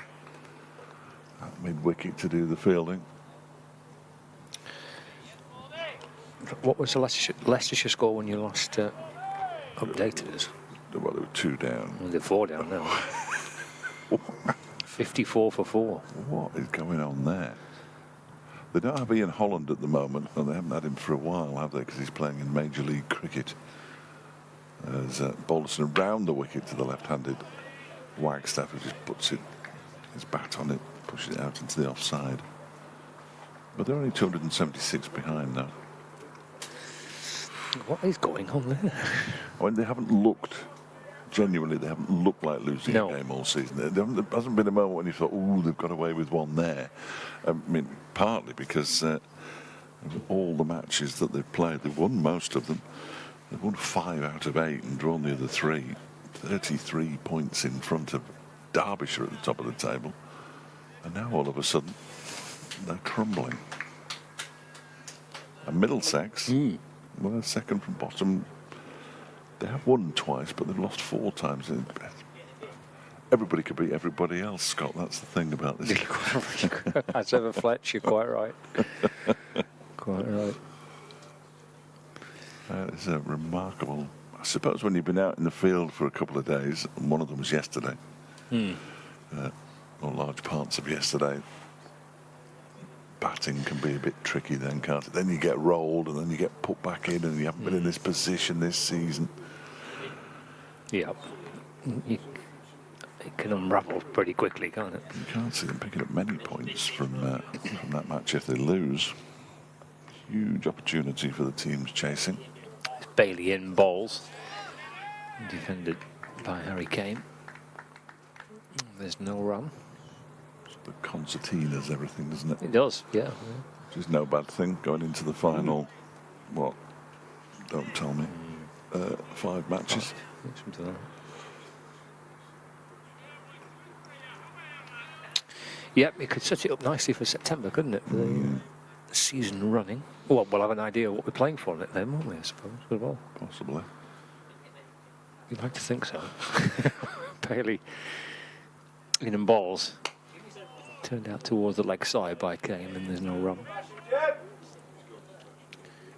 at mid-wicket to do the fielding. What was the Leicestershire score when you last updated us? Well, they were 2 down. Well, they're 4 down now. 54 for 4. What is going on there? They don't have Ian Holland at the moment, and they haven't had him for a while, have they? Because he's playing in Major League Cricket. As Balderson around the wicket to the left-handed Wagstaff, who just puts his bat on it, pushes it out into the offside. But they're only 276 behind now. What is going on there? I mean, they haven't looked, genuinely, they haven't looked like losing a game all season. There hasn't been a moment when you thought, oh, they've got away with one there. I mean, partly because all the matches that they've played, they've won most of them. They've won 5 out of 8 and drawn the other 3. 33 points in front of Derbyshire at the top of the table. And now all of a sudden, they're crumbling. And Middlesex, well, second from bottom. They have won twice, but they've lost 4 times. Everybody could beat everybody else, Scott. That's the thing about this. As ever, Fletch, you're quite right. Quite right. It's a remarkable. I suppose when you've been out in the field for a couple of days, and one of them was yesterday, or large parts of yesterday, batting can be a bit tricky then, can't it? Then you get rolled and then you get put back in and you haven't been in this position this season. Yeah. It can unravel pretty quickly, can't it? You can't see them picking up many points from that match if they lose. Huge opportunity for the teams chasing. Bailey in bowls. Defended by Harry Kane. There's no run. The concertinas, everything, doesn't it? It does, yeah. Which is no bad thing going into the final. What? Don't tell me. 5 matches. Something like that. Yep, it could set it up nicely for September, couldn't it? For the season running. Well, we'll have an idea what we're playing for in it then, won't we, I suppose, as well. Possibly. You'd like to think so. Bailey in and balls. Turned out towards the leg side by Kane, and there's no run.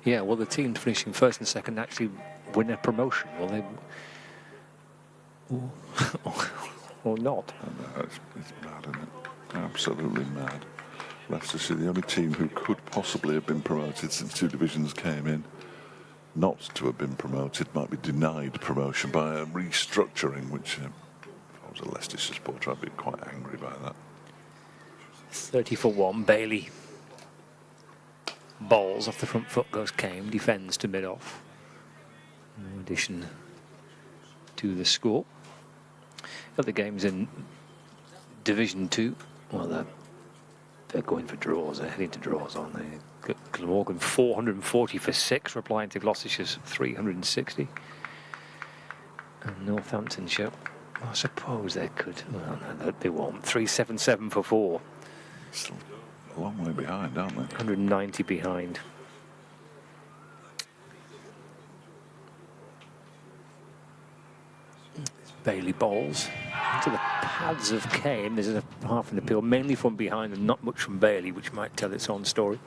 Yeah, well, the team finishing first and second actually win a promotion. Will they? Or not? I know, it's mad, isn't it? Absolutely mad. Leicestershire, the only team who could possibly have been promoted since 2 divisions came in. Not to have been promoted, might be denied promotion by a restructuring, which if I was a Leicestershire supporter, I'd be quite angry by that. 30 for 1, Bailey. Balls off the front foot goes Kane, defends to mid-off. In addition to the score. Other games in Division 2, well, they're going for draws, they're heading to draws, aren't they? Glamorgan 440 for 6, replying to Gloucestershire's 360. And Northamptonshire, I suppose they could, well, no, they won't. 377 for 4. Still a long way behind, aren't they? 190 behind. Bailey bowls into the pads of Kane. There's a half an appeal, mainly from behind and not much from Bailey, which might tell its own story.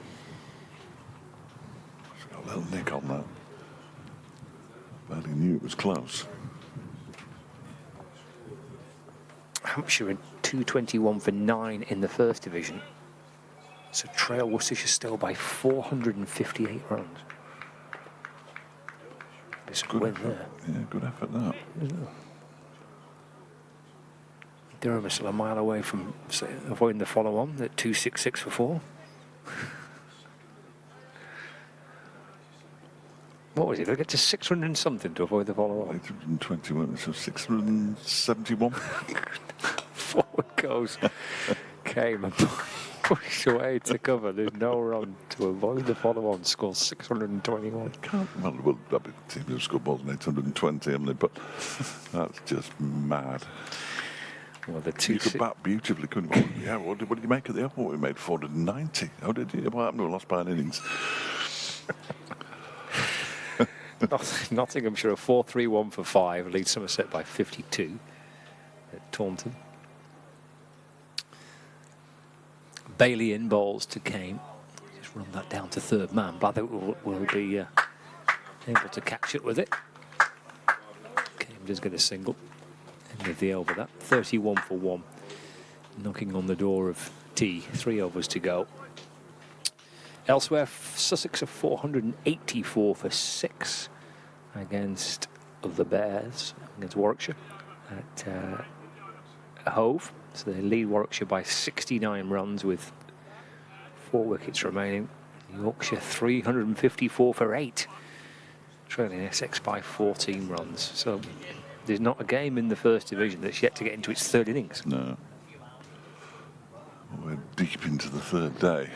Got a little nick on that. Bailey knew it was close. Hampshire in 221 for 9 in the first division. So trail Worcestershire still by 458 runs. It's a good win there. Yeah, good effort that. Durham is still a mile away from avoiding the follow-on at 266 for 4. What was it? They get to 600 and something to avoid the follow-on. 821, so 671. Forward goes. Came and pushed away to cover. There's no run to avoid the follow-on. Scores 621. Well, that'd be the team who scored more than 820, haven't they? But that's just mad. Well, the You could bat beautifully, couldn't you? Yeah, what did you make of the upper? We made 490. How did you? What happened? We lost by an innings. Nottinghamshire 4-3-1 for 5, leads Somerset by 52 at Taunton. Bailey in balls to Kane. Just run that down to third man, but I think we'll be able to catch it with it. Kane does get a single. And with the over that, 31 for 1. Knocking on the door of T, 3 overs to go. Elsewhere, Sussex are 484 for 6 against the Bears, against Warwickshire at Hove. So they lead Warwickshire by 69 runs with 4 wickets remaining. Yorkshire 354 for 8, trailing Essex by 14 runs. So there's not a game in the first division that's yet to get into its third innings. No. We're deep into the third day.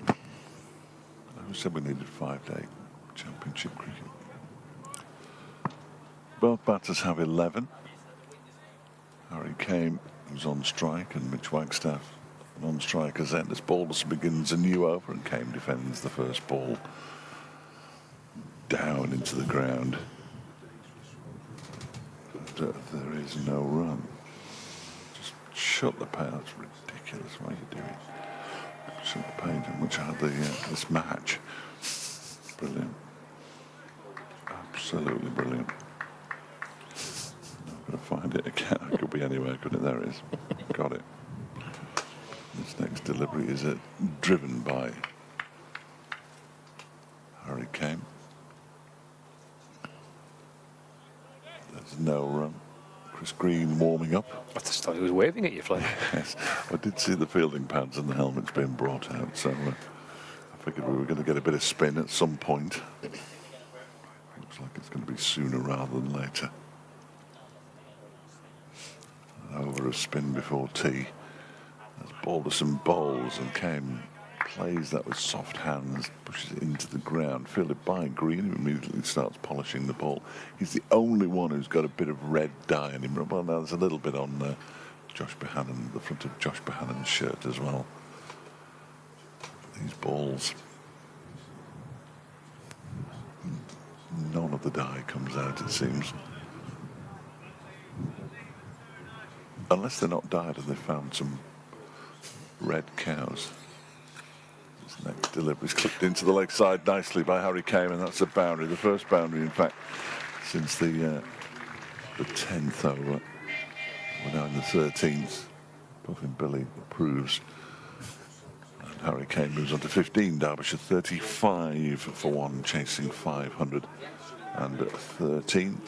I said we needed 5-day championship cricket. Both batters have 11. Harry Kane, who's on strike, and Mitch Wagstaff on strikers end as Balderson begins a new over, and Kane defends the first ball down into the ground. But there is no run. Just shut the paint. That's ridiculous. What are you doing? Shut the paint in which I had this match. Brilliant. Absolutely brilliant. I'm going to find it again. It could be anywhere, couldn't it? There it is. Got it. This next delivery is driven by Harry Kane. There's no run. Chris Green warming up. I just thought he was waving at you, Flynn. Yes, I did see the fielding pads and the helmets being brought out, so I figured we were going to get a bit of spin at some point. Looks like it's going to be sooner rather than later. over of spin before tea. As Balderson bowls and Kane plays that with soft hands, pushes it into the ground, fielded by Green, who immediately starts polishing the ball. He's the only one who's got a bit of red dye in him. Well, now there's a little bit on Josh Bohannon, the front of Josh Bohannon's shirt as well. These balls, none of the dye comes out, it seems. Unless they're not dyed and they found some red cows. His next delivery is clipped into the leg side nicely by Harry Kane, and that's a boundary. The first boundary, in fact, since the 10th over. We're now in the 13th. Puffin Billy approves. And Harry Kane moves on to 15. Derbyshire 35 for 1, chasing 513.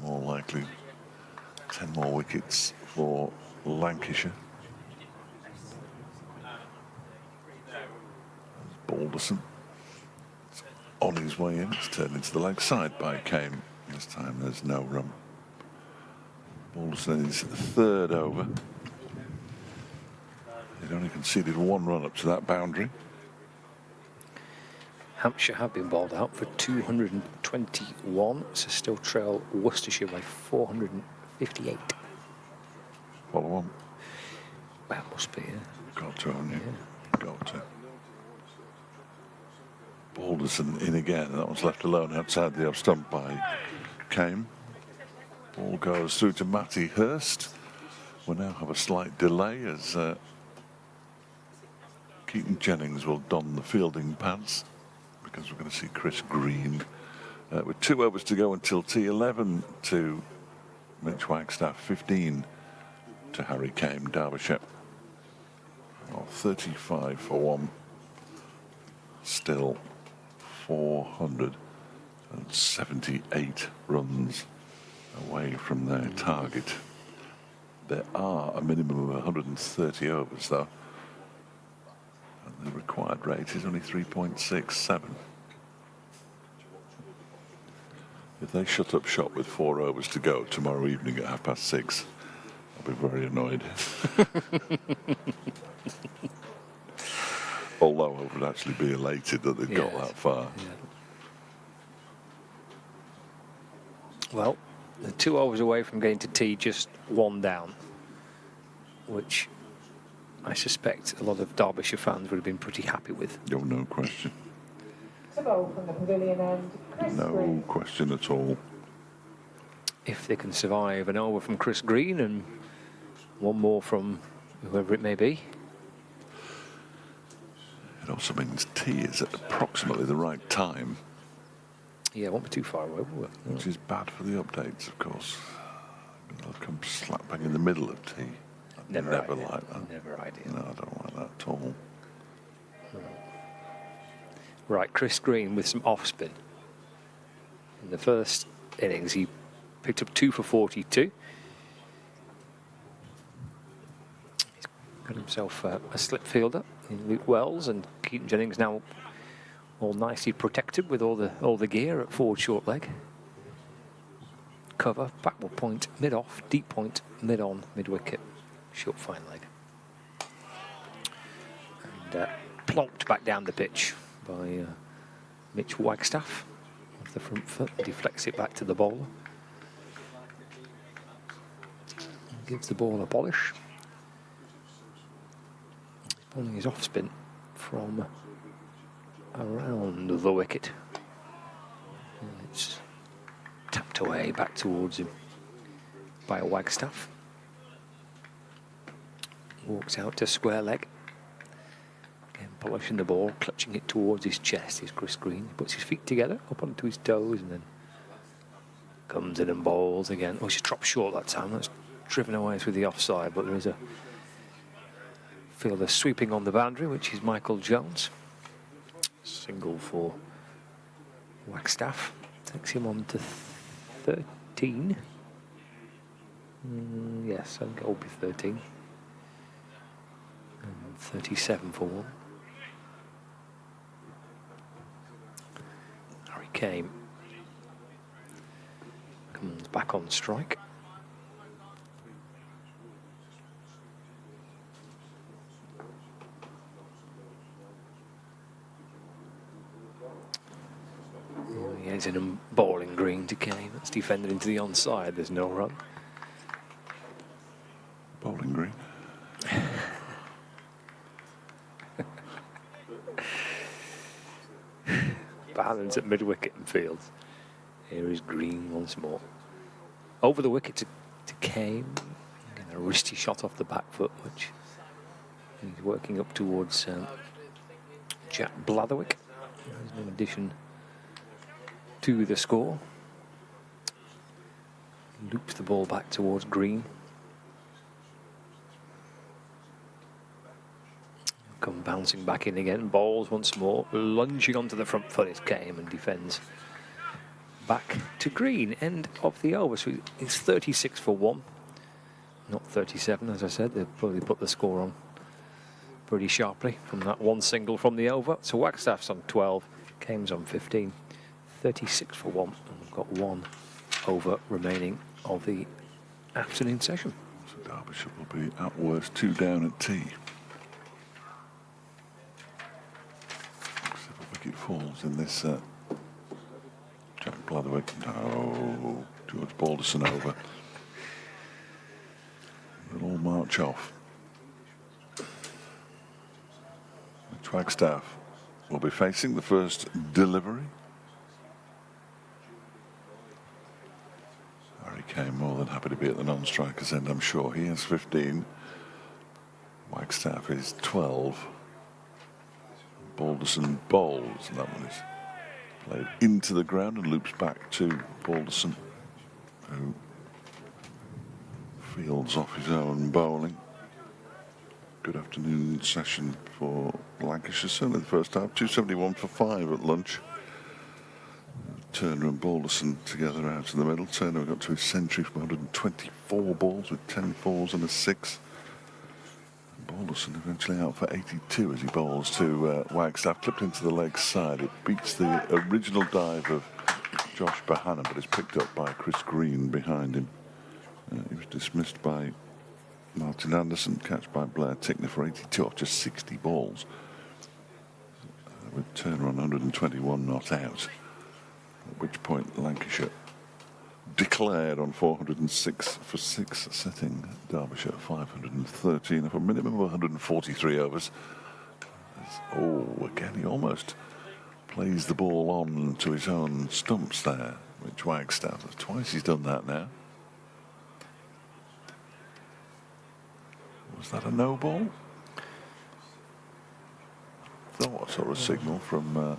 More likely 10 more wickets for Lancashire. Balderson on his way in. It's turned into the leg side by Kane. This time there's no run. Balderson is third over. He'd only conceded 1 run up to that boundary. Hampshire have been bowled out for 221, so still trail Worcestershire by 458. Follow on. Well, must be, yeah. Got to, haven't you? Yeah. Got to. Balderson in again. That one's left alone outside the off stump by Kane. Ball goes through to Matty Hurst. We'll now have a slight delay as Katon Jennings will don the fielding pants, because we're going to see Chris Green with 2 overs to go until tea. 11 to Mitch Wagstaff, 15 to Harry Kane. Derbyshire 35 for 1. Still 478 runs away from their target. There are a minimum of 130 overs though, and the required rate is only 3.67. If they shut up shop with 4 overs to go tomorrow evening at 6:30, I'll be very annoyed. Although I would actually be elated that they've got that far. Yeah. Well, they're 2 overs away from getting to tea, just 1 down, which I suspect a lot of Derbyshire fans would have been pretty happy with. No question. To bowl from the pavilion end, Chris No Green. question at all. If they can survive an over from Chris Green and 1 more from whoever it may be. It also means tea is at approximately the right time, Yeah, won't be too far away, will it? which is bad for the updates, of course. They'll come slap bang in the middle of tea. I'd never ideal. like that. Never ideal. No, I don't like that at all. Right, Chris Green with some off spin. In the first innings, he picked up 2 for 42. He's got himself a slip fielder in Luke Wells, and Katon Jennings now all nicely protected with all the gear at forward short leg. Cover, backward point, mid off, deep point, mid on, mid wicket, short fine leg. And plonked back down the pitch by Mitch Wagstaff off the front foot, deflects it back to the bowler. Gives the ball a polish. He's bowling his off spin from around the wicket. And it's tapped away back towards him by a Wagstaff. Walks out to square leg. Again, polishing the ball, clutching it towards his chest is Chris Green. He puts his feet together, up onto his toes, and then comes in and bowls again. Oh, he's dropped short that time. That's driven away through the offside, but there is a fielder sweeping on the boundary, which is Michael Jones. Single for Wagstaff. Takes him on to 13. Yes, I think it'll be 13. And 37 for 1. Harry Kane comes back on strike. Yeah, it's in a bowling green to Kane. It's defended into the onside. There's no run. Bowling green. Balance at mid-wicket and fields. Here is Green once more. Over the wicket to Kane. And a wristy shot off the back foot, which he's working up towards Jack Blatherwick. There's no addition to the score. Loops the ball back towards Green. Come bouncing back in again, bowls once more, lunging onto the front foot is Kane and defends back to Green. End of the over, so it's 36 for 1, not 37 as I said. They'll probably put the score on pretty sharply from that one single from the over. So Wagstaff's on 12, Kane's on 15, 36 for 1, and we've got 1 over remaining of the afternoon session. So Derbyshire will be at worst 2 down at tea. Wicket falls in this Jack Blatherwick. No, George Balderson over. They'll all march off. Wagstaff will be facing the first delivery. Harry Kane more than happy to be at the non-striker's end, I'm sure. He has 15. Wagstaff is 12. Balderson bowls, and that one is played into the ground and loops back to Balderson, who fields off his own bowling. Good afternoon session for Lancashire, certainly the first half. 271 for 5 at lunch. Turner and Balderson together out in the middle. Turner got to his century from 124 balls with 10 fours and a 6. Balderson eventually out for 82 as he bowls to Wagstaff, clipped into the leg side. It beats the original dive of Josh Bohannon, but is picked up by Chris Green behind him. He was dismissed by Martin Anderson, catch by Blair Tickner for 82 off just 60 balls. With Turner on 121 not out, at which point Lancashire declared on 406 for 6, setting Derbyshire 513 of a minimum of 143 overs. Oh, again, he almost plays the ball on to his own stumps there, which Wagstaff. Twice he's done that now. Was that a no ball? What sort of signal from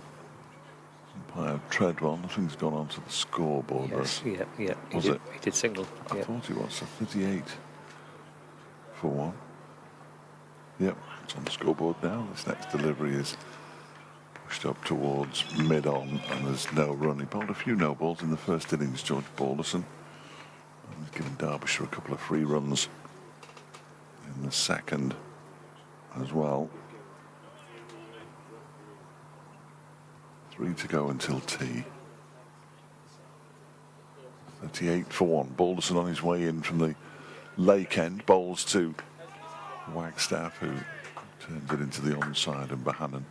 umpire Treadwell? Nothing's gone onto the scoreboard. Yes, yeah. He did signal. I thought he was. So 38 for 1. Yep, it's on the scoreboard now. This next delivery is pushed up towards mid-on, and there's no run. He bowled a few no balls in the first innings, George Balderson. And he's given Derbyshire a couple of free runs in the second as well. 3 to go until tea. 38 for 1. Balderson on his way in from the lake end, bowls to Wagstaff, who turns it into the onside, and Bohannon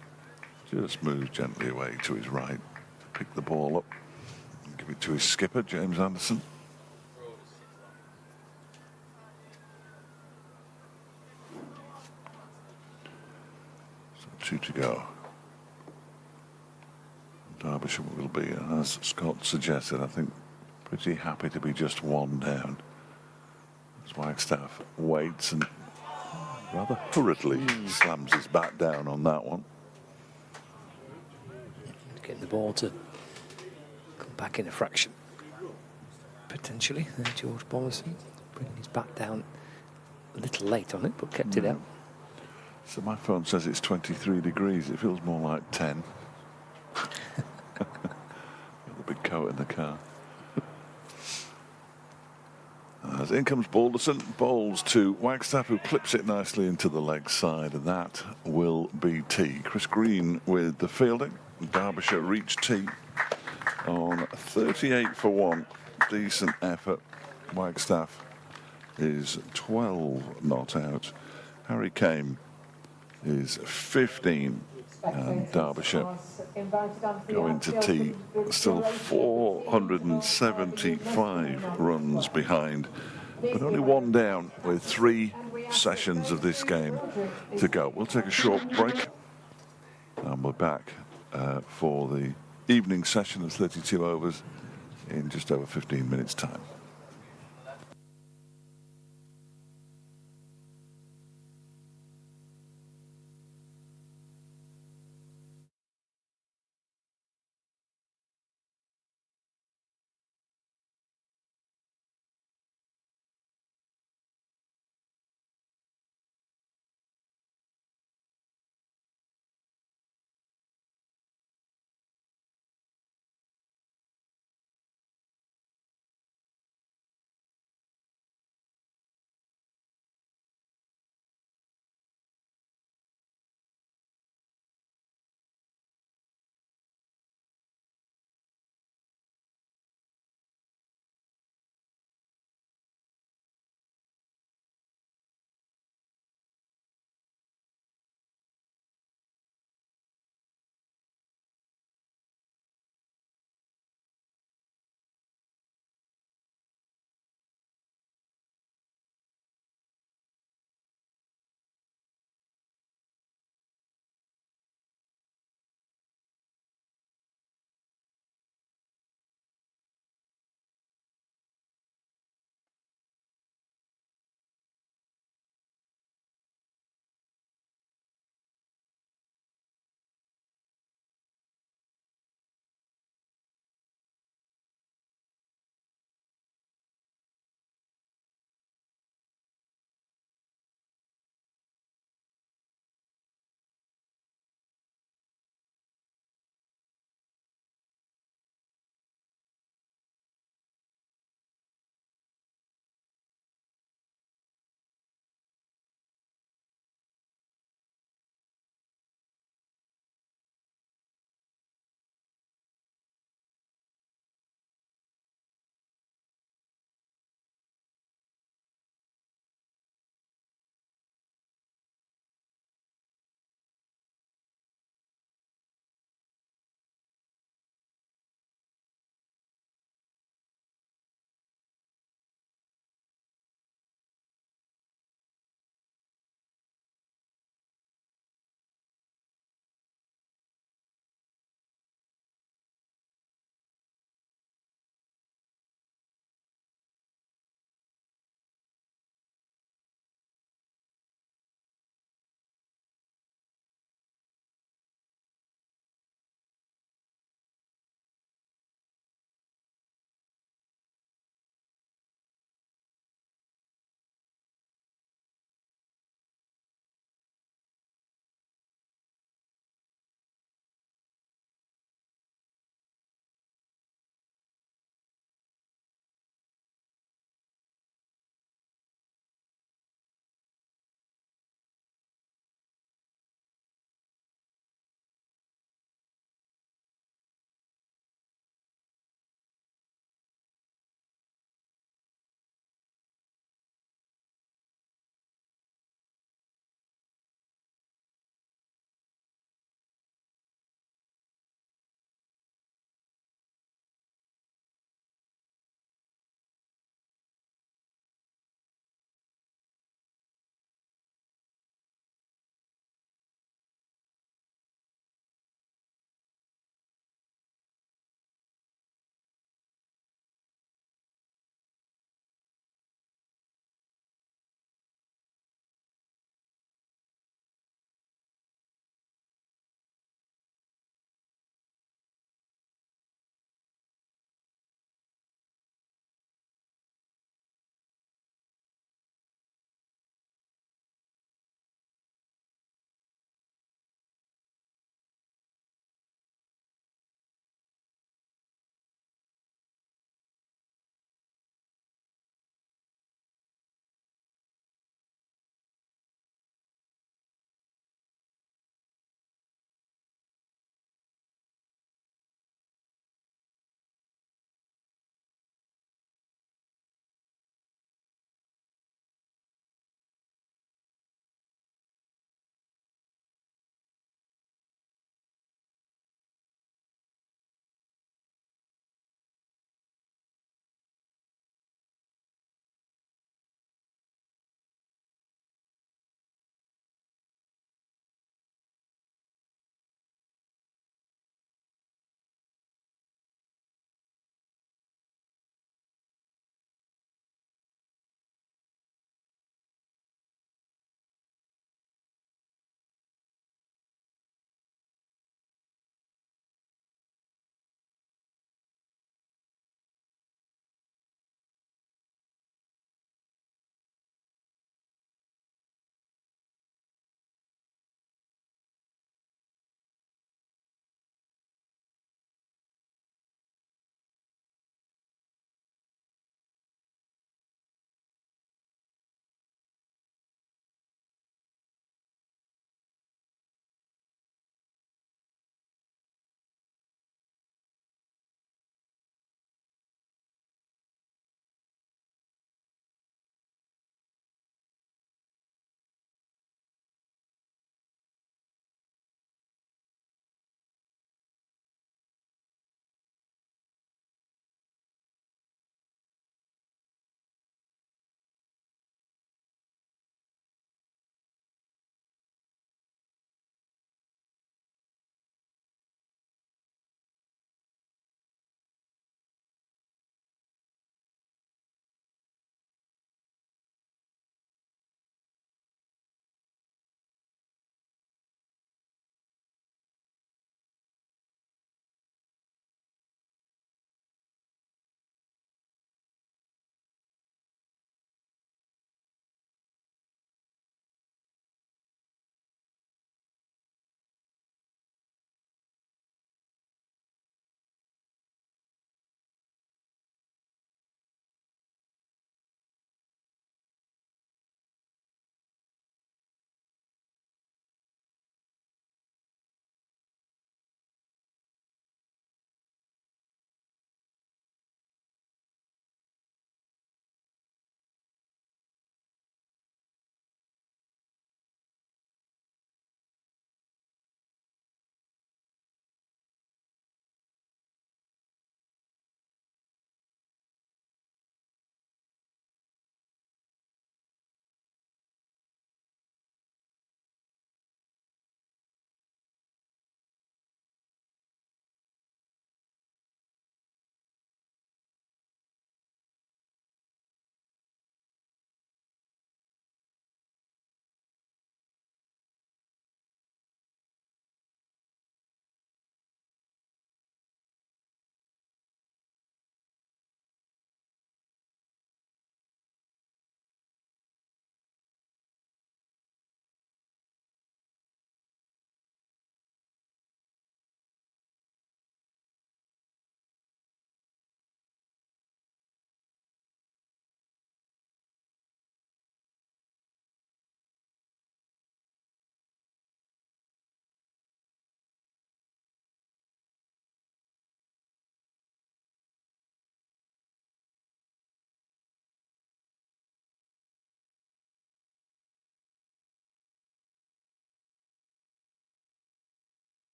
just moves gently away to his right to pick the ball up and give it to his skipper, James Anderson. So 2 to go. Derbyshire will be, as Scott suggested, I think, pretty happy to be just 1 down. As Wagstaff waits and rather hurriedly slams his bat down on that one. Getting the ball to come back in a fraction. Potentially, George Balderson bringing his bat down a little late on it, but kept it out. So my phone says it's 23 degrees. It feels more like 10. The big coat in the car. As in comes Balderson, bowls to Wagstaff, who clips it nicely into the leg side, and that will be tea. Chris Green with the fielding. Derbyshire reach tea on 38 for 1. Decent effort. Wagstaff is 12 not out. Harry Kane is 15 And Derbyshire going to tea, still 475 runs behind, but only one down with 3 sessions of this game to go. We'll take a short break and we're back for the evening session of 32 overs in just over 15 minutes' time.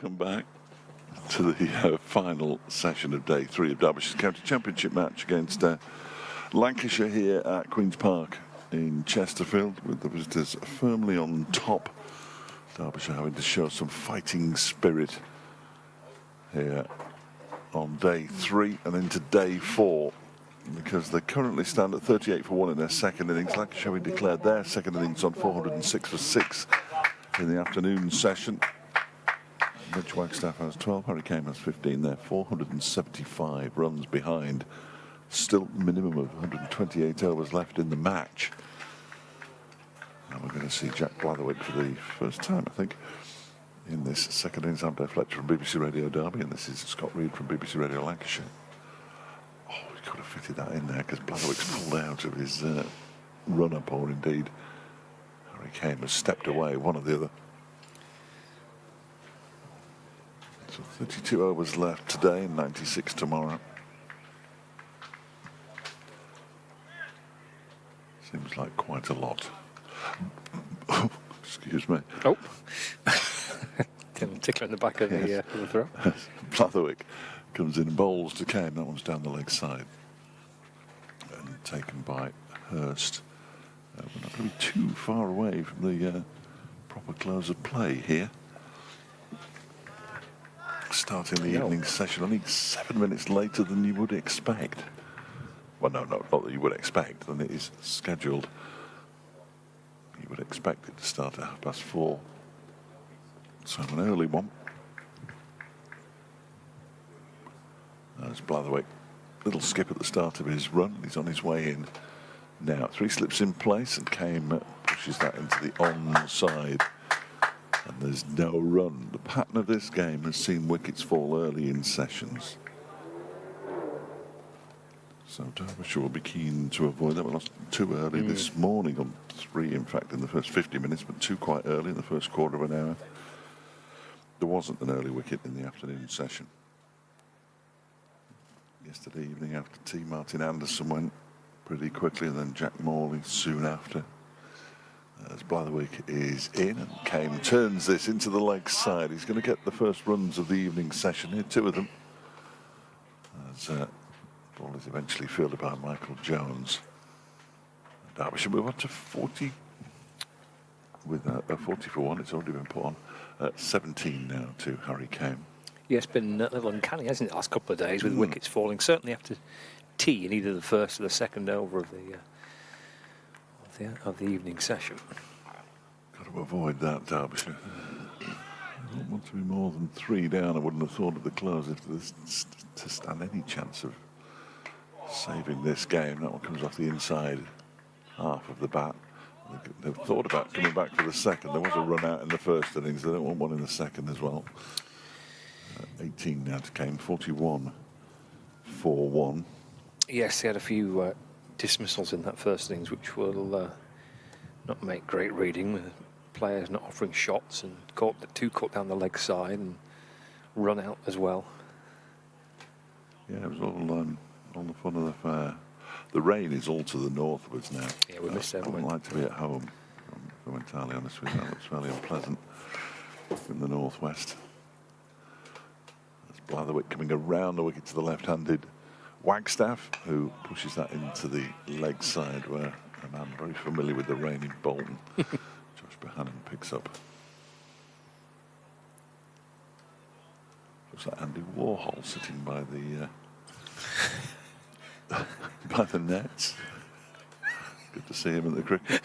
Welcome back to the final session of day 3 of Derbyshire's County Championship match against Lancashire here at Queen's Park in Chesterfield, with the visitors firmly on top. Derbyshire having to show some fighting spirit here on day 3 and into day 4, because they currently stand at 38 for 1 in their second innings. Lancashire having declared their second innings on 406 for 6 in the afternoon session. Mitch Wagstaff has 12, Harry Kane has 15 there, 475 runs behind. Still minimum of 128 overs left in the match. And we're going to see Jack Blatherwick for the first time, I think, in this second innings. I'm Dave Fletcher from BBC Radio Derby, and this is Scott Reed from BBC Radio Lancashire. Oh, he could have fitted that in there because Blatherwick's pulled out of his run-up, or indeed Harry Kane has stepped away, one or the other. So 32 overs left today and 96 tomorrow. Seems like quite a lot. Oh, excuse me. Oh. Tickler in the back of the throw. Blatherwick comes in and bowls to Kane. That one's down the leg side. And taken by Hurst. We're not going to be too far away from the proper close of play here. Starting the evening session only 7 minutes later than you would expect. Well, no, not that you would expect, than it is scheduled. You would expect it to start at 4:30. So an early one. There's Blatherwick. Little skip at the start of his run. He's on his way in now. 3 slips in place, and Kane pushes that into the onside. And there's no run. The pattern of this game has seen wickets fall early in sessions. So Derbyshire will be keen to avoid that. We lost 2 early this morning, on 3 in fact in the first 50 minutes, but 2 quite early in the first quarter of an hour. There wasn't an early wicket in the afternoon session. Yesterday evening after tea, Martin Anderson went pretty quickly, and then Jack Morley soon after. As Blatherwick is in, and Kane turns this into the leg side. He's going to get the first runs of the evening session here, 2 of them. As ball is eventually fielded by Michael Jones. Derbyshire move on to 40 with a 40 for 1. It's already been put on. 17 now to Harry Kane. Yeah, it's been a little uncanny, hasn't it, the last couple of days, with wickets falling, certainly after tea in either the first or the second over of the evening session. Got to avoid that, Derbyshire. I don't want to be more than 3 down. I wouldn't have thought at the close if there's to stand any chance of saving this game. That one comes off the inside half of the bat. They've thought about coming back for the second. There was a run out in the first innings. They don't want one in the second as well. 18 now to Kane, 41 for 1. Yes, he had a few dismissals in that first innings, which will not make great reading, with players not offering shots, and two caught down the leg side and run out as well. Yeah, it was all the fun of the fair. The rain is all to the northwards now. Yeah, we missed I wouldn't everyone. like to be at home, if I'm entirely honest with you. That looks fairly unpleasant in the northwest. There's Blatherwick coming around the wicket to the left-handed Wagstaff, who pushes that into the leg side, where a man very familiar with the rain in Bolton, Josh Bohannon, picks up. Looks like Andy Warhol sitting by the by the nets. Good to see him at the cricket.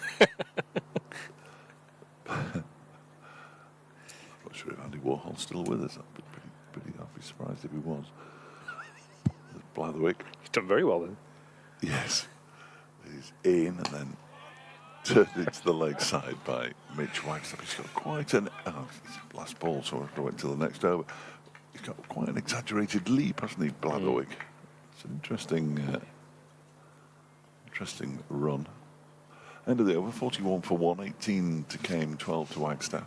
I'm not sure if Andy Warhol's still with us. I'd be surprised if he was. There's Blatherwick. He's done very well then. Yes. He's in and then turned into the leg side by Mitch Wagstaff. He's got quite an... Oh, it's last ball, so I have to wait until the next over. He's got quite an exaggerated leap, hasn't he, Blatherwick? It's an interesting run. End of the over, 41 for 1, 18 to Kane, 12 to Wagstaff.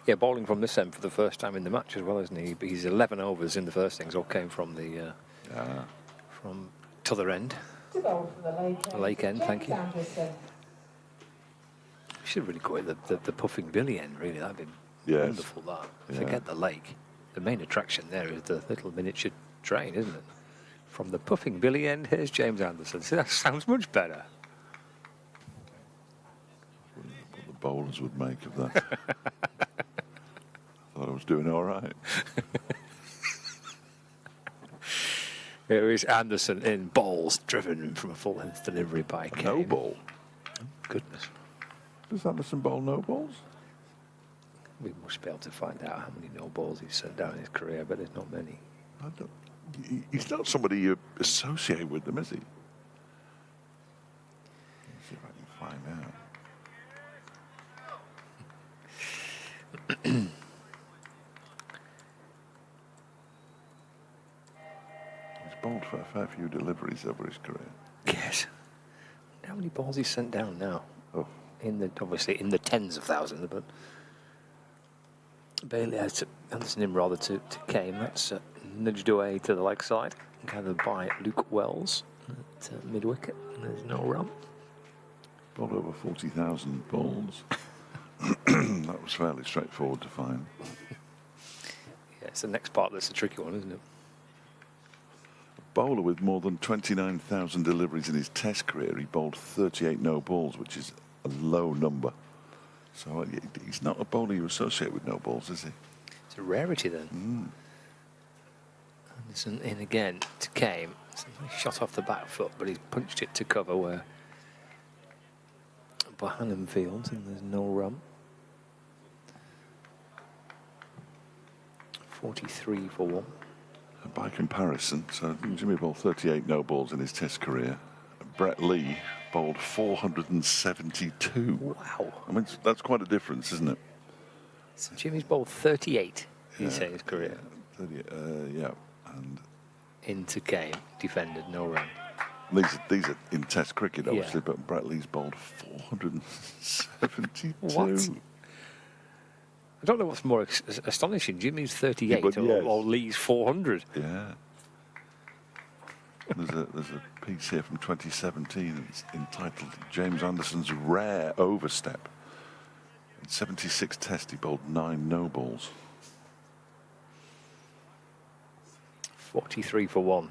Yeah, bowling from this end for the first time in the match as well, isn't he? He's 11 overs in the first innings, all came from the from t'other end. To bowl from the Lake end, thank you. Anderson. Should really call it the puffing Billy end, really. That'd be Yes. Wonderful that. Yeah. Forget the lake. The main attraction there is the little miniature train, isn't it? From the puffing Billy end, here's James Anderson. See, that sounds much better. What the bowlers would make of that. Thought I was doing all right. Here is Anderson in bowls, driven from a full-length delivery by Kane. No ball. Goodness. Does Anderson bowl no balls? We must be able to find out how many no balls he's sent down in his career, but there's not many. He's not somebody you associate with them, is he? Let's see if I can find out. He's bowled for a fair few deliveries over his career. Yes. How many balls he's sent down now? Oh, Obviously in the tens of thousands, but Bailey has Anderson in rather to Kane. That's nudged away to the leg side, gathered by Luke Wells at mid-wicket. There's no run. bowled over 40,000 balls. That was fairly straightforward to find. Yeah, it's the next part that's the tricky one, isn't it? Bowler with more than 29,000 deliveries in his test career. He bowled 38 no balls, which is a low number. So he's not a bowler you associate with no balls, is he? It's a rarity then. Anderson in again to Kane. It's a nice shot off the back foot, but he's punched it to cover where Bohannon fields, and there's no run. 43 for 1. By comparison, so Jimmy bowled 38 no balls in his test career. Brett Lee bowled 472. Wow. I mean, that's quite a difference, isn't it? So Jimmy's bowled 38, you say, his career. 30, yeah. And Into Kane, defended, no run. these are in Test cricket, obviously, Yeah. but Brett Lee's bowled 472. What? I don't know what's more astonishing, Jimmy's 38 but yes. or Lee's 400. Yeah. There's a piece here from 2017. It's entitled James Anderson's Rare Overstep. In 76 Tests, he bowled 9 no balls. 43 for 1.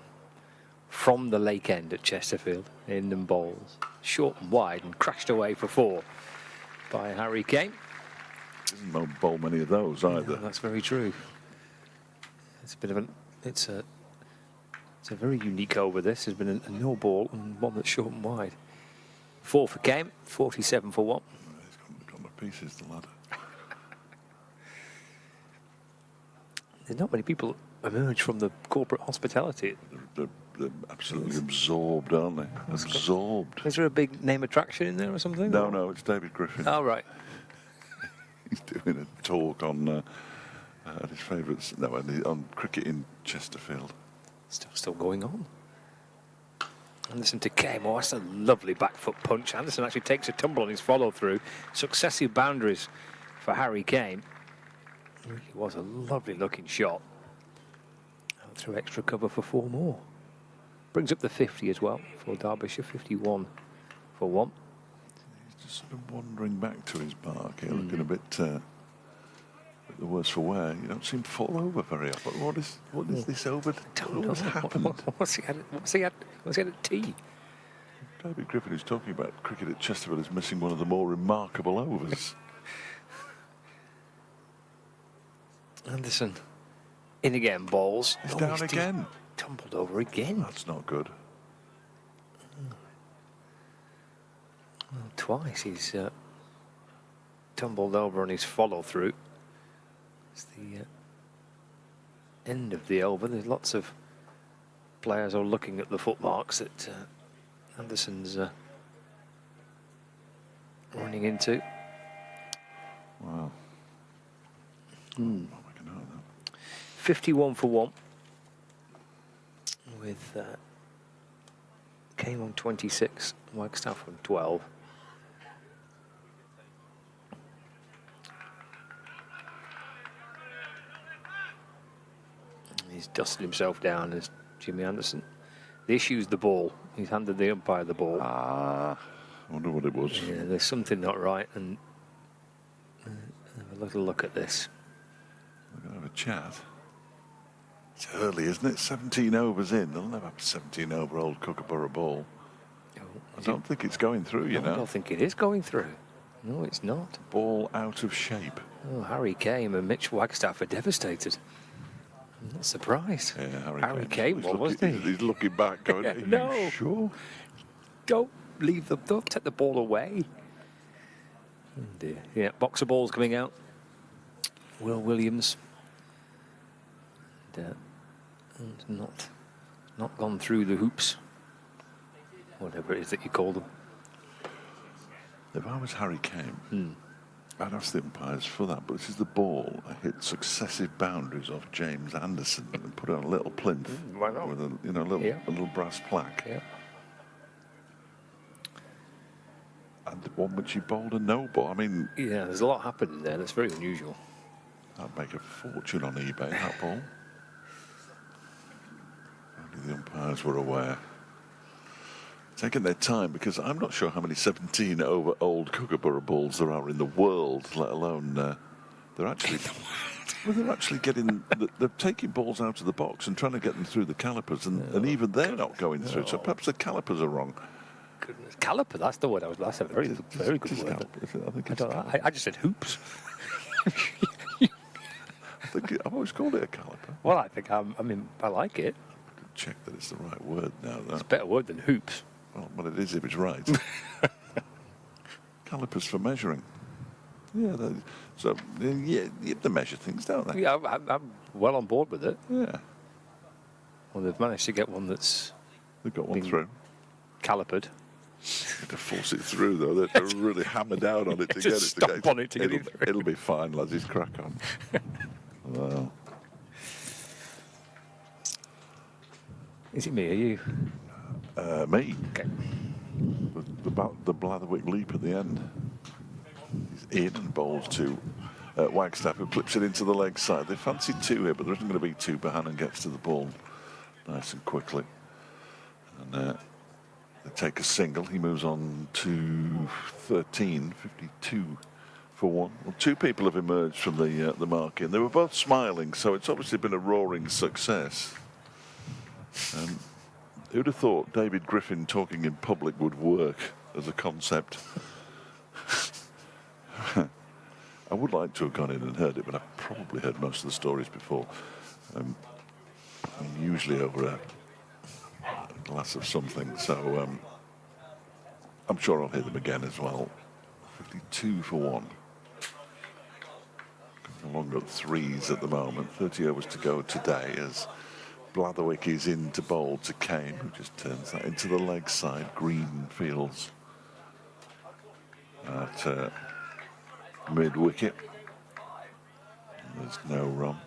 From the lake end at Chesterfield, in them bowls. Short and wide and crashed away for 4 by Harry Kane. Doesn't bowl many of those either. Yeah, that's very true. It's a bit of it's a very unique over this. There's been a no ball and one that's short and wide. 4 for Kane, 47 for 1. He's got the pieces, the lad. There's not many people emerge from the corporate hospitality. They're absolutely absorbed, aren't they? Absorbed. Is there a big name attraction in there or something? No, it's David Griffin. Oh, right. He's doing a talk on his favourites. No, on cricket in Chesterfield. Still going on. Anderson to Kane. Oh, that's a lovely back foot punch. Anderson actually takes a tumble on his follow through. Successive boundaries for Harry Kane. It really was a lovely looking shot. And through extra cover for 4 more. Brings up the 50 as well for Derbyshire. 51 for 1. He's just sort of wandering back to his mark here, looking a bit the worse for wear. You don't seem to fall over very often. What is this over? What's happened? What's he had at tea? David Griffin, who's talking about cricket at Chesterfield, is missing one of the more remarkable overs. Anderson in again, balls. He's down again. Tumbled over again. That's not good. Well, twice he's tumbled over on his follow through. It's the end of the over. There's lots of players are looking at the footmarks that Anderson's running into. Wow. Hmm. Not making out of that. 51 for 1 with Kane on 26, Wagstaff on 12. He's dusted himself down as Jimmy Anderson. The issue's the ball. He's handed the umpire the ball. I wonder what it was. Yeah, there's something not right, and have a a little look at this. We're going to have a chat. It's early, isn't it? 17 overs in. They'll never have a 17-over old Kookaburra ball. I don't think it's going through, you I know. don't think it is going through. No, it's not. Ball out of shape. Oh, Harry Kame and Mitch Wagstaff are devastated. I'm not surprised. Yeah, Harry Kame, wasn't he? He's looking back going, Yeah, are you no. sure? Don't leave them. Don't take the ball away. Oh dear. Yeah, boxer balls coming out. Will Williams. And not gone through the hoops. Whatever it is that you call them. If I was Harry Kame, I'd ask the umpires for that, but this is the ball. I hit successive boundaries off James Anderson and put on a little plinth Why not? with a little brass plaque. Yeah. And the one which he bowled a no ball. I mean, Yeah, there's a lot happening there. That's very unusual. that'd make a fortune on eBay, that ball. Only the umpires were aware. Taking their time, because I'm not sure how many 17-over old Kookaburra balls there are in the world, let alone they're actually getting, they're taking balls out of the box and trying to get them through the calipers, and even they're not going through. So perhaps the calipers are wrong. Goodness. Caliper, that's the word I was. That's a very good word. I think it's I just said hoops. I've always called it a caliper. Well, I think I like it. Check that it's the right word now. It's a better word than hoops. Well, it is if it's right. Calipers for measuring. Yeah, you have to measure things, don't they? Yeah, I'm well on board with it. Yeah. Well, they've managed to get one that's They've got one through. calipered. They have to force it through, though. They have to really hammer down on it to Just get it. stomp on it to get it through. It'll be fine, lads. He's crack on. Well, Is it me or you? me. Okay. The Blatherwick leap at the end. He's in and bowls to Wagstaff, who clips it into the leg side. They fancy two here, but there isn't going to be two. Bohannon gets to the ball nice and quickly. And they take a single. He moves on to 13, 52 for one. Well, two people have emerged from the mark-in. They were both smiling, so it's obviously been a roaring success. Who'd have thought David Griffin talking in public would work as a concept? I would like to have gone in and heard it, but I've probably heard most of the stories before. Usually over a glass of something, so I'm sure I'll hear them again as well. 52 for one. Along at threes at the moment. 30 overs to go today as Blatherwick is in to bowl to Kane, who just turns that into the leg side. Green fields at mid-wicket. There's no run.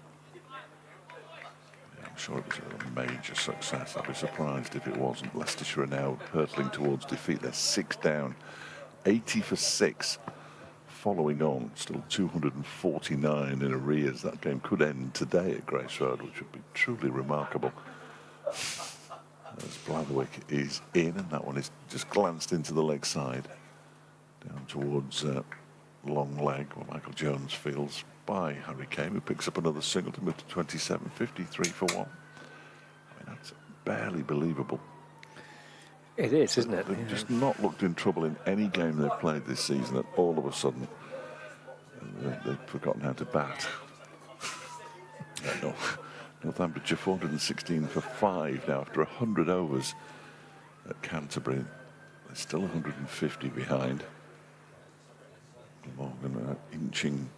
I'm sure it was a major success. I'd be surprised if it wasn't. Leicestershire are now hurtling towards defeat. They're 6 down, 80 for 6. Following on, still 249 in arrears. That game could end today at Grace Road, which would be truly remarkable. As Blatherwick is in, and that one is just glanced into the leg side. Down towards long leg, where Michael Jones fields by Harry Kame, who picks up another single to move to 27, 53 for one. I mean, that's barely believable. It is, isn't it? They've just not looked in trouble in any game they've played this season, and all of a sudden they've forgotten how to bat. Northamptonshire 416 for 5 now after 100 overs at Canterbury. They're still 150 behind. Morgan inching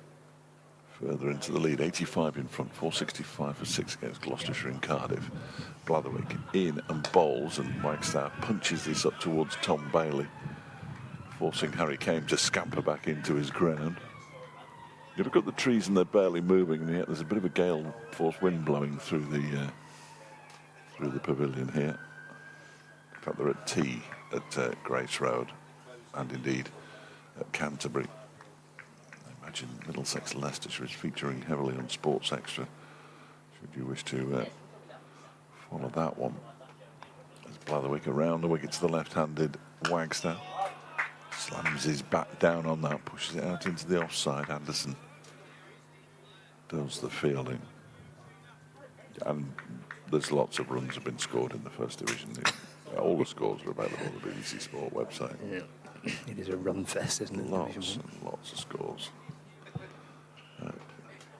further into the lead, 85 in front, 465 for 6 against Gloucestershire in Cardiff. Blatherwick in and bowls, and Wagstaff punches this up towards Tom Bailey, forcing Harry Kame to scamper back into his ground. You look at the trees and they're barely moving, and yet there's a bit of a gale force wind blowing through the pavilion here. In fact, they're at tea at Grace Road, and indeed at Canterbury. Imagine Middlesex Leicestershire is featuring heavily on Sports Extra, should you wish to follow that one. As Blatherwick around the wicket to the left-handed Wagstaff. Slams his bat down on that, pushes it out into the offside. Anderson does the fielding. And there's lots of runs have been scored in the First Division. All the scores are available on the BBC Sport website. Yeah. It is a run fest, isn't it? Lots and lots of scores.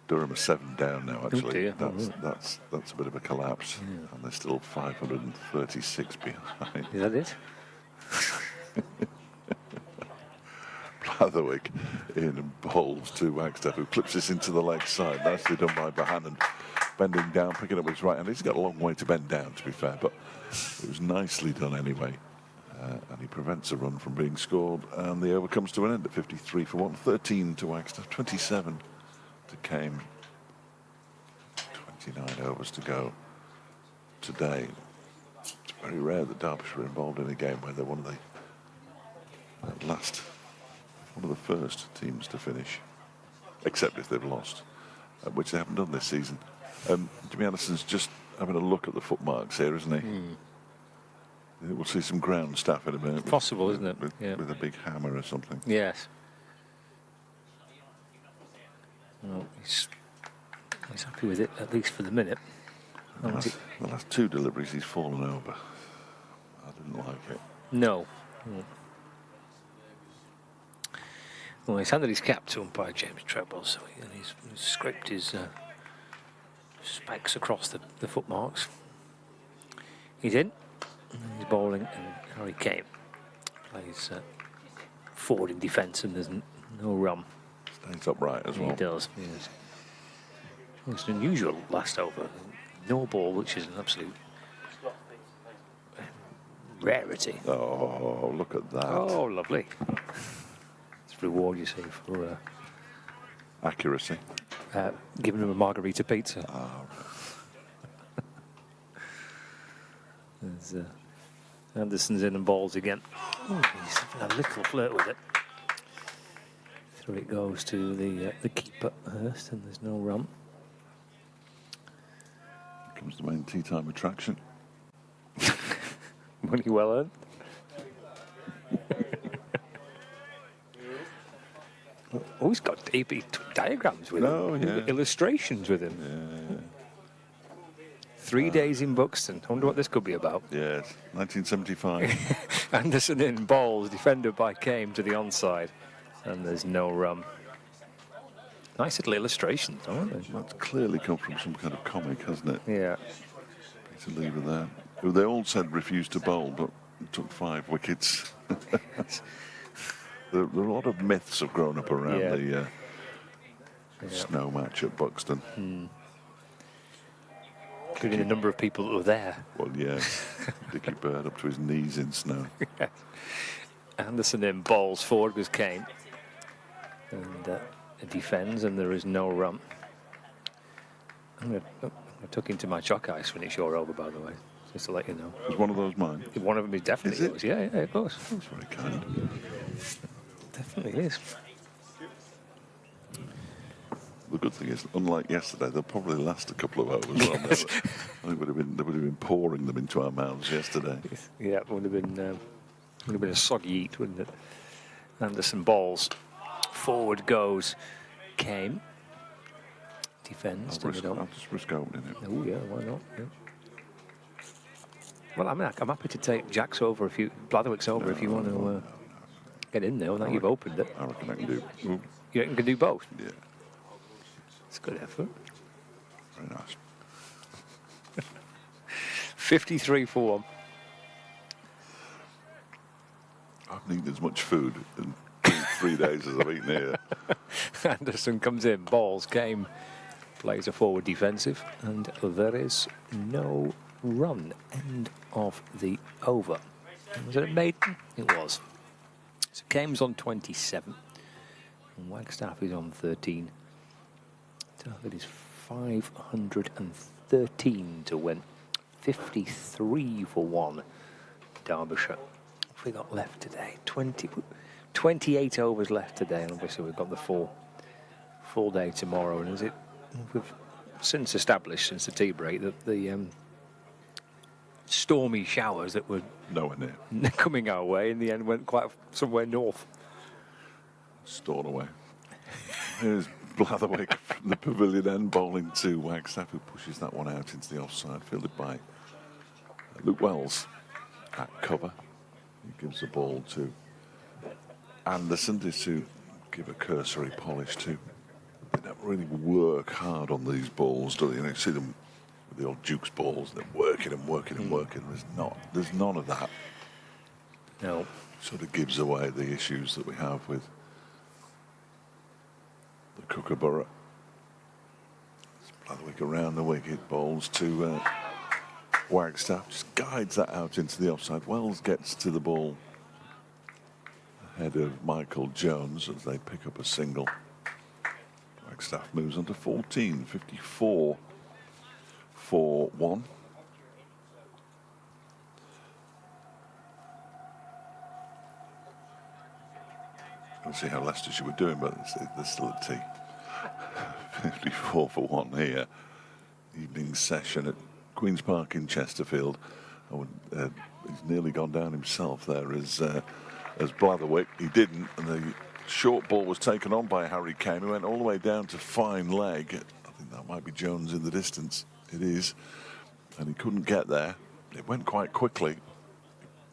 Durham are 7 down now, actually. Dear. That's a bit of a collapse. And they're still 536 behind. Is that it? Blatherwick in and bowls to Wagstaff, who clips this into the leg side. Nicely done by Bohannon, bending down, picking up his right hand. He's got a long way to bend down, to be fair, but it was nicely done anyway. And he prevents a run from being scored, and the over comes to an end at 53 for 1. 13 to Wagstaff, 27 to Came. 29 overs to go today. It's very rare that Derbyshire are involved in a game where they're one of the first teams to finish, except if they've lost, which they haven't done this season. Jimmy Anderson's just having a look at the footmarks here, isn't he? We'll see some ground staff in a minute. Possible, isn't it? With a big hammer or something. Yes. Well, he's happy with it, at least for the minute. The last 2 deliveries he's fallen over. I didn't like it. No. Well, he's handed his cap to umpire James Treble, so he's scraped his spikes across the footmarks. He's in. He's bowling, and Harry Kane plays forward in defence, and there's no run. Stays upright as well. He does, yes. It's an unusual last over. No ball, which is an absolute rarity. Oh, look at that. Oh, lovely. It's reward, you see, for accuracy. Giving him a margarita pizza. There's Anderson's in and balls again. Oh, he's having a little flirt with it. Through it goes to the keeper, Hurst, and there's no run. Here comes the main tea time attraction. Money well earned. Oh, he's got diagrams with him. Illustrations with him. Yeah. 3 days in Buxton. I wonder what this could be about. Yes, 1975. Anderson in balls, defended by Kame to the onside. And there's no run. Nice little illustrations, aren't they? That's clearly come from some kind of comic, hasn't it? Yeah. Peter Lever there. Who they all said refused to bowl, but took 5 wickets. There are a lot of myths have grown up around the snow match at Buxton. Including the number of people that were there. Well, yes. Dickie Bird up to his knees in snow. Anderson in balls, forward was Kane. And defends, and there is no run. I'm going to tuck into my chalk ice when it's your over, by the way, just to let you know. Was one of those mine? One of them is definitely yours. Yeah, of course. That's very kind. Definitely is. The good thing is, unlike yesterday, they'll probably last a couple of hours. Won't they? I think they would have been pouring them into our mouths yesterday. Yeah, it would have been a soggy eat, wouldn't it? Anderson balls. Forward goes Kame. Defends. I'll just risk opening it. Oh, yeah, why not? Yeah. Well, I'm happy to take Jack's over Blatherwick's over if you want to get in there. Now you've opened it. I reckon I can do. Ooh. You reckon you can do both? Yeah. It's a good effort. Very nice. 53 for 1. I haven't eaten as much food in 3 days as I've eaten here. Anderson comes in, balls, Kame plays a forward defensive, and there is no run. End of the over. Was it a maiden? It was. So Kame's on 27, and Wagstaff is on 13. Target is 513 to win. 53 for 1. Derbyshire. What have we got left today? 28 overs left today, and obviously we've got the full day tomorrow. And we've since established, since the tea break, that the stormy showers that were nowhere near coming our way in the end went quite somewhere north. Stored away. Here's Blatherwick from the pavilion end, bowling to Wagstaff, who pushes that one out into the offside, fielded by Luke Wells at cover. He gives the ball to Anderson to give a cursory polish to. They don't really work hard on these balls, do they? You know, you see them with the old Duke's balls, they're working and working and working. There's none of that. No. Sort of gives away the issues that we have with the Kookaburra. Blatherwick around the wicket, bowls to Wagstaff, just guides that out into the offside. Wells gets to the ball ahead of Michael Jones as they pick up a single. Wagstaff moves on to 14, 54 for 1. We'll see how Leicestershire were doing, but they're still at tea. 54 for 1 here. Evening session at Queen's Park in Chesterfield. He's nearly gone down himself there as Blatherwick. He didn't, and the short ball was taken on by Harry Kane. He went all the way down to fine leg. I think that might be Jones in the distance. It is. And he couldn't get there. It went quite quickly.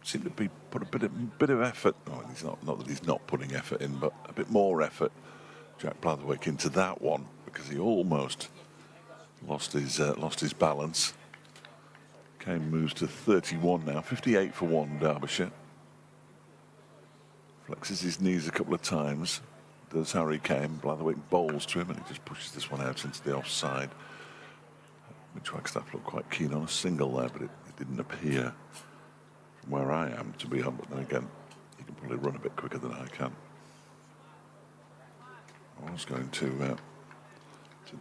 Seemed to be put a bit of effort. Oh, he's not that he's not putting effort in, but a bit more effort, Jack Blatherwick, into that one, because he almost lost his balance. Kane moves to 31 now, 58 for 1, Derbyshire. Flexes his knees a couple of times. Does Harry Kane. Blatherwick bowls to him, and he just pushes this one out into the offside. Which Wagstaff looked quite keen on a single there, but it didn't appear from where I am to be on. But then again, he can probably run a bit quicker than I can. I was going to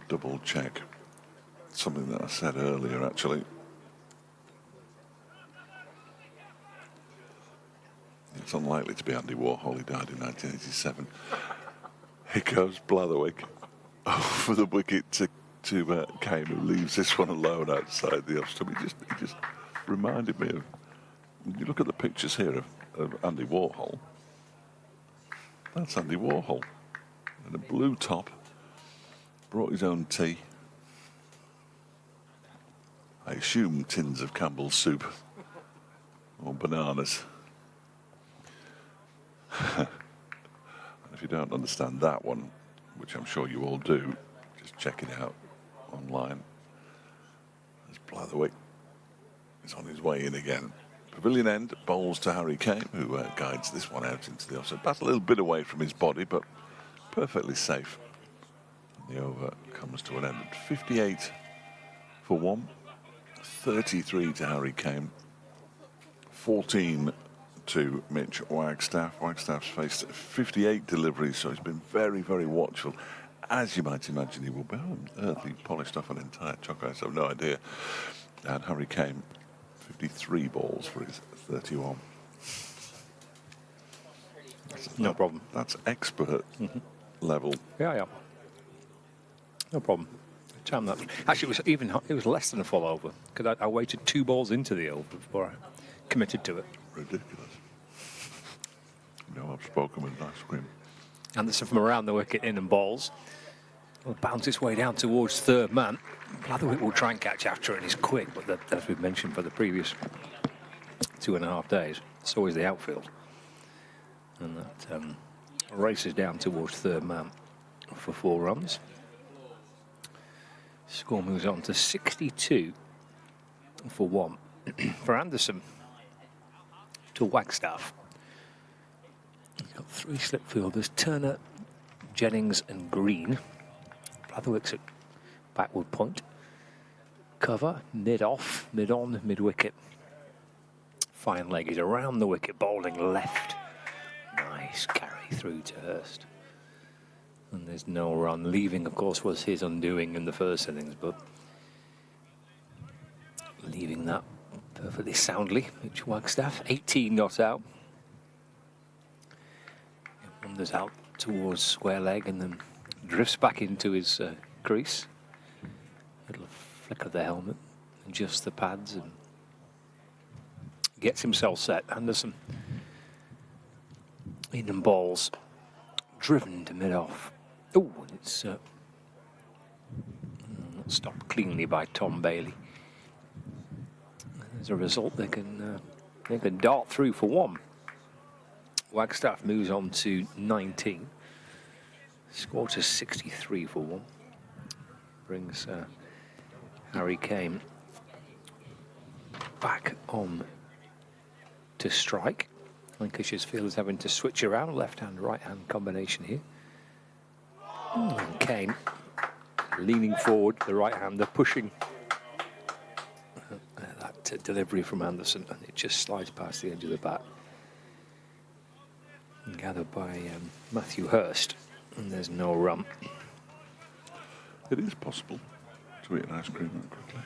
double check something that I said earlier, actually. It's unlikely to be Andy Warhol. He died in 1987. Here goes Blatherwick for the wicket to Kane, who leaves this one alone outside the off stump. He just reminded me of, when you look at the pictures here of Andy Warhol, that's Andy Warhol in a blue top, brought his own tea, I assume tins of Campbell's soup or bananas. And if you don't understand that one, which I'm sure you all do, just check it out online. As Blatherwick is on his way in again. Pavilion end, bowls to Harry Kane, who guides this one out into the offside. That's a little bit away from his body, but perfectly safe. And the over comes to an end at 58 for 1, 33 to Harry Kane, 14 to Mitch Wagstaff. Wagstaff's faced 58 deliveries, so he's been very, very watchful. As you might imagine he will be. Oh, on earth, he polished off an entire chock ice, I have no idea. And Harry Kane, 53 balls for his 31. No problem. That's expert level. Yeah. No problem. Time that. Actually, it was less than a full over, because I waited 2 balls into the over before I committed to it. Ridiculous. No, I've spoken with ice cream. Anderson from around the wicket in and bowls. Will bounce its way down towards third man. Blatherwick will try and catch after it, and he's quick, but as we've mentioned for the previous 2.5 days, it's always the outfield. And that races down towards third man for 4 runs. Score moves on to 62 for 1 for Anderson to Wagstaff. He's got 3 slip fielders, Turner, Jennings and Green. Blatherwick's at backward point. Cover, mid-off, mid-on, mid-wicket. Fine leg is around the wicket, bowling left. Nice carry through to Hurst. And there's no run. Leaving, of course, was his undoing in the first innings, but leaving that perfectly soundly. Mitch Wagstaff, 18 not out. It wanders out towards square leg and then drifts back into his crease. Little flick of the helmet, adjusts the pads and gets himself set. Anderson in and balls, driven to mid-off. Oh, it's stopped cleanly by Tom Bailey. And as a result, they can dart through for one. Wagstaff moves on to 19. Score to 63 for one. Brings Harry Kane back on to strike. Lancashire's field is having to switch around, left-hand, right-hand combination here. And Kane leaning forward, the right-hander pushing that delivery from Anderson, and it just slides past the edge of the bat. And gathered by Matthew Hurst, and there's no run. It is possible to eat an ice cream that quickly.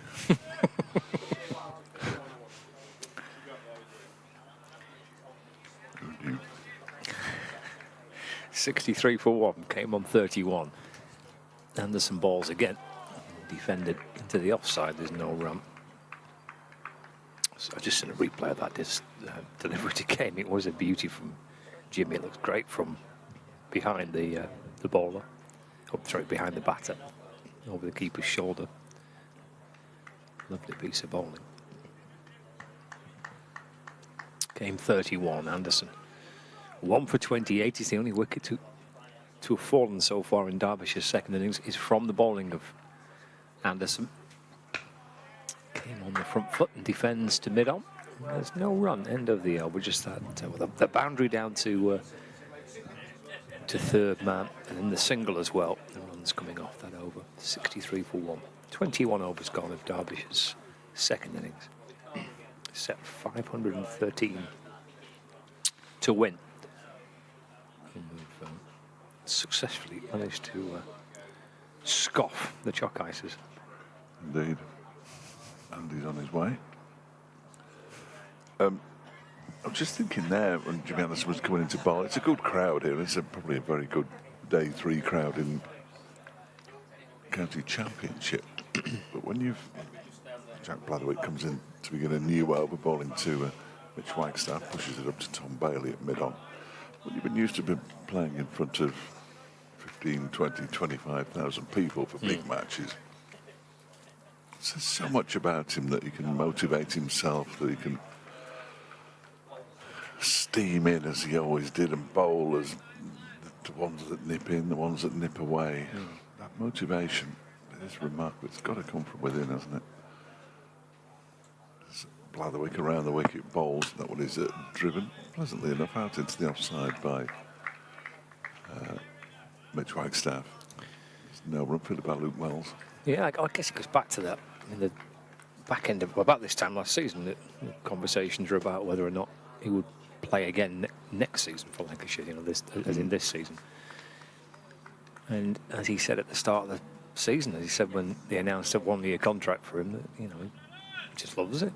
63 for one, came on 31. Anderson balls again, defended into the offside, there's no run. So I just seen a replay of that delivery to Kane. It was a beauty from Jimmy. It looks great from behind the bowler, behind the batter, over the keeper's shoulder. Lovely piece of bowling. Game 31, Anderson. 1 for 28 is the only wicket to have fallen so far in Derbyshire's second innings is from the bowling of Anderson. Came on the front foot and defends to mid-on. There's no run, end of the over, just that the boundary down to third man, and then the single as well. The runs coming off that over. 63 for one. 21 overs gone of Derbyshire's second innings. Set 513 to win. And we've successfully managed to scoff the Chalk Icers. Indeed. Andy's on his way. I was just thinking there when Jimmy Anderson was coming into bowl, it's a good crowd here. It's probably a very good day 3 crowd in County Championship. But when Jack Blatherwick comes in to begin a new over, bowling to Mitch Wagstaff, pushes it up to Tom Bailey at mid-on. When you've been used to playing in front of 15, 20, 25,000 people for big matches, it says so much about him that he can motivate himself, that he can steam in as he always did and bowl as the ones that nip in, the ones that nip away. That motivation is remarkable. It's got to come from within, hasn't it? Blatherwick around the wicket, bowls, that one is driven pleasantly enough out into the offside by Mitch Wagstaff. There's no run for by Luke Wells. Yeah, I guess it goes back to that. I mean, the back end of about this time last season, the conversations were about whether or not he would play again next season for Lancashire. You know, as in this season. And as he said at the start of the season, as he said when they announced a 1-year contract for him, that he just loves it.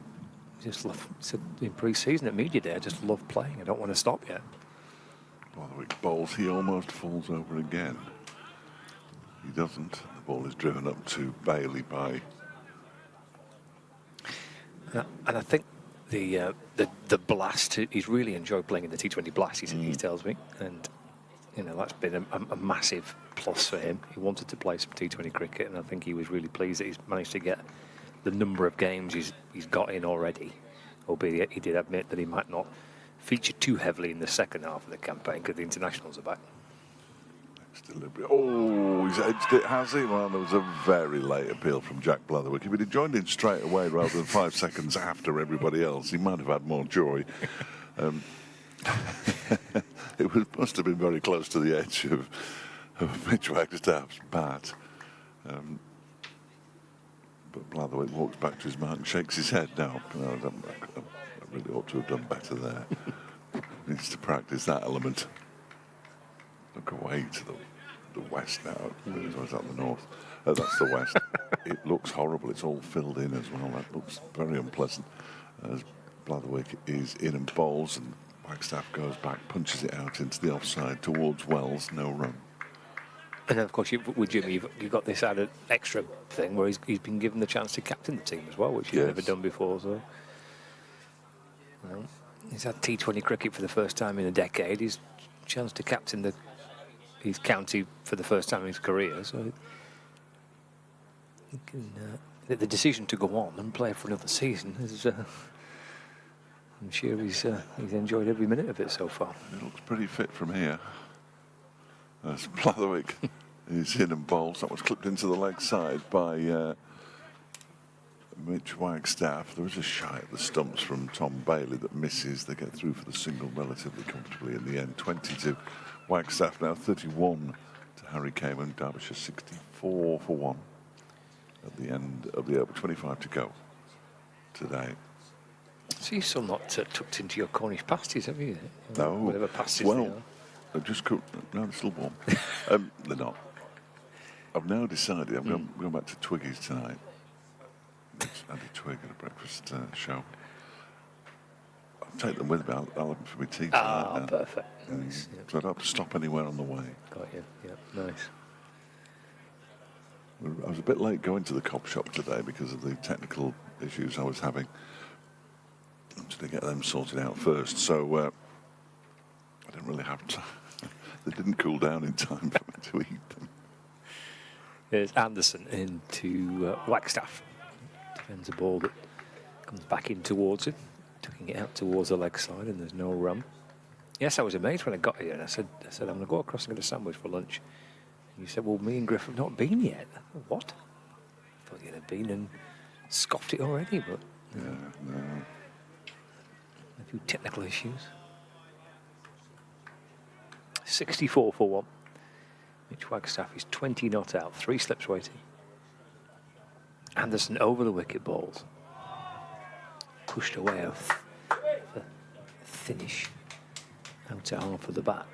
Just love. Said in pre-season at media day, I just love playing. I don't want to stop yet. Blatherwick bowls, he almost falls over again. He doesn't. The ball is driven up to Bailey by. And I think the blast. He's really enjoyed playing in the T20 blast. He tells me, and that's been a massive plus for him. He wanted to play some T20 cricket, and I think he was really pleased that he's managed to get the number of games he's got in already, albeit he did admit that he might not feature too heavily in the second half of the campaign because the internationals are back. Next delivery. Oh, he's edged it, has he? Well, there was a very late appeal from Jack Blatherwick. If he'd joined in straight away rather than 5 seconds after everybody else, he might have had more joy. It must have been very close to the edge of Mitch Wagstaff's bat. But Blatherwick walks back to his mark and shakes his head. No, I really ought to have done better there. Needs to practice that element. Look away to the west now. Is that the north? That's the west. It looks horrible. It's all filled in as well. That looks very unpleasant. As Blatherwick is in and bowls, and Wagstaff goes back, punches it out into the offside towards Wells. No run. And then, of course, with Jimmy, you've got this added extra thing where he's been given the chance to captain the team as well, which he's never done before. So, he's had T20 cricket for the first time in a decade. He's chance to captain his county for the first time in his career. So He can, the decision to go on and play for another season is. I'm sure he's enjoyed every minute of it so far. He looks pretty fit from here. That's Blatherwick. He's in and bowls. That was clipped into the leg side by Mitch Wagstaff. There was a shy at the stumps from Tom Bailey that misses. They get through for the single relatively comfortably in the end. 22. Wagstaff now 31 to Harry Kamen. Derbyshire 64 for 1 at the end of the over. 25 to go today. So you've still not tucked into your Cornish pasties, have you? No. Whatever pasties well, they are. I've just cooked. No, they're still warm. They're not. I've now decided I'm going back to Twiggy's tonight. Andy Twig at a breakfast show. I'll take them with me. I'll have them for my tea tonight. Now. Perfect. Nice. Yep. So I don't have to stop anywhere on the way. Got you. Yep. Nice. I was a bit late going to the cob shop today because of the technical issues I was having. I wanted to get them sorted out first, so I didn't really have time. They didn't cool down in time for me to eat them. There's Anderson into Wagstaff. Defends a ball that comes back in towards him, tucking it out towards the leg side, and there's no run. Yes, I was amazed when I got here, and I said, I'm going to go across and get a sandwich for lunch. And you said, well, me and Griff have not been yet. I thought, what? I thought you'd have been and scoffed it already, but No. a few technical issues. 64 for 1. Mitch Wagstaff is 20 not out, 3 slips waiting. Anderson over the wicket balls. Pushed away a thinnish outer half of the bat.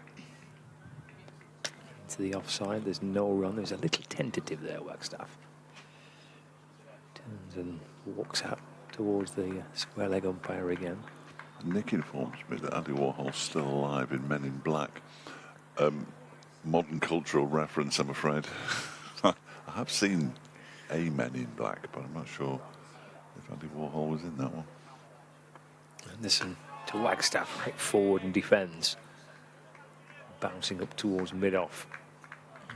Into the offside, there's no run. There's a little tentative there, Wagstaff. Turns and walks out towards the square leg umpire again. Nick informs me that Andy Warhol's still alive in Men in Black. Modern cultural reference, I'm afraid. I have seen a Men in Black, but I'm not sure if Andy Warhol was in that one. Anderson to Wagstaff, right forward and defends. Bouncing up towards mid-off.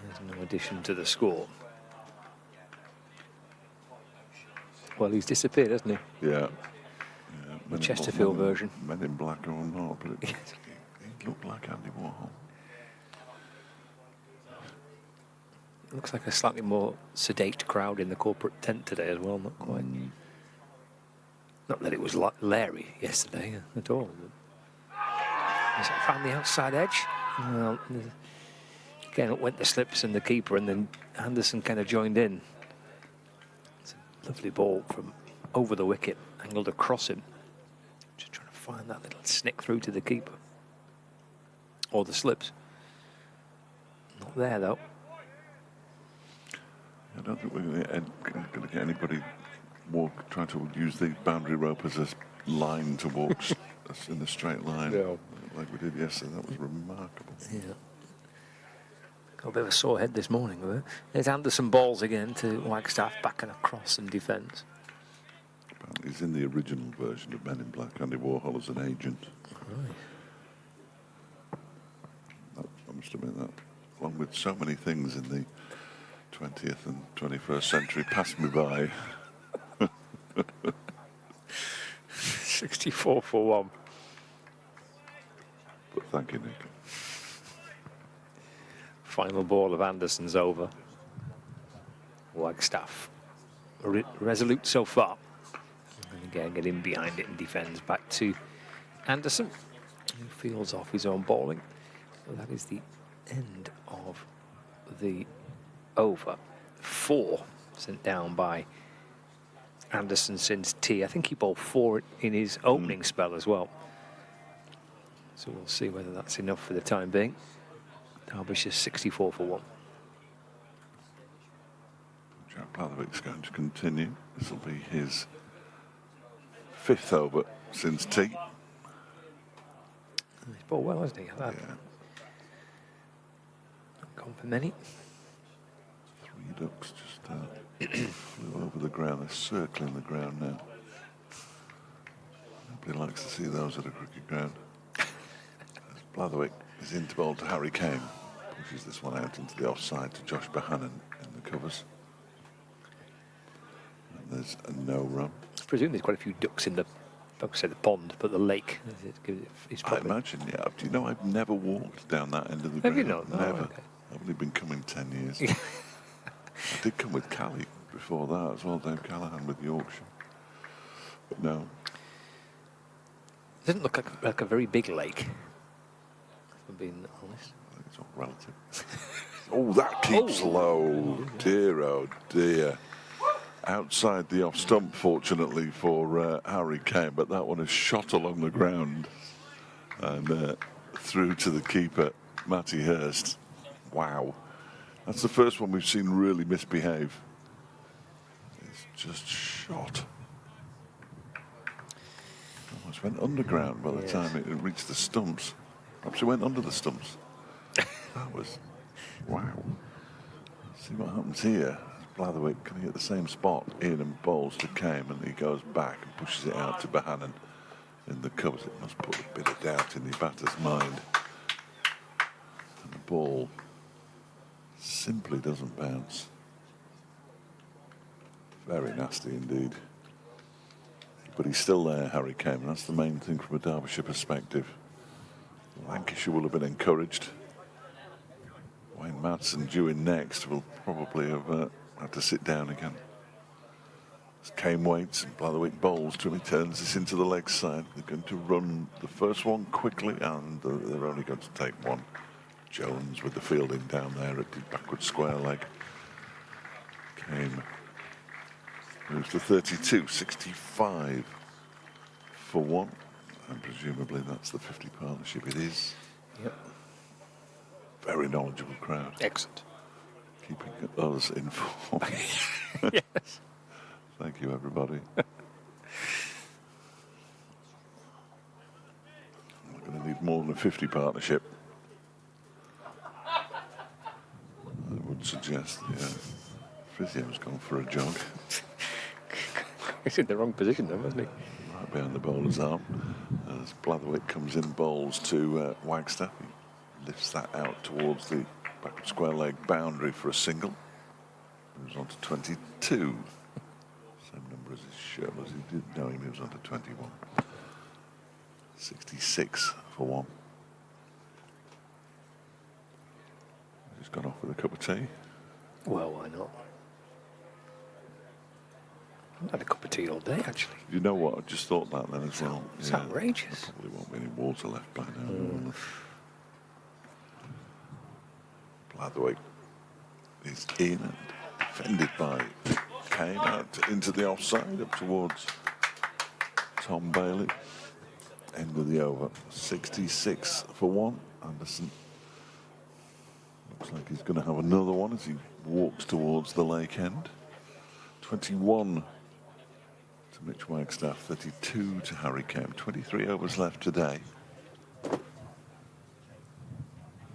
There's no addition to the score. Well, he's disappeared, hasn't he? Yeah. The Chesterfield version. Men in Black or not, but it looked like Andy Warhol. Looks like a slightly more sedate crowd in the corporate tent today as well, not quite. Not that it was Larry yesterday at all. Has it found the outside edge? Well, again, up went the slips and the keeper, and then Anderson kind of joined in. It's a lovely ball from over the wicket, angled across him. Just trying to find that little snick through to the keeper. Or the slips. Not there, though. I don't think we're going to get anybody trying to use the boundary rope as a line to walk in a straight line like we did yesterday. That was remarkable. Yeah. Got a bit of a sore head this morning with it. There's Anderson balls again to Wagstaff, back and across and defence. Apparently he's in the original version of Men in Black, Andy Warhol as an agent. Right. I must admit that, along with so many things in the 20th and 21st century, passed me by. 64 for 1. But thank you, Nick. Final ball of Anderson's over. Wagstaff resolute so far. And again, getting behind it and defends back to Anderson, who fields off his own bowling. So that is the end of the over. 4 sent down by Anderson since tea. I think he bowled 4 in his opening spell as well. So we'll see whether that's enough for the time being. Derbyshire 64 for 1. Jack Blatherwick's going to continue. This will be his 5th over since tea. He's bowled well, hasn't he? Yeah. Not gone for many. 3 ducks just flew over the ground. They're circling the ground now. Nobody likes to see those at a cricket ground. Blatherwick is into bowl to Harry Kane. Pushes this one out into the offside to Josh Bohannon in the covers. There's a no run. I presume there's quite a few ducks in the, I would say the pond, but the lake is I probably... imagine, yeah. Do you know, I've never walked down that end of the Have you ground. not? Oh, Never. okay. I've only been coming 10 years. I did come with Callie before that as well, Dave Callahan with Yorkshire. But no. It doesn't look like a very big lake, if I'm being honest. I think it's all relative. Oh, that keeps low. Dear, oh dear. Outside the off stump, fortunately, for Harry Kane, but that one is shot along the ground and through to the keeper, Matty Hurst. Wow. That's the first one we've seen really misbehave. It's just shot. Almost went underground by the time it reached the stumps. Perhaps it went under the stumps. That was, wow. See what happens here. Blatherwick coming at the same spot, in and bowls to Kane, and he goes back and pushes it out to Bohannon in the covers. It must put a bit of doubt in the batter's mind. And the ball simply doesn't bounce. Very nasty indeed. But he's still there, Harry Kane, and that's the main thing from a Derbyshire perspective. Lancashire will have been encouraged. Wayne Madsen due in next will probably have had to sit down again. As Kane waits and Blatherwick bowls to him, he turns this into the leg side. They're going to run the first one quickly, and they're only going to take one. Jones with the fielding down there at the backward square leg. Kane moves to 32, 65 for one, and presumably that's the 50 partnership. It is. Yep. Very knowledgeable crowd. Excellent. Keeping us informed. Yes. Thank you, everybody. We're going to need more than a 50 partnership. I would suggest, yeah. Physio's gone for a jog. He's in the wrong position though, hasn't he? Right behind the bowler's arm. As Blatherwick comes in, bowls to Wagstaff. He lifts that out towards the backward square leg boundary for a single. Moves on to 22. Same number as his shirt was. He did know he moves on to 21. 66 for one. He's gone off with a cup of tea. Well, why not? I've had a cup of tea all day, actually. You know what? I just thought that then as well. It's outrageous. There probably won't be any water left by now. Blatherwick is in and defended by Kane out into the offside up towards Tom Bailey. End of the over. 66 for one. Anderson looks like he's going to have another one as he walks towards the lake end. 21 to Mitch Wagstaff, 32 to Harry Kane. 23 overs left today.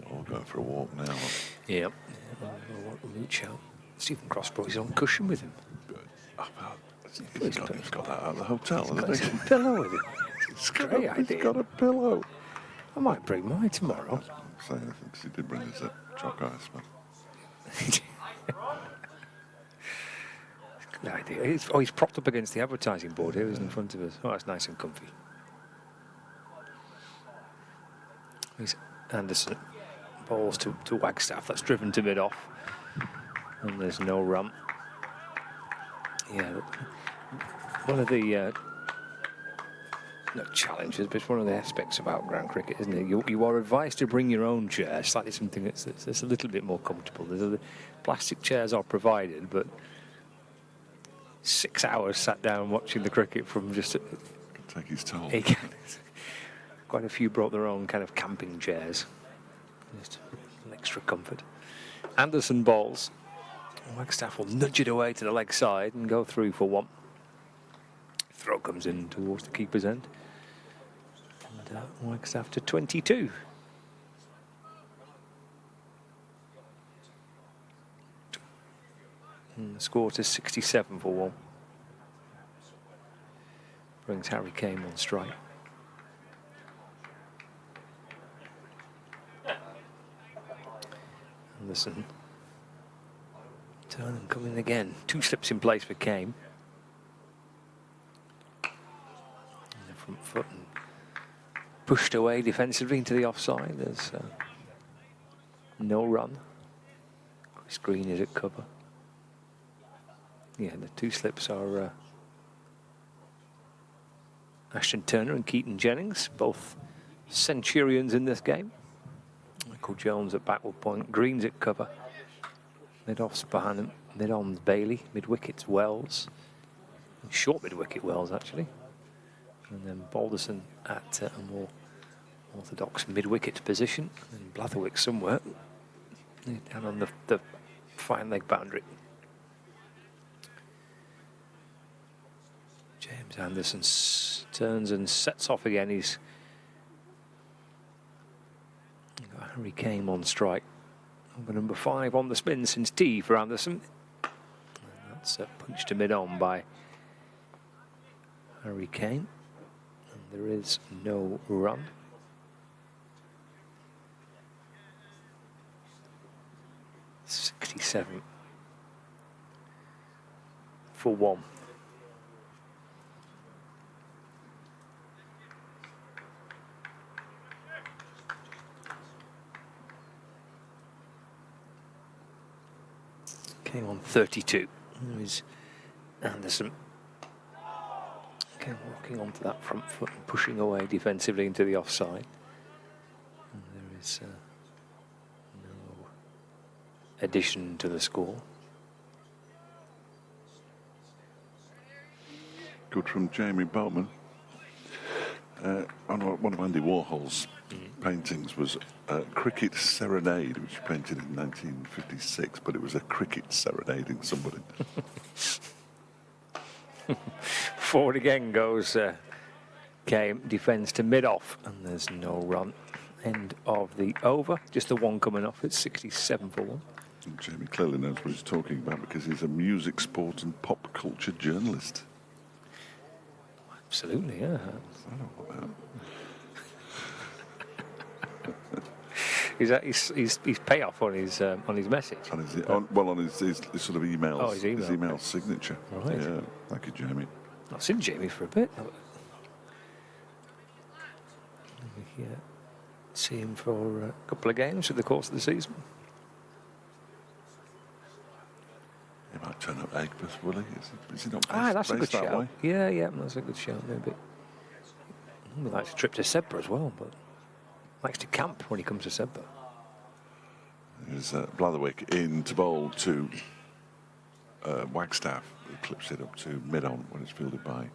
All going for a walk now. Yep. Reach out. Stephen Cross brought his own cushion with him. He's got that out of the hotel, He's got hasn't his he? pillow with him. Great He's idea. got a pillow. I might bring mine tomorrow. Say anything, because he did bring us a chalk ice, man. Good idea. He's propped up against the advertising board here, isn't in front of us. Oh, that's nice and comfy. He's Anderson. Balls to Wagstaff. That's driven to mid-off. And there's no run. Yeah. One of the... not challenges, but it's one of the aspects about ground cricket, isn't it? You are advised to bring your own chair, slightly something that's a little bit more comfortable. Plastic chairs are provided, but 6 hours sat down watching the cricket from just... Can take his toll. Quite a few brought their own kind of camping chairs. Just an extra comfort. Anderson bowls. Wagstaff will nudge it away to the leg side and go through for one. Throw comes in towards the keeper's end. And Wagstaff to 22. And the score to 67 for one. Brings Harry Kane on strike. Anderson. Turn and come in again. 2 slips in place for Kane. front foot and pushed away defensively into the offside. There's no run. Chris Green is at cover. Yeah, the two slips are Ashton Turner and Katon Jennings, both centurions in this game. Michael Jones at backward point, Green's at cover. Mid-off's behind him, mid-on's Bailey, mid-wicket's Wells. Short mid-wicket Wells, actually. And then Balderson at a more orthodox mid-wicket position. And Blatherwick somewhere down on the fine leg boundary. James Anderson turns and sets off again. He's got Harry Kane on strike. Number 5 on the spin since tee for Anderson. And that's punched to mid-on by Harry Kane. And there is no run. .67 for 1. Came on 32. There's Anderson. Okay, walking onto that front foot and pushing away defensively into the offside. And there is no addition to the score. Good from Jamie Boatman. One of Andy Warhol's paintings was Cricket Serenade, which he painted in 1956, but it was a cricket serenading somebody. Forward again goes Kane, defends to mid-off, and there's no run. End of the over, just the one coming off. It's 67 for 1. And Jamie clearly knows what he's talking about because he's a music, sport and pop culture journalist. Absolutely, yeah. I don't know about. He's payoff on his message. On his sort of emails. Oh, his email. His email signature. Right. Yeah. Thank you, Jamie. Not seen Jamie for a bit. Yeah. See him for a couple of games through the course of the season. He might turn up Egbert, will he? Is he not based, That's a good based that shout. way? Yeah, that's a good shout. Maybe. He likes a trip to Sedbergh as well, but likes to camp when he comes to Sedbergh. There's Blatherwick in to bowl to Wagstaff, who clips it up to mid-on when it's fielded by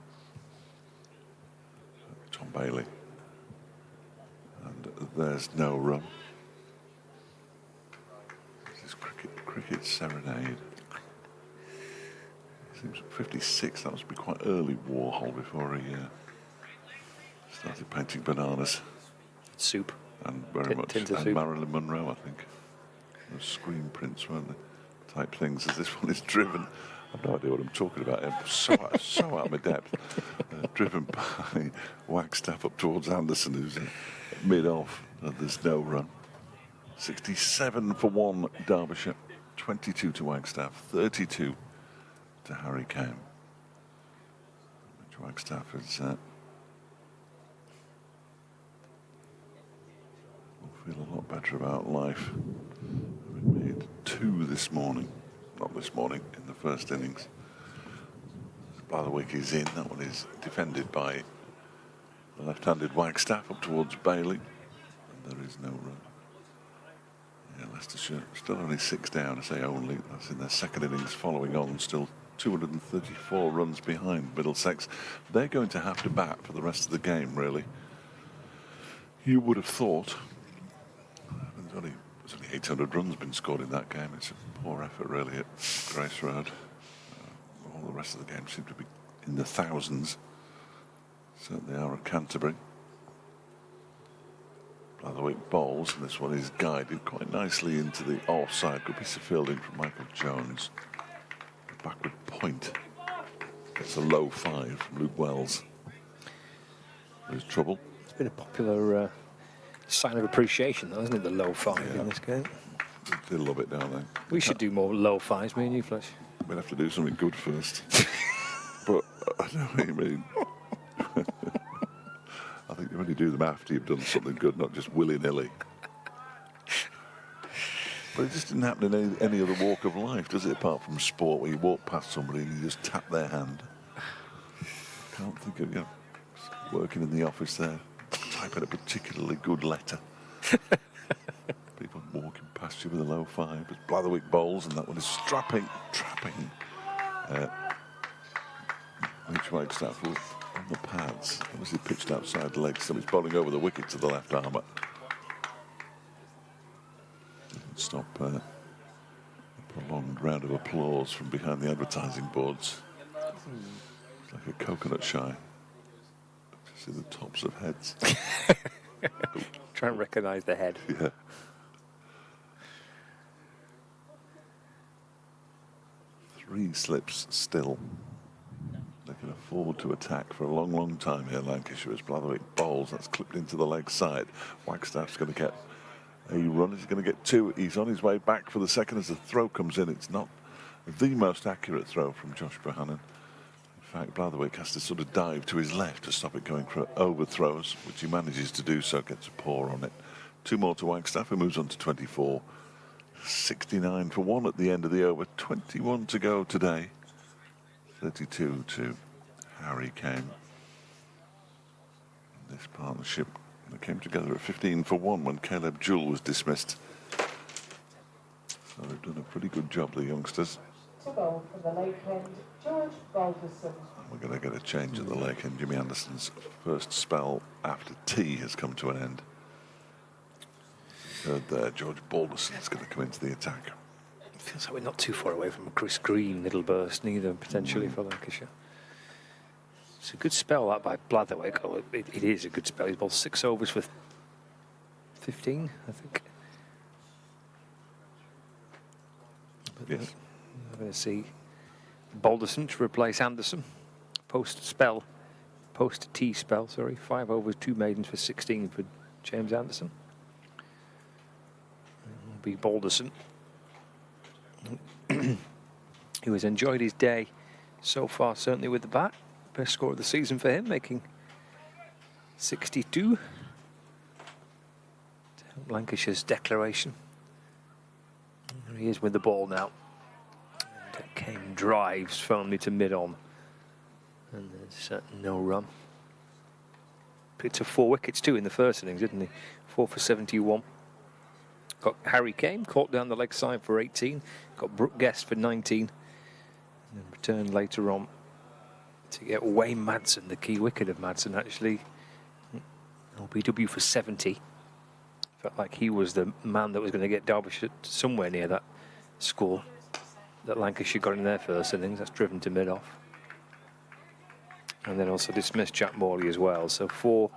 Tom Bailey. And there's no run. This is cricket serenade. Seems 56, that must be quite early Warhol before he started painting bananas. Soup. And very much, and soup. Marilyn Monroe, I think. Those screen prints, weren't they? Type things as this one is driven. I've no idea what I'm talking about. I'm so out of my depth. Driven by Wagstaff up towards Anderson, who's mid-off, and there's no run. 67 for 1, Derbyshire. 22 to Wagstaff, 32 to Harry Kane. Which Wagstaff is will feel a lot better about life. Having made 2 this morning. Not this morning, in the first innings. Blatherwick is in. That one is defended by the left-handed Wagstaff up towards Bailey. And there is no run. Yeah, Leicestershire still only 6 down. I say only. That's in their second innings following on. Still 234 runs behind Middlesex. They're going to have to bat for the rest of the game, really. You would have thought. There's only 800 runs been scored in that game. It's a poor effort, really, at Grace Road. All the rest of the game seem to be in the thousands. Certainly are at Canterbury. Blatherwick bowls, and this one is guided quite nicely into the offside. Good piece of fielding from Michael Jones. Backward point. Gets a low 5 from Luke Wells. There's trouble. It's been a popular sign of appreciation, though, isn't it? The low 5 in this game. We did love it down there. We should do more low 5s, me and you, Flesh. We'd have to do something good first. But I know what you mean. I think you only do them after you've done something good, not just willy-nilly. But it just didn't happen in any other walk of life, does it, apart from sport, where you walk past somebody and you just tap their hand. Can't think of, working in the office there, typing a particularly good letter. People walking past you with a low five. It's Blatherwick bowls, and that one is trapping. Mitch Wagstaff on the pads. Obviously pitched outside the legs, so he's bowling over the wicket to the left armour. Stop a prolonged round of applause from behind the advertising boards. It's like a coconut shy. See the tops of heads. Try and recognise the head. Yeah. Three slips still. They can afford to attack for a long, long time here, Lancashire, as Blatherwick bowls. That's clipped into the leg side. Wagstaff's going to get a run. He's going to get two. He's on his way back for the second as the throw comes in. It's not the most accurate throw from Josh Bohannon. In fact, Blatherwick has to sort of dive to his left to stop it going for overthrows, which he manages to do so, gets a paw on it. Two more to Wagstaff, who moves on to 24. 69 for one at the end of the over. 21 to go today. 32 to Harry Kane. This partnership that came together at 15 for one when Caleb Jewell was dismissed. So they've done a pretty good job, the youngsters. To bowl from the lake end, George Balderson. We're going to get a change at the lake end. Jimmy Anderson's first spell after tea has come to an end. Third there, George Balderson is going to come into the attack. It feels like we're not too far away from a Chris Green middle burst, neither, potentially, for Lancashire. It's a good spell, that by Blatherwick. Oh, it is a good spell. He's bowled 6 overs for 15, I think. But Yes. I'm going to see Balderson to replace Anderson. Post-T spell, sorry. 5 overs, 2 maidens for 16 for James Anderson. It'll be Balderson, who has enjoyed his day so far, certainly with the bat. Best score of the season for him, making 62 to help Lancashire's declaration. There he is with the ball now. And Kane drives firmly to mid-on. And there's no run. Picked up 4 wickets too in the first innings, didn't he? 4 for 71. Got Harry Kane caught down the leg side for 18. Got Brooke Guest for 19. And then returned later on to get Wayne Madsen, the key wicket of Madsen, actually. LBW for 70. Felt like he was the man that was going to get Derbyshire somewhere near that score that Lancashire got in their first innings. That's driven to mid-off. And then also dismissed Jack Morley as well. So 4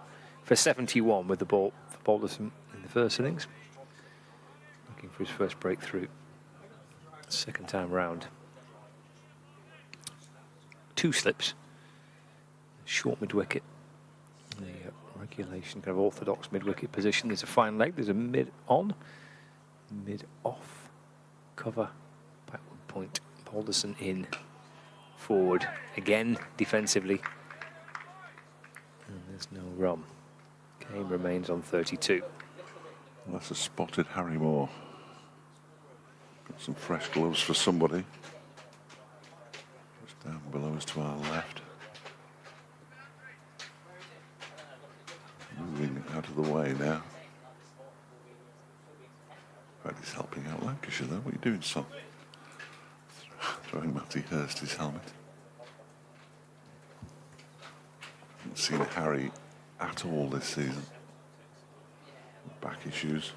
for 71 with the ball for Balderson in the first innings. Looking for his first breakthrough. Second time round. 2 slips. Short mid-wicket. The regulation kind of orthodox mid-wicket position. There's a fine leg. There's a mid-on, mid-off cover, backward point. Balderson in, forward again defensively. And there's no run. Kane remains on 32. Well, that's a spotted Harry Moore. Got some fresh gloves for somebody. Just down below us to our left. Moving out of the way now. In fact, he's helping out Lancashire, though. What are you doing, son? Throwing Matty Hurst his helmet. Haven't seen Harry at all this season. Back issues.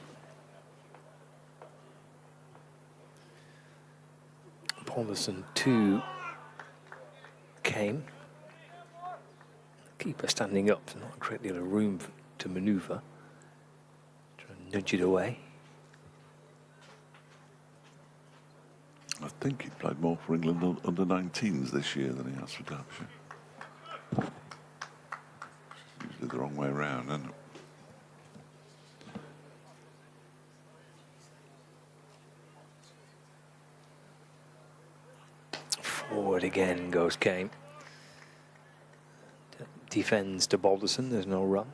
Balderson to Kane. Keeper standing up, not a great deal of room to manoeuvre. Try and nudge it away. I think he played more for England under 19s this year than he has for Derbyshire. It's usually the wrong way around, isn't it? Forward again goes Kane. Defends to Balderson, there's no run.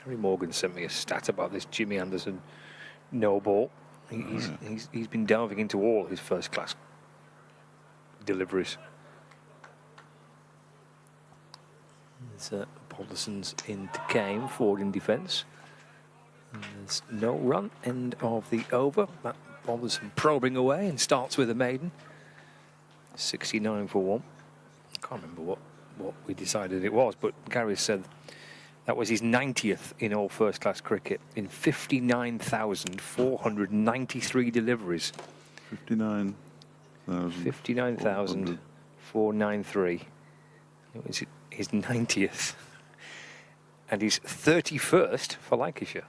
Gary Morgan sent me a stat about this Jimmy Anderson no ball. He's been diving into all his first class deliveries. There's Balderson's into game, forward in defence. There's no run, end of the over. Matt Balderson probing away and starts with a maiden. 69 for 1. I can't remember what we decided it was, but Gary said that was his 90th in all first-class cricket in 59,493 deliveries. 59,493. It was his 90th. And his 31st for Lancashire.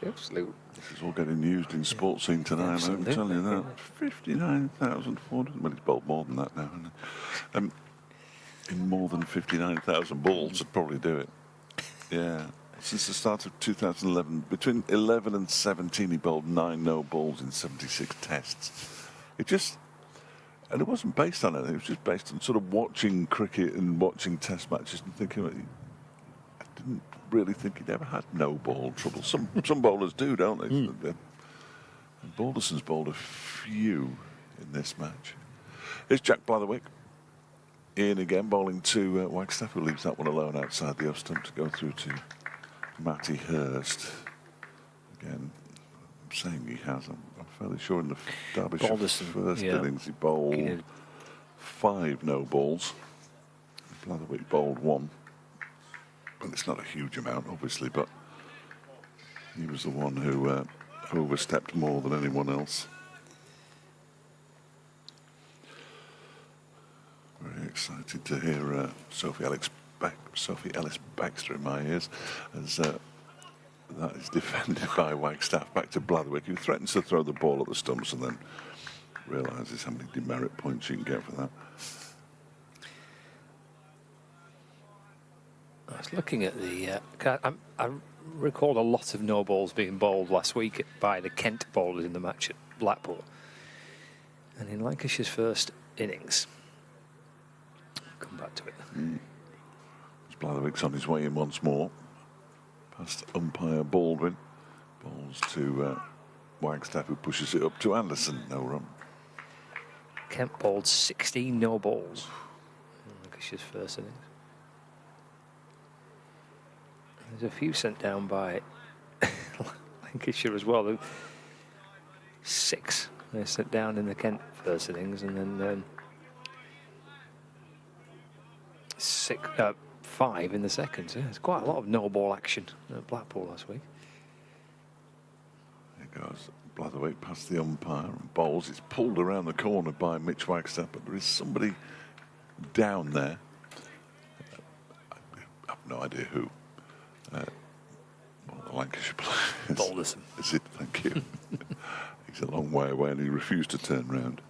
Absolute. This is all getting used in sports scene tonight, Absolutely. I'm telling you that. 59,400. Well, he's bowled more than that now, hasn't he? In more than 59,000 balls would probably do it. Yeah. Since the start of 2011, between 11 and 17, he bowled 9 no balls in 76 tests. And it wasn't based on anything. It was just based on sort of watching cricket and watching test matches and thinking, I didn't really think he'd ever had no ball trouble. Some bowlers do, don't they? And Balderson's bowled a few in this match. Here's Jack Blatherwick. In again, bowling to Wagstaff, who leaves that one alone outside the off stump to go through to Matty Hurst. Again, I'm saying he has. I'm fairly sure in the Derbyshire first innings he bowled 5 no balls. Blatherwick bowled 1. Well, it's not a huge amount, obviously, but he was the one who overstepped more than anyone else. Very excited to hear Sophie Ellis Baxter in my ears as that is defended by Wagstaff. Back to Blatherwick, who threatens to throw the ball at the stumps and then realises how many demerit points you can get for that. I was looking at the... I recalled a lot of no balls being bowled last week by the Kent bowlers in the match at Blackpool. And in Lancashire's first innings... Come back to it. Blatherwick's on his way in once more. Past umpire Baldwin. Balls to Wagstaff, who pushes it up to Anderson. No run. Kent bowled 16 no balls in Lancashire's first innings. There's a few sent down by Lancashire as well. 6 they sent down in the Kent first innings, and then 5 in the second. So there's quite a lot of no ball action at Blackpool last week. There goes Blatherwick past the umpire and bowls. It's pulled around the corner by Mitch Wagstaff, but there is somebody down there. I have no idea who. Well, the Lancashire player. Balderson. Is it? Thank you. He's a long way away and he refused to turn round.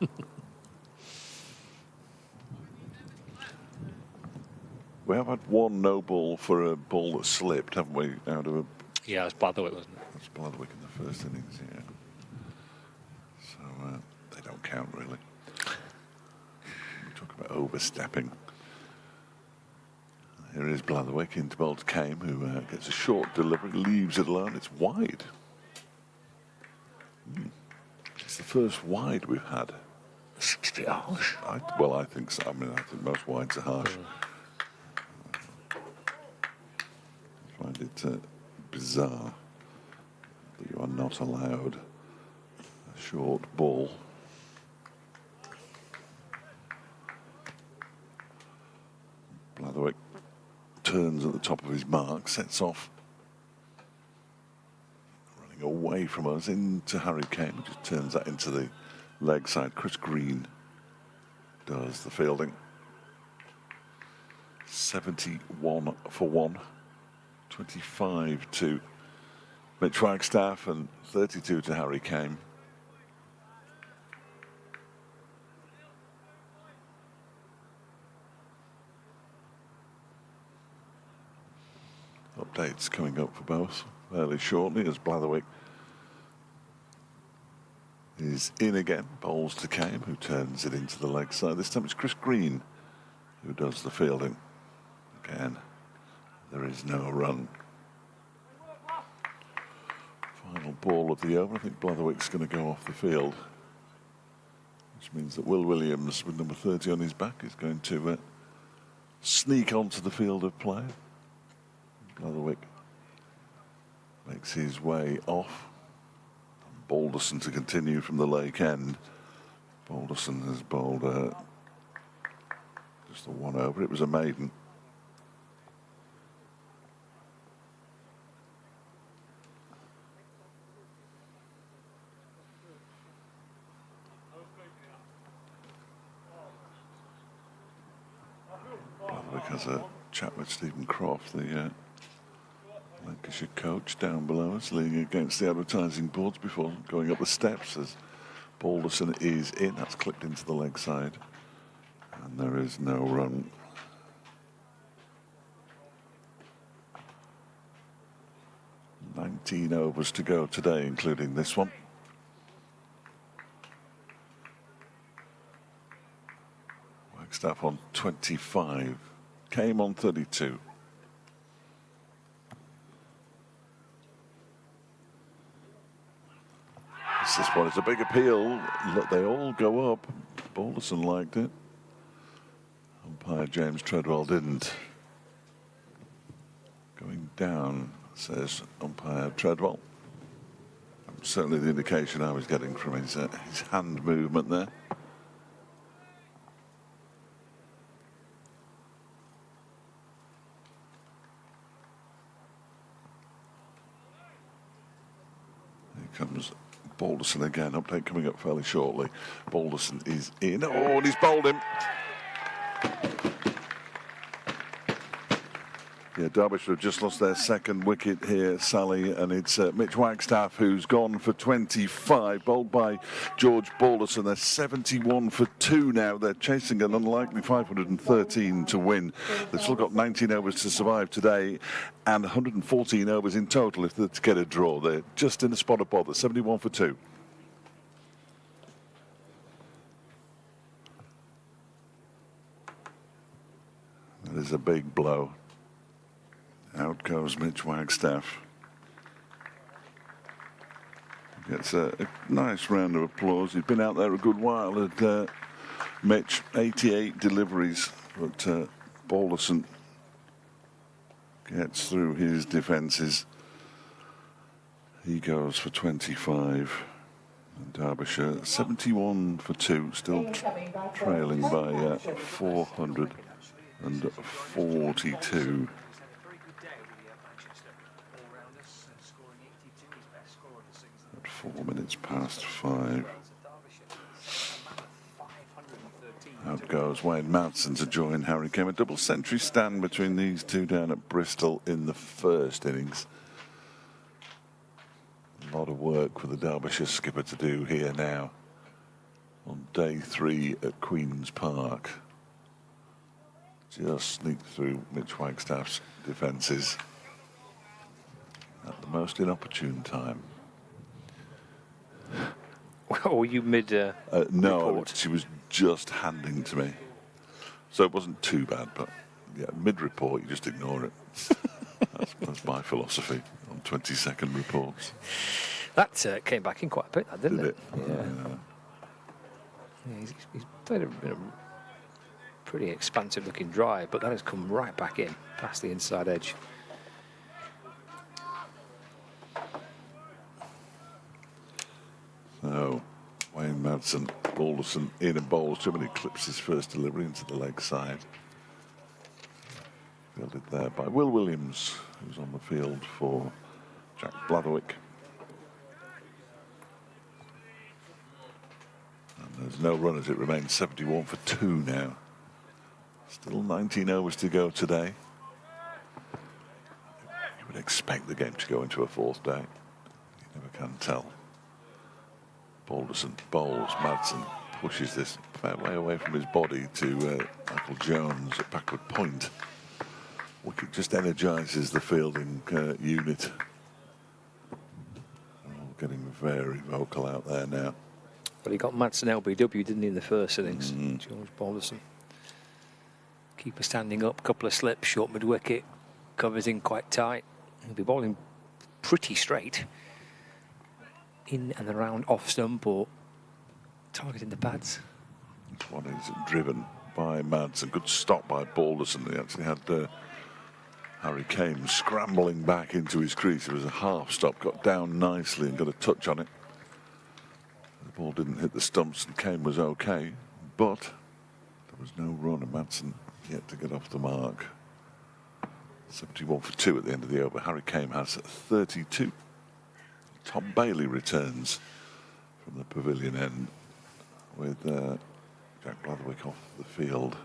We have had 1 no ball for a ball that slipped, haven't we? Out of a... Yeah, it's Blatherwick, wasn't it? That's Blatherwick in the first innings, yeah. So they don't count, really. We talk about overstepping. Here is Blatherwick into bowl to Kame, who gets a short delivery, leaves it alone. It's wide. It's the first wide we've had. Harsh. I think so. I mean, I think most wides are harsh. I find it bizarre that you are not allowed a short ball. Blatherwick turns at the top of his mark, sets off, running away from us into Harry Kane, who just turns that into the leg side. Chris Green does the fielding. 71 for 1, 25 to Mitch Wagstaff and 32 to Harry Kane. Updates coming up for both fairly shortly as Blatherwick is in again, bowls to Kame, who turns it into the leg side. This time it's Chris Green who does the fielding. Again, there is no run. Final ball of the over. I think Blatherwick's going to go off the field, which means that Will Williams, with number 30 on his back, is going to sneak onto the field of play. Blatherwick makes his way off. Balderson to continue from the lake end. Balderson has bowled just the one over. It was a maiden. Blatherwick has a chat with Stephen Croft, the Lancashire coach down below us, leaning against the advertising boards before going up the steps as Balderson is in. That's clipped into the leg side. And there is no run. "19 overs to go today, including this one. Wagstaff on 25. Came on 32. This one is a big appeal. Look, they all go up. Balderson liked it. Umpire James Treadwell didn't. Going down, says umpire Treadwell. Certainly the indication I was getting from his hand movement there. Here comes Balderson again. Update coming up fairly shortly. Balderson is in. Oh, and he's bowled him. Yeah, Derbyshire have just lost their second wicket here, Sally, and it's Mitch Wagstaff who's gone for 25, bowled by George Balderson. They're 71 for 2 now. They're chasing an unlikely 513 to win. They've still got 19 overs to survive today and 114 overs in total if they're to get a draw. They're just in the spot of bother, 71 for 2. That is a big blow. Out goes Mitch Wagstaff. Gets a nice round of applause. He's been out there a good while at Mitch. 88 deliveries, but Balderson gets through his defences. He goes for 25. And Derbyshire 71 for 2, still trailing by 442. At 4 minutes past 5. Out goes Wayne Madsen to join Harry Kane. A double century stand between these two down at Bristol in the first innings. A lot of work for the Derbyshire skipper to do here now on day 3 at Queen's Park. Just sneaked through Mitch Wagstaff's defences at the most inopportune time. Well, were you mid No, report? she was just handing to me. So it wasn't too bad, but yeah, mid-report, you just ignore it. That's my philosophy on 20-second reports. That came back in quite a bit, didn't Did it? it? Yeah. He's played a pretty expansive looking drive, but that has come right back in past the inside edge. So Wayne Madsen, Balderson in and bowls. Too many clips his first delivery into the leg side. Fielded there by Will Williams, who's on the field for Jack Blatherwick. And there's no run as it remains 71 for 2 now. Still 19 overs to go today. You would expect the game to go into a 4th day. You never can tell. Balderson bowls. Madsen pushes this fair way away from his body to Michael Jones at backward point. Wicket just energises the fielding unit. They're all getting very vocal out there now. Well, he got Madsen LBW, didn't he, in the first innings, George Balderson. Keeper standing up, couple of slips, short mid-wicket, covers in quite tight. He'll be bowling pretty straight. In and around off stump or targeting the pads. This one is driven by Madsen. Good stop by Balderson. He actually had Harry Kane scrambling back into his crease. It was a half stop, got down nicely and got a touch on it. The ball didn't hit the stumps and Kane was okay, but there was no run and Madsen yet to get off the mark. 71 for 2 at the end of the over. Harry Kane has 32. Tom Bailey returns from the pavilion end with Jack Blatherwick off the field.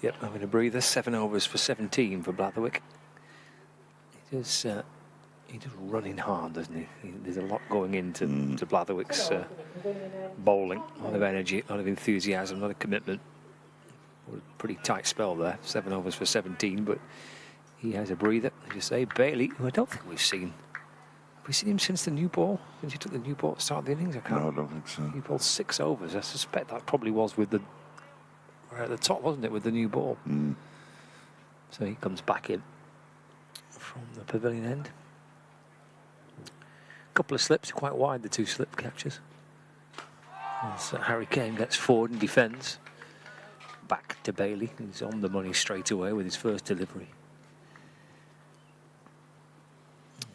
Yep, having a breather. 7 overs for 17 for Blatherwick. He does running hard, doesn't he? There's a lot going into to Blatherwick's bowling. A lot of energy, a lot of enthusiasm, a lot of commitment. A pretty tight spell there. 7 overs for 17, but he has a breather. As you say, Bailey, who I don't think we've seen. Have we seen him since the new ball? Since he took the new ball at the start of the innings? No, I don't think so. He bowled 6 overs. I suspect that probably was with the right at the top, wasn't it, with the new ball? So he comes back in from the pavilion end. Couple of slips, quite wide, the 2 slip catches. As Harry Kane gets forward and defends. Back to Bailey. He's on the money straight away with his first delivery.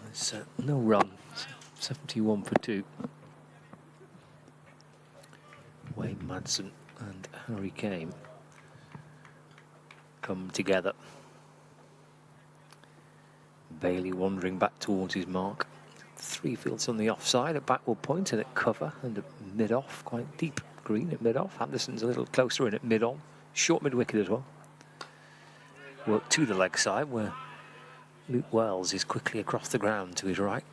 There's no run. 71 for 2. Wayne Madsen and Harry Kane come together. Bailey wandering back towards his mark. 3 fields on the offside, a backward point and at cover and at mid-off, quite deep green at mid-off. Anderson's a little closer in at mid-on. Short mid-wicket as well. Work to the leg side where Luke Wells is quickly across the ground to his right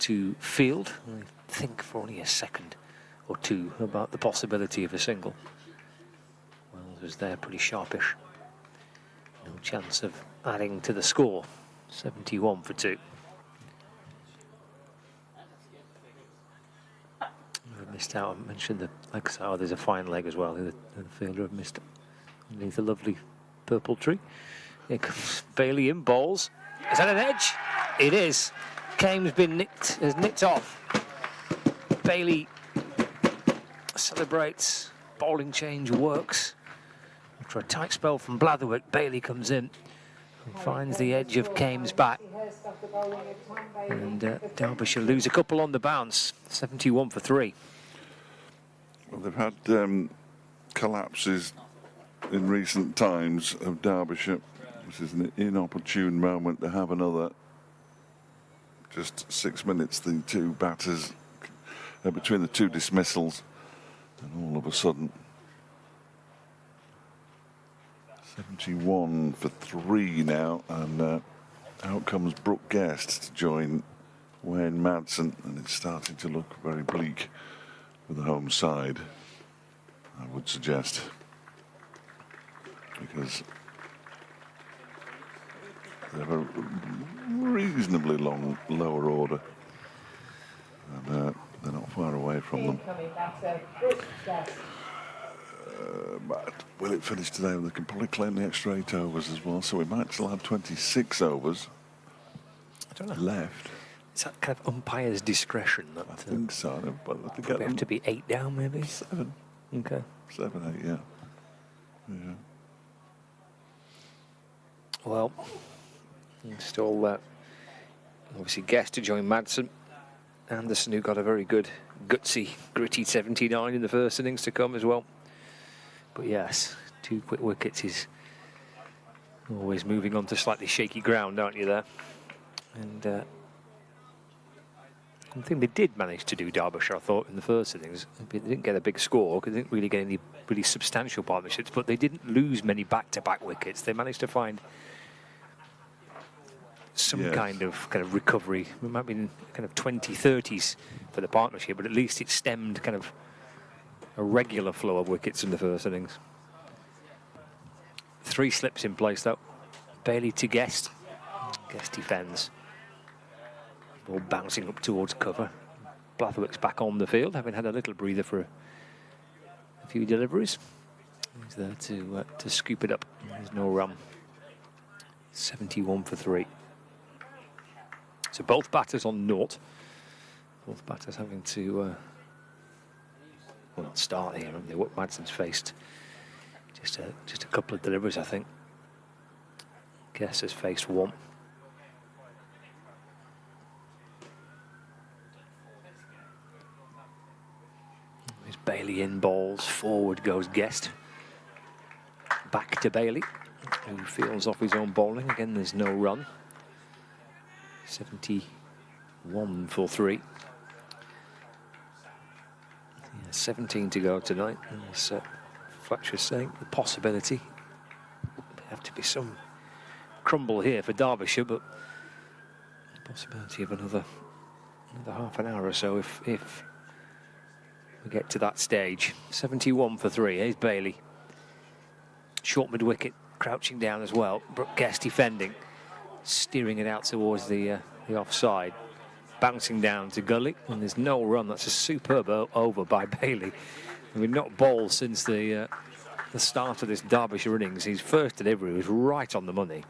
to field. I think for only a second or two about the possibility of a single. Wells was there pretty sharpish. No chance of adding to the score. 71 for 2. I missed out. I mentioned the leg side. Oh, there's a fine leg as well. The fielder have missed it underneath a lovely purple tree. Here comes Bailey in, bowls. Is that an edge? It is. Kane's been nicked off. Bailey celebrates. Bowling change works. After a tight spell from Blatherwick, Bailey comes in and finds the edge of Kane's bat. And Derbyshire lose a couple on the bounce. 71 for 3. Well, they've had collapses in recent times of Derbyshire. This is an inopportune moment to have another. Just 6 minutes, the 2 batters between the 2 dismissals, and all of a sudden 71 for 3 now, and out comes Brooke Guest to join Wayne Madsen, and it's starting to look very bleak for the home side, I would suggest, because they have a reasonably long lower order, and they're not far away from them. But will it finish today? They can probably claim the extra 8 overs as well, so we might still have 26 overs I don't know. left. Is that kind of umpire's discretion? That, I think so. But to get we them have to be 8 down, maybe? 7, Okay. 7, 8, yeah. Yeah. Well, still obviously Guest to join Madsen. Anderson, who got a very good, gutsy, gritty 79 in the first innings to come as well. But yes, 2 quick wickets is always moving on to slightly shaky ground, aren't you, there? And I think they did manage to do Derbyshire, I thought, in the first innings. They didn't get a big score because they didn't really get any really substantial partnerships, but they didn't lose many back-to-back wickets. They managed to find some kind of recovery. It might have been kind of 20-30s for the partnership, but at least it stemmed kind of a regular flow of wickets in the first innings. 3 slips in place, though. Bailey to Guest. Guest defends. Ball bouncing up towards cover. Blatherwick's back on the field, having had a little breather for a few deliveries. He's there to scoop it up. There's no run. 71 for 3. So both batters on naught. Both batters having to start here. Madson's faced just a couple of deliveries, I think. Guess has faced one. There's Bailey in balls. Forward goes Guest. Back to Bailey, who fields off his own bowling. Again, there's no run. 71 for 3. 17 to go tonight. And as Fletcher's saying, the possibility there have to be some crumble here for Derbyshire, but the possibility of another half an hour or so if we get to that stage. 71 for 3. Here's Bailey. Short mid wicket, crouching down as well. Brooke Guest defending, steering it out towards the offside. Bouncing down to gully, and there's no run. That's a superb over by Bailey. I mean, not bowled since the start of this Derbyshire innings. His first delivery was right on the money,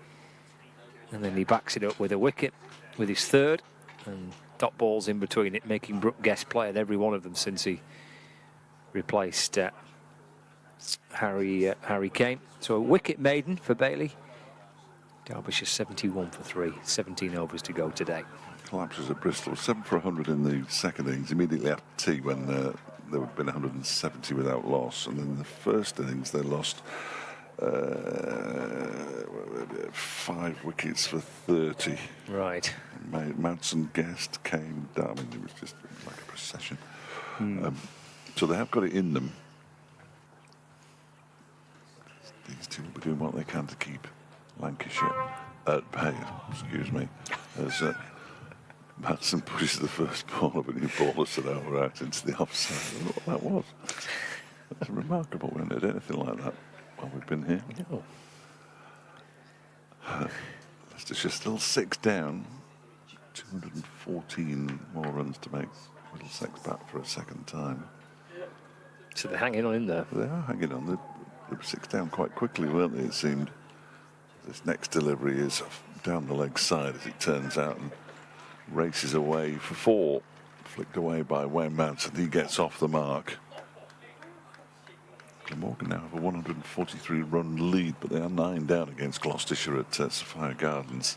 and then he backs it up with a wicket with his third, and dot balls in between it, making Brooke Guest play at every one of them since he replaced Harry Kane. So a wicket maiden for Bailey. Derbyshire 71 for 3. 17 overs to go today. Collapses at Bristol, 7 for 100 in the second innings, immediately after tea when there would have been 170 without loss. And in the first innings, they lost 5 wickets for 30. Right. Madsen, Guest, Kane, Darwin. It was just like a procession. So they have got it in them. These two will be doing what they can to keep Lancashire at bay. Excuse me. As Madsen pushes the first ball of a new bowler set over out into the offside. I don't know what that was. That's remarkable. We haven't had anything like that while we've been here. No. Leicestershire still 6 down. 214 more runs to make Middlesex back for a second time. So they're hanging on in there. They are hanging on. They were 6 down quite quickly, weren't they, it seemed. This next delivery is down the leg side, as it turns out, and races away for 4. Flicked away by Wayne Madsen. He gets off the mark. Glamorgan now have a 143-run lead, but they are 9 down against Gloucestershire at Sophia Gardens.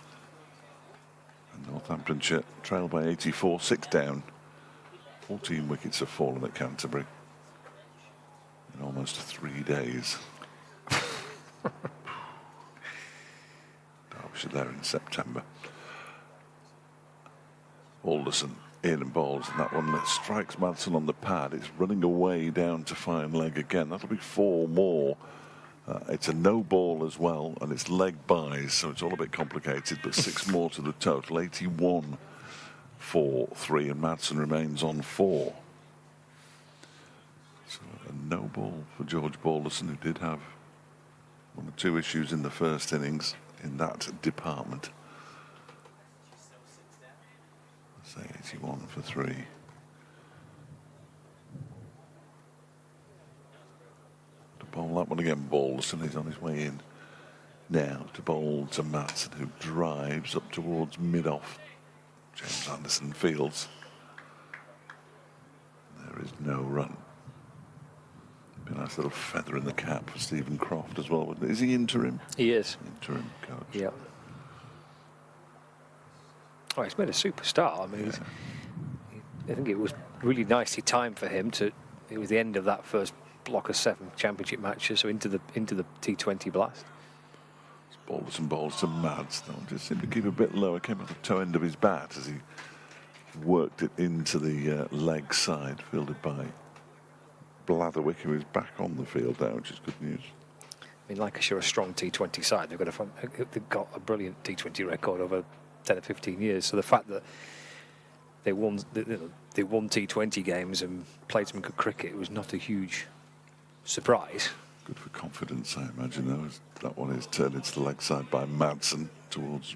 And Northamptonshire trail by 84, 6 down. 14 wickets have fallen at Canterbury in almost 3 days. Derbyshire there in September. Alderson in and bowls, and that one that strikes Madsen on the pad. It's running away down to fine leg again. That'll be 4 more. It's a no ball as well, and it's leg byes, so it's all a bit complicated, but 6 more to the total. 81 for 3, and Madsen remains on 4. So a no ball for George Balderson, who did have 1 or 2 issues in the first innings in that department. Say 81 for 3. To bowl that one again, Balderson is on his way in now to bowl to Madsen, who drives up towards mid-off. James Anderson fields. There is no run. Be a nice little feather in the cap for Stephen Croft as well, wouldn't it? Is he interim? He is. Interim coach. Yeah. Oh, he's made a superstar. I mean, I think it was really nicely timed for him to. It was the end of that first block of 7 championship matches, so into the T20 blast. Balderson bowls to Mads. That one just seemed to keep a bit lower. Came off the toe end of his bat as he worked it into the leg side, fielded by Blatherwick, who is back on the field now, which is good news. I mean, Lancashire are a strong T20 side. They've got a brilliant T20 record over 10 or 15 years. So the fact that they won T20 games and played some good cricket was not a huge surprise. Good for confidence, I imagine, though, as that one is turned into the leg side by Madsen towards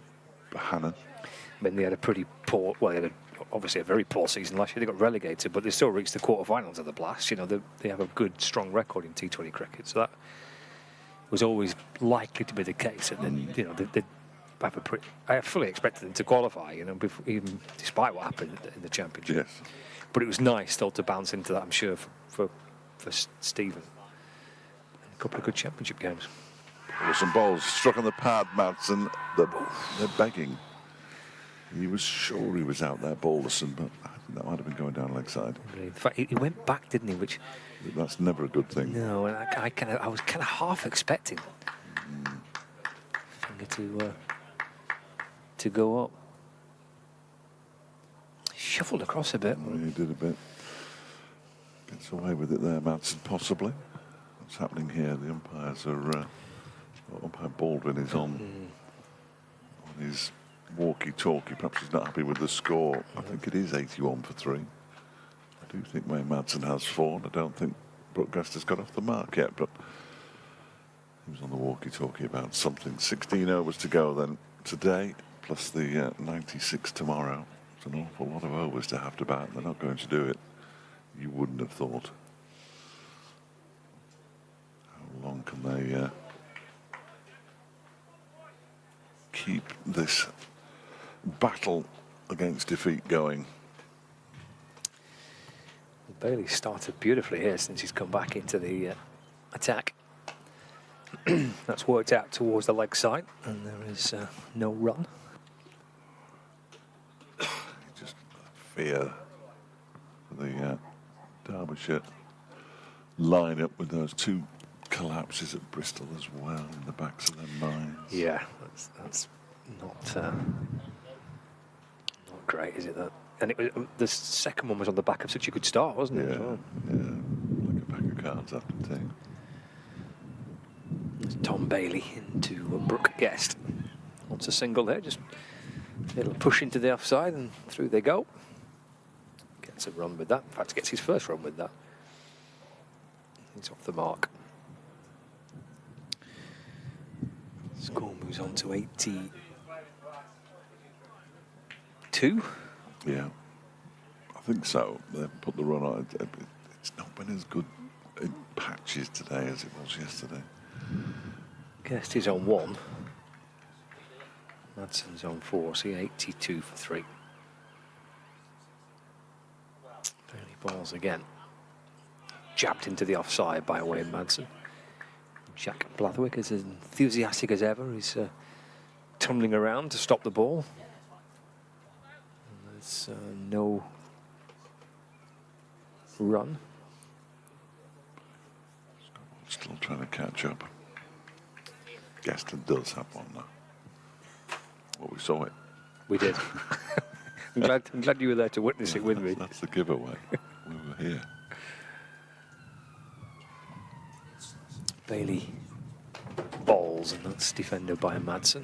Hannon. I mean, they had a pretty poor, well, they had a obviously a very poor season last year. They got relegated, but they still reached the quarterfinals of the Blast. You know, they have a good, strong record in T20 cricket, so that was always likely to be the case. And then, you know, they have I fully expected them to qualify, you know, even despite what happened in the championship. Yes. But it was nice still to bounce into that, I'm sure, for Stephen. A couple of good championship games. There were some balls struck on the pad, Madsen. They're begging. He was sure he was out there, Balderson, but I think that might have been going down leg side. In fact, he went back, didn't he? Which That's never a good thing. no, and I was kind of half expecting finger to go up. Shuffled across a bit. Well, he did a bit. Gets away with it there, Madsen, possibly. What's happening here? The umpires are. Umpire Baldwin is on his walkie-talkie. Perhaps he's not happy with the score. I think it is 81 for 3. I do think Wayne Madsen has 4. And I don't think Brooke Guster's got off the mark yet, but he was on the walkie-talkie about something. 16 overs to go then today, plus the 96 tomorrow. It's an awful lot of overs to have to bat. They're not going to do it. You wouldn't have thought. How long can they keep this battle against defeat going? Bailey started beautifully here since he's come back into the attack. That's worked out towards the leg side, and there is no run. Just fear for the Derbyshire line-up with those 2 collapses at Bristol as well in the backs of their minds. Yeah, that's not great, is it? That, and it was, the second one was on the back of such a good start, wasn't it? Yeah, As well? yeah, like a pack of cards after tea. There's Tom Bailey into Brooke Guest. Wants a single there, just a little push into the offside, and through they go. Gets a run with that. In fact, gets his first run with that. He's off the mark. Score moves on to 82. Yeah, I think so. They put the run on. It's not been as good in patches today as it was yesterday. Guest is on 1. Madsen's on 4, so 82 for 3. Bailey balls again. Jabbed into the offside by Wayne Madsen. Jack Blathwick is as enthusiastic as ever. He's tumbling around to stop the ball. And there's no run. Still trying to catch up. Gaston does have one now. Well, we saw it. We did. I'm glad you were there to witness it with me. That's the giveaway. We were here. Bailey balls, and that's defended by Madsen.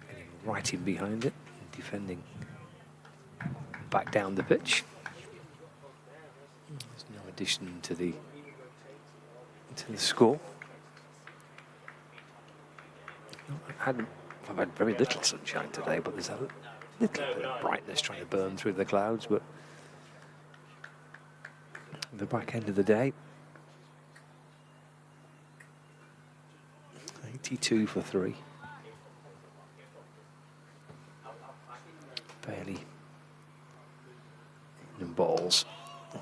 Getting right in behind it, defending back down the pitch. There's no addition to the score. I've had very little sunshine today, but there's a little bit of brightness trying to burn through the clouds. But the back end of the day, 82 for 3. Bailey and balls.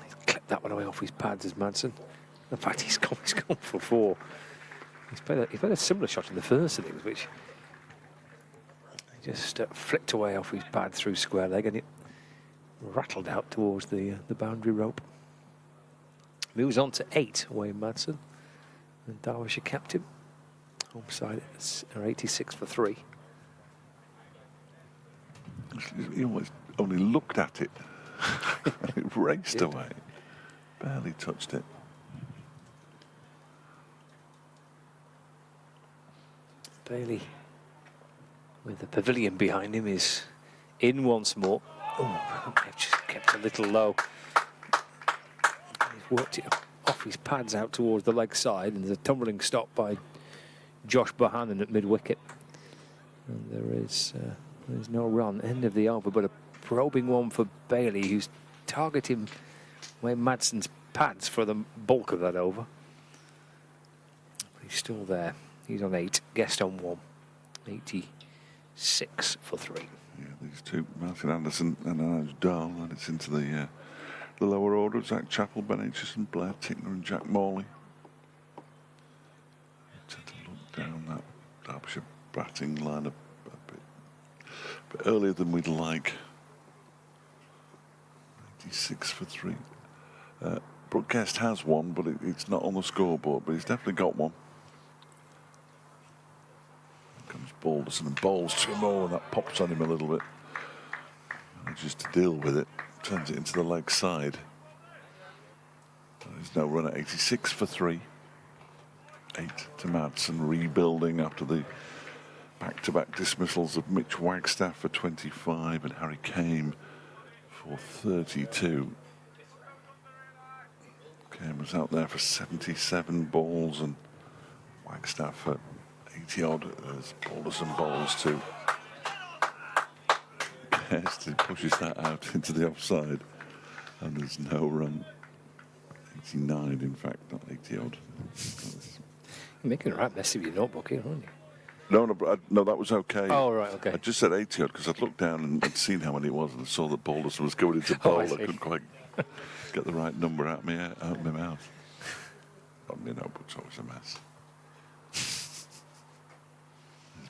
He's clipped that one away off his pads as Madsen. In fact, he's gone for 4. He's played a similar shot in the first innings, which he just flicked away off his pad through square leg, and it rattled out towards the boundary rope. Moves on to 8, Wayne Madsen, and Derbyshire captain. Home side are 86 for 3. He almost only looked at it. It raced away. Barely touched it. Bailey, with the pavilion behind him, is in once more. Oh, just kept a little low. He's worked it off his pads out towards the leg side, and there's a tumbling stop by Josh Bohannon at mid-wicket. And there's no run. End of the over, but a probing one for Bailey, who's targeting Wayne Madsen's pads for the bulk of that over. But he's still there. He's on 8, Guest on 1. 86 for 3. Yeah, these two, Martin Anderson and Ange Dahl, and it's into the lower order. Zach Chappell, Ben Aitchison, Blair Tickner and Jack Morley. Tend to look down that Derbyshire batting lineup a bit earlier than we'd like. 86 for 3. Brooke Guest has one, but it's not on the scoreboard, but he's definitely got one. Comes Balderson and bowls to him, and that pops on him a little bit. And just to deal with it, turns it into the leg side. There's no run at 86 for 3. 8 to Madsen, rebuilding after the back-to-back dismissals of Mitch Wagstaff for 25 and Harry Kane for 32. Kane was out there for 77 balls and Wagstaff for 80 odd as Balderson bowls to Guest. He pushes that out into the offside and there's no run. 89 in fact, not 80 odd. You're making a right mess of your notebook here, aren't you? No, that was okay. Oh, right, okay. I just said 80 odd because I'd looked down and I'd seen how many it was and I saw that Balderson was going into bowl. I I see. couldn't quite get the right number out of my mouth. Not my notebook's always a mess. There's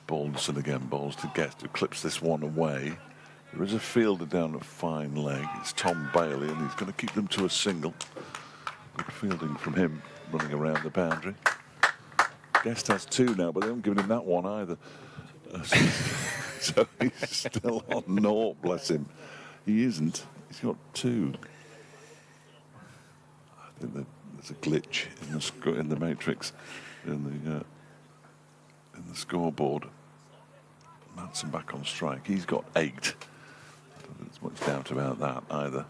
Balderson again, bowls to Guest, who clips this one away. There is a fielder down a fine leg. It's Tom Bailey, and he's going to keep them to a single. Good fielding from him, running around the boundary. Guest has 2 now, but they haven't given him that one either. So he's still on 0, bless him. He isn't. He's got 2. I think that there's a glitch in the matrix, in the scoreboard. Madsen back on strike. He's got 8. I don't think there's much doubt about that either.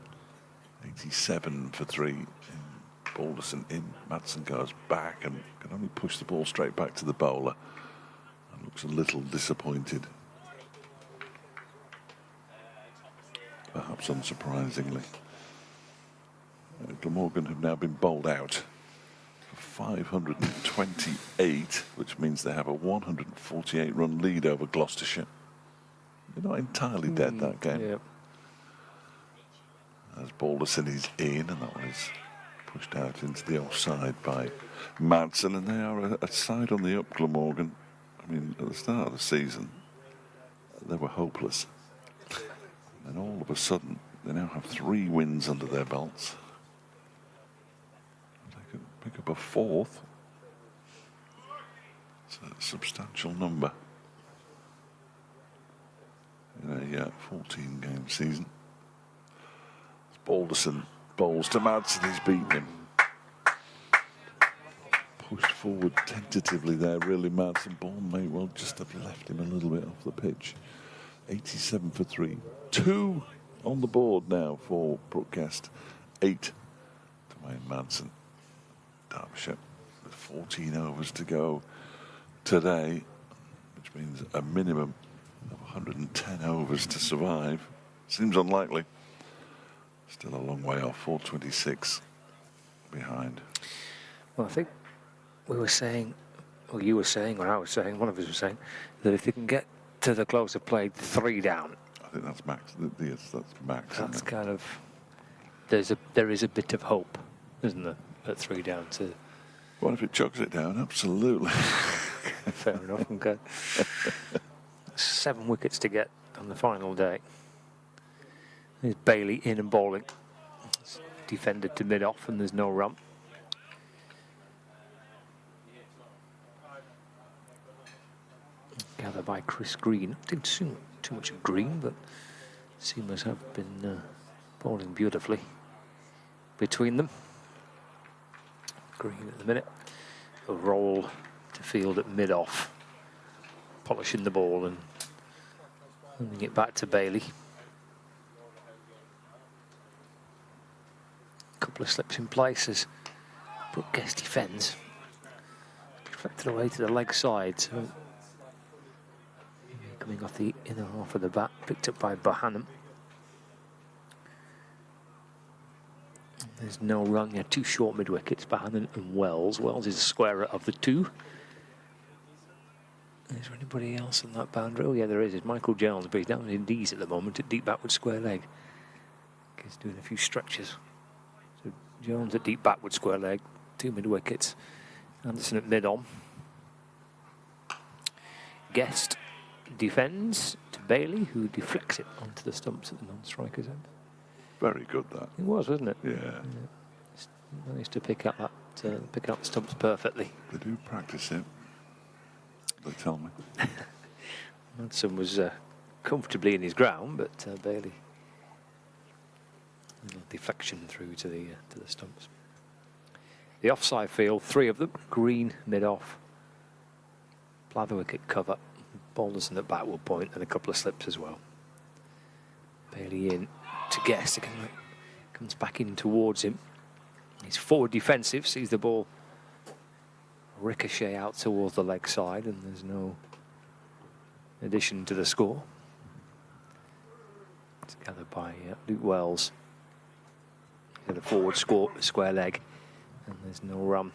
87 for 3. Balderson in. Madsen goes back and can only push the ball straight back to the bowler. And looks a little disappointed. Perhaps unsurprisingly. Glamorgan have now been bowled out for 528, which means they have a 148 run lead over Gloucestershire. They're not entirely dead that game. Yep. As Balderson is in, and that one is pushed out into the offside by Madsen, and they are a side on the up, Glamorgan. I mean, at the start of the season, they were hopeless. And all of a sudden, they now have 3 wins under their belts. They could pick up a 4th. It's a substantial number in a 14-game season. Balderson bowls to Madsen, he's beaten him. Pushed forward tentatively there, really. Madsen ball may well just have left him a little bit off the pitch. 87 for 3. 2 on the board now for Brooke Guest. 8 to Wayne Madsen. Derbyshire with 14 overs to go today, which means a minimum of 110 overs to survive. Seems unlikely. Still a long way off, 426 behind. Well, I think we were saying, or you were saying, or I was saying, one of us was saying, that if they can get to the close of play 3 down. I think that's max. Yes, that's max. That's kind of, there is a bit of hope, isn't there, at 3 down to. What if it chugs it down? Absolutely. Fair enough, okay. 7 wickets to get on the final day. There's Bailey in and bowling. It's defended to mid-off and there's no run. Gathered by Chris Green. Didn't see too much of Green, but seamers have been bowling beautifully between them. Green at the minute. A roll to field at mid-off. Polishing the ball and handing it back to Bailey. Couple of slips in place as Brooke Guest defends. Deflected away to the leg side. So coming off the inner half of the bat, picked up by Bohannon. There's no run. Yeah, 2 short mid wickets, Bannon and Wells. Wells is a squarer of the 2. Is there anybody else on that boundary? Oh yeah, there is. It's Michael Jones, but he's down in D's at the moment at deep backward square leg. He's doing a few stretches. So Jones at deep backward square leg, 2 mid wickets. Anderson at mid on. Guest defends to Bailey, who deflects it onto the stumps at the non-striker's end. Very good, that. It was, wasn't it? Yeah. Managed to pick up that, pick up the stumps perfectly. They do practice it. They tell me. Madsen was comfortably in his ground, but Bailey, a little deflection through to the stumps. The offside field, 3 of them, Green mid-off, Blatherwick at cover, Balderson at backward point, and a couple of slips as well. Bailey in to Guest, again, comes back in towards him. He's forward defensive, sees the ball ricochet out towards the leg side, and there's no addition to the score. It's gathered by Luke Wells. He's at the forward square leg, and there's no run.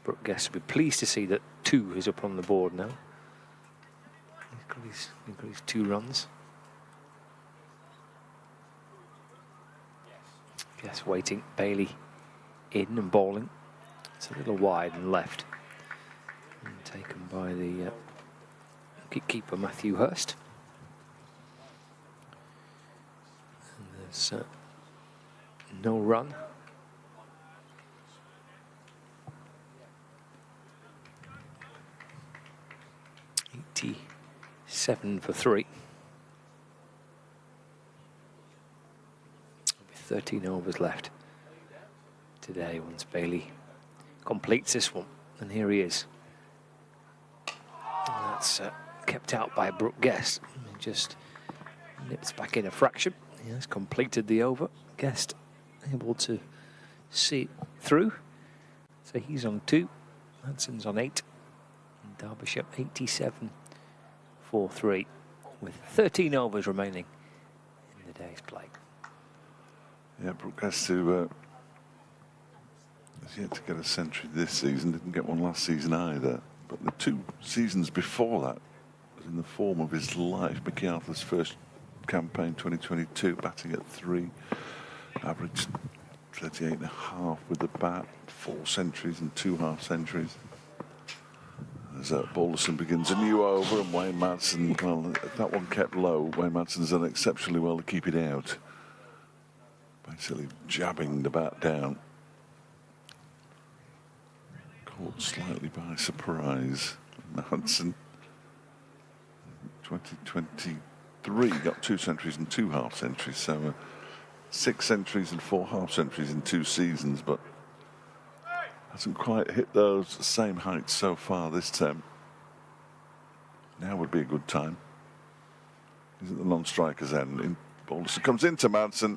Brooke Guest will be pleased to see that 2 is up on the board now. He's got his 2 runs. Guest waiting, Bailey in and bowling. It's a little wide and left. And taken by the keeper Matthew Hurst. And there's no run. Seven for 3. 13 overs left today once Bailey completes this one. And here he is. And that's kept out by Brooke Guest. He just nips back in a fraction. He has completed the over. Guest able to see it through. So he's on 2. Manson's on 8. And Derbyshire 87 for 3 with 13 overs remaining in the day's play. Yeah, Brooke has yet to get a century this season. Didn't get one last season either. But the 2 seasons before that was in the form of his life. Mickey Arthur's first campaign, 2022, batting at 3, averaged 38.5 with the bat, 4 centuries and 2 half centuries. As Balderson begins a new over, and Wayne Madsen, well, if that one kept low, Wayne Madsen's done exceptionally well to keep it out. Basically jabbing the bat down. Caught slightly by surprise. Madsen, 2023, got 2 centuries and 2 half centuries, so 6 centuries and 4 half centuries in 2 seasons, but hasn't quite hit those same heights so far this term. Now would be a good time. He's at the non-striker's end. Balderson comes into Madsen,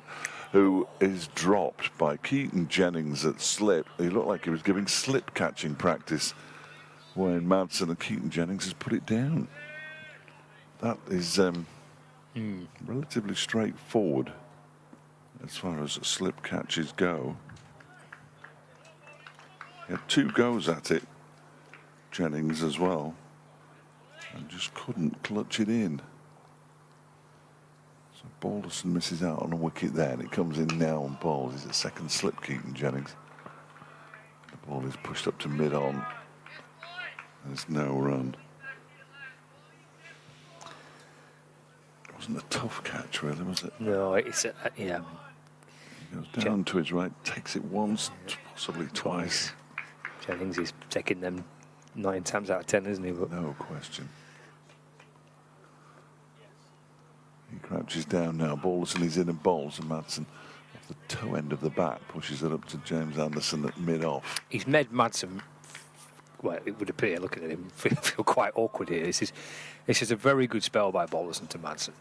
who is dropped by Katon Jennings at slip. He looked like he was giving slip catching practice when Madsen and Katon Jennings has put it down. That is relatively straightforward as far as slip catches go. He had 2 goes at it, Jennings as well, and just couldn't clutch it in. So Balderson misses out on a wicket there, and it comes in now on balls. He's at second slip, Katon Jennings. The ball is pushed up to mid-on. There's no run. It wasn't a tough catch, really, was it? No, it's yeah. He goes down to his right, takes it once, possibly twice. Jennings is taking them 9 times out of 10, isn't he? But no question. He crouches down now. Balderson is in and bowls, and Madsen off the toe end of the bat pushes it up to James Anderson at mid-off. He's made Madsen, well, it would appear, looking at him, feel quite awkward here. This is a very good spell by Balderson to Madsen.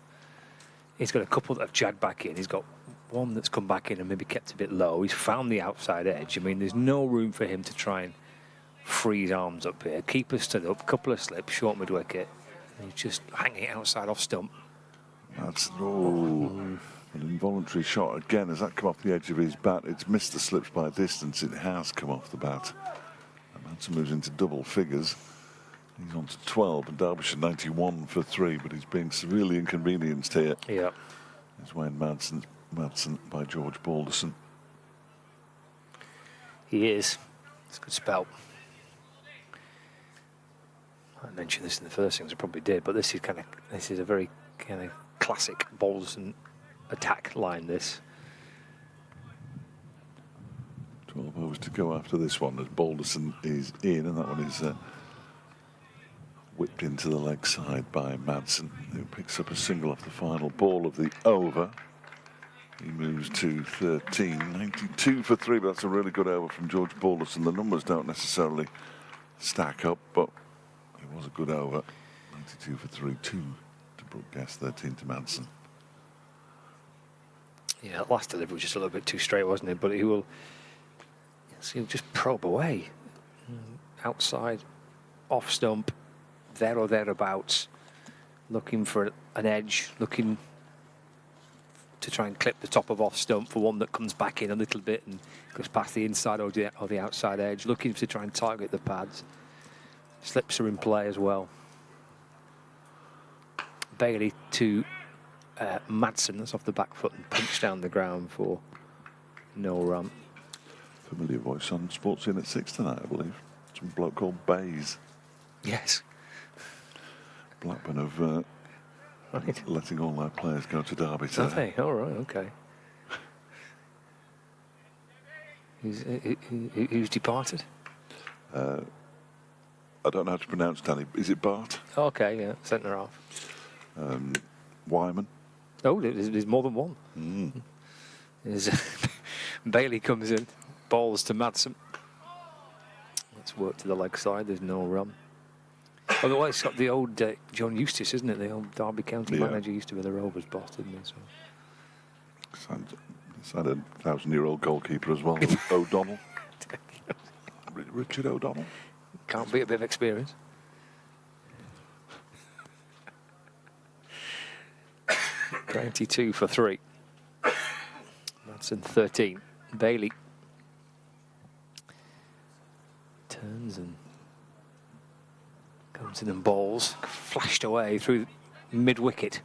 He's got a couple that have jagged back in. He's got one that's come back in and maybe kept a bit low. He's found the outside edge. I mean, there's no room for him to try and free his arms up here. Keeper stood up, couple of slips, short mid-wicket. He's just hanging outside off stump. That's, oh, An involuntary shot again. Has that come off the edge of his bat? It's missed the slips by a distance. It has come off the bat. And Madsen moves into double figures. He's on to 12, and Derbyshire 91 for 3, but he's being severely inconvenienced here. Yeah. It's Wayne Madsen by George Balderson. He is. It's a good spell. I mentioned this in the first things I probably did, but this is a very kind of classic Balderson attack line. This 12 overs to go after this one as Balderson is in, and that one is whipped into the leg side by Madsen, who picks up a single off the final ball of the over. He moves to 13, 92 for 3, but that's a really good over from George Balderson. The numbers don't necessarily stack up, but it was a good over. 92 for 3, 2 to Brooke Guest, 13 to Madsen. Yeah, that last delivery was just a little bit too straight, wasn't it? But he'll just probe away. Outside, off stump, there or thereabouts, looking for an edge, looking to try and clip the top of off stump for one that comes back in a little bit and goes past the inside or the outside edge, looking to try and target the pads. Slips are in play as well. Bailey to Madsen, that's off the back foot and punched down the ground for no run. Familiar voice on Sports In at 6 tonight, I believe. Some bloke called Bays. Yes. Blackburn have letting all their players go to Derby today. Have they? All right, okay. Who's departed? I don't know how to pronounce Danny. Is it Bart? Okay, yeah, centre half. Wyman? Oh, there's more than one. There's Bailey comes in, balls to Madsen. Let's work to the leg side. There's no run. Otherwise, it's got the old John Eustace, isn't it? The old Derby County manager used to be the Rovers boss, didn't he? So. He's had a 1,000-year-old goalkeeper as well, O'Donnell. Richard O'Donnell. Can't beat a bit of experience. $22 for 3. Madsen 13. Bailey turns and comes in and balls, flashed away through mid-wicket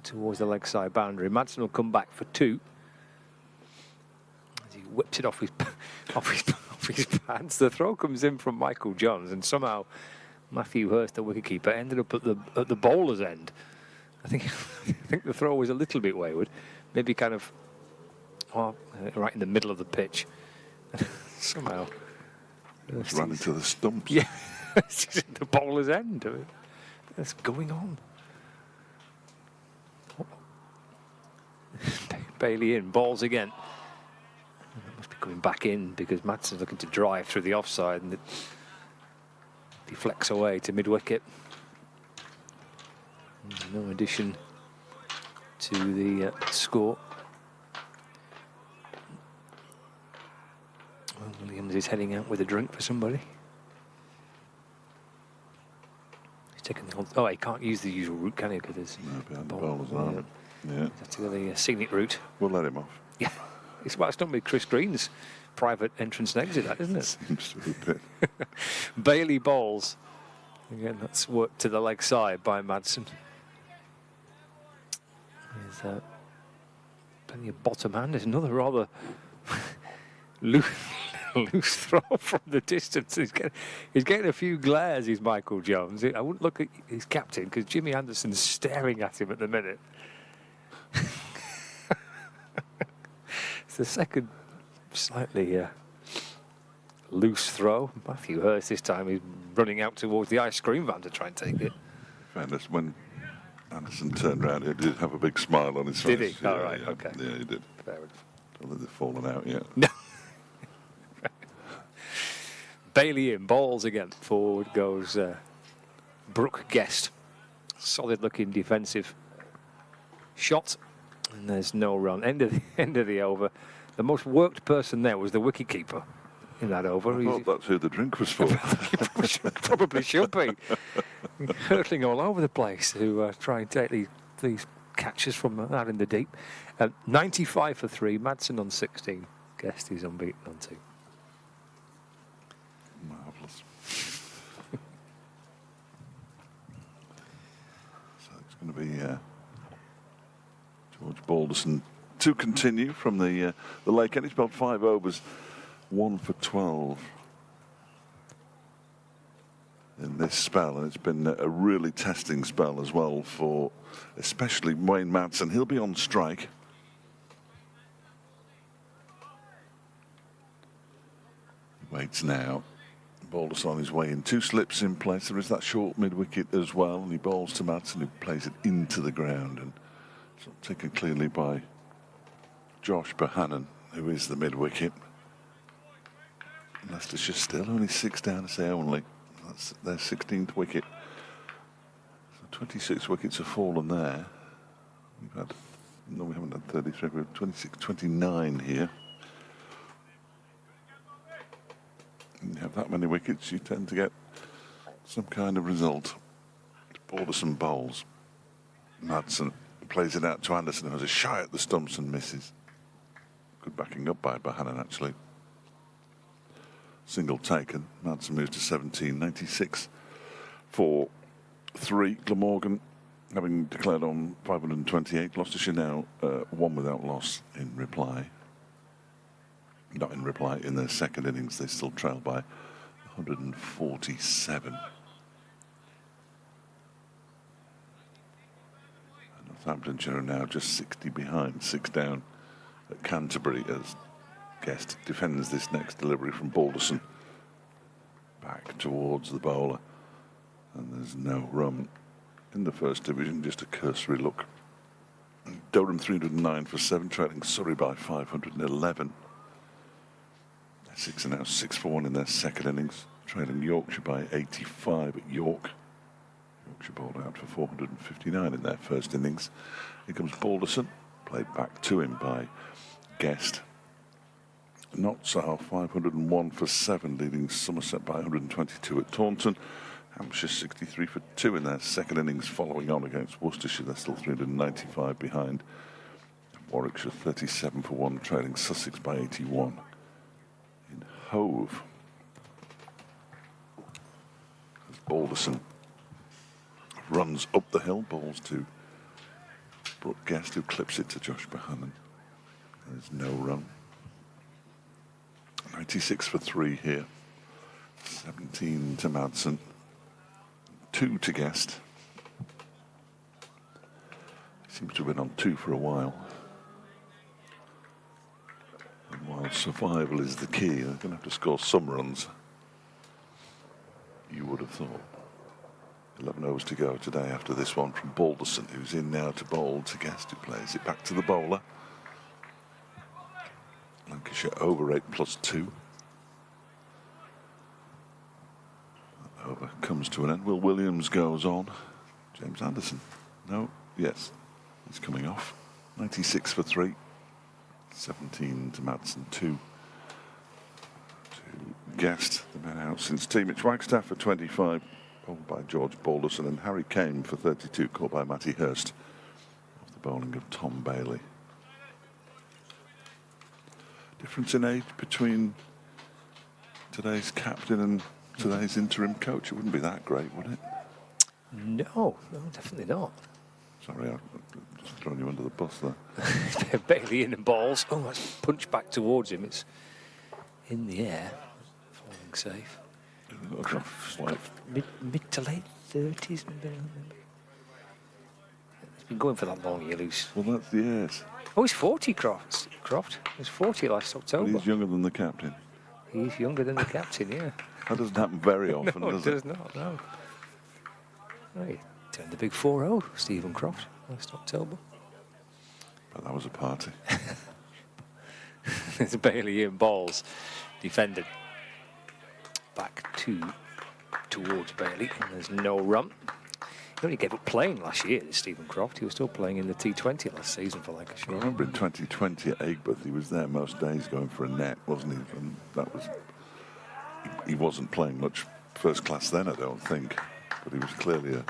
towards the leg side boundary. Madsen will come back for 2 as he whips it off his pads. The throw comes in from Michael Johns, and somehow Matthew Hurst, the wicketkeeper, ended up at the bowler's end. I think the throw was a little bit wayward, maybe kind of right in the middle of the pitch. Somehow. It's run into the stumps. Yeah, it's just at the bowler's end. What's going on? Bailey in, balls again. Must be coming back in because Madsen's looking to drive through the offside and it deflects away to mid-wicket. No addition to the score. Well, Williams is heading out with a drink for somebody. He's taking the old, he can't use the usual route, can he? Because there's behind the bowlers, aren't it? Yeah. That's the scenic route. We'll let him off. Yeah. It's done with Chris Green's private entrance and exit, that, isn't it? Seems to be a bit. Bailey balls. Again, that's worked to the leg side by Madsen. There's plenty of bottom hand. There's another rather loose throw from the distance. He's getting a few glares, is Michael Jones. I wouldn't look at his captain because Jimmy Anderson's staring at him at the minute. It's the second slightly loose throw. Matthew Hurst this time is running out towards the ice cream van to try and take it. Fairness, when Anderson turned around, he did have a big smile on his face. Did he? Yeah, All right, yeah. okay. Yeah, he did. Fair enough. Don't think they've fallen out yet. No. Bailey in, balls again. Forward goes Brooke Guest. Solid looking defensive shot. And there's no run. End of the over. The most worked person there was the wicketkeeper in that over. I thought that's who the drink was for. Probably should be. Hurtling all over the place to try and take these catches from out in the deep. 95 for 3. Madsen on 16. Guest is unbeaten on 2. Marvellous. So it's going to be George Balderson to continue from the Lake End. He's bowled 5 overs, 1 for 12 in this spell, and it's been a really testing spell as well for especially Wayne Madsen. He'll be on strike. He waits now. Balderson on his way in. 2 slips in place. There is that short mid-wicket as well, and he bowls to Madsen, who plays it into the ground, and it's taken cleanly by Josh Bohannon, who is the mid-wicket. Leicestershire still only 6 down to say only. That's their 16th wicket. So 26 wickets have fallen there. We haven't had 33. We've had 26, 29 here. When you have that many wickets, you tend to get some kind of result. Balderson bowls. Madsen plays it out to Anderson, who has a shy at the stumps and misses. Good backing up by Bohannon, actually. Single taken. Madsen moves to 17. 96 for 3. Glamorgan, having declared on 528. Gloucestershire now 1 without loss in reply. Not in reply, in their second innings. They still trail by 147. And Northamptonshire are now just 60 behind. 6 down at Canterbury as Guest defends this next delivery from Balderson. Back towards the bowler. And there's no run in the first division, just a cursory look. Durham 309 for 7, trailing Surrey by 511. Essex are now 6 for 1 in their second innings, trailing Yorkshire by 85 at York. Yorkshire bowled out for 459 in their first innings. Here comes Balderson, played back to him by Guest. Notts are 501 for 7, leading Somerset by 122 at Taunton. Hampshire 63 for 2 in their second innings, following on against Worcestershire. They're still 395 behind. Warwickshire 37 for 1, trailing Sussex by 81. In Hove, as Balderson runs up the hill, balls to Brooke Guest, who clips it to Josh Bohannon. There's no run. 96 for 3 here. 17 to Madsen. 2 to Guest. He seems to have been on 2 for a while. And while survival is the key, they're going to have to score some runs. You would have thought. 11 overs to go today after this one from Balderson, who's in now to bowl to Guest, who plays it back to the bowler. Lancashire over 8 plus 2. That over comes to an end. Will Williams goes on. James Anderson. No. Yes. He's coming off. 96 for 3. 17 to Madsen. 2 to Guest. The man out since tea. Mitch Wagstaff for 25. Bowled by George Balderson. And Harry Kane for 32. Caught by Matty Hurst. Off the bowling of Tom Bailey. Difference in age between today's captain and today's interim coach. It wouldn't be that great, would it? No, definitely not. Sorry, I've just thrown you under the bus there. Bailey in and balls. Oh, that's punched back towards him. It's in the air, falling safe. Mid to late 30s. He's been going for that long, you lose. Well, that's the years. Oh, he's 40, Croft. He was 40 last October. But he's younger than the captain. He's younger than the captain, yeah. That doesn't happen very often, No, does it? Does not, no. Right. Turned the big 4-0, Stephen Croft, last October. But that was a party. There's Bailey in balls. Defended. Back towards Bailey, and there's no run. He only gave up playing last year, Stephen Croft. He was still playing in the T20 last season for Lancashire. I remember in 2020 at Aigburth, he was there most days going for a net, wasn't he? And that was... He wasn't playing much first class then, I don't think. But he was clearly a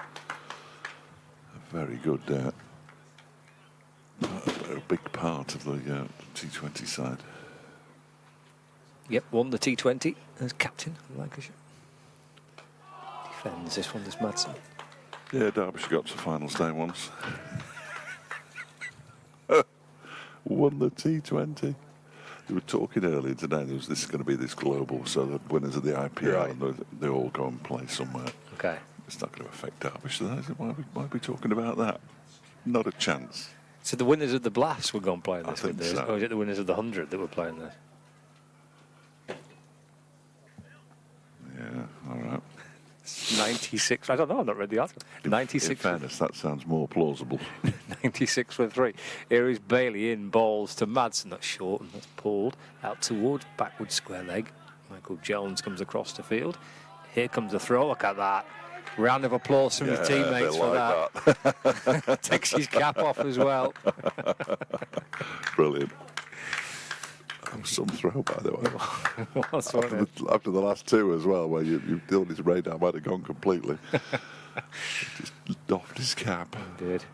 very good a big part of the T20 side. Yep, won the T20 as captain of Lancashire. Defends this one, this Madsen. Yeah, Derbyshire got to the final day once. Won the T20. They were talking earlier today, this is going to be this global, so the winners of the IPL, Right. and they all go and play somewhere. Okay. It's not going to affect Derbyshire, though, is it? Why are we talking about that? Not a chance. So the winners of the Blast were going to play I this, think with this, so. or is it the winners of the 100 that were playing this? Yeah, all right. 96. I don't know. I've not read the article. In 96. fairness, that sounds more plausible. 96 for 3. Here is Bailey in, balls to Madsen. That's short and that's pulled out towards backward square leg. Michael Jones comes across the field. Here comes the throw. Look at that. Round of applause from his teammates they for like that. Takes his cap off as well. Brilliant. That was some throw, by the way. What's one of it? After the last two as well, where you thought his radar might have gone completely. Just doffed his cap. He did.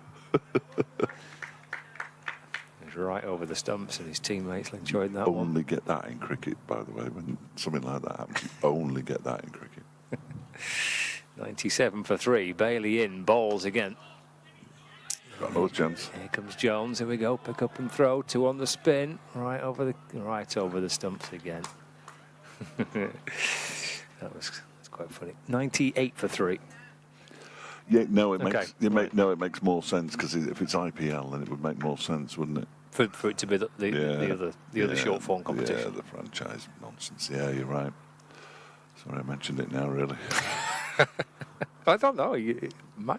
He's right over the stumps and his teammates enjoyed that one. Only get that in cricket, by the way. When something like that happens, you only get that in cricket. 97 for 3. Bailey in, balls again. Got another chance. Here comes Jones. Here we go. Pick up and throw. 2 on the spin. Right over the stumps again. That's quite funny. 98 for 3. Yeah, no, Okay. it makes more sense because if it's IPL, then it would make more sense, wouldn't it? For it to be the other short form competition. Yeah, the franchise nonsense. Yeah, you're right. Sorry, I mentioned it now, really. I don't know.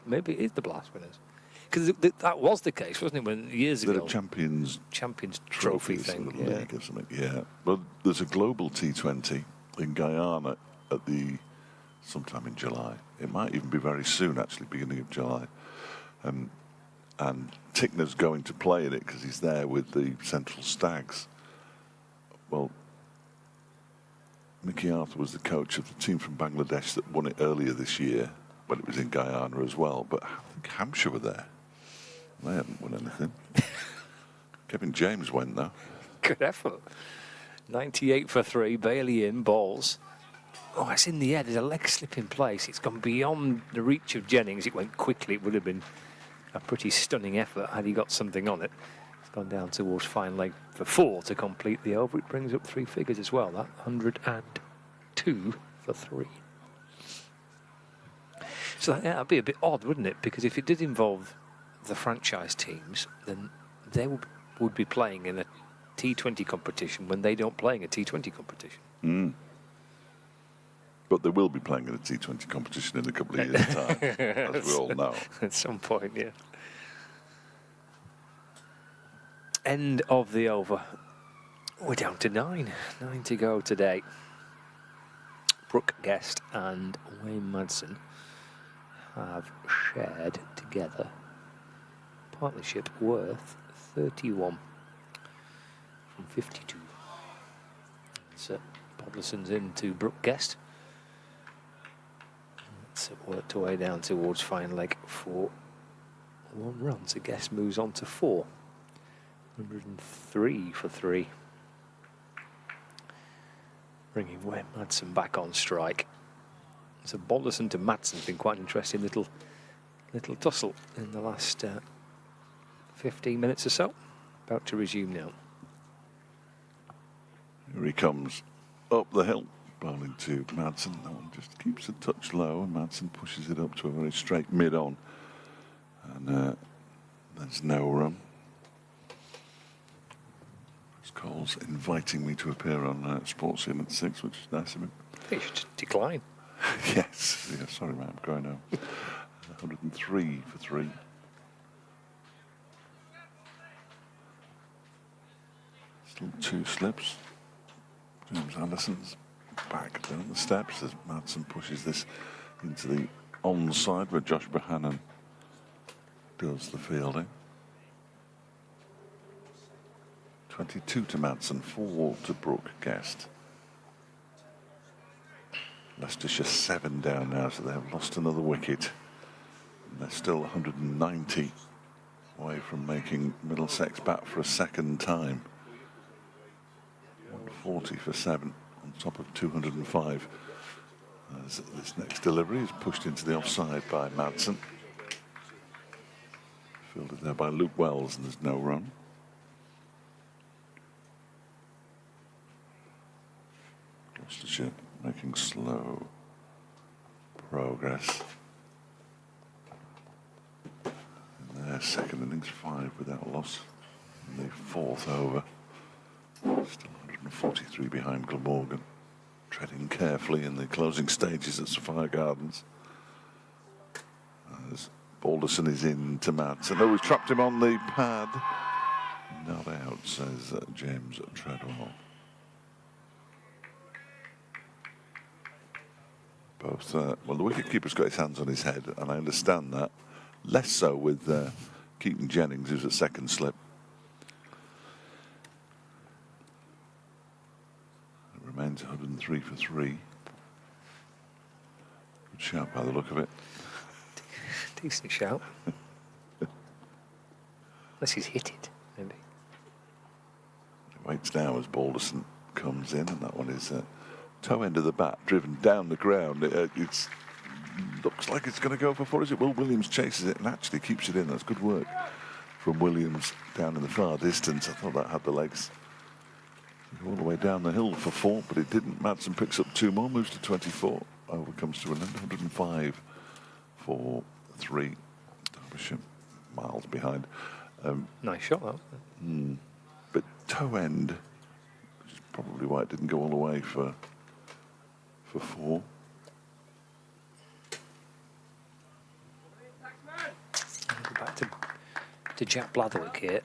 Maybe it is the Blast winners. Because that was the case, wasn't it, when years ago? The Champions Trophy Trophies thing. of the league or something. Yeah, but there's a global T20 in Guyana at sometime in July. It might even be very soon, actually, beginning of July. And Tickner's going to play in it because he's there with the Central Stags. Well, Mickey Arthur was the coach of the team from Bangladesh that won it earlier this year when it was in Guyana as well. But I think Hampshire were there. They haven't won anything. Kevin James went, though. Good effort. 98 for 3. Bailey in, balls. Oh, it's in the air. There's a leg slip in place. It's gone beyond the reach of Jennings. It went quickly. It would have been a pretty stunning effort had he got something on it. It's gone down towards fine leg for 4 to complete the over. It brings up 3 figures as well. That 102 for 3. So that'd be a bit odd, wouldn't it? Because if it did involve the franchise teams, then they would be playing in a T20 competition when they don't play in a T20 competition. Mm. But they will be playing in a T20 competition in a couple of years' time, as we all know. At some point, yeah. End of the over. We're down to 9. 9 to go today. Brooke Guest and Wayne Madsen have shared together partnership worth 31 from 52. So Bodlerson's into Brooke Guest. It's worked her way down towards fine leg for 1 run. So Guest moves on to 4. 103 for 3. Bringing Wayne Madsen back on strike. So Bodlerson to Madsen's been quite an interesting little tussle in the last 15 minutes or so. About to resume now. Here he comes up the hill, bowling to Madsen. That one just keeps a touch low, and Madsen pushes it up to a very straight mid-on. And there's no run. Cole's inviting me to appear on Sports Scene at 6, which is nice of him. You should decline. Yes. Yeah, sorry, mate, I'm going home. 103 for 3. Still 2 slips. James Anderson's back down the steps as Madsen pushes this into the onside where Josh Bohannon does the fielding. 22 to Madsen, 4 to Brooke Guest. Leicestershire 7 down now, so they have lost another wicket. And they're still 190 away from making Middlesex bat for a second time. 140 for 7 on top of 205. As this next delivery is pushed into the offside by Madsen. Fielded there by Luke Wells, and there's no run. Gloucestershire making slow progress. In their second innings, 5 without loss. In the 4th over, still 143 behind Glamorgan. Treading carefully in the closing stages at Sapphire Gardens. As Balderson is in to Madsen. Oh, we've trapped him on the pad. Not out, says James Treadwell. Both, well, the wicketkeeper's got his hands on his head, and I understand that. Less so with Katon Jennings, who's at second slip. It remains 103 for 3. Good shout by the look of it. Decent shout. Unless he's hit it, maybe. He waits now as Balderson comes in, and that one is toe end of the bat, driven down the ground. It looks like it's going to go for 4. Is it? Will Williams chases it and actually keeps it in. That's good work from Williams down in the far distance. I thought that had the legs all the way down the hill for 4, but it didn't. Madsen picks up 2 more, moves to 24. Over comes to an end, 105 for 3. Derbyshire miles behind. Nice shot, that. But toe end, which is probably why it didn't go all the way for 4. Go back to Jack Blatherwick here.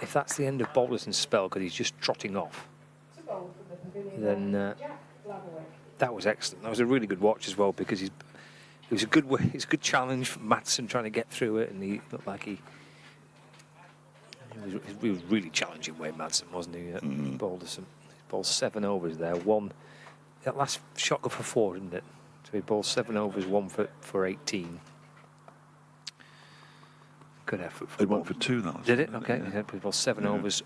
If that's the end of Balderson's spell, because he's just trotting off, then that was excellent. That was a really good watch as well, because it was a good challenge for Madsen trying to get through it, and he looked like he was really challenging Wayne Madsen, wasn't he? Balderson. He bowled 7 overs there. That last shot got for 4, didn't it? So he bowled 7 overs, 1 for 18. Good effort. It went for 2 now. Did it? Okay. Yeah. He bowled 7 overs,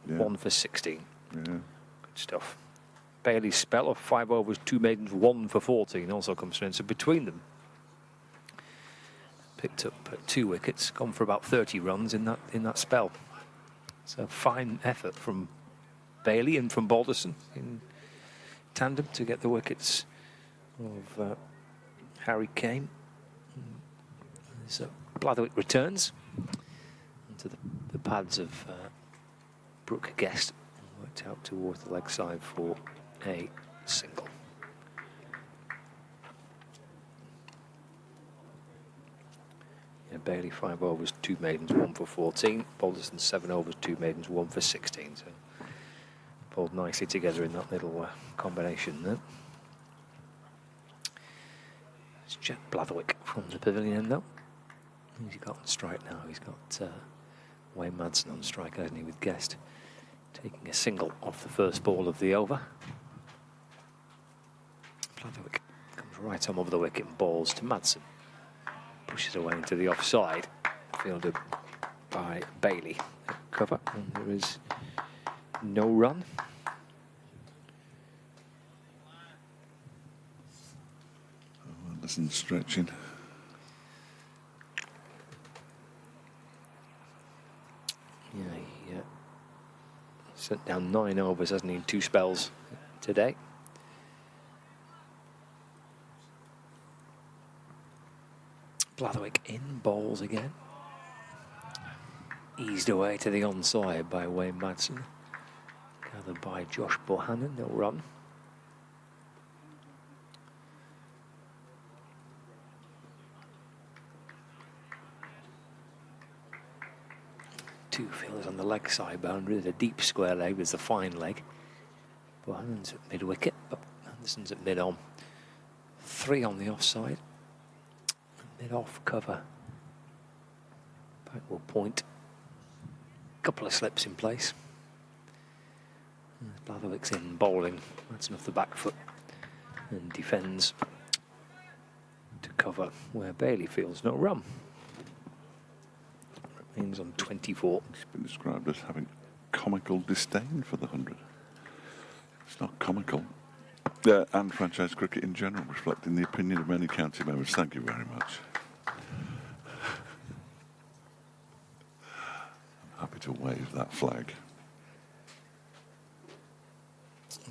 1 for 16. Yeah. Good stuff. Bailey's spell of 5 overs, 2 maidens, 1 for 14 also comes through. So between them, picked up 2 wickets, gone for about 30 runs in that spell. So fine effort from Bailey and from Balderson in tandem to get the wickets of Harry Kane. So Blatherwick returns into the pads of Brooke Guest, worked out towards the leg side for a single. Yeah, Bailey 5 overs, 2 maidens, 1 for 14. Balderson 7 overs, 2 maidens, 1 for 16. So bowled nicely together in that little combination there. It's Jack Blatherwick from the pavilion end though. Who's he got on strike now? He's got Wayne Madsen on strike, hasn't he, with Guest taking a single off the first ball of the over. Blatherwick comes right on over the wicket and balls to Madsen. Pushes away into the offside, fielded by Bailey at cover, and there is no run. Anderson stretching. Yeah, he sent down 9 overs, hasn't he, in 2 spells today. Blatherwick in, bowls again. Eased away to the onside by Wayne Madsen. Gathered by Josh Bohannon, no run. Two fielders on the leg side boundary. There's a deep square leg, there's a fine leg. Bohannon's at mid wicket, but Anderson's at mid on. 3 on the offside. Mid off cover. Backward point. Couple of slips in place. Blatherwick's in bowling. That's off the back foot and defends to cover where Bailey feels no run. innings on 24. He's been described as having comical disdain for the 100. It's not comical. And franchise cricket in general, reflecting the opinion of many county members. Thank you very much. I'm happy to wave that flag.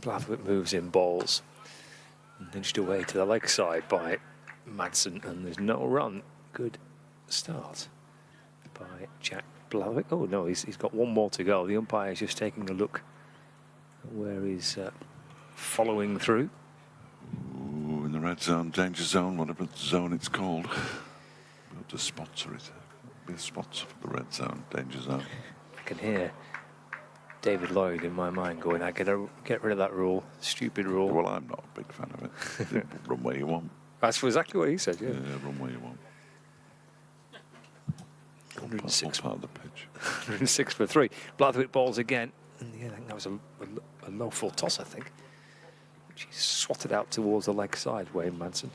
Blathwaite moves in balls. Nudged away to the leg side by Madsen, and there's no run. Good start by Jack Blathwaite. Oh no, he's got one more to go. The umpire is just taking a look at where he's following through. Ooh, in the red zone, danger zone, whatever zone it's called. We'll have to sponsor it. Be a sponsor for the red zone, danger zone. I can hear David Lloyd in my mind going, I gotta get rid of that rule, stupid rule. Well, I'm not a big fan of it. Run where you want. That's exactly what he said, yeah. Yeah, run where you want. 106. All part of the pitch. 106 for 3. Blathwaite balls again. And yeah, I think that was a low full toss, I think. Which he swatted out towards the leg side, Wayne Madsen.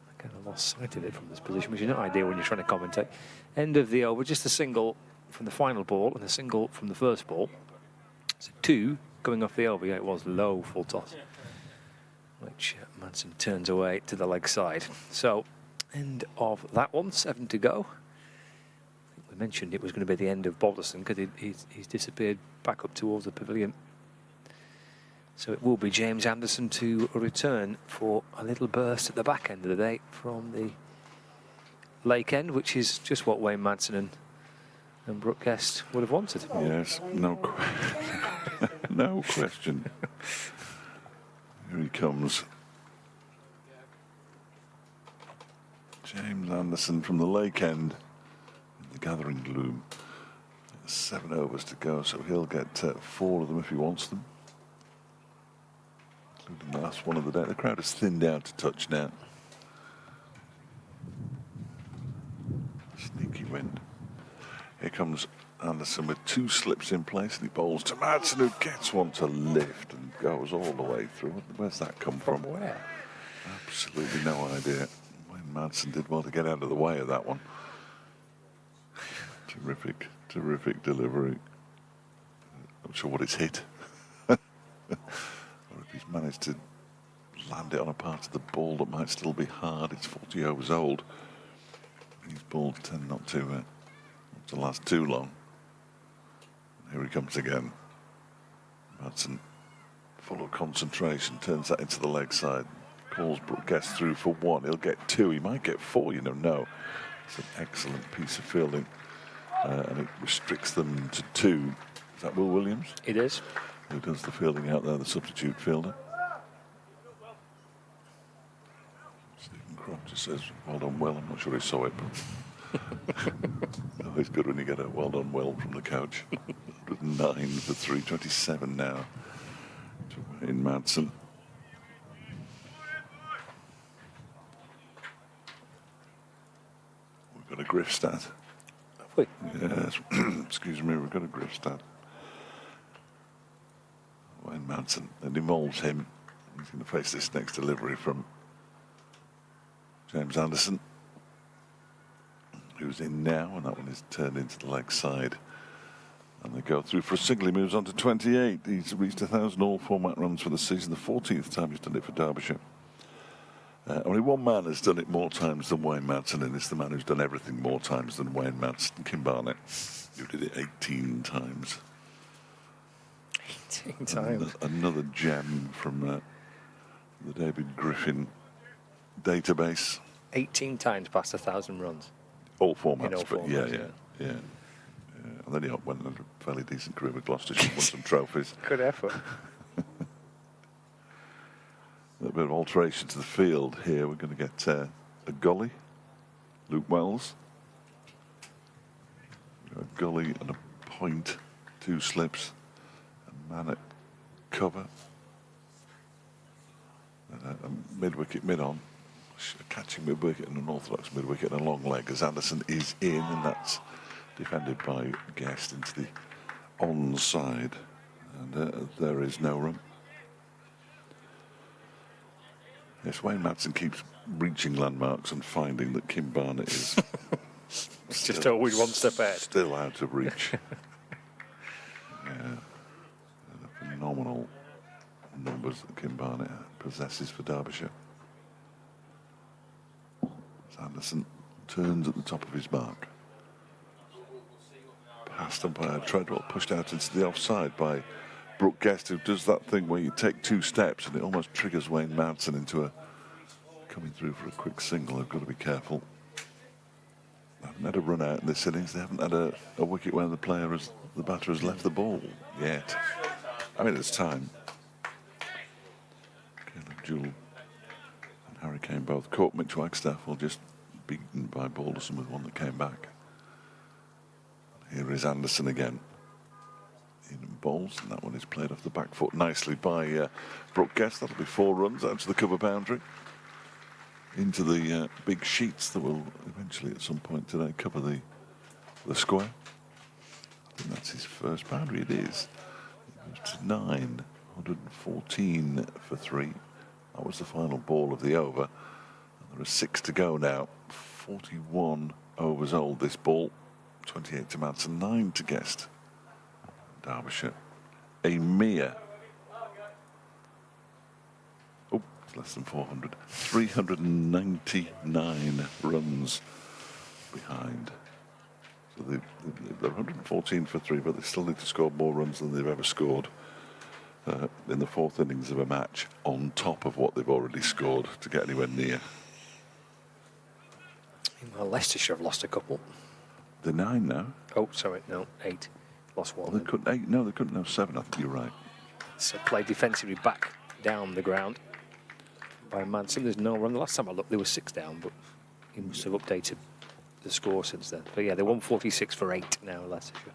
I kind of lost sight of it from this position, which is not ideal when you're trying to commentate. End of the over, just a single from the final ball and a single from the first ball. So 2 coming off the over. Yeah, it was low full toss, which Madsen turns away to the leg side. So end of that one, 7 to go. I think we mentioned it was going to be the end of Balderson because he's disappeared back up towards the pavilion. So it will be James Anderson to return for a little burst at the back end of the day from the Lake End, which is just what Wayne Madsen and Brooke Guest would have wanted. Yes, no question. Here he comes. James Anderson from the Lake End in the gathering gloom. 7 overs to go, so he'll get 4 of them if he wants them. Including the last one of the day. The crowd has thinned out a touch now. Sneaky wind. Here comes Anderson with 2 slips in place, and he bowls to Madsen, who gets one to lift and goes all the way through. Where's that come from? Where? Absolutely no idea. Wayne Madsen did well to get out of the way of that one. Terrific delivery. Not sure what it's hit. Or if he's managed to land it on a part of the ball that might still be hard. It's 40 overs old. These balls tend not to last too long. Here he comes again. Madsen, full of concentration, turns that into the leg side. Calls Brooke Guest through for 1. He'll get 2. He might get 4, you never know. It's an excellent piece of fielding. And it restricts them to 2. Is that Will Williams? It is. Who does the fielding out there, the substitute fielder? Stephen Crump just says, well done, Will. I'm not sure he saw it, but always good when you get a well done, Will from the couch. 109 for 327 now to Wayne Madsen. We've got a Griff stat. Have we? Yes, excuse me, we've got a Griff stat. Wayne Madsen, it involves him. He's going to face this next delivery from James Anderson, who's in now, and that one is turned into the leg side. And they go through for a single. He moves on to 28. He's reached 1,000 all format runs for the season, the 14th time he's done it for Derbyshire. Only one man has done it more times than Wayne Madsen, and it's the man who's done everything more times than Wayne Madsen, Kim Barnett, who did it 18 times. 18 times. Another gem from the David Griffin database. 18 times past 1,000 runs. All formats, In all but formats, yeah. And then he went on a fairly decent career with Gloucestershire, won some trophies. Good effort. A little bit of alteration to the field here. We're going to get a gully, Luke Wells. A gully and a point, 2 slips, a man at cover, and a mid-wicket mid-on, catching mid-wicket and an orthodox mid-wicket and a long leg as Anderson is in, and that's defended by Guest into the onside, and there is no run. Yes, Wayne Madsen keeps reaching landmarks and finding that Kim Barnett is It's just always one step ahead. Still out of reach. Yeah. Phenomenal numbers that Kim Barnett possesses for Derbyshire. As Anderson turns at the top of his mark. Passed umpire Treadwell, pushed out into the offside by Brooke Guest, who does that thing where you take 2 steps and it almost triggers Wayne Madsen into a coming through for a quick single. They've got to be careful. They haven't had a run out in this innings. They haven't had a wicket where the batter has left the ball yet. I mean, it's time. Caleb Jewell and Harry Kane both caught. Mitch Wagstaff will just beaten by Balderson with one that came back. Here is Anderson again. In bowls, and that one is played off the back foot nicely by Brooke Guest. That'll be 4 runs out to the cover boundary. Into the big sheets that will eventually at some point today cover the square. I think that's his first boundary. It is. It goes to 9, 114 for 3. That was the final ball of the over. And there are 6 to go now. 41 overs old this ball. 28 to Madsen, 9 to Guest. Derbyshire. A mere less than 400. 399 runs behind. So they're 114 for 3, but they still need to score more runs than they've ever scored in the 4th innings of a match, on top of what they've already scored, to get anywhere near. Well, Leicestershire have lost a couple. They're 9 now. Oh, sorry, no, 8. Lost 1. Well, they couldn't 8. No, they couldn't have 7. I think you're right. So play defensively back down the ground by Madsen. There's no run. The last time I looked, there was 6 down, but he must have updated the score since then. But yeah, they're 146 for 8 now, Leicestershire.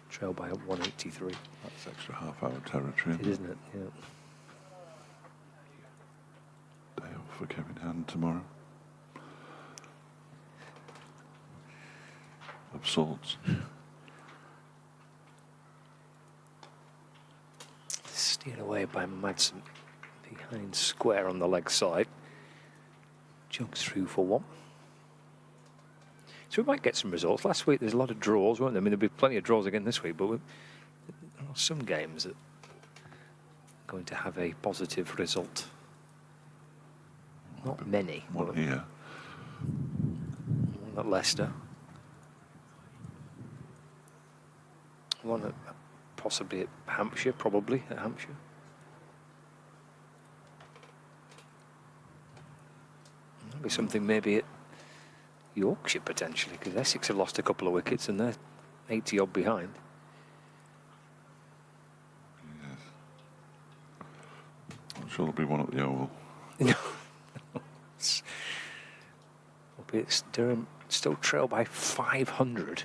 Trail by 183. That's extra half-hour territory, Isn't it? Yeah. Day off for Kevin Hand tomorrow. Of sorts. Steered away by Madsen. Behind square on the leg side. Jogs through for 1. So we might get some results. Last week there's a lot of draws, weren't there? I mean, there'll be plenty of draws again this week, but there are some games that are going to have a positive result. Not many. One here. One at Leicester. One at possibly at Hampshire, probably at Hampshire. There'll be something maybe at Yorkshire potentially, because Essex have lost a couple of wickets and they're 80 odd behind. Yes. I'm sure there'll be one at the Oval. Albeit Durham still trail by 500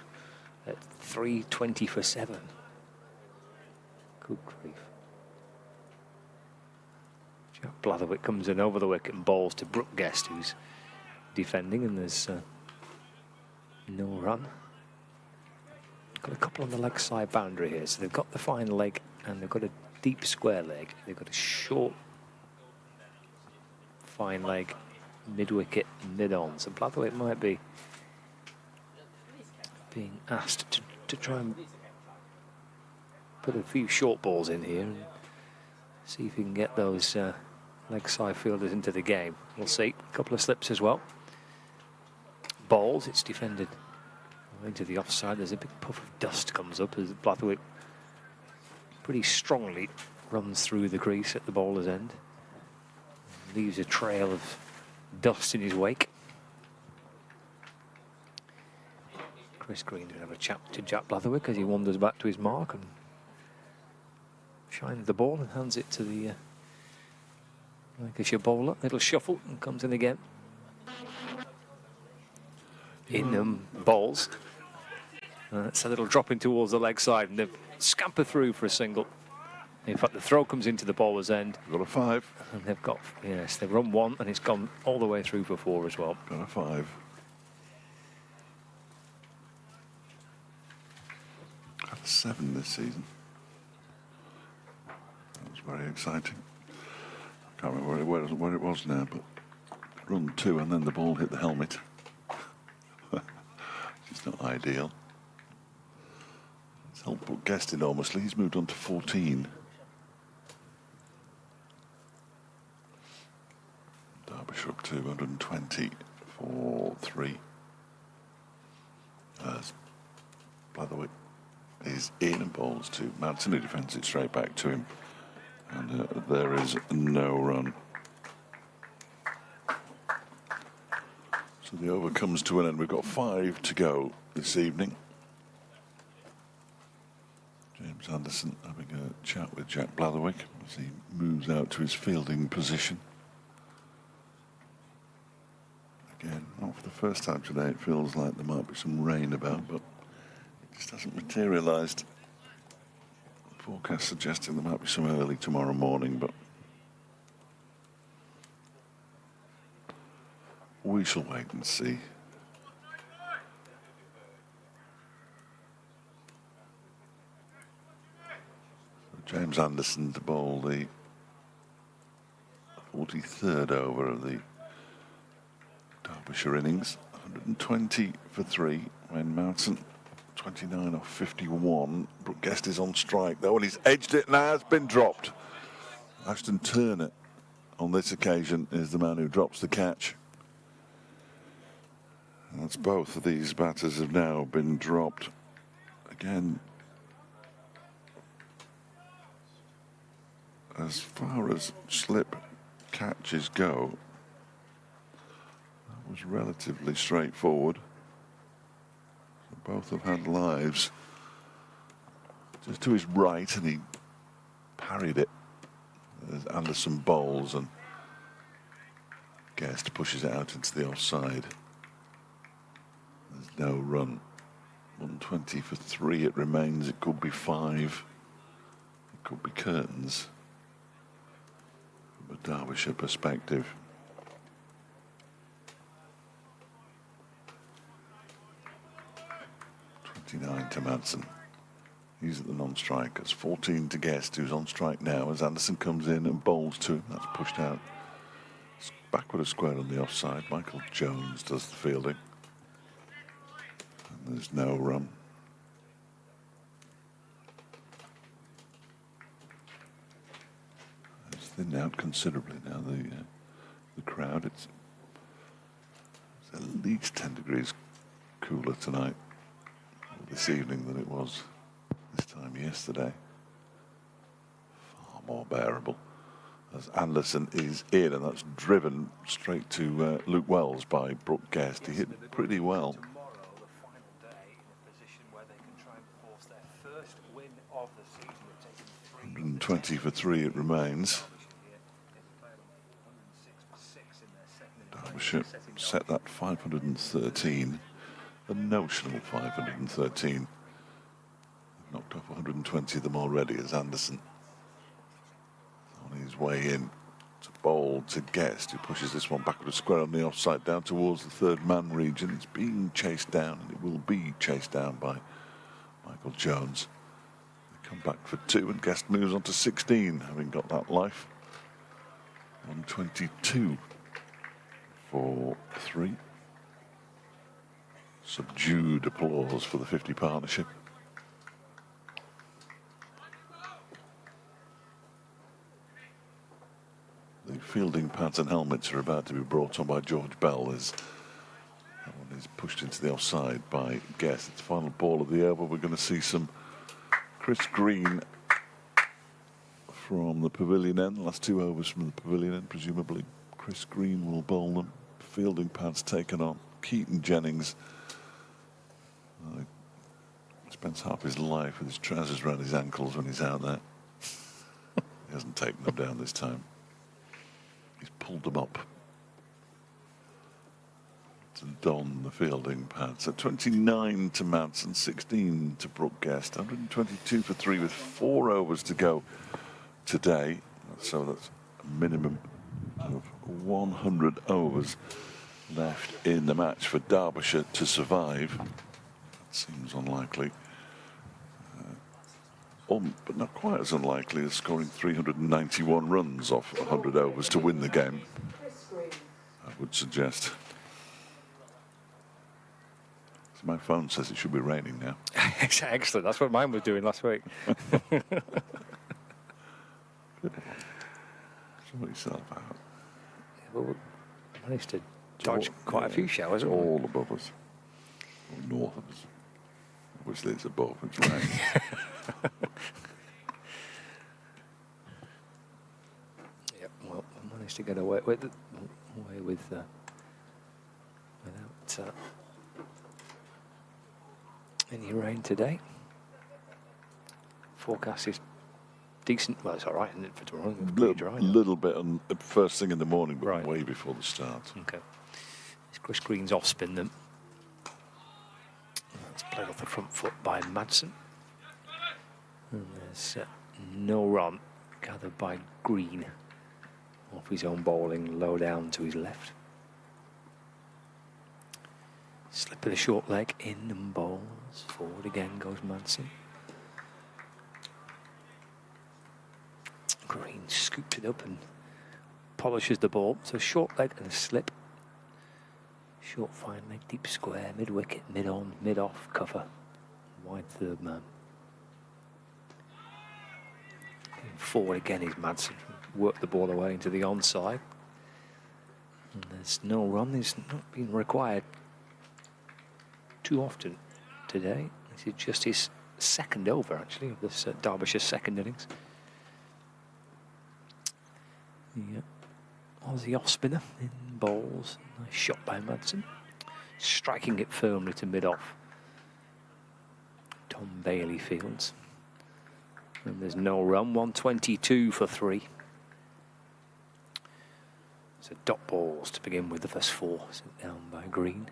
at 320 for 7. Good grief. Jack Blatherwick comes in over the wicket and bowls to Brooke Guest, who's defending, and there's no run. Got a couple on the leg side boundary here, so they've got the fine leg and they've got a deep square leg. They've got a short fine leg, mid-wicket, mid-on. So Blatherwick might be being asked to try and put a few short balls in here and see if he can get those leg side fielders into the game. We'll see. A couple of slips as well. Balls, it's defended into the offside. There's a big puff of dust comes up as Blatherwick pretty strongly runs through the crease at the bowler's end. Leaves a trail of dust in his wake. Chris Green will have a chat to Jack Blatherwick as he wanders back to his mark and shines the ball and hands it to the Lancashire bowler. Little shuffle and comes in again. In balls. It's a little dropping towards the leg side and they've scampered through for a single. In fact, the throw comes into the bowler's end. Got a 5. And they've got, yes, they've run 1 and it's gone all the way through for 4 as well. Got a 5. Got a 7 this season. That was very exciting. I can't remember where it was now, but run 2 and then the ball hit the helmet. It's not ideal. It's helped Brooke Guest enormously. He's moved on to 14. Derbyshire up to 120 for 3. As Blatherwick is in and bowls to Madsen, who defends it straight back to him. And there is no run. So the over comes to an end. We've got 5 to go this evening. James Anderson having a chat with Jack Blatherwick as he moves out to his fielding position. Again, not for the first time today, it feels like there might be some rain about, but it just hasn't materialised. Forecast suggesting there might be some early tomorrow morning, but we shall wait and see. So James Anderson to bowl the 43rd over of the Derbyshire innings. 120 for 3 when Madsen 29 off 51. Brooke Guest is on strike though, and he's edged it now. It's been dropped. Ashton Turner on this occasion is the man who drops the catch. And that's both of these batters have now been dropped. Again, as far as slip catches go, that was relatively straightforward. Both have had lives just to his right, and he parried it as Anderson bowls, and Guest pushes it out into the offside. There's no run. 120 for 3 it remains. It could be 5. It could be curtains from a Derbyshire perspective. 29 to Madsen. He's at the non-strikers. 14 to Guest, who's on strike now as Anderson comes in and bowls to him. That's pushed out. It's backward a square on the offside. Michael Jones does the fielding. And there's no run. It's thinned out considerably now. The crowd. It's at least 10 degrees cooler tonight, this evening, than it was this time yesterday. Far more bearable as Anderson is in, and that's driven straight to Luke Wells by Brooke Guest. He hit pretty well. 120 for 3 it remains. Derbyshire set that 513. The notional 513. Knocked off 120 of them already as Anderson on his way in to bowl to Guest, who pushes this one backward a square on the offside down towards the third man region. It's being chased down, and it will be chased down by Michael Jones. They come back for 2, and Guest moves on to 16, having got that life. 122 for 3. Subdued applause for the 50 partnership. The fielding pads and helmets are about to be brought on by George Bell as that one is pushed into the offside by Guest. It's the final ball of the over. We're going to see some Chris Green from the pavilion end. The last 2 overs from the pavilion end, presumably. Chris Green will bowl them. Fielding pads taken on. Katon Jennings spends half his life with his trousers around his ankles when he's out there. He hasn't taken them down this time. He's pulled them up to don the fielding pads. So 29 to Madsen, 16 to Brooke Guest, 122 for 3 with 4 overs to go today. So that's a minimum of 100 overs left in the match for Derbyshire to survive. That seems unlikely. But not quite as unlikely as scoring 391 runs off 100 overs to win the game, I would suggest. My phone says it should be raining now. Excellent. That's what mine was doing last week. Sort yourself out. Well, we managed to dodge quite a few showers. It's haven't we? all above us. Or north of us. Obviously it's above. It's raining. Yep. Well, we managed to get away with without any rain today. Forecast is decent. Well, it's all right, isn't it, for tomorrow? It's pretty dry. Little bit on the first thing in the morning, but Right. way before the start. Okay. It's Chris Green's off spin them. That's played off the front foot by Madsen. And there's no run gathered by Green off his own bowling, low down to his left. Slip of the short leg in and bowls. Forward again goes Madsen. Green scoops it up and polishes the ball. So short leg and a slip. Short fine leg, deep square, mid wicket, mid on, mid off, cover. Wide third man. And forward again is Madsen. Work the ball away into the onside. And there's no run. There's not been required too often today. This is just his second over, actually, of this Derbyshire second innings. Yeah. Aussie off spinner in bowls. Nice shot by Madsen. Striking it firmly to mid off. Tom Bailey fields. And there's no run. 122 for 3. So dot balls to begin with, the first 4. Sent down by Green.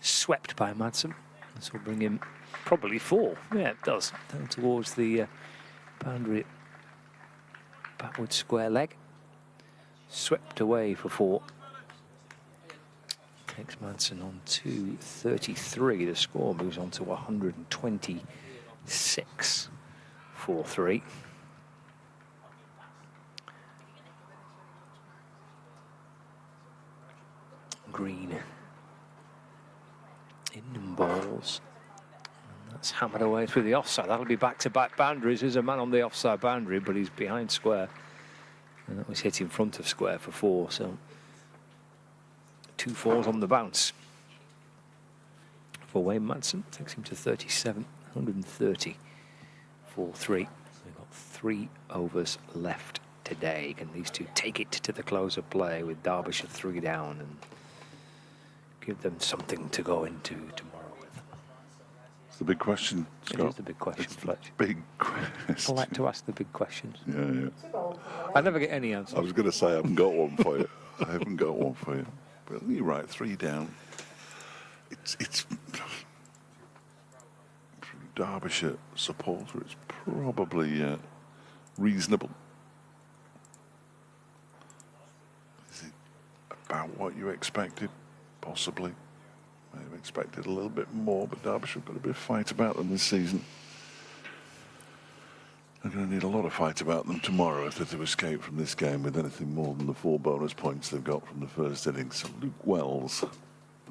Swept by Madsen. This will bring him probably 4. Yeah, it does. Down towards the boundary. Backward square leg. Swept away for 4. Takes Madsen on to 33. The score moves on to 126 for 3. Green in and bowls. And that's hammered away through the offside. That'll be back-to-back boundaries. There's a man on the offside boundary, but he's behind square. And that was hit in front of square for 4. So 2 4s on the bounce for Wayne Madsen. Takes him to 37, 130 for 3. We've got 3 overs left today. Can these two take it to the close of play with Derbyshire 3 down and give them something to go into tomorrow with? It's the big question, Scott. It is the big question, Fletch. Big question. I like to ask the big questions. Yeah. I never get any answers. I was going to say I haven't got one for you. I haven't got one for you. But you're right, 3 down. It's Derbyshire supporter. It's probably reasonable. Is it about what you expected? Possibly. May have expected a little bit more, but Derbyshire have got a bit of fight about them this season. They're going to need a lot of fight about them tomorrow if they're to escape from this game with anything more than the 4 bonus points they've got from the first innings. So Luke Wells,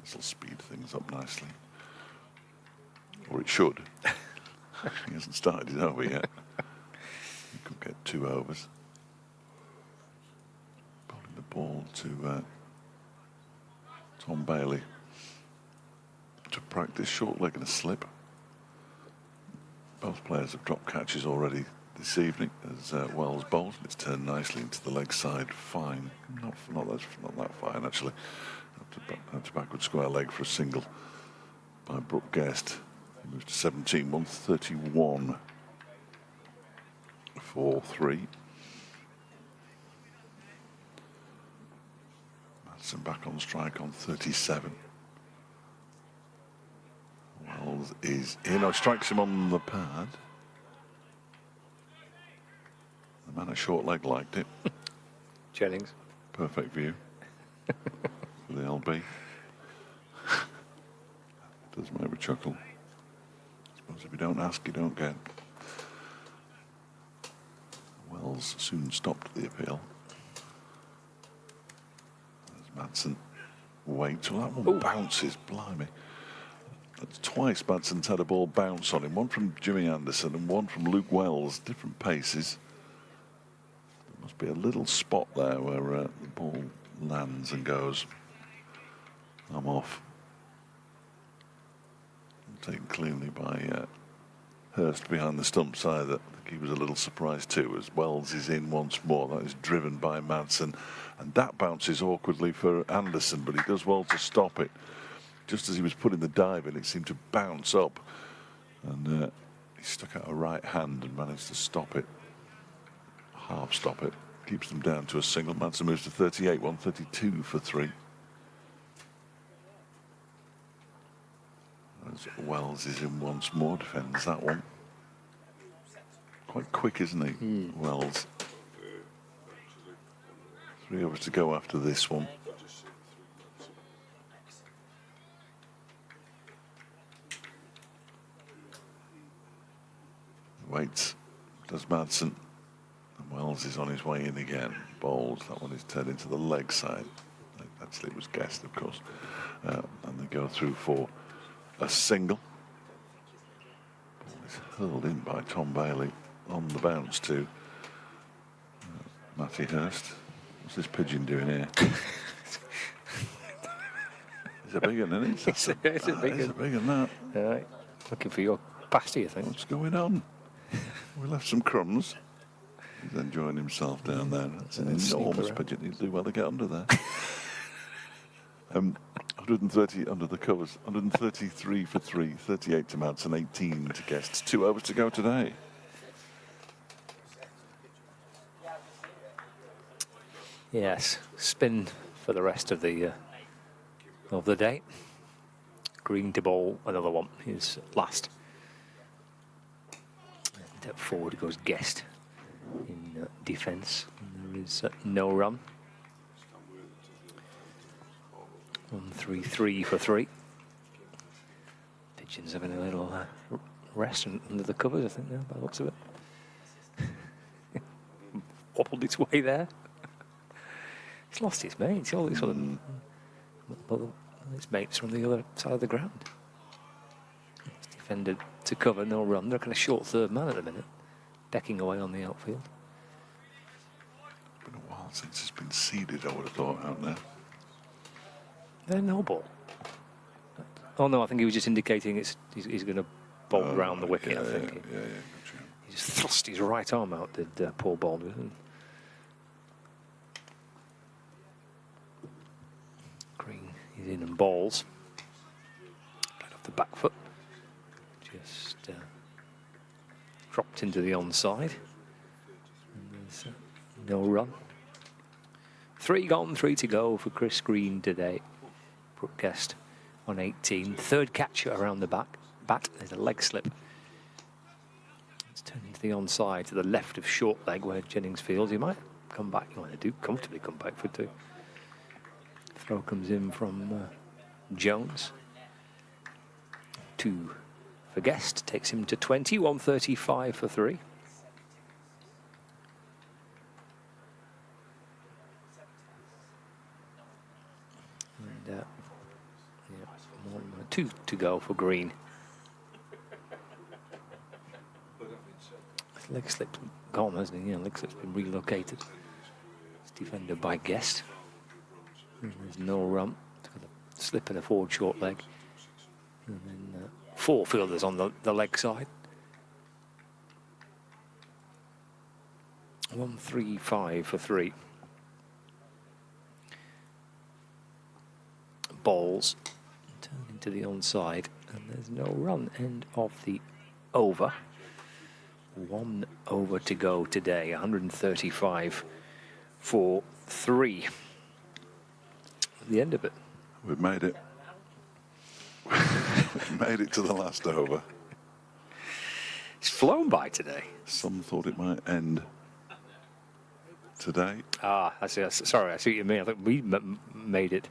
this will speed things up nicely. Or it should. He hasn't started his over yet. He could get 2 overs. Bowling the ball to Tom Bailey to practice short leg and a slip. Both players have dropped catches already this evening as Wells bowls. It's turned nicely into the leg side. Fine. Not that fine, actually. Out to backward square leg for a single by Brooke Guest. He moves to 17, 131 for 3. Madsen back on strike on 37. Wells is in. Oh, strikes him on the pad. The man at short leg liked it. Jennings. Perfect view for the LB. Does make me chuckle. I suppose if you don't ask, you don't get. Wells soon stopped the appeal. There's Madsen. Waits. Well, that one bounces. Blimey. That's twice Madson's had a ball bounce on him. One from Jimmy Anderson and one from Luke Wells. Different paces. There must be a little spot there where the ball lands and goes, I'm off. Taken cleanly by Hurst behind the stump side. That I think he was a little surprised too, as Wells is in once more. That is driven by Madsen, and that bounces awkwardly for Anderson, but he does well to stop it. Just as he was putting the dive in, it seemed to bounce up, and he stuck out a right hand and managed to stop it, half stop it. Keeps them down to a single. Madsen moves to 38, 132 for 3. As Wells is in once more, defends that one. Quite quick, isn't he, Wells? 3 overs to go after this one. Waits, does Madsen, and Wells is on his way in again. Bowls, that one is turned into the leg side. Actually, it was guessed, of course. And they go through for a single. Ball is hurled in by Tom Bailey on the bounce to Matty Hurst. What's this pigeon doing here? It's a big one, isn't it? It's a big one. It's a big one, that. All right. Looking for your pasty, I think. What's going on? We left some crumbs. He's enjoying himself down there. That's an enormous pigeon. He'll do well to get under there. 130 under the covers, 133 for 3, 38 to Madsen, 18 to Guests. 2 overs to go today. Yes, spin for the rest of the day. Green to bowl, another one, his last. And forward goes Guest in defence. There is no run. 133 for 3. Pigeon's having a little rest under the covers, I think, now, by the looks of it. Wobbled its way there. It's lost its mates. All these sort of its mates from the other side of the ground. It's defended to cover, no run. They're kind of short third man at the minute, decking away on the outfield. Been a while since it's been seeded, I would have thought, out there. They're no ball. Oh no, I think he was just indicating he's going to bowl round the wicket. I think he just thrust his right arm out. Did Paul Baldwin? Green is in and bowls. Played off the back foot. Just dropped into the onside. And there's no run. 3 gone, 3 to go for Chris Green today. Brooke Guest on 18. Third catcher around the bat. There's a leg slip. It's turned into the onside to the left of short leg where Jennings fields. He might come back. He might do comfortably come back for 2. Throw comes in from Jones. 2 for Guest. Takes him to 20. 135 for 3. And 2 to go for Green. His leg slip's gone, hasn't he? Yeah, leg slip's been relocated. It's defended by Guest. And there's no run. It's got a slip and a forward short leg. And then 4 fielders on the leg side. 135 for 3. Balls turn into the onside, and there's no run. End of the over. 1 over to go today. 135 for 3. The end of it. We've made it. We've made it to the last over. It's flown by today. Some thought it might end today. Ah, I see. Sorry, I see what you mean. I think we made it.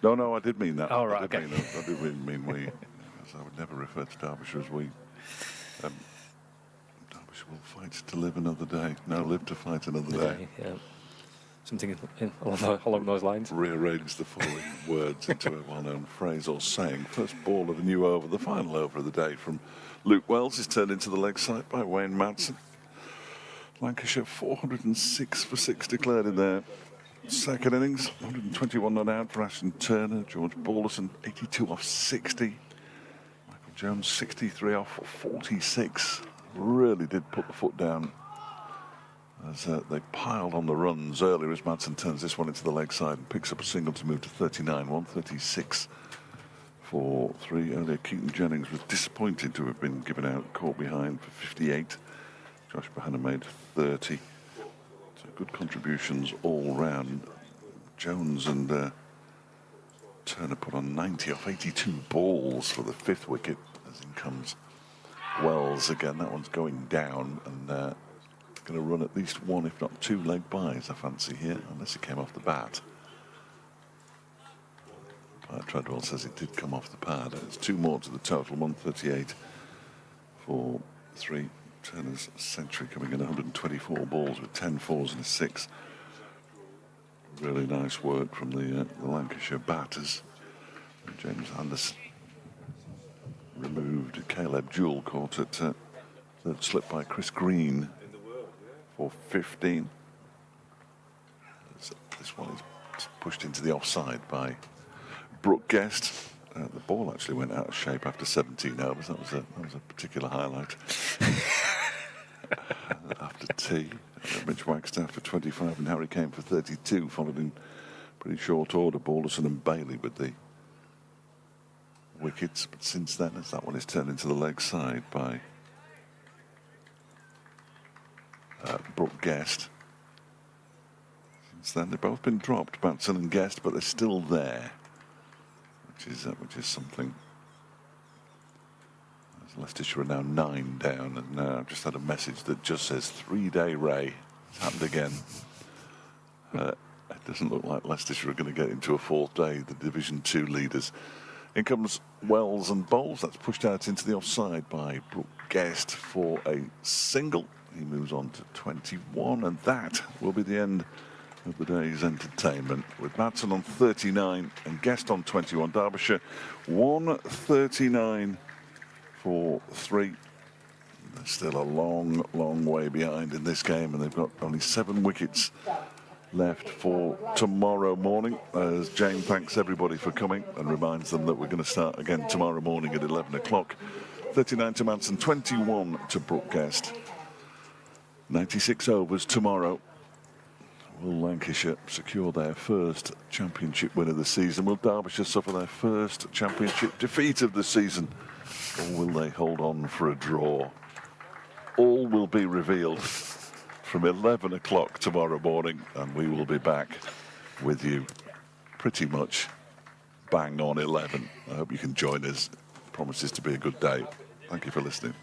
No, I did mean that. Oh, right, I did okay. mean, I did mean we. I would never refer to Derbyshire as we. Derbyshire will fight to live another day. No, live to fight another day. Yeah. something along those lines. Rearrange the following words into a well-known phrase or saying. First ball of the new over, the final over of the day from Luke Wells is turned into the leg side by Wayne Madsen. Lancashire 406 for 6 declared in their second innings. 121 not out for Ashton Turner. George Balderson 82 off 60. Michael Jones 63 off 46. Really did put the foot down as they piled on the runs earlier as Madsen turns this one into the leg side and picks up a single to move to 39, 136 for 3. Earlier, Katon Jennings was disappointed to have been given out, caught behind for 58. Josh Bahana made 30. So good contributions all round. Jones and Turner put on 90 off 82 balls for the 5th wicket as in comes Wells again. That one's going down and going to run at least 1 if not 2 leg byes, I fancy here, unless it came off the bat. Treadwell says it did come off the pad. It's 2 more to the total, 138 for 3. Turner's century coming in 124 balls with 10 fours and a 6. Really nice work from the Lancashire batters. James Anderson removed. Caleb Jewell caught at third slip by Chris Green for 15. This one is pushed into the offside by Brooke Guest. The ball actually went out of shape after 17 overs. That was a particular highlight. After tea, Mitch Wagstaff for 25 and Harry Kane for 32, followed in pretty short order Balderson and Bailey with the wickets. But since then, as that one is turned into the leg side by Brooke Guest. Since then, they've both been dropped, Batson and Guest, but they're still there, which is something. Leicestershire are now 9 down, and I've just had a message that just says 3-day Ray. It's happened again. It doesn't look like Leicestershire are going to get into a 4th day, the Division 2 leaders. In comes Wells and bowls. That's pushed out into the offside by Brooke Guest for a single. He moves on to 21, and that will be the end of the day's entertainment. With Madsen on 39 and Guest on 21. Derbyshire 139 for 3. They're still a long, long way behind in this game, and they've got only 7 wickets left for tomorrow morning. As Jane thanks everybody for coming and reminds them that we're going to start again tomorrow morning at 11 o'clock. 39 to Madsen, 21 to Brooke Guest. 96 overs tomorrow. Will Lancashire secure their first championship win of the season? Will Derbyshire suffer their first championship defeat of the season? Or will they hold on for a draw? All will be revealed from 11 o'clock tomorrow morning, and we will be back with you pretty much bang on 11. I hope you can join us. Promises to be a good day. Thank you for listening.